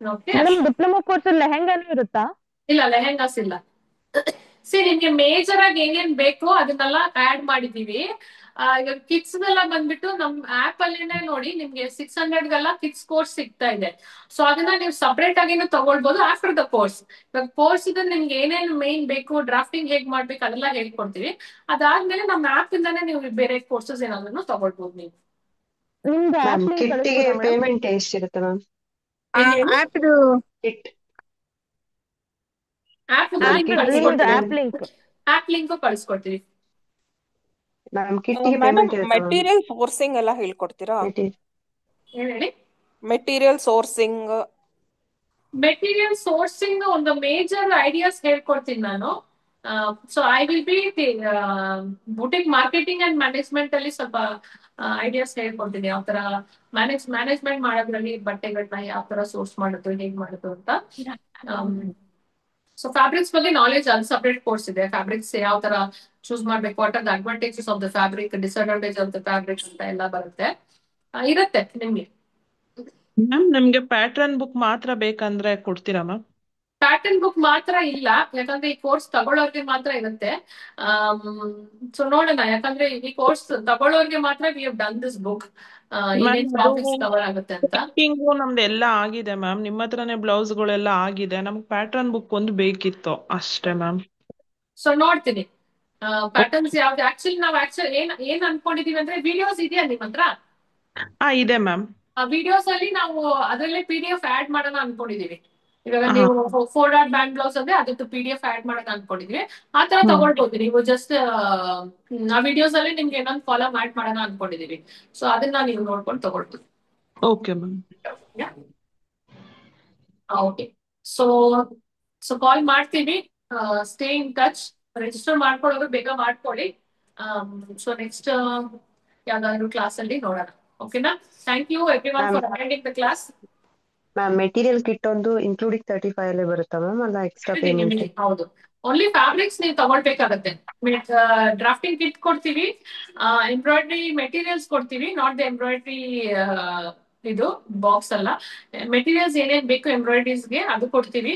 Okay, madam diploma course ಲೆಹೆಂಗಾನು ಇರುತ್ತಾ? ಇಲ್ಲ ಲೆಹೆಂಗಾಸ್ ಇಲ್ಲ. ನಿಮ್ಗೆ ಮೇಜರ್ ಆಗಿ ಏನೇನ್ ಬೇಕೋ ಅದನ್ನೆಲ್ಲ ಆಡ್ ಮಾಡಿದೀವಿ. ಈಗ ಕಿಡ್ಸ್ ಎಲ್ಲ ಬಂದ್ಬಿಟ್ಟು ನಮ್ ಆಪ್ ಅಲ್ಲಿನೇ ನೋಡಿ ನಿಮ್ಗೆ 600 ಕಿಡ್ಸ್ ಕೋರ್ಸ್ ಸಿಗ್ತಾ ಇದೆ. ಸೊ ಅದನ್ನ ನೀವು ಸಪರೇಟ್ ಆಗಿನೂ ತಗೊಳ್ಬಹುದು ಆಫ್ಟರ್ ದ ಕೋರ್ಸ್. ಇವಾಗ ಕೋರ್ಸ್ ಇದೆ ನಿಮ್ಗೆ ಏನೇನು ಮೇನ್ ಬೇಕು, ಡ್ರಾಫ್ಟಿಂಗ್ ಹೇಗ್ ಮಾಡ್ಬೇಕು ಅದೆಲ್ಲ ಹೇಳ್ಕೊಡ್ತೀವಿ. ಅದಾದ್ಮೇಲೆ ನಮ್ಮ ಆಪ್ ಇಂದಾನೆ ನೀವು ಬೇರೆ ಕೋರ್ಸಸ್ ಏನಾದ್ರು ತಗೊಳ್ಬಹುದು ನೀವು. ನಿಮ್ದು ಮ್ಯಾಮ್ ಆಪ್ ಲಿಂಕ್ ಕಿಟ್ಟಿಗೆ ಕಳಿಸ್ಬೋದಾ ಮೇಡಮ್? ಪೇಮೆಂಟ್ ಎಷ್ಟಿರುತ್ತೆ ಮ್ಯಾಮ್? ಆಪ್ದು ಕಿಟ್ ಆಪ್ ಮ್ಯಾಮ್ ಲಿಂಕ್ ಕಿಟ್ಟಿಗೆ ಕಳಿಸ್ಕೊಡ್ತೀವಿ. ಆಪ್ ಲಿಂಕ್ ಆಪ್ ಲಿಂಕ್ ಕಳಿಸ್ಕೊಡ್ತೀವಿ. ಮ್ಯಾಮ್ ಕಿಟ್ಟಿಗೆ ಮೇಡಮ್ ಪೇಮೆಂಟ್ ಇರುತ್ತೆ ಮ್ಯಾಮ್? ಮೆಟೀರಿಯಲ್ ಸೋರ್ಸಿಂಗ್ ಎಲ್ಲ ಹೇಳ್ಕೊಡ್ತೀರಾ? ಏನ್ ಹೇಳಿ? ಮೆಟೀರಿಯಲ್ ಸೋರ್ಸಿಂಗ್ ಮೆಟೀರಿಯಲ್ ಸೋರ್ಸಿಂಗ್ ಒಂದು ಮೇಜರ್ ಐಡಿಯಾಸ್ ಹೇಳ್ಕೊಡ್ತೀನಿ ನಾನು. So I will be boutique marketing and management ಅಲ್ಲಿ ಸ್ವಲ್ಪ ಐಡಿಯಾಸ್ ಹೇಳ್ಕೊಡ್ತೀನಿ. ಯಾವ ತರ ಮ್ಯಾನೇಜ್ಮೆಂಟ್ ಮಾಡೋದ್ರಲ್ಲಿ ಬಟ್ಟೆಗಳನ್ನ ಯಾವ ತರ ಸೋರ್ಸ್ ಮಾಡೋದು, ಹೇಗ್ ಮಾಡೋದು ಅಂತ. ಸೊ ಫ್ಯಾಬ್ರಿಕ್ಸ್ ಬಗ್ಗೆ ನಾಲೆಜ್ ಅದು ಸಪರೇಟ್ ಕೋರ್ಸ್ ಇದೆ. ಫ್ಯಾಬ್ರಿಕ್ಸ್ ಯಾವ ತರ ಚೂಸ್ ಮಾಡ್ಬೇಕು, what are the advantages of the fabric, disadvantage of the fabrics ಅಂತ ಎಲ್ಲ ಬರುತ್ತೆ, ಇರುತ್ತೆ ನಿಮ್ಗೆ. ಮ್ಯಾಮ್ ನಮ್ಗೆ ಪ್ಯಾಟರ್ನ್ ಬುಕ್ ಮಾತ್ರ ಬೇಕಂದ್ರೆ ಕೊಡ್ತೀರಾ ಮ್ಯಾಮ್? ಪ್ಯಾಟರ್ನ್ ಬುಕ್ ಮಾತ್ರ ಇಲ್ಲ, ಯಾಕಂದ್ರೆ ಈ ಕೋರ್ಸ್ ತಗೊಳ್ಳೋರ್ಗೆ ಮಾತ್ರ ಇರುತ್ತೆ. ಸೊ ನೋಡೋಣ, ಯಾಕಂದ್ರೆ ಈ ಕೋರ್ಸ್ ತಗೊಳ್ಳೋರ್ಗೆ ಮಾತ್ರ we have done this book, ಏನೇನ್ ಟಾಪಿಕ್ಸ್ ಕವರ್ ಆಗುತ್ತೆ ಅಂತ. ಸ್ಟಿಚಿಂಗು ನಮ್ದು ಎಲ್ಲ ಆಗಿದೆ ಮ್ಯಾಮ್, ನಿಮ್ಮ ಹತ್ರನೇ ಬ್ಲೌಸ್ ಗಳೆಲ್ಲ ಆಗಿದೆ. ನಮ್ಗೆ ಪ್ಯಾಟರ್ನ್ ಬುಕ್ ಒಂದು ಬೇಕಿತ್ತು ಅಷ್ಟೇ ಮ್ಯಾಮ್. ಸೊ ನೋಡ್ತೀನಿ ಪ್ಯಾಟರ್ನ್ಸ್ ಯಾವ್ದು. ಆಕ್ಚುಲಿ ಏನ್ ಅನ್ಕೊಂಡಿದೀವಿ ಅಂದ್ರೆ, ವಿಡಿಯೋಸ್ ಇದೆಯಾ ನಿಮ್ ಹತ್ರ? ಇದೆ ಮ್ಯಾಮ್. ಆ ವಿಡಿಯೋಸ್ ಅಲ್ಲಿ ನಾವು ಅದರಲ್ಲೇ PDF ಆಡ್ ಮಾಡೋಣ ಅನ್ಕೊಂಡಿದೀವಿ. ಇವಾಗ ನೀವು 4 ಡಾಟ್ ಬ್ಯಾಂಡ್ ಬ್ಲೌಸ್ ಅಂದ್ರೆ ಅದಕ್ಕೆ PDF ಆಡ್ ಮಾಡೋಣ ಅನ್ಕೊಂಡಿದೀವಿ. ಆ ತರ ತಗೊಳ್ಬಹುದು ನೀವು. ಜಸ್ಟ್ ಆ ವಿಡಿಯೋಸ್ ಅಲ್ಲಿ ನಿಮ್ಗೆ ಇನ್ನೊಂದು ಕಾಲಮ್ ಆಡ್ ಮಾಡೋಣ ಅನ್ಕೊಂಡಿದೀವಿ. ಸೊ ಅದನ್ನ ನೀವು ನೋಡ್ಕೊಂಡು ತಗೊಳ್ಬೋದು. Okay ma'am. Okay, so call ಮಾಡ್ತೀವಿ. Stay in touch. ರಿಜಿಸ್ಟರ್ ಮಾಡ್ಕೊಳ್ಳೋರು ಬೇಗ ಮಾಡ್ಕೊಳ್ಳಿ. ಸೊ ನೆಕ್ಸ್ಟ್ ಯಾವ್ದಾದ್ರು ಕ್ಲಾಸ್ ಅಲ್ಲಿ ನೋಡೋಣ. ಓಕೆನಾ? Thank you everyone for attending the class. Ma'am material kit ಒಂದು ಇನ್ಕ್ಲೂಡಿಂಗ್ 35 ಅಲ್ಲೇ ಬರುತ್ತಾ ಮ್ಯಾಮ್, ಅಲ್ಲ ಎಕ್ಸ್ಟ್ರಾ ಪೇಮೆಂಟ್? ಹೌದು, ಓನ್ಲಿ ಫ್ಯಾಬ್ರಿಕ್ಸ್ ನೀವು ತಗೊಳ್ಬೇಕಾಗತ್ತೆ. ಡ್ರಾಫ್ಟಿಂಗ್ ಕಿಟ್ ಕೊಡ್ತೀವಿ, ಎಂಬ್ರಾಯ್ಡ್ರಿ ಮೆಟೀರಿಯಲ್ಸ್ ಕೊಡ್ತೀವಿ, ನಾಟ್ ದ ಎಂಬ್ರಾಯ್ಡ್ರಿ ಇದು ಬಾಕ್ಸ್ ಅಲ್ಲ. ಮೆಟೀರಿಯಲ್ಸ್ ಏನೇನ್ ಬೇಕು ಎಂಬ್ರಾಯ್ಡ್ರೀಸ್ಗೆ ಅದು ಕೊಡ್ತೀವಿ.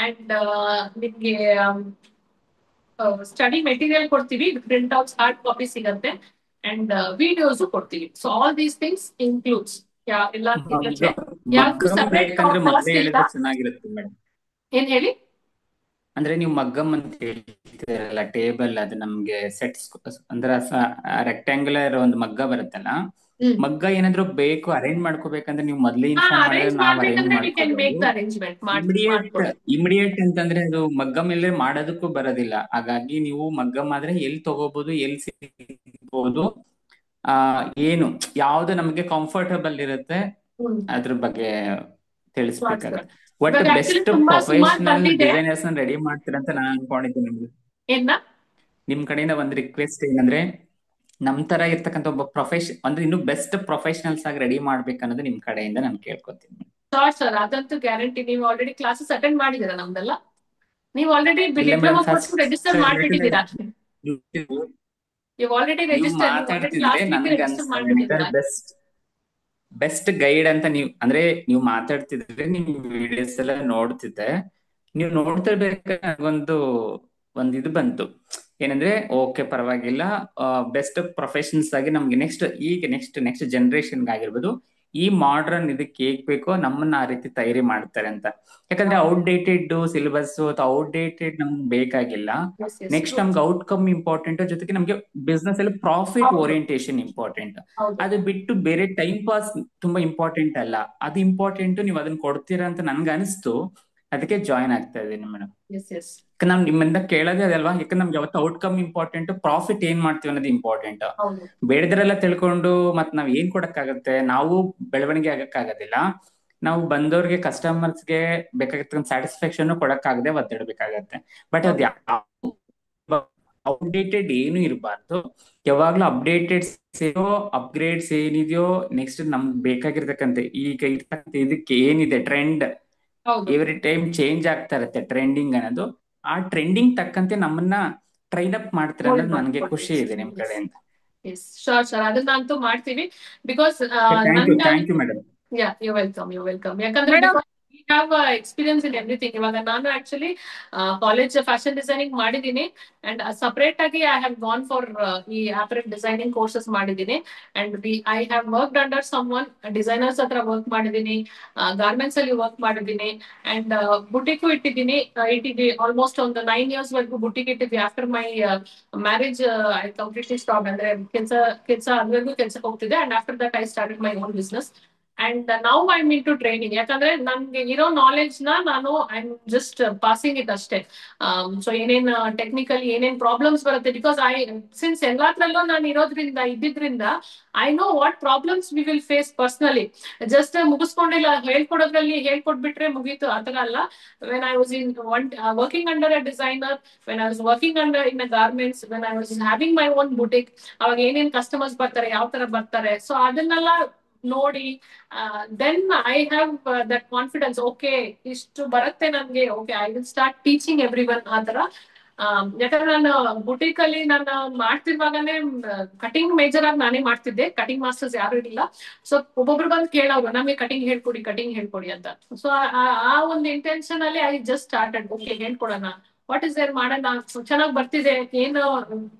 ಅಂಡ್ ನಿಮ್ಗೆ ಸ್ಟಡಿ ಮೆಟೀರಿಯಲ್ ಕೊಡ್ತೀವಿ, ಪ್ರಿಂಟ್ ಔಟ್ಸ್ ಹಾರ್ಡ್ ಕಾಪಿ ಸಿಗತ್ತೆ, ಅಂಡ್ ವಿಡಿಯೋಸ್ ಕೊಡ್ತೀವಿ. So all these things includes ಎಲ್ಲ ಯಾವ್ದು ಸಪರೇಟ್ ಕಾಸ್ಟ್ ಇಲ್ಲ. ಚೆನ್ನಾಗಿರುತ್ತೆ ಮೇಡಮ್. ಏನ್ ಹೇಳಿ? ಅಂದ್ರೆ ನೀವು ಮಗ್ಗಮ್ ಅಂತ ಹೇಳ್ತೀರಲ್ಲ, ಟೇಬಲ್ ಅದು ನಮ್ಗೆ ಸೆಟ್ಸ್ ಅಂದ್ರೆ ರೆಕ್ಟ್ಯಾಂಗುಲರ್ ಒಂದು ಮಗ್ಗ ಬರುತ್ತಲ್ಲ, ಮಗ್ಗ ಏನಾದ್ರು ಬೇಕು ಅರೇಂಜ್ ಮಾಡ್ಕೋಬೇಕಂದ್ರೆ ನೀವು ಮೊದ್ಲೇ ಇನ್ಫಾರ್ಮ್ ಮಾಡಿದ್ರೆ ನಾವು ಅರೇಂಜ್ ಮಾಡ್ಕೋಬಹುದು. ಇಮಿಡಿಯೇಟ್ ಅಂತಂದ್ರೆ ಅದು ಮಗ್ಗ ಮೇಲೆ ಮಾಡೋದಕ್ಕೂ ಬರೋದಿಲ್ಲ. ಹಾಗಾಗಿ ನೀವು ಮಗ್ಗಮ್ ಆದ್ರೆ ಎಲ್ಲಿ ತಗೋಬಹುದು, ಎಲ್ಲಿ ಸಿಗಬಹುದು, ಏನು ಯಾವ್ದು ನಮ್ಗೆ ಕಂಫರ್ಟಬಲ್ ಇರುತ್ತೆ ಅದ್ರ ಬಗ್ಗೆ ತಿಳಿಸ್ಬೇಕಾಗತ್ತೆ. ಒಟ್ಟು ಬೆಸ್ಟ್ ಪ್ರೊಫೆಷನಲ್ ಡಿಸೈನರ್ಸ್ ರೆಡಿ ಮಾಡ್ತೀರಂತ ನಾನು ಅನ್ಕೊಂಡಿದ್ದೀನಿ. ನಿಮ್ ಕಡೆಯಿಂದ ಒಂದು ರಿಕ್ವೆಸ್ಟ್ ಏನಂದ್ರೆ, ನಮ್ ತರ ಇರ್ತಕ್ಕಂಥ ಒಬ್ಬ ಅಂದ್ರೆ ಇನ್ನು ಬೆಸ್ಟ್ ಪ್ರೊಫೆಷನಲ್ಸ್ ಆಗಿ ರೆಡಿ ಮಾಡ್ಬೇಕನ್ನೋದು ನಿಮ್ ಕಡೆಯಿಂದ ನಾನು ಕೇಳ್ಕೊತೀನಿ. ಸರ್ ಅದಂತೂ ಗ್ಯಾರಂಟಿ. ನೀವು ಆಲ್ರೆಡಿ ಕ್ಲಾಸಸ್ ಅಟೆಂಡ್ ಮಾಡಿದ್ದೀರಾ ನಮ್ದೆಲ್ಲ? ನೀವು ಆಲ್ರೆಡಿ ಡಿಪ್ಲೊಮಾ ಕೋರ್ಸ್ ರಿಜಿಸ್ಟರ್ ಮಾಡ್ಬಿಟ್ಟಿದ್ದೀರಾ? ಬೆಸ್ಟ್ ಗೈಡ್ ಅಂತ ನೀವು ಮಾತಾಡ್ತಿದ್ರೆ, ನಿಮ್ ವಿಡಿಯೋಸ್ ಎಲ್ಲ ನೋಡ್ತಿದ್ದೆ. ನೀವು ನೋಡ್ತಿರ್ಬೇಕಾದ್ರೆ ಒಂದು ಇದು ಬಂತು, ಏನಂದ್ರೆ ಓಕೆ ಪರವಾಗಿಲ್ಲ, ಬೆಸ್ಟ್ ಪ್ರೊಫೆಷನ್ಸ್ ಆಗಿ ನಮ್ಗೆ ನೆಕ್ಸ್ಟ್ ಜನರೇಷನ್ಗೆ ಆಗಿರ್ಬೋದು ಈ ಮಾಡ್ರನ್ ಇದಕ್ಕೆ ಹೇಗ್ ಬೇಕೋ ನಮ್ಮನ್ನ ಆ ರೀತಿ ತಯಾರಿ ಮಾಡ್ತಾರೆ ಅಂತ. ಯಾಕಂದ್ರೆ ಔಟ್ಡೇಟೆಡ್ ಸಿಲೆಬಸ್ ಅಥವಾ ಔಟ್ಡೇಟೆಡ್ ನಮ್ಗೆ ಬೇಕಾಗಿಲ್ಲ. ನೆಕ್ಸ್ಟ್ ನಮ್ಗೆ ಔಟ್ಕಮ್ ಇಂಪಾರ್ಟೆಂಟ್, ಜೊತೆಗೆ ನಮ್ಗೆ ಬಿಸ್ನೆಸ್ ಅಲ್ಲಿ ಪ್ರಾಫಿಟ್ ಓರಿಯಂಟೇಶನ್ ಇಂಪಾರ್ಟೆಂಟ್. ಅದು ಬಿಟ್ಟು ಬೇರೆ ಟೈಮ್ ಪಾಸ್ ತುಂಬಾ ಇಂಪಾರ್ಟೆಂಟ್ ಅಲ್ಲ, ಅದು ಇಂಪಾರ್ಟೆಂಟ್. ನೀವು ಅದನ್ನ ಕೊಡ್ತೀರಾ ಅಂತ ನನ್ಗೆ ಅನಿಸ್ತು, ಅದಕ್ಕೆ ಜಾಯಿನ್ ಆಗ್ತಾ ಇದ್ದೀನಿ ಮೇಡಮ್. ನಾವ್ ನಿಮ್ಮಿಂದ ಕೇಳೋದೇ ಅದಲ್ವಾ, ಯಾಕಂದ್ರೆ ನಮ್ಗೆ ಯಾವತ್ತು ಔಟ್ಕಮ್ ಇಂಪಾರ್ಟೆಂಟ್, ಪ್ರಾಫಿಟ್ ಏನ್ ಮಾಡ್ತೀವಿ ಅನ್ನೋದು ಇಂಪಾರ್ಟೆಂಟ್. ಬೇಡದ್ರೆಲ್ಲ ತಿಳ್ಕೊಂಡು ಮತ್ ನಾವ್ ಏನ್ ಕೊಡಕ್ಕಾಗತ್ತೆ, ನಾವು ಬೆಳವಣಿಗೆ ಆಗಕ್ಕಾಗೋದಿಲ್ಲ. ನಾವು ಬಂದವ್ರಿಗೆ ಕಸ್ಟಮರ್ಸ್ಗೆ ಬೇಕಾಗಿರ್ತಕ್ಕಂಥ ಸ್ಯಾಟಿಸ್ಫ್ಯಾಕ್ಷನ್ ಕೊಡಕ್ಕಾಗದೆ ಒದ್ದಾಡ್ಬೇಕಾಗತ್ತೆ. ಬಟ್ ಅದ್ ಔಟ್ಡೇಟೆಡ್ ಏನು ಇರಬಾರ್ದು, ಯಾವಾಗ್ಲೂ ಅಪ್ಗ್ರೇಡ್ಸ್ ಏನಿದೆಯೋ ನೆಕ್ಸ್ಟ್ ನಮ್ಗೆ ಬೇಕಾಗಿರ್ತಕ್ಕಂಥ ಈಗ ಇರ್ತಕ್ಕಂಥ ಇದಕ್ಕೆ ಏನಿದೆ ಟ್ರೆಂಡ್, ಎವ್ರಿ ಟೈಮ್ ಚೇಂಜ್ ಆಗ್ತಾ ಇರುತ್ತೆ ಟ್ರೆಂಡಿಂಗ್ ಅನ್ನೋದು. ಆ ಟ್ರೆಂಡಿಂಗ್ ತಕ್ಕಂತೆ ನಮ್ಮನ್ನ ಟ್ರೈನ್ ಅಪ್ ಮಾಡ್ತಾರೆ ಅನ್ನೋದು ನನಗೆ ಖುಷಿ ಇದೆ ನಿಮ್ ಕಡೆಯಿಂದ. ಶೋರ್ ಅದನ್ನಂತೂ ಮಾಡ್ತೀವಿ. Because thank you madam. You welcome. ಯಾಕಂದ್ರೆ we have experience in everything. ಇವಾಗ ನಾನು ಆಕ್ಚುಲಿ ಕಾಲೇಜ್ ಫ್ಯಾಷನ್ ಡಿಸೈನಿಂಗ್ ಮಾಡಿದೀನಿ, ಅಂಡ್ ಸಪರೇಟ್ ಆಗಿ ಐ ಹ್ಯಾವ್ ಗಾನ್ ಫಾರ್ ಈ ಆಪರೇಟ್ ಡಿಸೈನಿಂಗ್ ಕೋರ್ಸಸ್ ಮಾಡಿದೀನಿ. And I have worked under some one designers ಹತ್ರ work ಮಾಡಿದೀನಿ, garments ಅಲ್ಲಿ ವರ್ಕ್ ಮಾಡಿದೀನಿ, ಅಂಡ್ ಬುಟಿಕ್ ಇಟ್ಟಿದ್ದೀನಿ ಆಲ್ಮೋಸ್ಟ್ ಒಂದು 9 years ವರೆಗೂ ಬುಟಿಕ್ ಇಟ್ಟಿದ್ವಿ. After my marriage I completely stop, ಅಂದ್ರೆ ಕೆಲಸ ಅದ್ರಲ್ಲೂ ಕೆಲ್ಸಕ್ಕೆ ಹೋಗ್ತಿದೆ. And after that I started my own business. And now I am in to training. ಯಾಕಂದ್ರೆ ನನ್ಗೆ ಇರೋ ನಾಲೆಡ್ಜ್ ನಾನು I am just passing it ಅಷ್ಟೇ. ಸೊ ಏನೇನ್ ಟೆಕ್ನಿಕಲಿ ಏನೇನ್ ಪ್ರಾಬ್ಲಮ್ಸ್ ಬರುತ್ತೆ, ಬಿಕಾಸ್ ಸಿನ್ಸ್ ಎಲ್ಲಾದ್ರಲ್ಲೂ ನಾನು ಇದ್ದಿದ್ರಿಂದ I know what problems we will face personally. Just ಮುಗಿಸ್ಕೊಂಡಿಲ್ಲ, ಹೇಳ್ಕೊಟ್ಬಿಟ್ರೆ ಮುಗೀತು, ಆತರ ಅಲ್ಲ. When I was working under a designer, when I was working under in a garments, when I was having my own boutique, ಅವಾಗ ಏನೇನ್ customers ಬರ್ತಾರೆ, ಯಾವ ತರ ಬರ್ತಾರೆ, ಸೊ ಅದನ್ನೆಲ್ಲ ನೋಡಿ then I have that confidence. Okay ಇಷ್ಟು ಬರುತ್ತೆ ನನ್ಗೆ, okay I will start teaching everyone ಆ ತರ. ಯಾಕಂದ್ರೆ ನಾನು ಬುಟಿಕ್ ಅಲ್ಲಿ ನಾನು ಮಾಡ್ತಿರುವಾಗನೇ ಕಟಿಂಗ್ ಮೇಜರ್ ಆಗಿ ನಾನೇ ಮಾಡ್ತಿದ್ದೆ, ಕಟಿಂಗ್ ಮಾಸ್ಟರ್ಸ್ ಯಾರು ಇರಲಿಲ್ಲ. ಸೊ ಒಬ್ಬೊಬ್ರು ಬಂದು ಕೇಳೋರು ನಮಗೆ ಕಟಿಂಗ್ ಹೇಳ್ಕೊಡಿ ಅಂತ. ಸೊ ಆ ಒಂದು ಇಂಟೆನ್ಷನ್ ಅಲ್ಲಿ ಐ ಜಸ್ಟ್ ಸ್ಟಾರ್ಟೆಡ್. ಓಕೆ ಹೇಳ್ಕೊಡೋಣ, ವಾಟ್ ಇಸ್ ದೇರ್ ಮಾಡೋಣ, ಚೆನ್ನಾಗಿ ಬರ್ತಿದೆ, ಏನು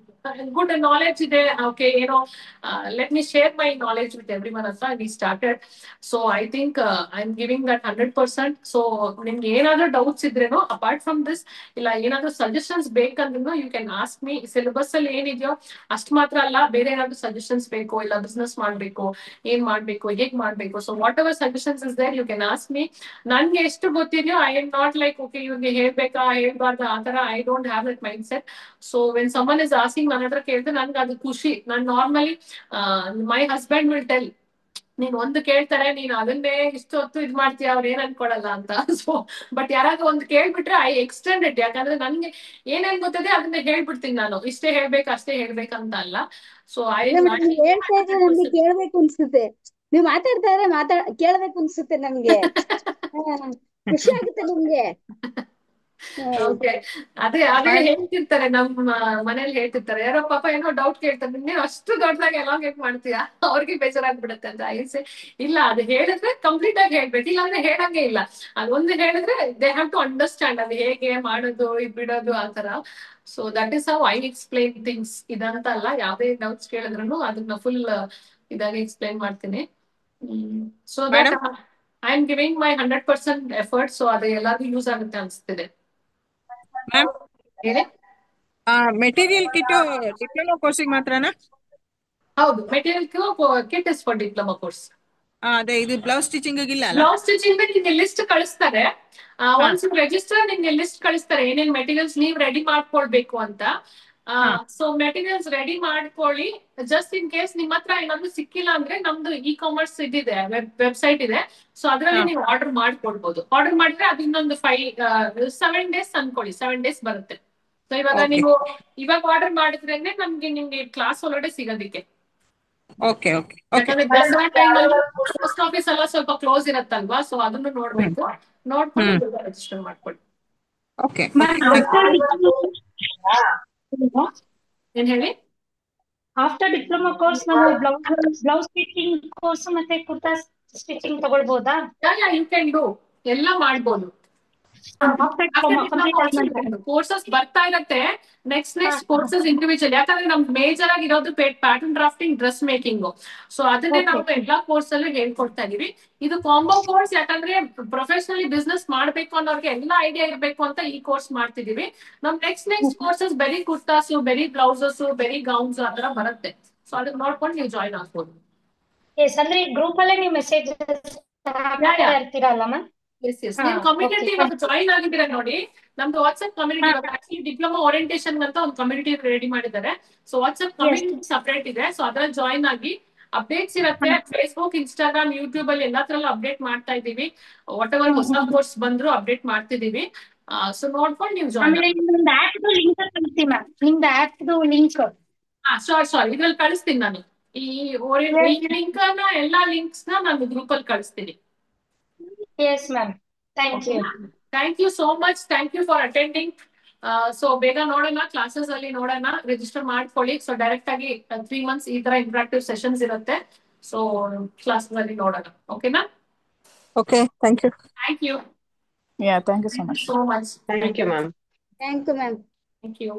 ಗುಡ್ ನಾಲೆಡ್ಜ್ ಇದೆ, ಓಕೆ ಏನೋ let me share my knowledge with every one ಅಂತ we started. So I think I am giving that 100%. So ನಿಮ್ಗೆ ಏನಾದ್ರೂ ಡೌಟ್ಸ್ ಇದ್ರೇನೋ ಅಪಾರ್ಟ್ ಫ್ರಮ್ ದಿಸ್, ಇಲ್ಲ ಏನಾದ್ರೂ ಸಜೆಷನ್ಸ್ ಬೇಕಂದ್ರೂ you can ask me. Syllabus ಅಲ್ಲಿ ಏನಿದೆಯೋ ಅಷ್ಟು ಮಾತ್ರ ಅಲ್ಲ, ಬೇರೆ ಏನಾದ್ರು ಸಜೆಷನ್ಸ್ ಬೇಕು, ಇಲ್ಲ ಬಿಸ್ನೆಸ್ ಮಾಡ್ಬೇಕು, ಏನ್ ಮಾಡ್ಬೇಕು, ಹೇಗ್ ಮಾಡ್ಬೇಕು, so whatever suggestions is there you can ask me. ನನ್ಗೆ ಎಷ್ಟು ಗೊತ್ತಿದೆಯೋ I am not like okay ಇವ್ರಿಗೆ ಹೇಳ್ಬೇಕಾ ಹೇಳ್ಬಾರ್ದು ಆತರ, I don't have that mindset. So when someone is asking ನನ್ನ ಹತ್ರ ಕೇಳಿದ್ರೆ ನನ್ಗೆ ಅದು ಖುಷಿ. ನಾನು normally my husband will tell, ನೀನ್ ಒಂದು ಕೇಳ್ತಾರೆ ನೀನ್ ಅದನ್ನೇ ಇಷ್ಟು ಹೊತ್ತು ಇದ್ ಮಾಡ್ತೀಯ, ಅವ್ರು ಏನ್ ಅನ್ಕೊಳಲ್ಲ ಅಂತ. ಸೊ ಬಟ್ ಯಾರಾದ್ರೂ ಒಂದು ಕೇಳ್ಬಿಟ್ರೆ ಐ ಎಕ್ಸ್ಟೆಂಡ್ ಇಟ್. ಯಾಕಂದ್ರೆ ನನ್ಗೆ ಏನೇನ್ ಗೊತ್ತಿದೆ ಅದನ್ನ ಹೇಳ್ಬಿಡ್ತೀನಿ ನಾನು, ಇಷ್ಟೇ ಹೇಳ್ಬೇಕು ಅಷ್ಟೇ ಹೇಳ್ಬೇಕಂತ ಅಲ್ಲ. ಸೊ ನಮ್ಗೆ ಕೇಳ್ಬೇಕು ಅನ್ಸುತ್ತೆ, ನೀವ್ ಮಾತಾಡ್ತಾ ಇದ್ರೆ ಕೇಳ್ಬೇಕು ಅನ್ಸುತ್ತೆ ನಮ್ಗೆ. ಖುಷಿ ಆಗುತ್ತೆ ನಿಮ್ಗೆ. ಅದೇ ಹೇಳ್ತಿರ್ತಾರೆ, ನಮ್ಮ ಮನೇಲಿ ಹೇಳ್ತಿರ್ತಾರೆ, ಯಾರೋ ಪಾಪ ಏನೋ ಡೌಟ್ ಕೇಳ್ತಾರೆ, ನೀನು ಅಷ್ಟು ದೊಡ್ಡದಾಗಿ ಎಲಾಂಗೇಟ್ ಮಾಡ್ತೀಯಾ, ಅವ್ರಿಗೆ ಬೇಜಾರಾಗ್ಬಿಡುತ್ತೆ ಅಂತ. ಐಸೆ ಇಲ್ಲ, ಅದು ಹೇಳಿದ್ರೆ ಕಂಪ್ಲೀಟ್ ಆಗಿ ಹೇಳ್ಬೇಕು, ಇಲ್ಲಾಂದ್ರೆ ಹೇಳಂಗೆ ಇಲ್ಲ. ಅದೊಂದು ಹೇಳಿದ್ರೆ ದೇ ಹ್ಯಾವ್ ಟು ಅಂಡರ್ಸ್ಟ್ಯಾಂಡ್ ಅದು ಹೇಗೆ ಮಾಡೋದು, ಇದ್ ಬಿಡೋದು ಆತರ. So that is how I explain things. ಇದಂತ ಅಲ್ಲ, ಯಾವ್ದೇ ಡೌಟ್ಸ್ ಕೇಳಿದ್ರು ಅದನ್ನ ಫುಲ್ ಇದಾಗಿ ಎಕ್ಸ್ಪ್ಲೈನ್ ಮಾಡ್ತೀನಿ. So that I am giving my 100% effort. So ಅದು ಎಲ್ಲರಿಗೂ ಯೂಸ್ ಆಗುತ್ತೆ ಅನ್ಸ್ತಿದೆ. ಮೆಟೀರಿಯಲ್ ಕಿಟ್ ಡಿಪ್ಲೊಮಾ ಕೋರ್ಸಿಗೆ ಮಾತ್ರನಾ? ಹೌದು, material kit is for diploma course. ಅದೇ ಇದು ಬ್ಲೌಸ್ ಸ್ಟಿಚಿಂಗ್ ಇಲ್ಲ? ಬ್ಲೌಸ್ ಸ್ಟಿಚಿಂಗ್ ನಿಮ್ಗೆ ಲಿಸ್ಟ್ ಕಳಿಸ್ತಾರೆ. ಒನ್ಸ್ ರಿಜಿಸ್ಟರ್ ನಿಮ್ಗೆ ಲಿಸ್ಟ್ ಕಳಿಸ್ತಾರೆ ಏನೇನ್ ಮೆಟೀರಿಯಲ್ಸ್ ನೀವ್ ರೆಡಿ ಮಾಡ್ಕೊಳ್ಬೇಕು ಅಂತ. ಸೊ ಮೆಟೀರಿಯಲ್ಸ್ ರೆಡಿ ಮಾಡ್ಕೊಳ್ಳಿ. ಜಸ್ಟ್ ಇನ್ ಕೇಸ್ ನಿಮ್ ಹತ್ರ ಏನಾದ್ರು ಸಿಕ್ಕಿಲ್ಲ ಅಂದ್ರೆ ನಮ್ದು ಇ-ಕಾಮರ್ಸ್ ಇದಿದೆ, ವೆಬ್ಸೈಟ್ ಇದೆ. ಸೊ ಅದ್ರಲ್ಲಿ ನೀವು ಆರ್ಡರ್ ಮಾಡ್ಕೊಡ್ಬೋದು. ಆರ್ಡರ್ ಮಾಡಿದ್ರೆ ಅದು ಇನ್ನೊಂದು 7 days ಅನ್ಕೊಳ್ಳಿ, 7 days ಬರುತ್ತೆ. ಸೊ ಇವಾಗ ನೀವು ಇವಾಗ ಆರ್ಡರ್ ಮಾಡಿದ್ರೇನೆ ನಿಮ್ಗೆ ಕ್ಲಾಸ್ ಒಳಗಡೆ ಸಿಗೋದಿಕ್ಕೆ. ಯಾಕಂದ್ರೆ ದಸರಾ ಟೈಮ್ ಅಲ್ಲಿ ಪೋಸ್ಟ್ ಆಫೀಸ್ ಎಲ್ಲ ಸ್ವಲ್ಪ ಕ್ಲೋಸ್ ಇರತ್ತಲ್ವಾ, ಸೊ ಅದನ್ನು ನೋಡ್ಬೇಕು. ನೋಡ್ಕೊಂಡು ರಿಜಿಸ್ಟರ್ ಮಾಡ್ಕೊಳ್ಳಿ. ಏನ್ ಹೇಳಿ? ಆಫ್ಟರ್ ಡಿಪ್ಲೊಮಾ ಕೋರ್ಸ್ ನಾವು ಬ್ಲೌಸ್ ಸ್ಟಿಚಿಂಗ್ ಕೋರ್ಸ್ ಮತ್ತೆ ಕುರ್ತಾ ಸ್ಟಿಚಿಂಗ್ ತಗೊಳ್ಬಹುದಾ? ಯು ಕ್ಯಾನ್ ಡೂ, ಎಲ್ಲ ಮಾಡ್ಬೋದು. ಆಫ್ಟರ್ ಕಂಪ್ಲೀಟ್ ಆದ್ಮೇಲೆ ಕೋರ್ಸಸ್ ಬರ್ತಾ ಇರತ್ತೆ. ನೆಕ್ಸ್ಟ್ ಕೋರ್ಸಸ್ ಇಂಡಿವಿಜುವಲ್, ಯಾಕಂದ್ರೆ ನಮ್ದು ಮೇಜರ್ ಆಗಿ ಇರೋದು pattern drafting, dress making. So ಅದನ್ನೇ ನಾವು ಎಲ್ಲಾ ಕೋರ್ಸ್ ಅಲ್ಲೂ ಹೇಳ್ಕೊಡ್ತಾ ಇದೀವಿ. ಇದು ಕಾಂಬೋ ಕೋರ್ಸ್, ಯಾಕಂದ್ರೆ ಪ್ರೊಫೆಷನಲಿ ಬಿಸ್ನೆಸ್ ಮಾಡ್ಬೇಕು ಅನ್ನೋರ್ಗೆ ಎಲ್ಲಾ ಐಡಿಯಾ ಇರ್ಬೇಕು ಅಂತ ಈ ಕೋರ್ಸ್ ಮಾಡ್ತಿದೀವಿ. ನಮ್ ನೆಕ್ಸ್ಟ್ ಕೋರ್ಸಸ್ ಬರೀ ಕುರ್ತಾಸು, ಬರೀ ಬ್ಲೌಸಸ್, ಬರೀ ಗೌನ್ಸ್ ಆ ತರ ಬರುತ್ತೆ. ಸೊ ಅದನ್ನ ನೋಡ್ಕೊಂಡು ನೀವು ಜಾಯ್ನ್ ಆಗ್ಬೋದು. ಎಸ್, ಅಂದ್ರೆ ಗ್ರೂಪ್ ಅಲ್ಲೇ ನೀವು ಮೆಸೇಜ್ ಇರ್ತೀರಲ್ಲ ಮ್ಯಾಮ್? ನೀವು ಕಮ್ಯುನಿಟಿ ಇವಾಗ ಜಾಯಿನ್ ಆಗಿದ್ದೀರಾ ನೋಡಿ, ನಮ್ದು ವಾಟ್ಸ್ಆಪ್ ಕಮ್ಯುನಿಟಿ ಡಿಪ್ಲೊಮಾ ಓರಿಯಂಟೇಷನ್ ಅಂತ ಒಂದು ಕಮ್ಯುನಿಟಿ ರೆಡಿ ಮಾಡಿದ್ದಾರೆ. ಸೊ ವಾಟ್ಸ್ಆಪ್ ಕಮ್ಯುನಿಟಿ ಸಪರೇಟ್ ಇದೆ. ಸೊ ಅದ್ರಲ್ಲಿ ಜಾಯಿನ್ ಆಗಿ ಅಪ್ಡೇಟ್ಸ್ ಇರುತ್ತೆ. ಫೇಸ್ಬುಕ್, ಇನ್ಸ್ಟಾಗ್ರಾಮ್, ಯೂಟ್ಯೂಬ್ ಅಲ್ಲಿ ಎಲ್ಲಾದ್ರಲ್ಲೂ ಅಪ್ಡೇಟ್ ಮಾಡ್ತಾ ಇದೀವಿ. ವಾಟ್ ಎವರ್ ಹೊಸ ಕೋರ್ಸ್ ಬಂದ್ರು ಅಪ್ಡೇಟ್ ಮಾಡ್ತಿದೀವಿ. ಸೊ ನೋಡ್ಕೊಂಡು ನೀವು ಜಾಯಿನ್ ಆಮೇಲೆ ನಿಮ್ದು ಆಪ್ದು ಲಿಂಕ್ ಕಳಿಸ್ತೀನಿ ಮ್ಯಾಮ್. ನಿಮ್ದು ಆಪ್ದು ಲಿಂಕ್ ಸಾರಿ ಇದ್ರಲ್ಲಿ ಕಳಿಸ್ತೀನಿ ನಾನು. ಈ ಲಿಂಕ್ ಎಲ್ಲಾ ಲಿಂಕ್ಸ್ ನಾನು ಗ್ರೂಪ್ ಅಲ್ಲಿ ಕಳಿಸ್ತೀನಿ. Yes ma'am, thank you. Thank you so much. Thank you for attending. So ಬೇಗ ನೋಡೋಣ, ಕ್ಲಾಸಸ್ ಅಲ್ಲಿ ನೋಡೋಣ, ರಿಜಿಸ್ಟರ್ ಮಾಡ್ಕೊಳ್ಳಿ. ಸೊ ಡೈರೆಕ್ಟ್ ಆಗಿ 3 months ಈ ತರ ಇಂಟ್ರಾಕ್ಟಿವ್ ಸೆಷನ್ಸ್ ಇರುತ್ತೆ. ಸೊ ಕ್ಲಾಸ್ ಅಲ್ಲಿ ನೋಡೋಣ. ಓಕೆನಾ? Okay, thank you. Thank you. Yeah, thank you so much. So much. Thank you, ma'am. Thank you, ma'am. Thank you.